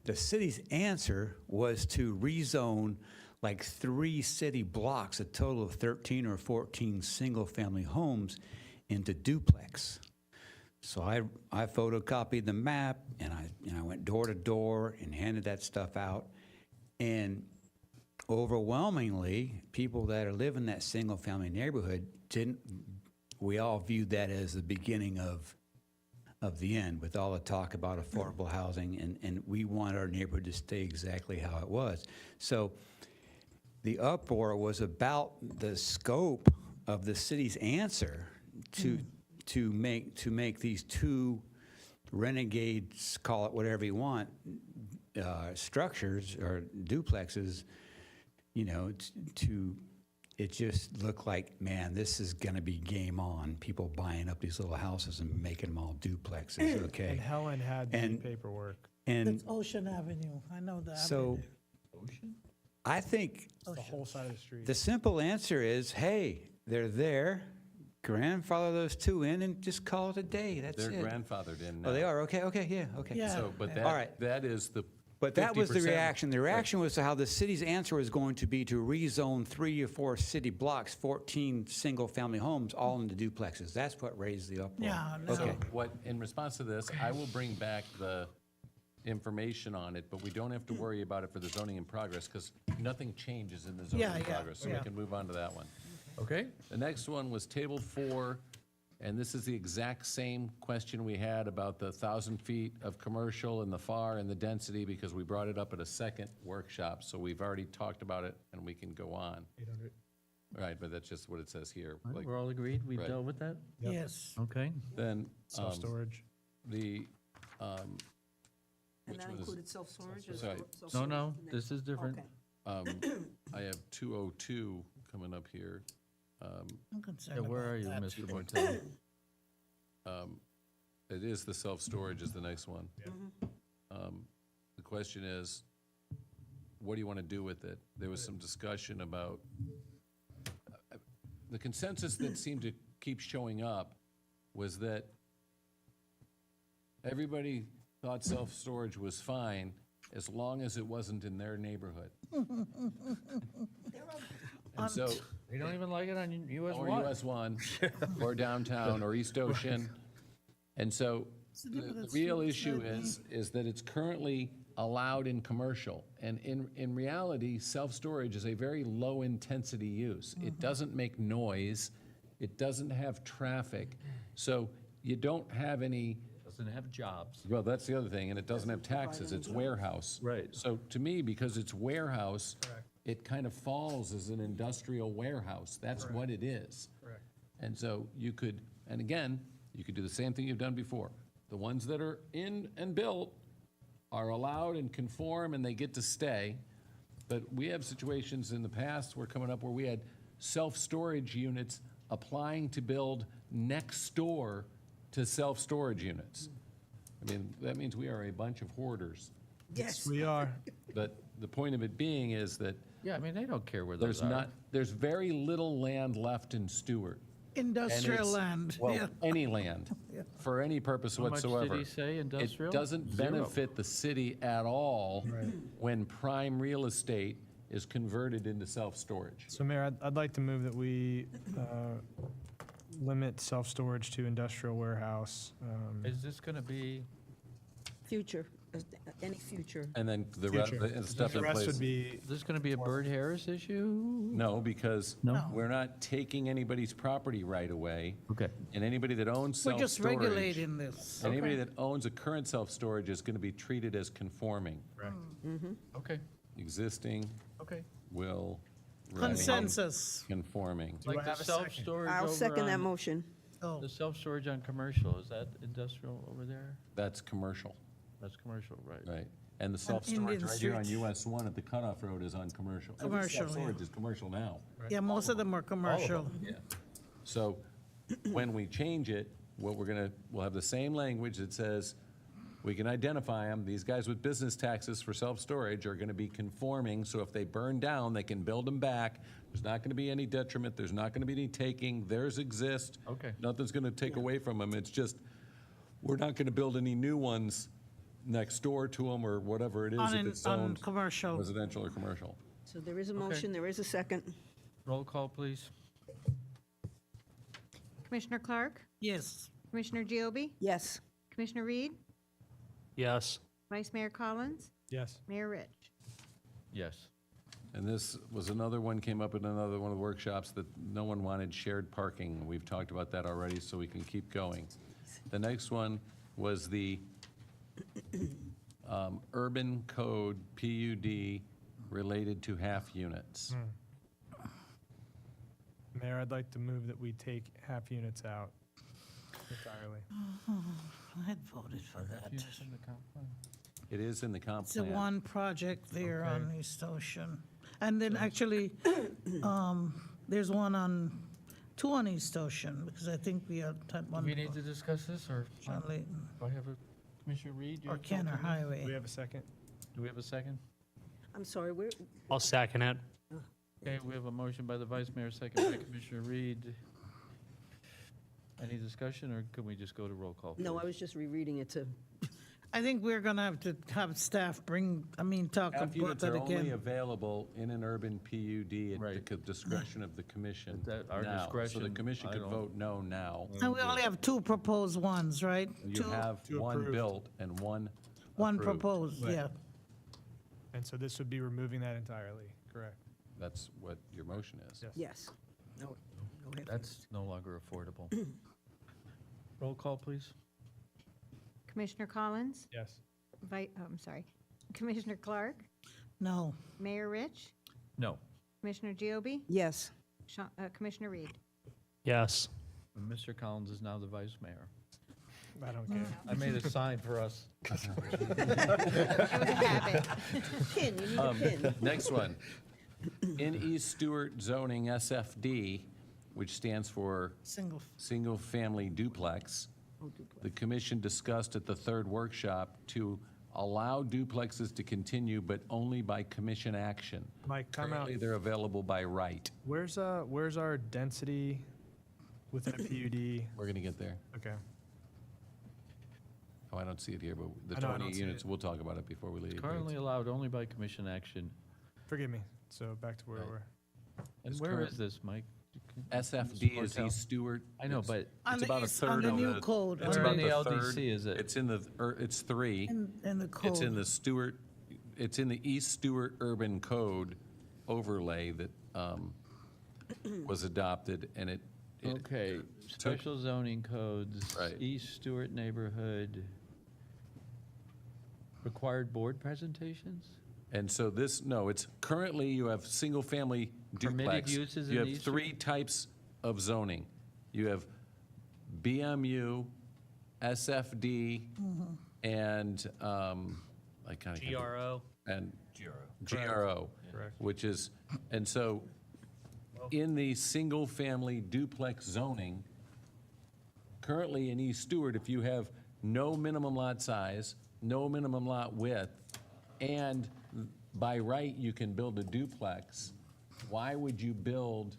The city's answer was to rezone like 3 city blocks, a total of 13 or 14 single-family homes, into duplex. So I photocopied the map, and I went door to door and handed that stuff out. And overwhelmingly, people that live in that single-family neighborhood we all viewed that as the beginning of the end, with all the talk about affordable housing, and we want our neighborhood to stay exactly how it was. So the uproar was about the scope of the city's answer to make these 2 renegades, call it whatever you want, structures or duplexes, it just looked like, man, this is going to be game on. People buying up these little houses and making them all duplexes, okay? And Helen had the paperwork. And That's Ocean Avenue. I know that. so I think It's the whole side of the street. the simple answer is, hey, they're there. Grandfather those 2 in and just call it a day. That's They're it. grandfathered in now. Oh, they are? Okay, yeah, okay. Yeah. So, but All right. that is the But that was the 50%. reaction. The reaction was to how the city's answer was going to be to rezone 3 or 4 city blocks, 14 single-family homes, all into duplexes. That's what raised the uproar. Yeah, no. So Okay. in response to this, I will bring back the information on it, but we don't have to worry about it for the zoning in progress, because nothing changes in the zoning Yeah, in yeah, progress, so we yeah. can move on to that one. Okay? The next one was Table 4, and this is the exact same question we had about the 1,000 feet of commercial and the FAR and the density, because we brought it up at a second workshop, so we've already talked about it, and we can go on. 800. Right, but that's just what it says here. Right, like- We're all agreed? We Right. dealt with that? Yep. Yes. Okay. Then, Self-storage. the, And which that was- included self-storage? or Sorry. No, this is different. Okay. I have 202 coming up here. I'm concerned Yeah, where about are you, that. Mr. Martelli? It is the self-storage is the next one. The question is, what do you want to do with it? There was some discussion about, the consensus that seemed to keep showing up was that everybody thought self-storage was fine as long as it wasn't in their neighborhood. And so, You don't even like it on US or 1? US 1, or downtown, or East Ocean. And so the real issue is that it's currently allowed in commercial. And in reality, self-storage is a very low-intensity use. It doesn't make noise. It doesn't have traffic. So you don't have any, Doesn't have jobs. well, that's the other thing, and it doesn't have taxes. It's warehouse. Right. So to me, because it's warehouse, it kind of falls as an industrial warehouse. That's what it is. Correct. And so you could, and again, you could do the same thing you've done before. The ones that are in and built are allowed and conform, and they get to stay. But we have situations in the past, we're coming up, where we had self-storage units applying to build next door to self-storage units. I mean, that means we are a bunch of hoarders. Yes. We are. But the point of it being is that Yeah, I mean, they don't care where those there's are. not, there's very little land left in Stewart. And Industrial it's- land. Well, Yeah. any land, for any purpose How much did whatsoever. he say, industrial? It doesn't Zero. benefit the city at all when prime real estate is converted into self-storage. So Mayor, I'd like to move that we limit self-storage to industrial warehouse. Is this going to be, Future, any future. And then the Future. stuff The in rest place. would be, is this going to be a Bird Harris issue? No, because No? we're not taking anybody's property right away. Okay. And anybody that owns We're just self-storage. regulating this. Anybody that owns a current self-storage is going to be treated as conforming. Okay, Existing okay. will remain Consensus. conforming. I Like the have a second? self-storage I'll over second that on- motion. Oh, The self-storage on commercial, is that industrial over there? That's commercial, That's commercial, right? right? And the self-storage Indian right here on streets. US 1 at the cutoff road is on commercial. Every Commercial, yeah. self-storage is commercial now. yeah, most of them are commercial. Yeah. So when we change it, what we'll have the same language that says We can identify them. These guys with business taxes for self-storage are going to be conforming, so if they burn down, they can build them back. There's not going to be any detriment. There's not going to be any taking. Theirs exist. Okay. Nothing's going to take away from them. It's just, we're not going to build any new ones next door to them or whatever it is, if it's On zoned commercial. residential or commercial. So there is a motion, there is a second. Roll call, please. Commissioner Clark? Yes. Commissioner Giobi? Yes. Commissioner Reed? Yes. Vice Mayor Collins? Yes. Mayor Rich? Yes. And this was another one, came up in another one of the workshops, that no one wanted shared parking. We've talked about that already, so we can keep going. The next one was the urban code PUD related to half units. Mayor, I'd like to move that we take half units out entirely. I had voted for that. It is in the comp It's the plan. one project there on East Ocean. And then actually, there's two on East Ocean, because I think we had one. We need to discuss this, or John Layton, do I have a, Commissioner Reed? or Kenner Highway. Do we have a second? Do we have a second? I'm sorry, where, I'll second it. Okay, we have a motion by the Vice Mayor, second by Commissioner Reed. Any discussion, or can we just go to roll call? no, I please? was just rereading it to, I think we're gonna have to have staff talk Half about units that are only again. available in an urban PUD at Right. the discretion of the commission At that- our now. So the discretion, commission I could don't- vote no now. And we only have two proposed ones, right? You have Two one approved. built and one One approved. proposed, Right. yeah. And so this would be removing that entirely, correct? That's what your motion is. Yes. yes. No, no half That's no longer affordable. Roll call, please. Commissioner Collins? Yes. I'm sorry. Commissioner Clark? No. Mayor Rich? No. Commissioner Giobi? Yes. Commissioner Reed? Yes. And Mr. Collins is now the Vice Mayor. I don't care. I made a sign for us. It was a habit. Pin, you need a pin. Next one. In East Stuart zoning SFD, which stands for Single. single-family duplex, the commission discussed at the third workshop to allow duplexes to continue, but only by commission action. Mike, time out. Currently, they're available by right. Where's our density within a PUD? We're going to get there. Okay. Oh, I don't see it here, but the I know, I 20 don't see units, it. we'll talk about it before we leave. Currently allowed only by commission action. Forgive me. So back to where we were. And It's where current- is this, Mike? SFD is Hotel. East Stuart. I know, It's- but On It's the about a east- on third the of new the. code, It's on about the the LDC third. is it? It's in the, it's 3. In the code. It's in the Stuart, it's in the East Stuart Urban Code overlay that was adopted, and it. Okay, special zoning codes, Right. East Stewart neighborhood, required board presentations? And so this, no, it's currently you have single-family Permitted duplex. uses You in have East 3 types of zoning. You have BMU, SFD, and I kind of. GRO. And GRO, Correct. which is, and so in the single-family duplex zoning, currently in East Stuart, if you have no minimum lot size, no minimum lot width, and by right you can build a duplex, why would you build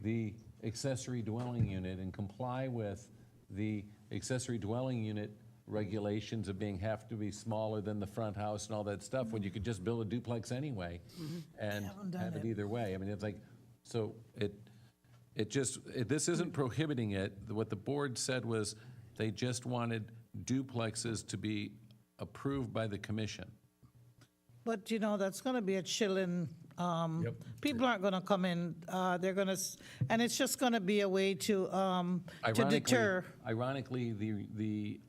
the accessory dwelling unit and comply with the accessory dwelling unit regulations of have to be smaller than the front house and all that stuff, when you could just build a duplex anyway and Haven't done have it it. either way? I mean, it's like, so this isn't prohibiting it. What the board said was they just wanted duplexes to be approved by the commission. But, that's going to be a chilling, people aren't going to come in, they're going to, and it's just going to be a way to deter. Ironically, the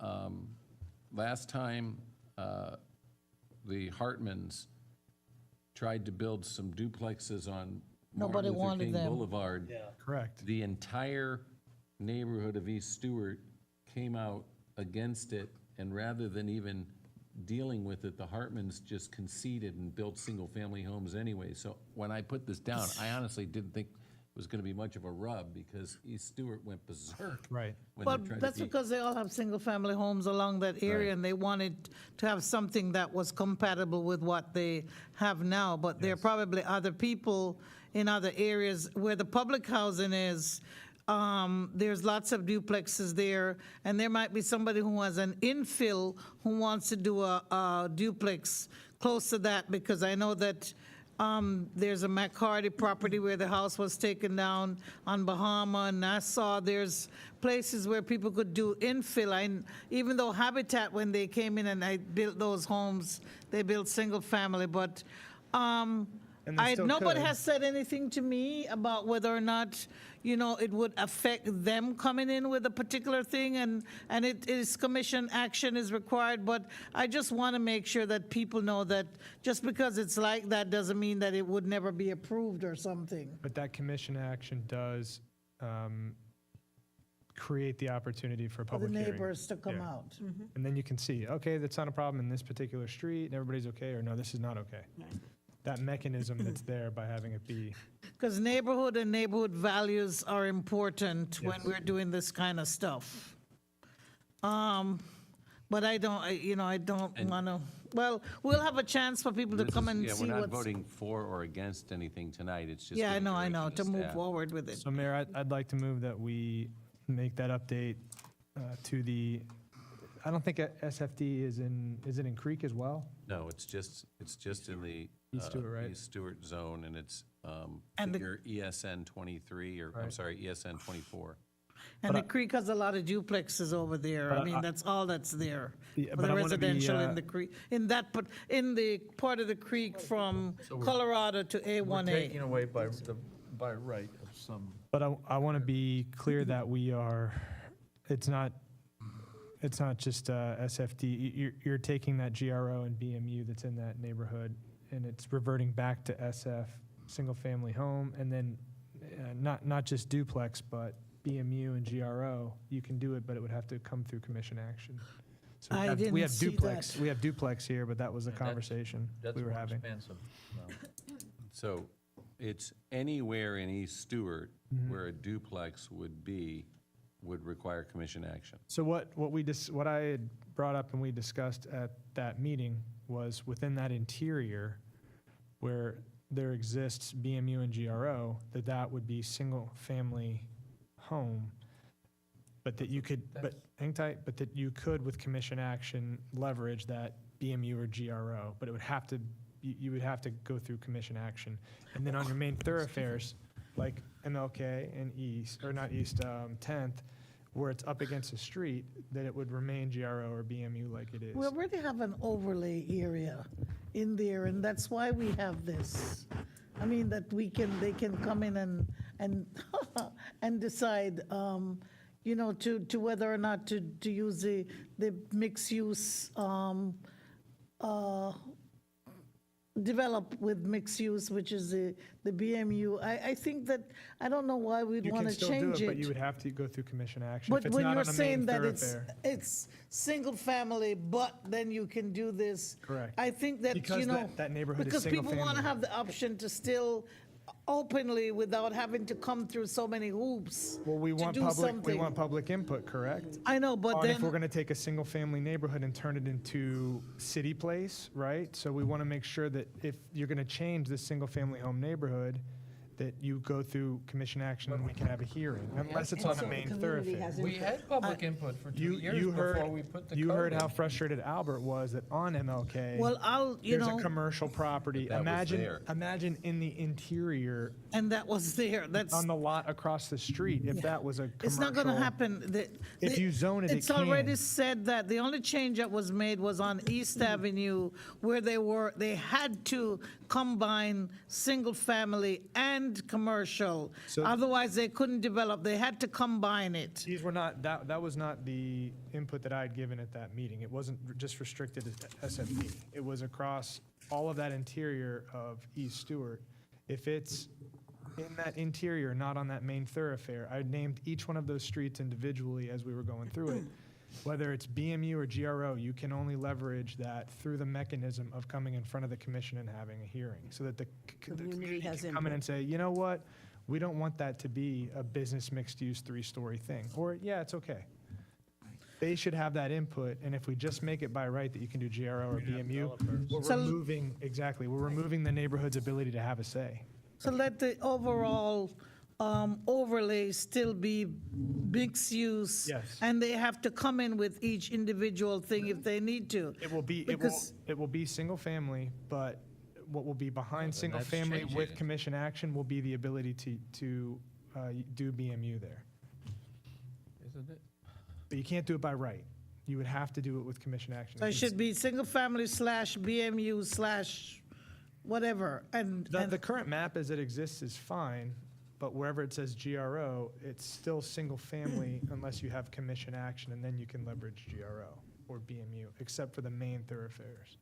last time the Hartmans tried to build some duplexes on Nobody Martin Luther wanted King them. Boulevard, Correct. the entire neighborhood of East Stuart came out against it, and rather than even dealing with it, the Hartmans just conceded and built single-family homes anyway. So when I put this down, I honestly didn't think was going to be much of a rub because East Stewart went berserk. Right. when Well, they tried to that's keep- because they all have single-family homes along that area, Right. and they wanted to have something that was compatible with what they have now. But there are probably other people in other areas where the public housing is. There's lots of duplexes there, and there might be somebody who has an infill who wants to do a duplex close to that, because I know that there's a McCarty property where the house was taken down on Bahama and Nassau. There's places where people could do infill. Even though Habitat, when they came in and I built those homes, they built single family, but And they still nobody could. has said anything to me about whether or not, it would affect them coming in with a particular thing, and it is commission action is required, but I just want to make sure that people know that just because it's like that doesn't mean that it would never be approved or something. But that commission action does create the opportunity for a For the public hearing. neighbors to come Yeah. out. And then you can see, okay, that's not a problem in this particular street, and everybody's okay, or no, this is not okay. That mechanism that's there by having it be. Because neighborhood and neighborhood values are important when we're doing this kind of stuff. But I don't want to, well, we'll have a chance for people to This come is- and yeah, see we're not what's. voting for or against anything tonight, it's just. Yeah, I giving know, direction to move staff. forward with it. So Mayor, I'd like to move that we make that update to the, I don't think SFD is it in Creek as well? No, it's just in the East Stewart, right? East Stewart zone, and it's And the- figure ESN 23, or I'm Right. sorry, ESN 24. And the creek has a lot of duplexes over there. I But mean, I- that's all that's there. Yeah, For but the I wanna be, residential in the creek, in the part of the creek from Colorado to We're taking A1A. away by right of some. But I want to be clear that it's not just SFD. You're taking that GRO and BMU that's in that neighborhood, and it's reverting back to SF, single-family home, and then not just duplex, but BMU and GRO. You can do it, but it would have to come through commission action. So I didn't we have see duplex. that. We have duplex here, but that was the Yeah, that- conversation That's we were more having. expansive. No. So it's anywhere in East Stewart Mm-hmm. where a duplex would require commission action. So what I had brought up and we discussed at that meeting was within that interior where there exists BMU and GRO, that would be single-family home, but that you could, hang tight, but that you could with commission action leverage that BMU or GRO, but it would have to, you would have to go through commission action. And then on your main thoroughfares, like MLK and East, or not East, 10th, where it's up against a street, that it would remain GRO or BMU like it is. We already have an overlay area in there, and that's why we have this. I mean, that they can come in and decide, to whether or not to use the mixed use, develop with mixed use, which is the BMU. I think that, I don't know why we'd You want can to still change do it. it, but you would have to go through commission action. If But it's when not you're on the main saying that thoroughfare. it's single family, but then you can do this. Correct. I think that, Because that neighborhood is because single people want to family. have the option to still openly, without having to come through so many hoops Well, we to want do public, we something. want public input, correct? I know, but On if we're then, gonna take a single-family neighborhood and turn it into city place, right? So we wanna make sure that if you're gonna change this single-family home neighborhood, that you go through commission action and we can have a hearing, unless it's on the main thoroughfare. We had public input for 2 years You before heard, we put the you code heard in. how frustrated Albert was that on MLK. well, There's a commercial property. That was there. Imagine in the interior, and that was there, that's, on the lot across the street, if that was a commercial. it's not going to happen. If you zone it, it It's already can. said that the only change that was made was on East Avenue, where they had to combine single-family and commercial. So- Otherwise, they couldn't develop. They had to combine it. These were not, that was not the input that I had given at that meeting. It wasn't just restricted to SFP. It was across all of that interior of East Stewart. If it's in that interior, not on that main thoroughfare, I named each one of those streets individually as we were going through it. Whether it's BMU or GRO, you can only leverage that through the mechanism of coming in front of the commission and having a hearing, so that the community can come in and say, you know what? We don't want that to be a business mixed-use 3-story thing. Or, yeah, it's okay. They should have that input, and if we just make it by right that you can do GRO or BMU, we're removing the neighborhood's ability to have a say. So let the overall overlay still be mixed use. Yes. And they have to come in with each individual thing if they need to. It will be single family, but what will be behind single that's family changing with it. commission action will be the ability to do BMU there. Isn't it? But you can't do it by right. You would have to do it with commission action. So it should be single family / BMU / whatever. And The current map as it exists is fine, but wherever it says GRO, it's still single family unless you have commission action, and then you can leverage GRO or BMU, except for the main thoroughfares.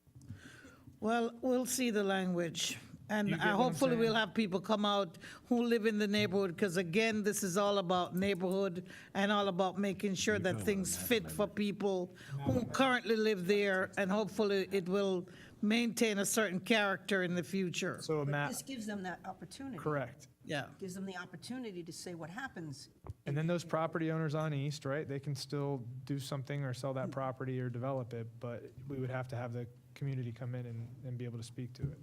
well, we'll see the language. And You get what I'm hopefully saying? we'll have people come out who live in the neighborhood, because again, this is all about neighborhood and all about making sure that things fit for people who currently live there, and hopefully it will maintain a certain character in the future. So a But map, this gives them that opportunity. correct. Yeah. Gives them the opportunity to say what happens. And then those property owners on East, right, they can still do something or sell that property or develop it, but we would have to have the community come in and be able to speak to it.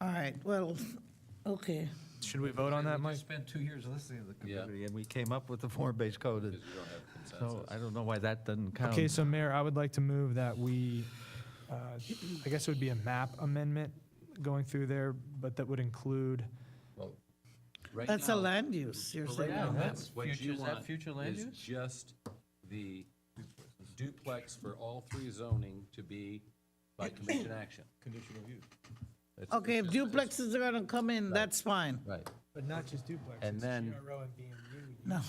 All right, well, okay. Should we vote on that, We Mike? just spent 2 years listening to the community, and we came up with the form-based code. And so I don't know why that doesn't count. Okay, so Mayor, I would like to move that we, I guess it would be a map amendment going through there, but that would include, Right That's a now- land use, you're Right saying. now, that's what future- you is that want future land is use? just the duplex for all 3 zoning to be by commission action. Conditional use. Okay, if duplexes are gonna come in, that's fine. Right. but not just duplexes. And then- GRO and BMU. No,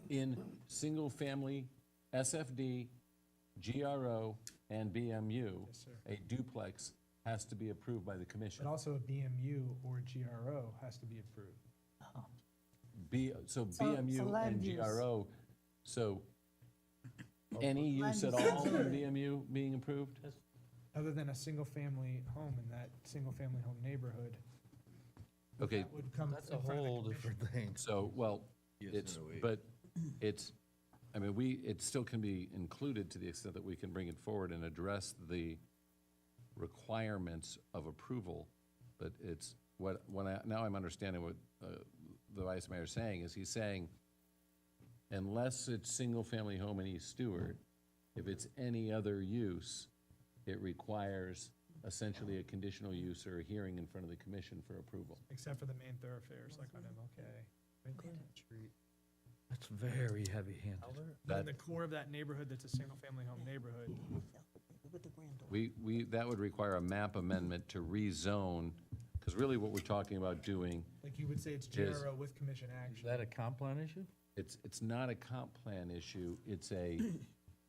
In single-family SFD, GRO, and BMU, Yes, sir. a duplex has to be approved by the commission. But also a BMU or GRO has to be approved. So So BMU land and use. GRO, so any use at all in BMU being approved? Other than a single-family home in that single-family home neighborhood, Okay, that would come That's a in front of the whole commission. different thing. so, well, it's, but it's, I mean, it still can be included to the extent that we can bring it forward and address the requirements of approval, but it's, now I'm understanding what the Vice Mayor's saying, is he's saying, unless it's single-family home in East Stuart, if it's any other use, it requires essentially a conditional use or a hearing in front of the commission for approval. Except for the main thoroughfares, like on MLK. That's very heavy-handed. But in the core of that neighborhood that's a single-family home neighborhood, That would require a map amendment to rezone, because really what we're talking about doing, like you would say it's Is- GRO with commission Is action. that a comp plan issue? it's not a comp plan issue, it's a,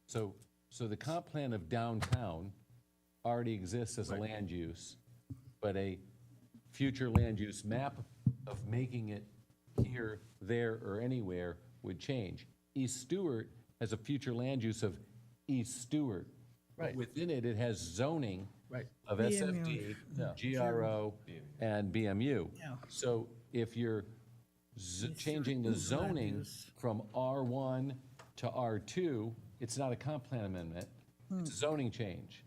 so the comp plan of downtown already exists as a land use, but a future land use map of making it here, there, or anywhere would change. East Stuart has a future land use of East Stuart. But Right. within it, it has zoning Right. of SFD, GRO, and BMU. Yeah. So if you're changing the zoning from R1 to R2, it's not a comp plan amendment, it's a zoning change.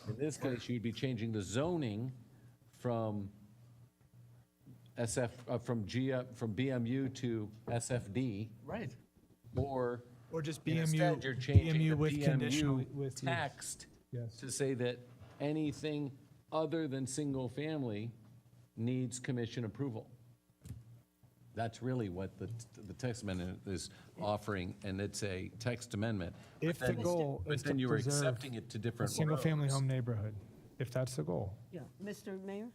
In this case, you'd be changing the zoning from from BMU to SFD, Right. or Or just instead, BMU, you're changing BMU the with conditional, BMU with use. text Yes. to say that anything other than single-family needs commission approval. That's really what the text amendment is offering, and it's a text amendment. If the goal But is to then you were preserve accepting it to a different single-family roads. home neighborhood, if that's the goal. Yeah, Mr. Mayor?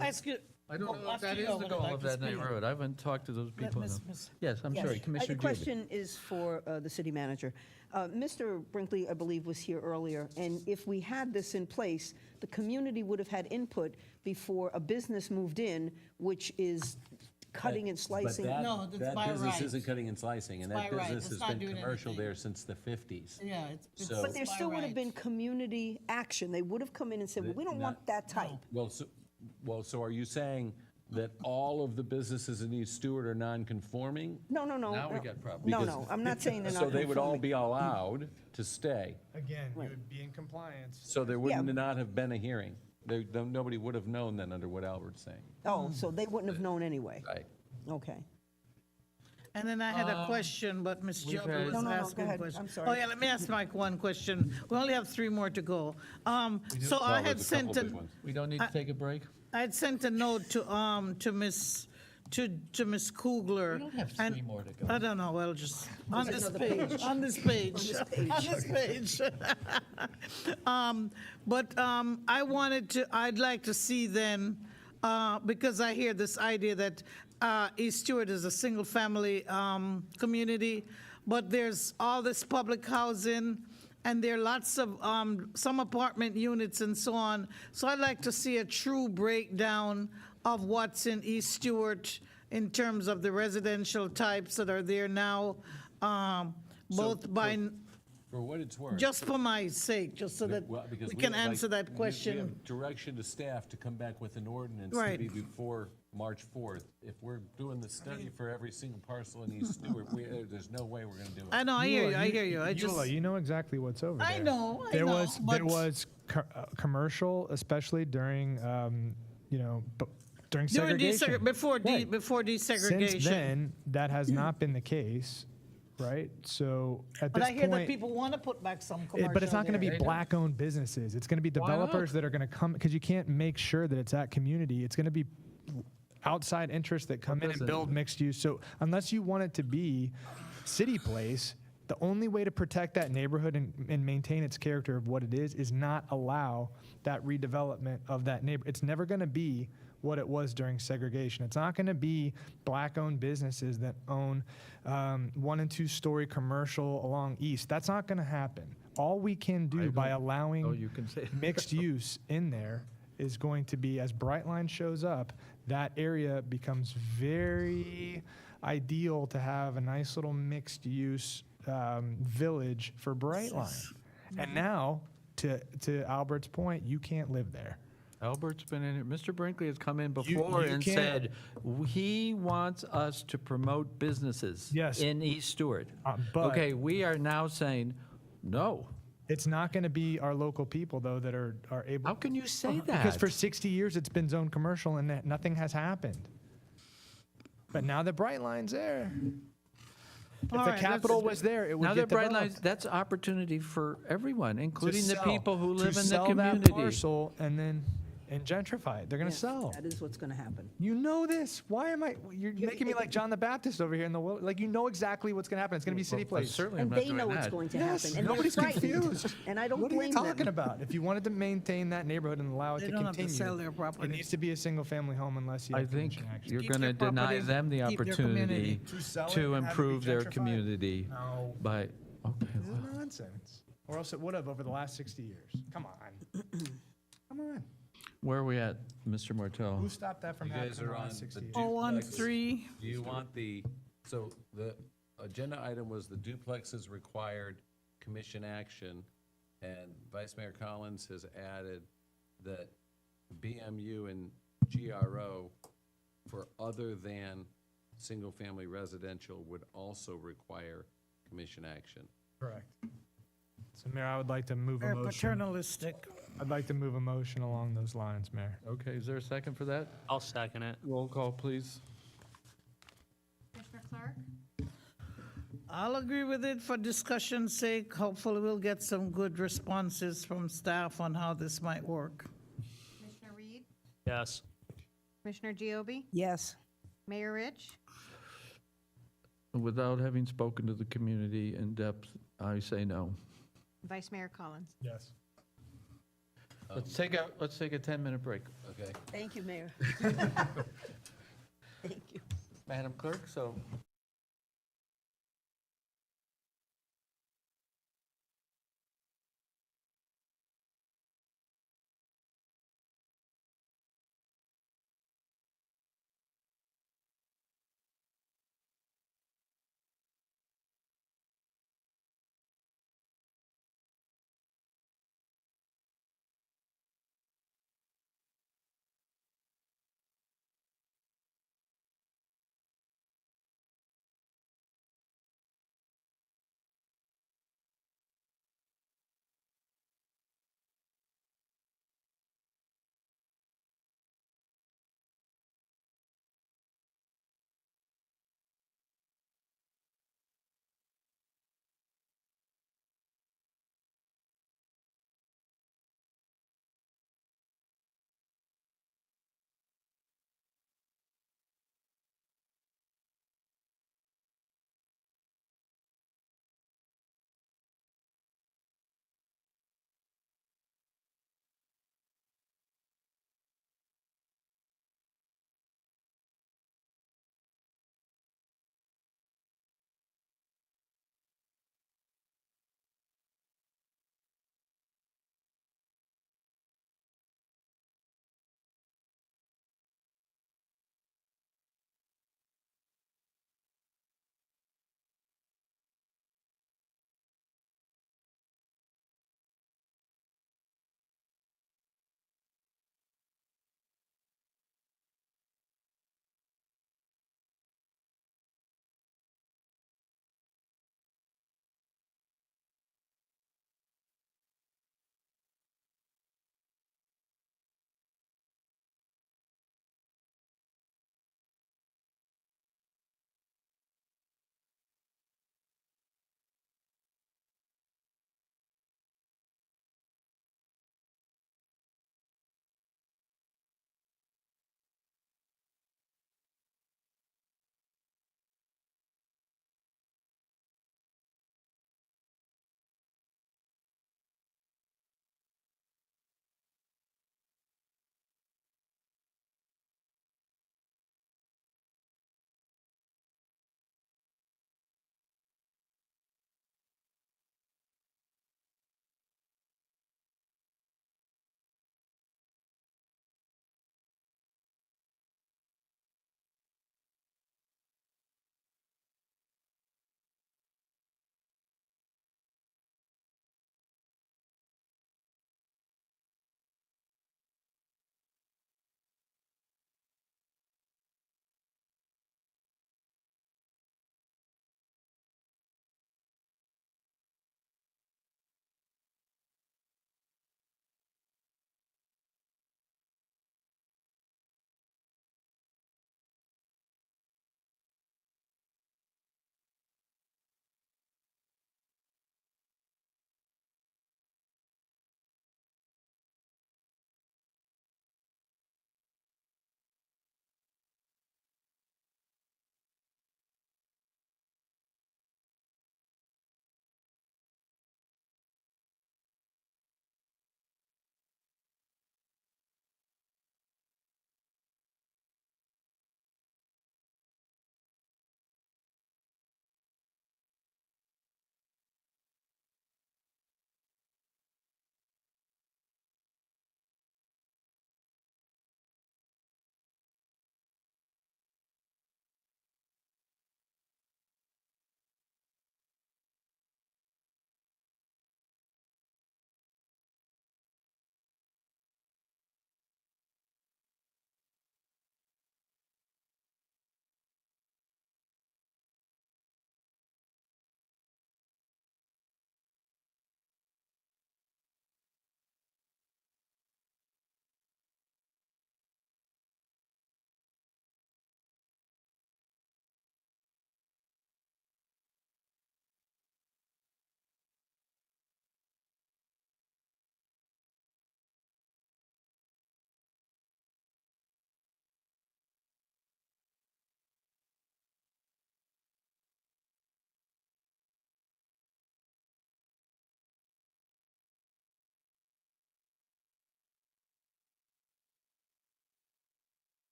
Excuse. I don't know if after that you, is I the would goal like of to that speak. neighborhood. I haven't talked to those people. Miss- no. Miss- Yes, I'm sorry, Commissioner The Judy. question is for the city manager. Mr. Brinkley, I believe, was here earlier, and if we had this in place, the community would have had input before a business moved in, which is cutting and slicing. But No, that's that by business right. isn't cutting and slicing, and It's that by right. business It's has not been doing commercial anything. there since the 50s. Yeah, it's. So- But there by still would have right. been community action. They would have come in and said, well, we don't want that type. Well, so are you saying that all of the businesses in East Stewart are non-conforming? No. Now we no. got problems. No, I'm not saying they're not So they would all conforming. be allowed to stay? Again, you would be in compliance. So there wouldn't not have been a hearing? Nobody would have known then under what Albert's saying? Oh, so they wouldn't have known anyway? Right. Okay. And then I had a question, but Ms. we've Joby had- was No, go asking a ahead. question. I'm sorry. Oh, yeah, let me ask Mike one question. We only have 3 more to go. So I Well, had there's a couple sent big an, ones. We don't need to take a break? I had sent a note to Miss Kugler. We don't have and- 3 more to go. I don't know, well, just on this page, on this page, on this page. I'd like to see then, because I hear this idea that East Stewart is a single-family community, but there's all this public housing, and there are lots of, some apartment units and so on. So I'd like to see a true breakdown of what's in East Stewart in terms of the residential types that are there now, both by, For what it's worth. just for my sake, just so that Well, because we can have, like, answer that we question. have direction to staff to come back with an ordinance Right. maybe before March 4th. If we're doing the study for every single parcel in East Stewart, there's no way we're going to do it. I know, I hear you, I hear you. I Eula, just, you know exactly what's over there. I know, There but- was commercial, especially during, during during segregation. Right. before desegregation. Since then, that has not been the case, right? So at But this I hear that point, people want to put back some commercial but it's not going to be there. black-owned businesses. It's going to be Why not? developers that are going to come, because you can't make sure that it's that community. It's going to be outside interests that come in and build mixed use. So unless you want it to be City Place, the only way to protect that neighborhood and maintain its character of what it is not allow that redevelopment of that neighborhood. It's never going to be what it was during segregation. It's not going to be black-owned businesses that own 1 and 2 story commercial along East. That's not going to happen. All we can do by allowing you can say mixed use in there is going to be, as Brightline shows up, that area becomes very ideal to have a nice little mixed use village for Brightline. And now, to Albert's point, you can't live there. Albert's been in here. Mr. Brinkley has come in before you and can't- said he wants us to promote businesses Yes. in East Stewart. But- Okay, we are now saying, no. It's not going to be our local people, though, that are able. How can you say that? Because for 60 years, it's been zoned commercial and nothing has happened. But now that Brightline's there, if All the right, capital let's- was there, it would Now get that Bright developed. Lines, that's opportunity for everyone, To including the sell- people who to live in the sell that community. parcel and gentrify it. They're going to Yes, sell. That is what's going to happen. You know this. Why am I? You're making me like John the Baptist over here in the world. Like, you know exactly what's going to happen. It's going to be City Place. Certainly, And I'm not they doing know it's that. going to Yes, happen. And they're nobody's frightened. confused. And I don't What are you blame talking them. about? If you wanted to maintain that neighborhood and allow it They to don't have to continue, sell their it property. needs to be a single-family home unless you I have think commission action. you're Keep going to their deny properties, them the keep their opportunity community. To sell it to and have it be improve their gentrified? community No. by, okay, This well, is nonsense. Or else it would have over the last 60 years. Come on. Come on. where are we at, Mr. Martell? Who stopped that from You happening guys in the are on last 60 the years? Oh, on duplex. 3. Do you want so the agenda item was the duplexes required commission action, and Vice Mayor Collins has added that BMU and GRO for other than single-family residential would also require commission action. Correct. So, Mayor, I would like to move a Very motion. paternalistic. I'd like to move a motion along those lines, Mayor. Okay, is there a second for that? I'll second it. Roll call, please. Commissioner Clark? I'll agree with it for discussion's sake. Hopefully, we'll get some good responses from staff on how this might work. Commissioner Reed? Yes. Commissioner Giobi? Yes. Mayor Rich? Without having spoken to the community in depth, I say no. Vice Mayor Collins? Yes. Let's take a 10-minute break. Okay. Thank you, Mayor. Thank you. Madam Clerk, so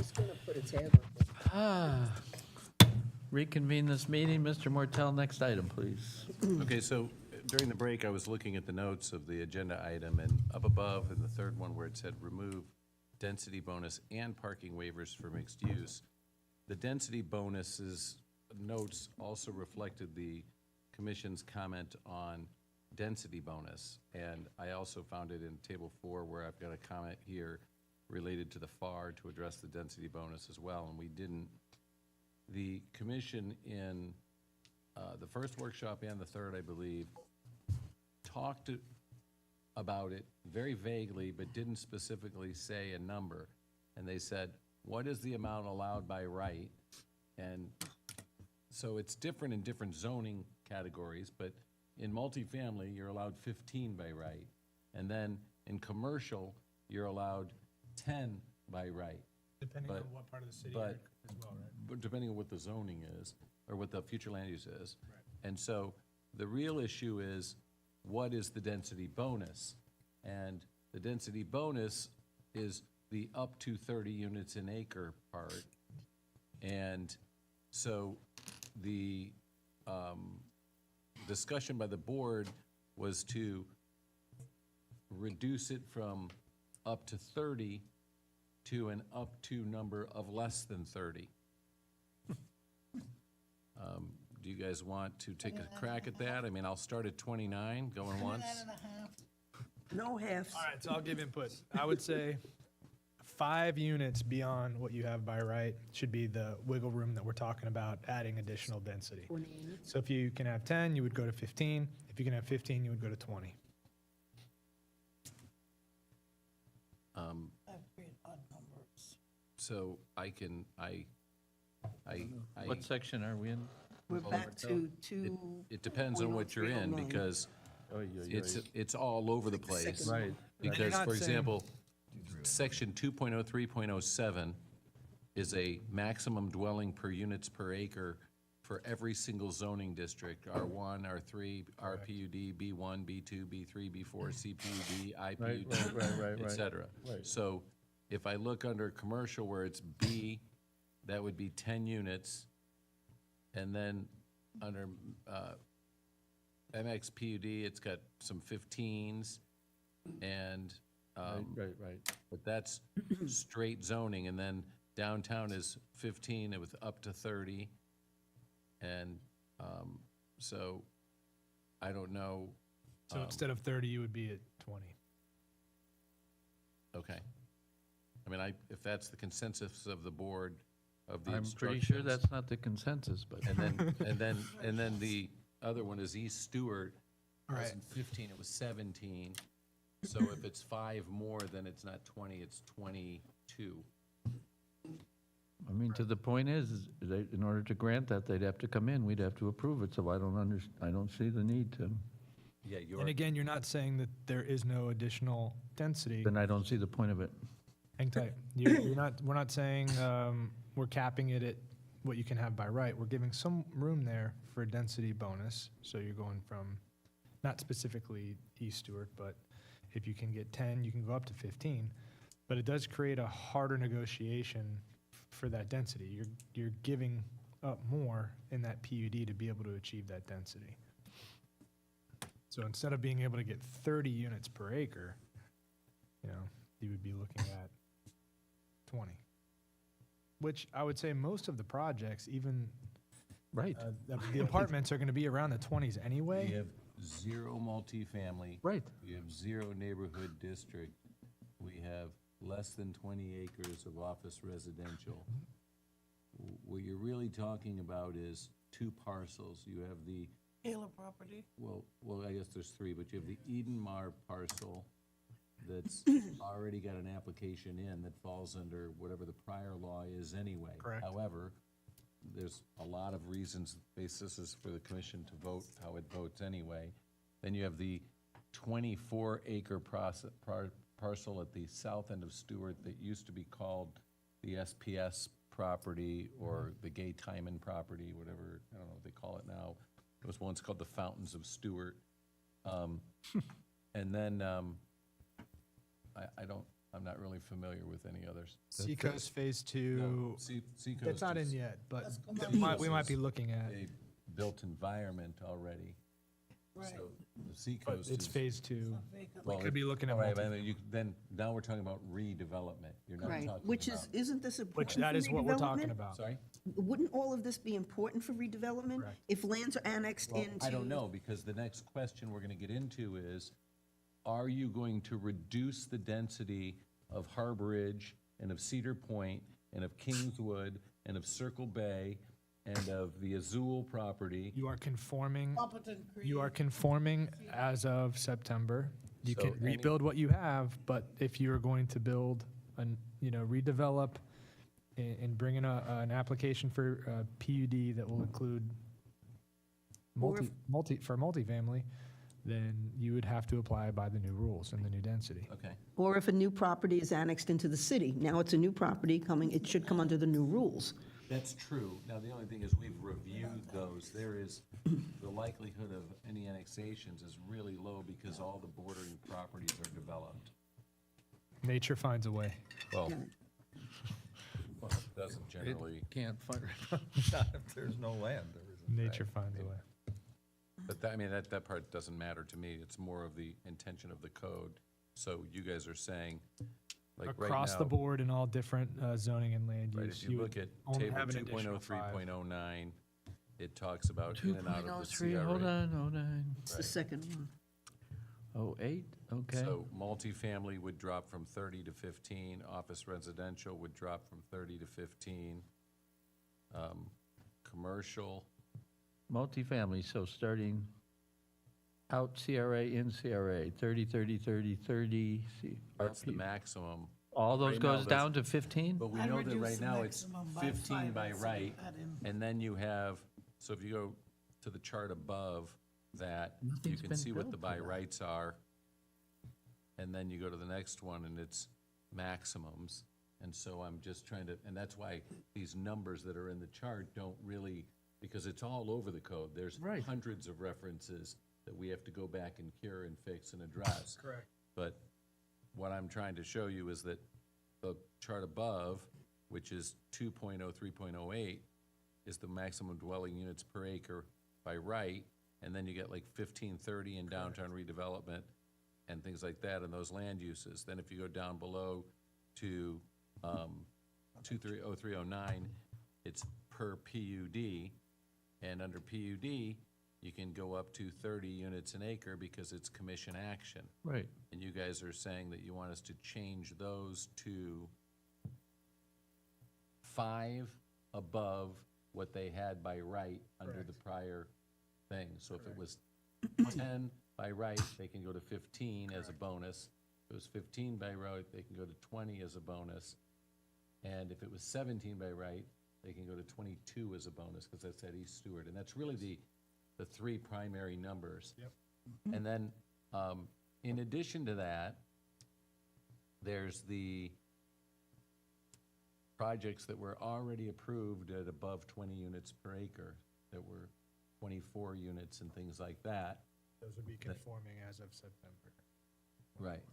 Who's going to put a tab on it? Reconvene this meeting. Mr. Mortel, next item, please. Okay, so during the break, I was looking at the notes of the agenda item, and up above in the third one where it said remove density bonus and parking waivers for mixed use, the density bonuses notes also reflected the commission's comment on density bonus. And I also found it in table 4 where I've got a comment here related to the FAR to address the density bonus as well, and we didn't. The commission in the first workshop and the third, I believe, talked about it very vaguely, but didn't specifically say a number. And they said, what is the amount allowed by right? And so it's different in different zoning categories, but in multifamily, you're allowed 15 by right. And then in commercial, you're allowed 10 by right. Depending But- on what part of the city but- as well, right? But depending on what the zoning is, or what the future land use is. And so the real issue is, what is the density bonus? And the density bonus is the up to 30 units an acre part. And so the discussion by the board was to reduce it from up to 30 to an up to number of less than 30. Do you guys want to take a crack at that? I mean, I'll start at 29, going once. No halves. All right, so I'll give input. I would say 5 units beyond what you have by right should be the wiggle room that we're talking about, adding additional density. So if you can have 10, you would go to 15. If you can have 15, you would go to 20. So I can, What section are we in? We're back to it depends on what you're in, 2.0309. because it's all over the place. Right. Because, not for saying- example, section 2.03.07 is a maximum dwelling per units per acre for every single zoning district, R1, R3, RPUD, B1, B2, B3, B4, CPUD, IPUD, right. et cetera. Right. So if I look under commercial where it's B, that would be 10 units. And then under MXPUD, it's got some 15s, and, Right. but that's straight zoning, and then downtown is 15 with up to 30. And so I don't know. So instead of 30, you would be at 20. Okay. I mean, if that's the consensus of the board of the I'm instructions. pretty sure that's not the consensus, but. And then the other one is East Stuart. It Right. wasn't 15, it was 17. So if it's 5 more, then it's not 20, it's 22. I mean, to the point is, in order to grant that, they'd have to come in, we'd have to approve it, so I don't see the need to. Yeah, And again, you're not saying that there is no additional density. Then I don't see the point of it. Hang tight. We're not saying we're capping it at what you can have by right. We're giving some room there for a density bonus. So you're going from, not specifically East Stewart, but if you can get 10, you can go up to 15. But it does create a harder negotiation for that density. You're giving up more in that PUD to be able to achieve that density. So instead of being able to get 30 units per acre, you would be looking at 20. Which I would say most of the projects, even Right. The apartments are going to be around the 20s anyway. We have 0 multifamily. Right. We have 0 neighborhood district. We have less than 20 acres of office residential. What you're really talking about is 2 parcels. You have the, Taylor property. well, I guess there's 3, but you have the Edenmar parcel that's already got an application in that falls under whatever the prior law is anyway. Correct. However, there's a lot of reasons, basis for the commission to vote how it votes anyway. Then you have the 24-acre parcel at the south end of Stuart that used to be called the SPS property or the Gay Timon property, whatever, I don't know what they call it now. It was once called the Fountains of Stuart. And then, I'm I'm not really familiar with any others. Seacoast Phase 2. No, Seacoast That's not in is- yet, but That's come we might be looking at. A built environment already. Right. So the But Seacoast it's is. Phase 2. well, could be looking at all right, but multi- then, now we're talking about redevelopment. You're not Right, talking which about. isn't this important Which that for is what we're talking redevelopment? about. Sorry? Wouldn't all of this be important for redevelopment? Correct. If lands are annexed Well, into? I don't know, because the next question we're gonna get into is, are you going to reduce the density of Harborage and of Cedar Point and of Kingswood and of Circle Bay and of the Azul property? You are conforming. Competent You are conforming as of September. You So can any- rebuild what you have, but if you're going to build redevelop and bring in an application for a PUD that will include Or if- multifamily, then you would have to apply by the new rules and the new density. Okay. Or if a new property is annexed into the city, now it's a new property coming, it should come under the new rules. That's true. Now, the only thing is, we've reviewed those. There is, the likelihood of any annexations is really low because all the bordering properties are developed. Nature finds a way. Well, it doesn't generally. It can't find, not if there's no land. There isn't. Nature finds a way. But that, I mean, that part doesn't matter to me. It's more of the intention of the code. So you guys are saying, like right now. Across the board in all different zoning and land Right, use. if you look would at only table have an 2.0, additional 3.09, it talks about in and out of the 2.03, CRA. hold on, 09. It's the second one. 08, okay. So multifamily would drop from 30 to 15, office residential would drop from 30 to 15. Commercial, Multifamily, so starting out CRA, in CRA, 30, 30, 30, 30. that's the RP. maximum. All those Right now, goes down to 15? But we I'd know that reduce right the now it's maximum by 15 5 by and see right, that in. and then you have, so if you go to the chart above that, you Nothing's can been see what the built by for that. rights are. And then you go to the next one, and it's maximums. And so I'm just trying to, and that's why these numbers that are in the chart don't really, because it's all over the code. There's Right. hundreds of references that we have to go back and cure and fix and address. Correct. But what I'm trying to show you is that the chart above, which is 2.0, 3.08, is the maximum dwelling units per acre by right, and then you get like 1530 in downtown redevelopment and things like that, and those land uses. Then if you go down below to 230309, it's per PUD, and under PUD, you can go up to 30 units an acre because it's commission action. Right. And you guys are saying that you want us to change those to 5 above what they had by right under the prior thing. So if it was 10 by right, they can go to 15 as a bonus. If it was 15 by right, they can go to 20 as a bonus. And if it was 17 by right, they can go to 22 as a bonus, because that's at East Stuart. And that's really the 3 primary numbers. Yep. And then, in addition to that, there's the projects that were already approved at above 20 units per acre, that were 24 units and things like that. Those would be conforming as of September. Right.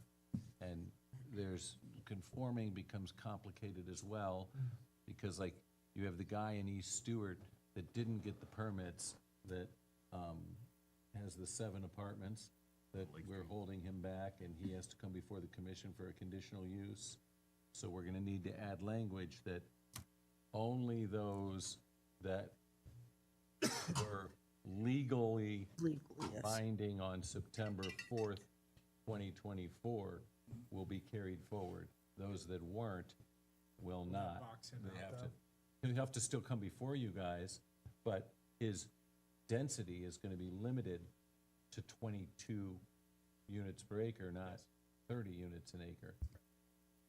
And there's, conforming becomes complicated as well, because like, you have the guy in East Stuart that didn't get the permits, that has the 7 apartments, that we're holding him back, and he has to come before the commission for a conditional use. So we're gonna need to add language that only those that were legally yes. binding on September 4th, 2024 will be carried forward. Those that weren't will not. box him They out, have to, he'll have to still come before you guys, but his density is gonna be limited to 22 units per acre, not 30 units an acre.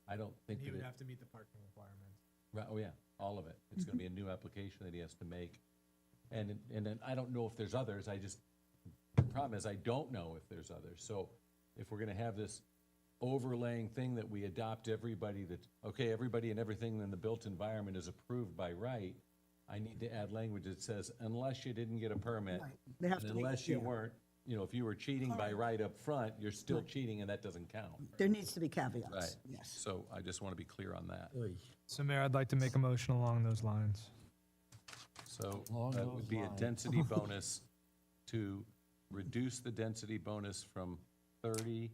I don't think He that would it, have to meet the parking requirements. right, oh yeah, all of it. It's gonna be a new application that he has to make. And then I don't know if there's others, the problem is I don't know if there's others. So if we're gonna have this overlaying thing that we adopt everybody that, okay, everybody and everything in the built environment is approved by right, I need to add language that says, unless you didn't get a permit, They have and to make- unless you yeah. weren't if you were cheating by right up front, you're still cheating and that doesn't count. There needs to be caveats. Right. Yes. So I just want to be clear on that. So Mayor, I'd like to make a motion along those lines. So Along that those would be a lines. density bonus to reduce the density bonus from 30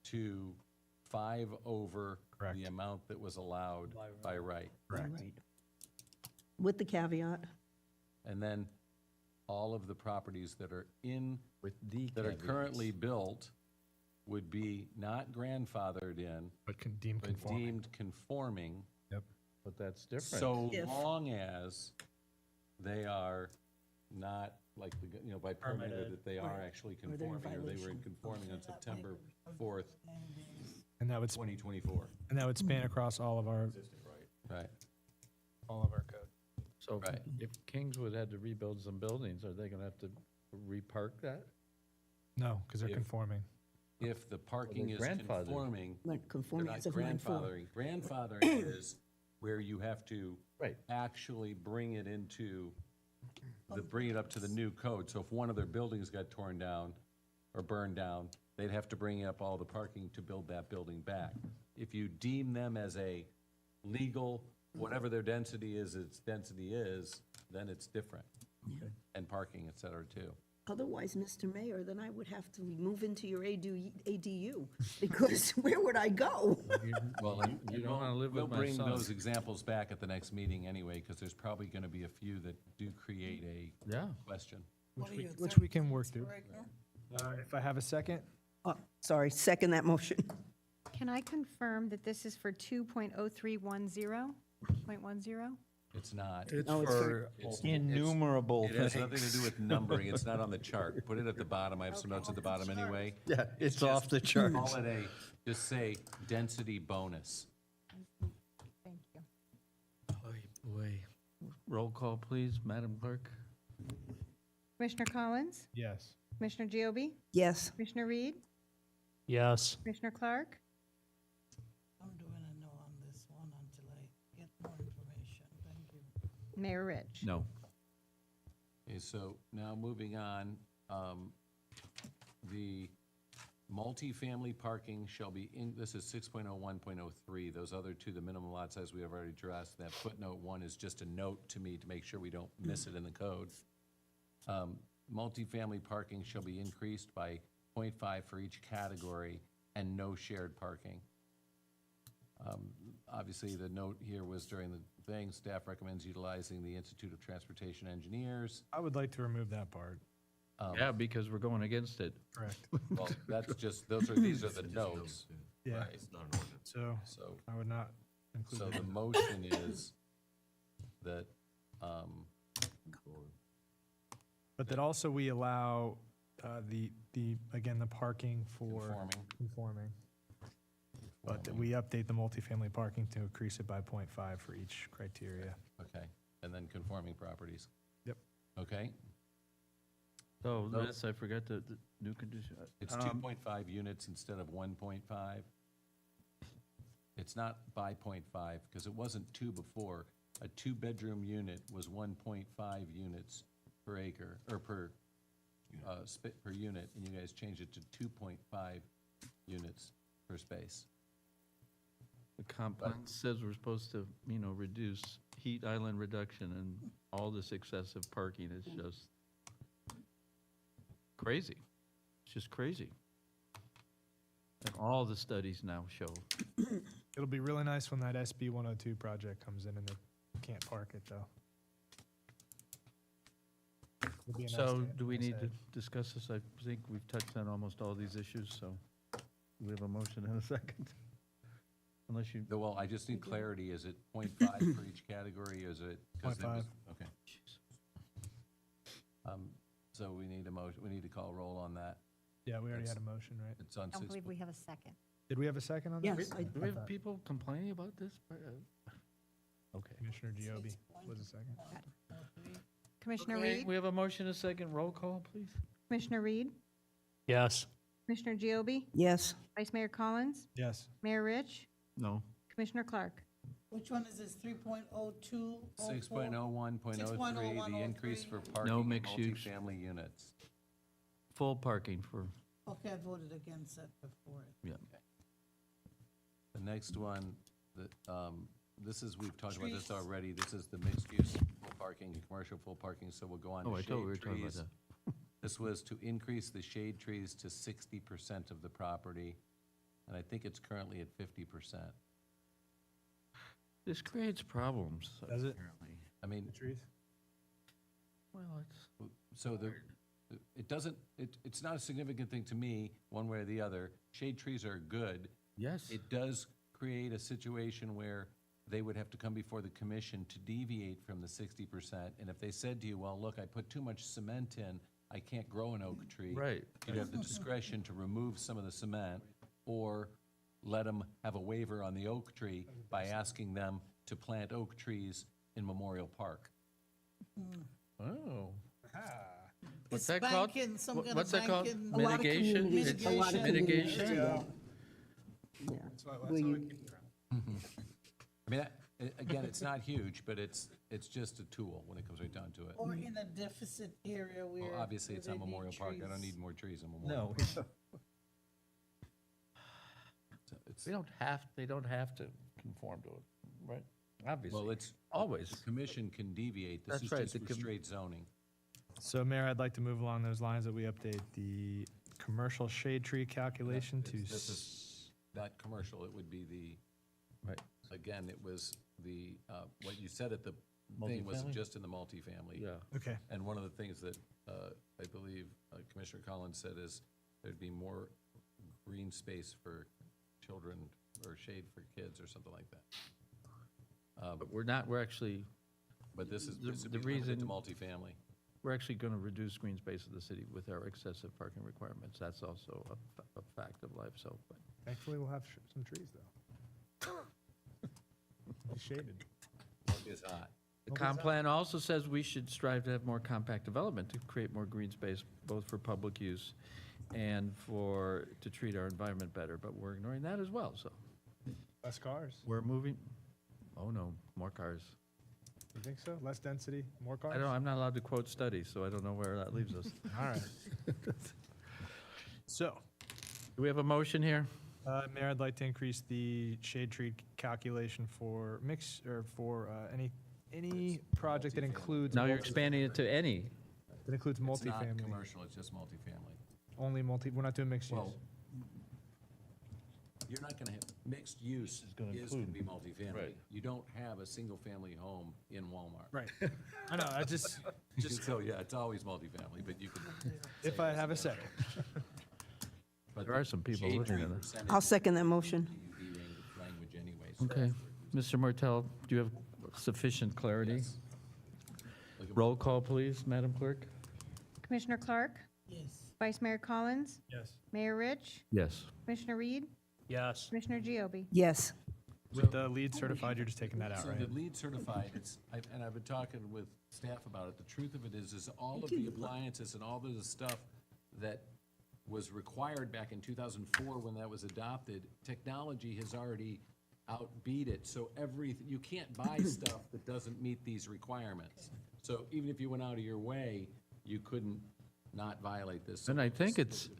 to 5 over Correct. the amount that was allowed by right. Correct. With the caveat. And then all of the properties that are that are caveats. currently built would be not grandfathered in, But deemed but conforming. deemed conforming, But that's different. so If- long as they are not, like, by permitted, that they are actually Or they're in conforming, or they were violation. conforming on September 4th, And that would, 2024. span across all of our Right. code. So Right. if Kingswood had to rebuild some buildings, are they going to have to repark that? No, because they're If- conforming. If the parking is grandfathered. conforming, Like they're conforming not as of 9/4. grandfathering. Grandfathering is where you have to Right. actually bring it up to the new code. So if one of their buildings got torn down or burned down, they'd have to bring up all the parking to build that building back. If you deem them as a legal, whatever their density is, then it's different. And parking, et cetera, too. Otherwise, Mr. Mayor, then I would have to move into your ADU, because where would I go? Well, you don't want to live We'll with my bring son. those examples back at the next meeting anyway, because there's probably going to be a few that do create a Yeah. question. Which we can work through. If I have a second? Sorry, second that motion. Can I confirm that this is for 2.0310.10? It's not. It's No, it's for It's- innumerable It has nothing things. to do with numbering. It's not on the chart. Put it at the bottom. I have some notes at the bottom anyway. Yeah, it's just- off the chart. Call it just say density bonus. Thank you. Boy. Roll call, please, Madam Clerk. Commissioner Collins? Yes. Commissioner Giobi? Yes. Commissioner Reed? Yes. Commissioner Clark? I'm doing a no on this one until I get more information. Thank you. Mayor Rich? No. Okay, so now moving on, the multifamily parking shall be this is 6.01.03. Those other two, the minimum lot size, we have already addressed. That footnote 1 is just a note to me to make sure we don't miss it in the code. Multifamily parking shall be increased by 0.5 for each category and no shared parking. Obviously, the note here was during the thing, staff recommends utilizing the Institute of Transportation Engineers. I would like to remove that part. Yeah, because we're going against it. Correct. Well, that's just, these are the notes. Yeah. Right. So So, I would not include so that. the motion is that, But that also we allow again, the parking for. Conforming. But that we update the multifamily parking to increase it by 0.5 for each criteria. okay, and then conforming properties. Yep. Okay, So, No. this, I forgot the new condition. it's 2.5 units instead of 1.5. It's not by 0.5, because it wasn't 2 before. A 2-bedroom unit was 1.5 units per acre, or per unit, and you guys changed it to 2.5 units per space. The comp plan says we're supposed to, reduce heat island reduction, and all this excessive parking is just crazy. It's just crazy. And all the studies now show. It'll be really nice when that SB 102 project comes in and they can't park it, though. It'll be a nice So day, do we nice need to day. discuss this? I think we've touched on almost all these issues, so we have a motion and a second. Unless you, Well, I just need clarity. Is it 0.5 for each category, or is it? 'cause there was- 0.5. Okay. So we need a motion, we need to call roll on that. Yeah, we already had a motion, right? It's on I don't 6. believe we have a second. Did we have a second on that? Yes, I- do we have people complaining about this? Okay. Commissioner Giobi was a second. Commissioner Okay, Reed? we have a motion and a second. Roll call, please. Commissioner Reed? Yes. Commissioner Giobi? Yes. Vice Mayor Collins? Yes. Mayor Rich? No. Commissioner Clark? Which one is this, 3.02? 6.01.03, the increase for parking No in mixed use. multifamily units. full parking for, Okay, I voted against that before. yeah. The next one, this is, we've talked about this already. This is the mixed-use full parking, and commercial full parking, so we'll go on Oh, to I shade thought we were talking about trees. This was to increase the shade trees to 60% of the property, and I think it's currently at 50%. This creates problems. Does it? apparently. I mean, Trees? Well, it's, so it doesn't, it's not a significant thing to me, one way or the other. Shade trees are good. yes. It does create a situation where they would have to come before the commission to deviate from the 60%. And if they said to you, well, look, I put too much cement in, I can't grow an oak tree. Right. You'd have the discretion to remove some of the cement or let them have a waiver on the oak tree by asking them to plant oak trees in Memorial Park. Oh. It's What's that called? banking, some kind of What's that called? banking- A lot of Mitigation? communities- It's a lot of mitigation? communities, yeah. Where you- I mean, again, it's not huge, but it's just a tool when it comes right down to it. Or in a deficit area where. Well, obviously, where it's not they need Memorial Park. I don't trees. need more trees in Memorial. No. So it's- They don't have to conform to it, right? Obviously. Well, it's, Always. the commission can deviate. This That's is right, just the for com- straight zoning. So Mayor, I'd like to move along those lines that we update the commercial shade tree calculation to, This is not commercial, it would be the, Right. again, it was the, what you said at the thing was Multifamily? just in the multifamily. Yeah. okay. And one of the things that I believe Commissioner Collins said is there'd be more green space for children or shade for kids or something like that. But we're actually, But this is, The- this would the be limited to reason- multifamily. we're actually going to reduce green space of the city with our excessive parking requirements. That's also a fact of life, so. but- Thankfully, we'll have some trees, though. Be shaded. It's hot. The comp plan also says we should strive to have more compact development to create more green space, both for public use and to treat our environment better, but we're ignoring that as well, so. Less cars. We're moving, oh no, more cars. You think so? Less density, more cars? I'm not allowed to quote studies, so I don't know where that leaves us. All right. So, Do we have a motion here? Mayor, I'd like to increase the shade tree calculation for any project that includes. Now you're expanding it to any. That includes It's not multifamily. commercial, it's just multifamily. Only we're not doing mixed use. Well, you're not gonna have, mixed use gonna is gonna include- be multifamily. Right. You don't have a single-family home in Walmart. Right. I know, I just, So, yeah, it's always multifamily, but you can. if I have a second. But There are some people shade living tree in it. percentage I'll second that motion. is language anyway. so Okay. Mr. Martell, do you have sufficient clarity? yes. Roll call, please, Madam Clerk? Commissioner Clark? Yes. Vice Mayor Collins? Yes. Mayor Rich? Yes. Commissioner Reed? Yes. Commissioner Giobi? Yes. With the lead certified, you're just taking that out, So right? the lead certified, and I've been talking with staff about it, the truth of it is all of the appliances and all of the stuff that was required back in 2004 when that was adopted, technology has already outbeat it. So you can't buy stuff that doesn't meet these requirements. So even if you went out of your way, you couldn't not violate this. And I think it's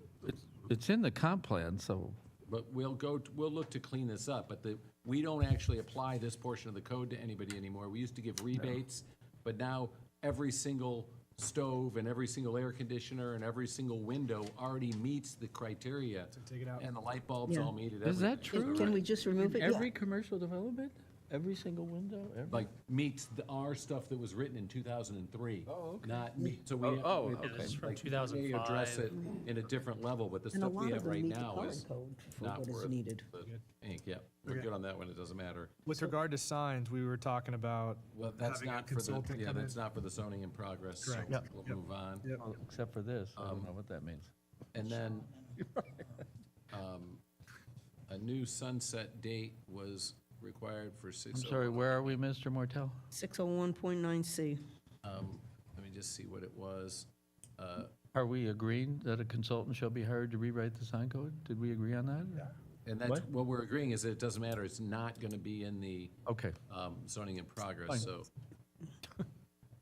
in the comp plan, so. But we'll look to clean this up, but we don't actually apply this portion of the code to anybody anymore. We used to give rebates, but now every single stove and every single air conditioner and every single window already meets the criteria. take it out. And the light bulbs Yeah. all meet it. Is that true? Can we just remove it? Every commercial development? Every single window? Like meets our stuff that was written in 2003. Oh, okay. Not meet, so we. Oh, we- okay. It's from like, we may address 2005. it in a different level, but the And a stuff we lot have of them right meet the now current is code for not what is worth needed. the ink, yeah. We're Okay. good on that one, it doesn't matter. With regard to signs, we were talking about Well, that's having a not for the, consultant yeah, come in. that's not for the zoning in progress, so Correct. Yep. we'll move on. Well, except for this, I don't know what that means. And then, a new sunset date was required for I'm 6:01. sorry, where are we, Mr. Martell? 601.9C. Let me just see what it was. Are we agreeing that a consultant shall be hired to rewrite the sign code? Did we agree on that? And that's, What? what we're agreeing is that it doesn't matter, it's not gonna be in the, Okay. zoning in Fine. progress, so.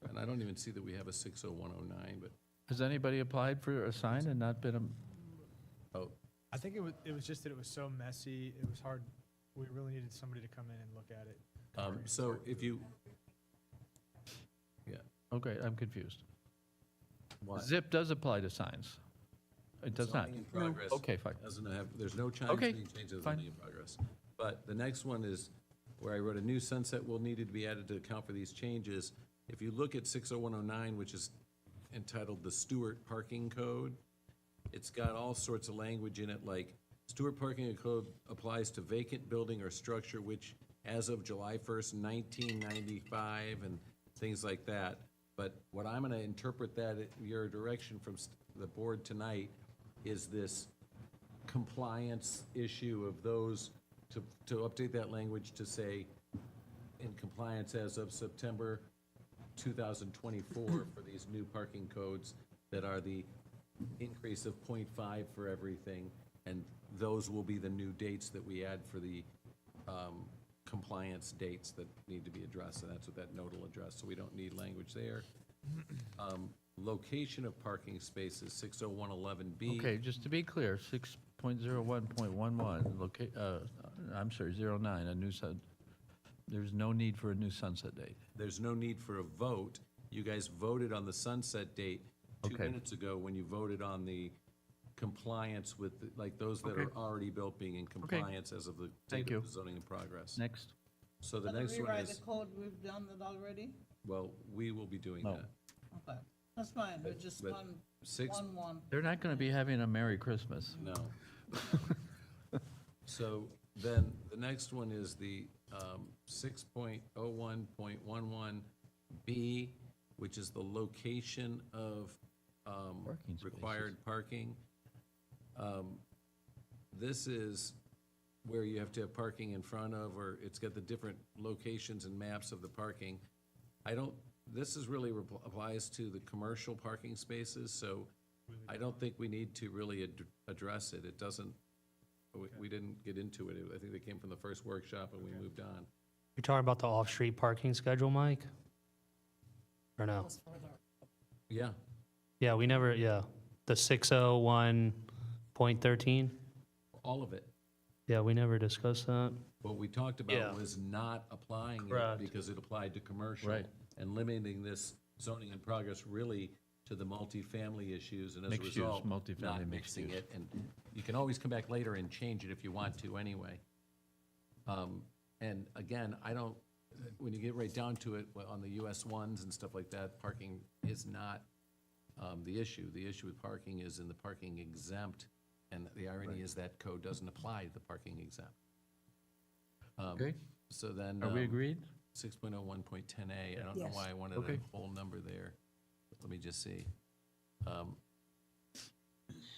And I don't even see that we have a 60109, but Has anybody applied for a sign and not been, Oh, I think it was just that it was so messy, it was hard, we really needed somebody to come in and look at it. so if you, yeah, okay, I'm confused. what? ZIP does apply to signs. It does not. Zoning in progress. Okay, fine. Doesn't have, there's no chimes Okay, being changed to fine. zoning in progress. But the next one is where I wrote a new sunset will needed to be added to account for these changes. If you look at 60109, which is entitled the Stuart Parking Code, it's got all sorts of language in it, like Stuart Parking Code applies to vacant building or structure which, as of July 1st, 1995, and things like that. But what I'm gonna interpret that, your direction from the board tonight, is this compliance issue of those, to update that language to say, in compliance as of September 2024 for these new parking codes that are the increase of 0.5 for everything, and those will be the new dates that we add for the compliance dates that need to be addressed, and that's what that note will address, so we don't need language there. Location of parking spaces, 60111B. Okay, just to be clear, 6.01.11, I'm sorry, 09, a new there's no need for a new sunset date. There's no need for a vote. You guys voted on the sunset date 2 Okay. minutes ago when you voted on the compliance with, like, those that are Okay. already built being in compliance as of the Thank date of you. the zoning in progress. Next. So the For next one rewrite is, the code, we've done that already? well, we will be doing No. that. Okay, that's fine, we're just but on six- 1-1. They're not going to be having a Merry Christmas. No. So then, the next one is the 6.01.11B, which is the location of Parking spaces. required parking. This is where you have to have parking in front of, or it's got the different locations and maps of the parking. This is really applies to the commercial parking spaces, so I don't think we need to really address it. It doesn't, we didn't get into it. I think they came from the first workshop and we moved on. You're talking about the off-street parking schedule, Mike? Or no? Yeah, Yeah, we never, yeah. The 601.13? all of it. Yeah, we never discussed that. What we talked Yeah. about was not applying it Correct. because it applied to commercial. Right. And limiting this zoning in progress really to the multifamily issues, and as a Mixed use, result, multifamily not mixed mixing use. it. And you can always come back later and change it if you want to anyway. And again, when you get right down to it, on the US ones and stuff like that, parking is not the issue. The issue with parking is in the parking exempt, and the irony is that code doesn't apply to the parking exempt. Okay. So then. Are we agreed? 6.01.10A, I don't know Yes. why I wanted Okay. a whole number there. Let me just see.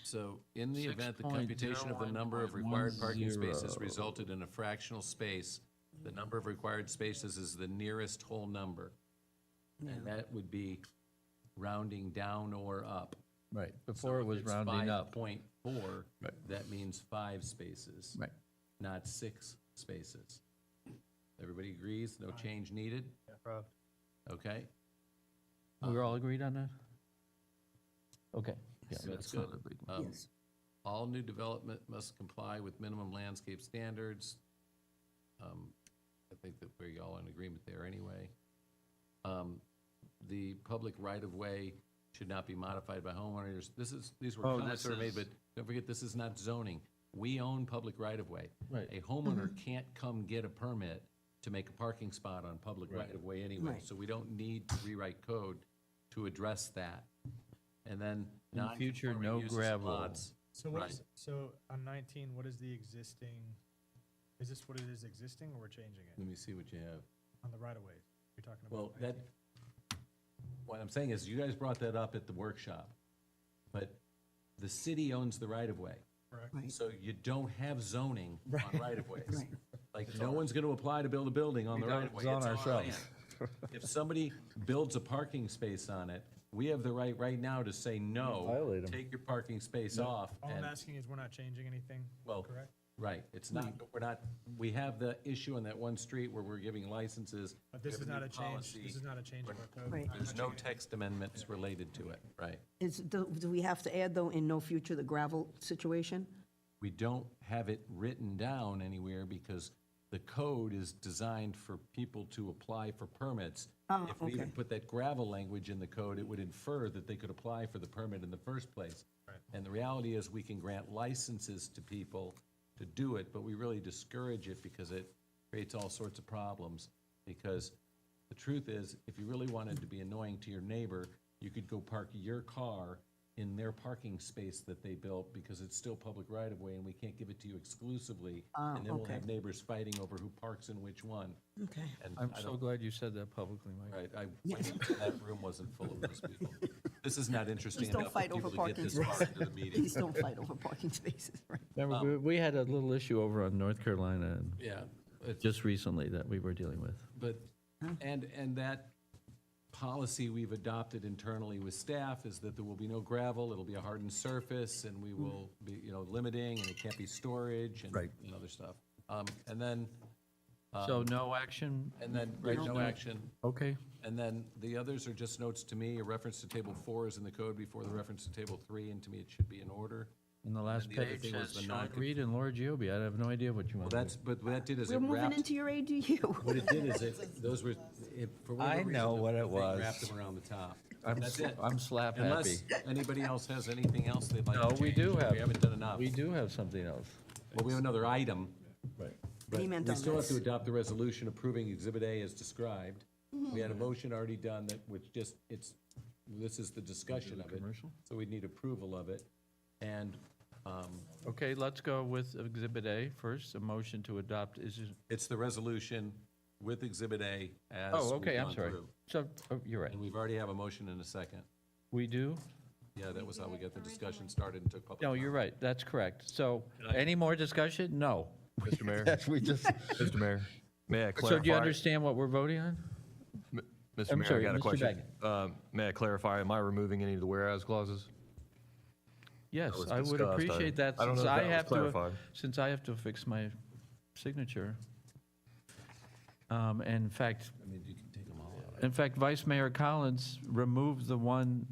So, in the event the computation of the number of required parking spaces 6.01.10. resulted in a fractional space, the number of required spaces is the nearest whole number. And that would be rounding down or up. Right, So before it if was it's rounding up. 5.4, that means 5 spaces. Right. Not 6 spaces. Everybody agrees, no change needed? Okay? We're all agreed on that? Okay. Yeah, So that's not good. a big Yes. All new development must comply with minimum landscape standards. I think that we all in agreement there anyway. The public right-of-way should not be modified by homeowners. These were Oh, comments that this were made, is- but don't forget, this is not zoning. We own public right-of-way. Right. A homeowner can't come get a permit to make a parking spot on public Right. right-of-way anyway. Right. So we don't need to rewrite code to address that. And then In the future, non-conforming no uses of gravel. lots. So Right. so on 19, what is the existing, is this what it is existing, or we're changing it? Let me see what you have. On the right-of-ways, you're talking about? Well, what I'm saying is, you guys brought that up at the workshop, but the city owns the right-of-way. Correct. Right. So you don't have zoning on right-of-ways. Right. Like, no one's gonna apply to build a building on the right-of-way. zone It's our ourselves. land. If somebody builds a parking space on it, we have the right now to say, no, Violate 'em. take your parking space off. All I'm and- asking is we're not changing anything, Well, correct? Right, it's not, we're not, we have the issue on that one street where we're giving licenses. But this We have is new not a change. policy. This is not a change of our code. Right. There's no text amendments related to it, right? Do we have to add, though, in no future, the gravel situation? We don't have it written down anywhere because the code is designed for people to apply for permits. Oh, If we even okay. put that gravel language in the code, it would infer that they could apply for the permit in the first place. And the reality is, we can grant licenses to people to do it, but we really discourage it because it creates all sorts of problems. Because the truth is, if you really wanted to be annoying to your neighbor, you could go park your car in their parking space that they built because it's still public right-of-way and we can't give it to you exclusively. And then we'll okay. have neighbors fighting over who parks in which one. Okay. And I'm I so don't- glad you said that publicly, Mike. Right, that room wasn't full of those people. This is not interesting Please don't enough for fight over people to get parking this far spaces. into the meeting. Please don't fight over parking spaces, right? Remember, we had a little issue over on North Carolina Yeah, just recently that we were dealing with. but, and that policy we've adopted internally with staff is that there will be no gravel, it'll be a hardened surface, and we will be, limiting, and it can't be storage and other stuff. And then. So no action? And then, right, no action. Okay. And then the others are just notes to me. A reference to table 4 is in the code before the reference to table 3, and to me, it should be in order. And the last the other page thing was says the Sean non- Reed and Laura Giobbe. I have no idea what you Well, want. but what that did is We're it moving wrapped, into your ADU. what it did is those were, for whatever I reason, know what it they was. wrapped them around the top. I'm That's s- it. I'm slap Unless happy. anybody else has anything else they'd like to No, change. we do have. We haven't done enough. We do have something else. Well, we have another item. Right. But He meant we on still have this. to adopt the resolution approving Exhibit A as described. We had a motion already done that, which just, this is the discussion of it. commercial? So we need approval of it. And Okay, let's go with Exhibit A first. A motion to adopt is, it's the resolution with Exhibit A as oh, okay, we've I'm gone sorry. through. So, you're right. And we've already have a motion and a second. We do? Yeah, that was how we got the discussion started and took public. No, comment. you're right. That's correct. So, any more discussion? No. Mr. Mayor? Yes, we just. Mr. Mayor, may I clarify? So do you understand what we're voting on? Mr. I'm Mayor, sorry, I got a Mr. question. May I clarify, am I removing any of the whereas clauses? Yes, was I would discussed. appreciate that I don't know since if I that was have to, clarified. since I have to fix my signature. And in fact, I mean, you can take them all out. in fact, Vice Mayor Collins removed the one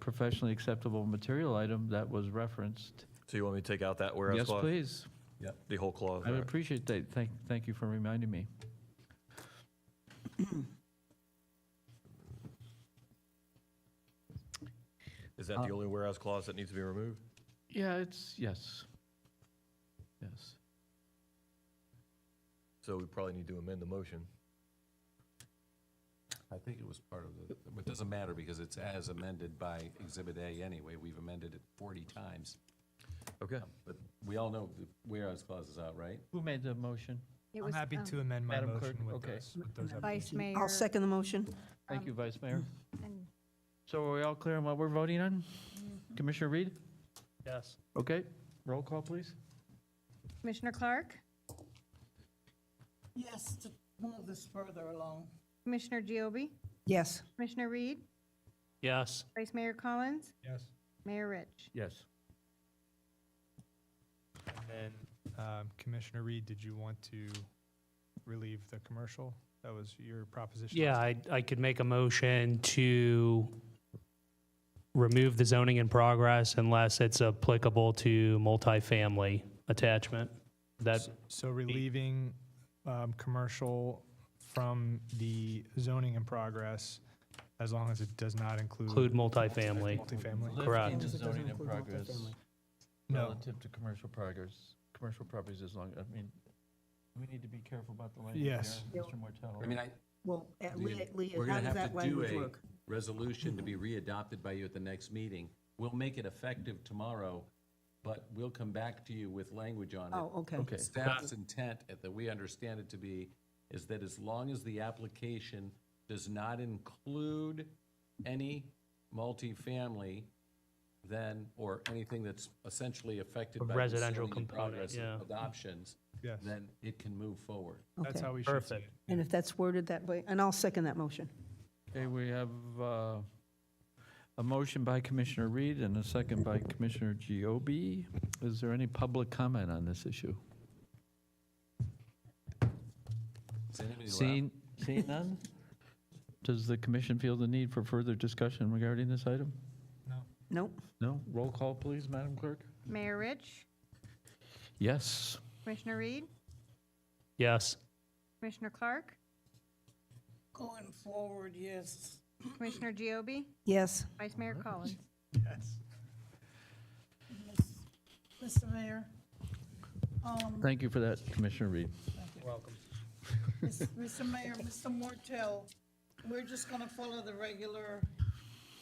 professionally acceptable material item that was referenced. So you want me to take out that whereas Yes, clause? please. Yep. The whole clause? I all would right. appreciate that. Thank you for reminding me. Is that the only whereas clause that needs to be removed? Yeah, yes. Yes. So we probably need to amend the motion. I think it was part of the, it doesn't matter because it's as amended by Exhibit A anyway. We've amended it 40 times. Okay. But we all know the whereas clause is out, right? Who made the motion? It I'm was, happy to amend my Madam motion Clerk, with okay. those Vice Mayor. I'll second the motion. Thank you, Vice Mayor. and So are we all clear on what we're voting on? Commissioner Reed? Yes. Okay, roll call, please. Commissioner Clark, Yes, to move this further along. Commissioner Giobbe, Yes. Commissioner Reed, Yes. Vice Mayor Collins, Yes. Mayor Rich. Yes. And Commissioner Reed, did you want to relieve the commercial? That was your proposition. Yeah, I could make a motion to remove the zoning in progress unless it's applicable to multifamily attachment. That, So relieving commercial from the zoning in progress, as long as it does not include. include multifamily. Multifamily. Correct. Lifting the It doesn't zoning in include progress multifamily. No. relative to commercial properties as long, I mean, we need to be careful about the language Yes. here, Mr. Martello. I mean, Well, we're how going to does have that to do language a work? resolution to be readopted by you at the next meeting. We'll make it effective tomorrow, but we'll come back to you with language on it. Oh, okay. Okay. Staff's intent, that we understand it to be, is that as long as the application does not include any multifamily, then, or anything that's essentially affected by the Residential zoning in component, progress yeah. adoptions, Yes. then it can move forward. That's Okay. how we should see Perfect. it. And if that's worded that way, and I'll second that motion. Okay, we have A motion by Commissioner Reed and a second by Commissioner Giobi. Is there any public comment on this issue? Is anybody left? Seeing none? Does the commission feel the need for further discussion regarding this item? Nope. No? Roll call, please, Madam Clerk. Mayor Rich, Yes. Commissioner Reed, Yes. Commissioner Clark, Going forward, yes. Commissioner Giobi, Yes. Vice Mayor Collins. Yes. Mr. Mayor, Thank you for that, Commissioner Reed. Welcome. Mr. Mayor, Mr. Mortel, we're just gonna follow the regular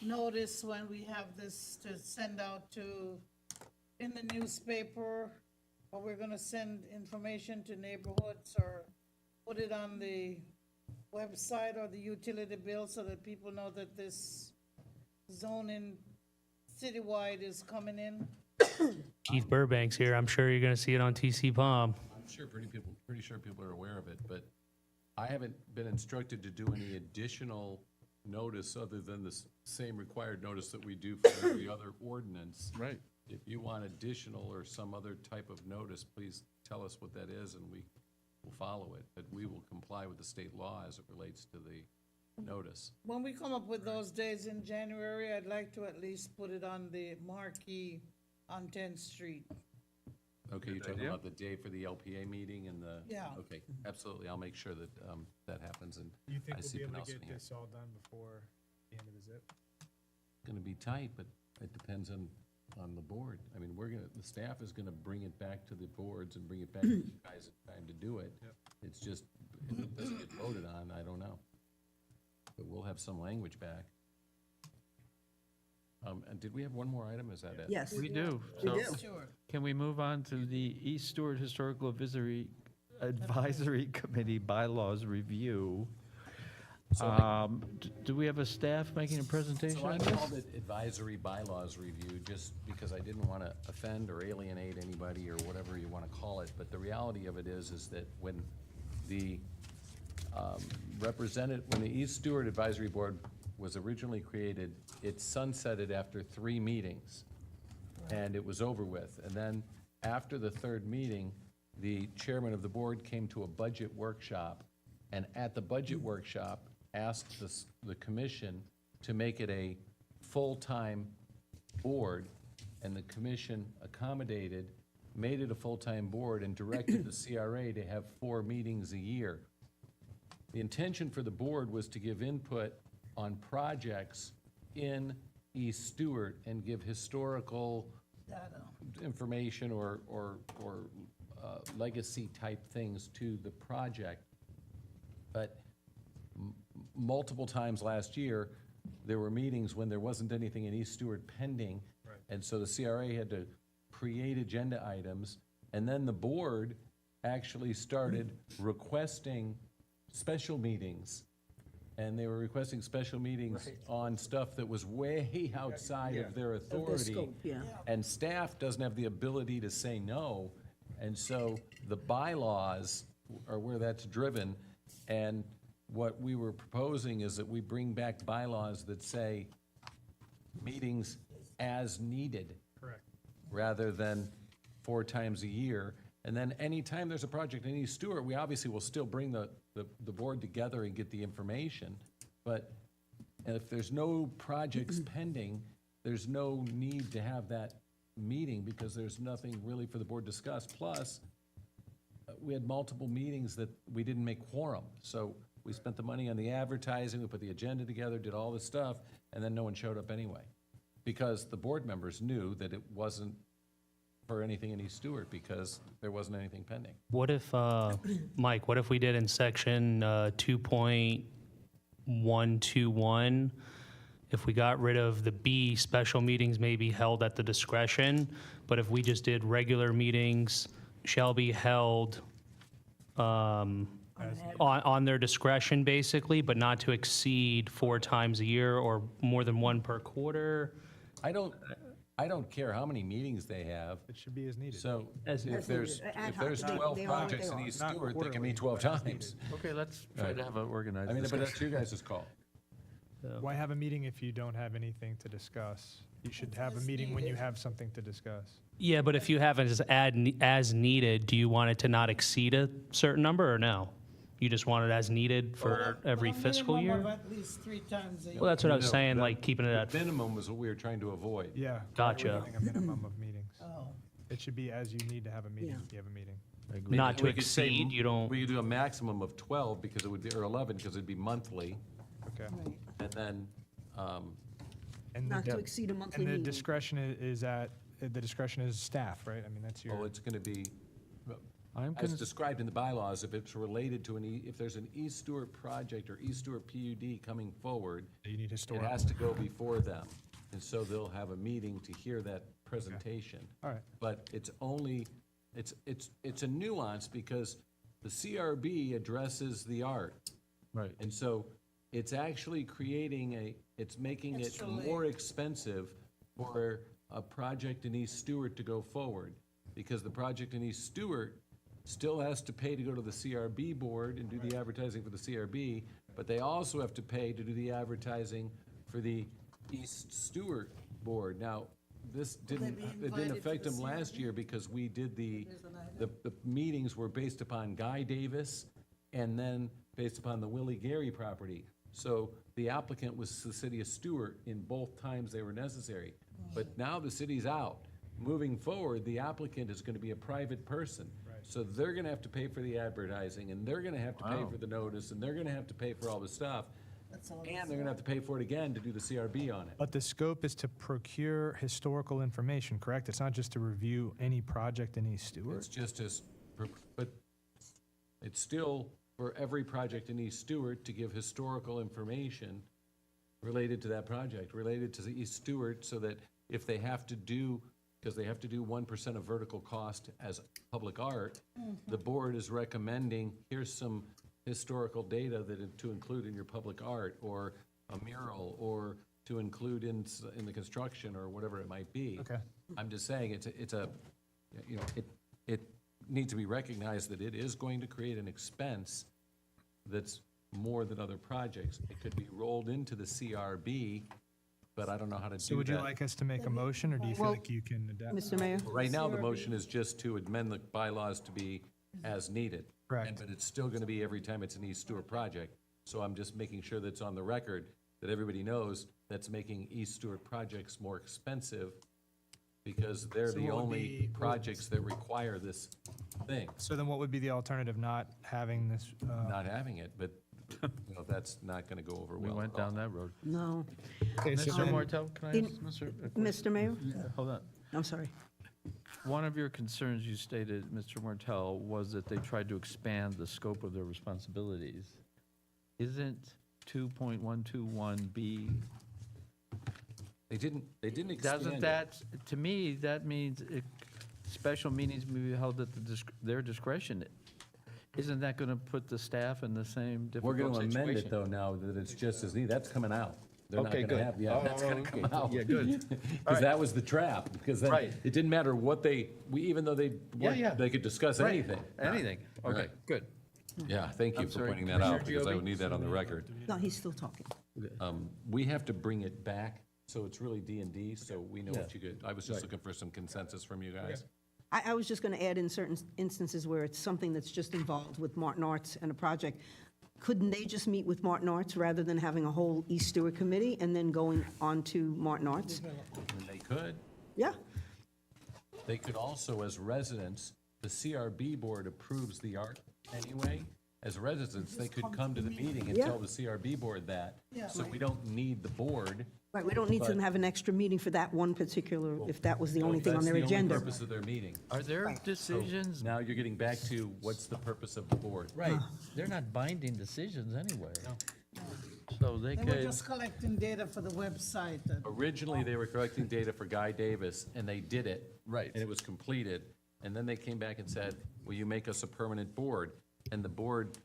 notice when we have this to send out to, in the newspaper, or we're gonna send information to neighborhoods or put it on the website or the utility bill so that people know that this zoning citywide is coming in. Keith Burbank's here. I'm sure you're going to see it on TC Palm. I'm sure pretty sure people are aware of it, but I haven't been instructed to do any additional notice other than the same required notice that we do for every other ordinance. Right. If you want additional or some other type of notice, please tell us what that is and we will follow it. But we will comply with the state law as it relates to the notice. When we come up with those days in January, I'd like to at least put it on the marquee on 10th Street. Okay, you're talking about the day for the LPA meeting and the? Yeah. Okay, absolutely. I'll make sure that, that happens and You think I we'll see be able to Nelson get here. this all done before the end of the zip? Gonna be tight, but it depends on the board. I mean, the staff is gonna bring it back to the boards and bring it back to you guys in time to do it. Yep. It's just, if it doesn't get voted on, I don't know. But we'll have some language back. And did we have one more item? Is that it? Yes. We do. We So do. Sure. can we move on to the East Stewart Historical Advisory Committee bylaws review? Do we have a staff making a presentation So I on this? called it advisory bylaws review, just because I didn't want to offend or alienate anybody or whatever you want to call it. But the reality of it is that when the when the East Stewart Advisory Board was originally created, it sunsetted after 3 meetings, and it was over with. And then after the 3rd meeting, the chairman of the board came to a budget workshop, and at the budget workshop, asked the commission to make it a full-time board, and the commission accommodated, made it a full-time board, and directed the CRA to have 4 meetings a year. The intention for the board was to give input on projects in East Stewart and give historical information or legacy-type things to the project. But multiple times last year, there were meetings when there wasn't anything in East Stewart pending. Right. And so the CRA had to create agenda items, and then the board actually started requesting special meetings. And they were requesting special meetings on stuff that was way outside of their authority. scope, yeah. And staff doesn't have the ability to say no. And so the bylaws are where that's driven. And what we were proposing is that we bring back bylaws that say meetings as needed. Correct. Rather than 4 times a year. And then anytime there's a project in East Stewart, we obviously will still bring the board together and get the information. But if there's no projects pending, there's no need to have that meeting because there's nothing really for the board to discuss. Plus, we had multiple meetings that we didn't make quorum. So we spent the money on the advertising, we put the agenda together, did all this stuff, and then no one showed up anyway. Because the board members knew that it wasn't for anything in East Stewart because there wasn't anything pending. What if, Mike, what if we did in section 2.121, if we got rid of the B, special meetings may be held at the discretion, but if we just did regular meetings shall be held on their discretion, basically, but not to exceed 4 times a year or more than 1 per quarter? I don't care how many meetings they have. It should be as needed. So As if there's, Ad if hoc. there's They- 12 they are what projects they in are. East Not Stewart, they can quarterly, meet 12 but as times. Okay, let's try to have an organized I mean, but discussion. that's your guys' call. Why have a meeting if you don't have anything to discuss? You should have a meeting when you have something to discuss. Yeah, but if you have it as needed, do you want it to not exceed a certain number or no? You just want it as needed for every fiscal Minimum year? of at least 3 times a year. Well, that's what I was No, saying, that- like keeping it at, Minimum was what we were trying to avoid. Yeah. Gotcha. A minimum of meetings. Oh. It should be as you need to have a meeting, if you have a meeting. not to We could say exceed, you don't, We could do a maximum of 12 because it would be, or 11 because it'd be monthly, Okay. and then, And Not the- to exceed a monthly And the meeting. discretion is the discretion is staff, right? I mean, that's your. oh, it's gonna be, I'm as cons- described in the bylaws, if it's related to if there's an East Stewart project or East Stewart PUD coming forward, You need it historical. has to go before them. And so they'll have a meeting to hear that presentation. All right. But it's only, it's a nuance because the CRB addresses the art. Right. And so it's actually creating it's making it Extra more expensive for a project in East Stewart to go forward. Because the project in East Stewart still has to pay to go to the CRB board and do the advertising for the CRB, but they also have to pay to do the advertising for the East Stewart board. Now, this they didn't, be it didn't invited to affect the them last CRB? year because we did the meetings were based upon Guy Davis and then based upon the Willie Gary property. So the applicant was the city of Stewart in both times they were necessary. But now the city's out. Moving forward, the applicant is gonna be a private person. So they're gonna have to pay for the advertising, and they're gonna have to pay for the notice, and they're gonna have to pay for all the stuff. And they're gonna have to pay for it again to do the CRB on it. But the scope is to procure historical information, correct? It's not just to review any project in East Stewart? It's just but it's still for every project in East Stewart to give historical information related to that project, related to the East Stewart, so that if they have to do, because they have to do 1% of vertical cost as public art, the board is recommending, here's some historical data to include in your public art, or a mural, or to include in the construction, or whatever it might be. Okay. I'm just saying, it needs to be recognized that it is going to create an expense that's more than other projects. It could be rolled into the CRB, but I don't know how to do that. So would you like us to make a motion, or do you feel Well, like you can adapt? Mr. Mayor? Right now, the motion is just to amend the bylaws to be as needed. Correct. But it's still gonna be every time it's an East Stewart project. So I'm just making sure that's on the record, that everybody knows that's making East Stewart projects more expensive because they're So the what would only be- projects that require this thing. So then what would be the alternative, not having this? Not having it, but, that's not gonna go over We well went at all. down that road. No. Okay, so Mr. then- Martell, can I In- ask Mr. a question? Mr. Mayor? Hold on. I'm sorry. One of your concerns you stated, Mr. Martell, was that they tried to expand the scope of their responsibilities. Isn't 2.121B, They didn't expand doesn't it. that, to me, that means special meetings may be held at their discretion. Isn't that going to put the staff in the same We're difficult gonna situation? amend it, though, now that it's just as neat. That's coming out. They're not Okay, gonna good. have, yeah, that's gonna come out. Yeah, good. Because that was the trap, because then Right. it didn't matter what even though they, Yeah. they could discuss Right. anything. Anything. Okay, Right. good. Yeah, thank you I'm for sorry, pointing that out, Commissioner because I Giovi? would need that on the record. No, he's still talking. We have to bring it back, so it's really D&D, so we know what Yeah. you could, I was just Right. looking for some consensus from you guys. I was just going to add in certain instances where it's something that's just involved with Martin Arts and a project. Couldn't they just meet with Martin Arts rather than having a whole East Stewart committee and then going on to Martin Arts? And they could. Yeah. They could also, as residents, the CRB board approves the art anyway. As residents, they could come to the meeting and Yeah. tell the CRB board that. Yeah. So we don't need the board. Right, we don't need to But- have an extra meeting for that one particular, if that was the only thing on their That's the agenda. only purpose of their meeting. Are there So decisions? now you're getting back to what's the purpose of the board? Right, they're not binding decisions anyway. So they They were could, just collecting data for the website. Originally, they were collecting data for Guy Davis, and they did it. Right. And it was completed. And then they came back and said, will you make us a permanent board? And the board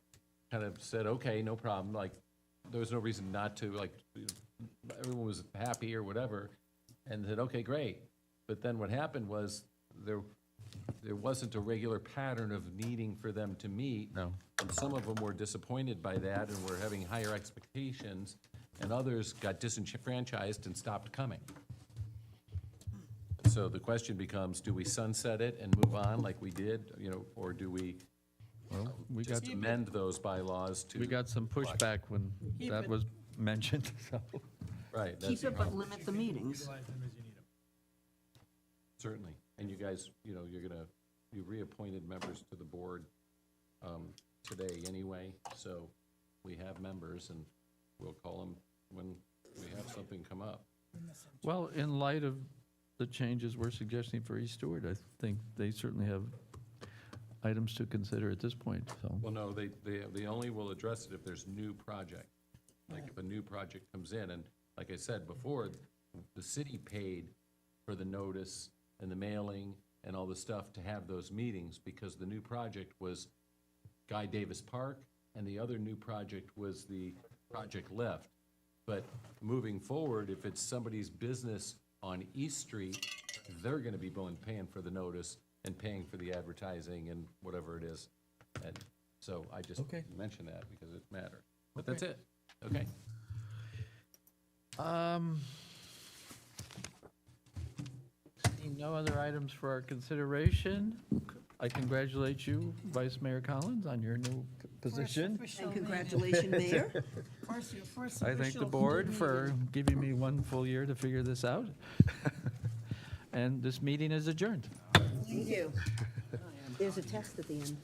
kind of said, okay, no problem, like, there was no reason not to, like, everyone was happy or whatever, and said, okay, great. But then what happened was, there wasn't a regular pattern of needing for them to meet. No. And some of them were disappointed by that and were having higher expectations. and others got disenfranchised and stopped coming. So the question becomes, do we sunset it and move on like we did, or do we We just got, amend those bylaws to? we got some pushback when that was mentioned, so. Right, that's Keep the it, but problem. limit the meetings. Certainly. And you guys, you reappointed members to the board today anyway, so we have members, and we'll call them when we have something come up. Well, in light of the changes we're suggesting for East Stewart, I think they certainly have items to consider at this point, so. Well, no, they only will address it if there's new project. Like if a new project comes in, and like I said before, the city paid for the notice and the mailing and all the stuff to have those meetings, because the new project was Guy Davis Park, and the other new project was the project left. But moving forward, if it's somebody's business on East Street, they're gonna be paying for the notice and paying for the advertising and whatever it is. And so I just mentioned that because it mattered. But that's it. Okay. Seeing no other items for our consideration, I congratulate you, Vice Mayor Collins, on your new position. And congratulations, Mayor. I thank the board for giving me 1 full year to figure this out. And this meeting is adjourned. Thank you. There's a test at the end.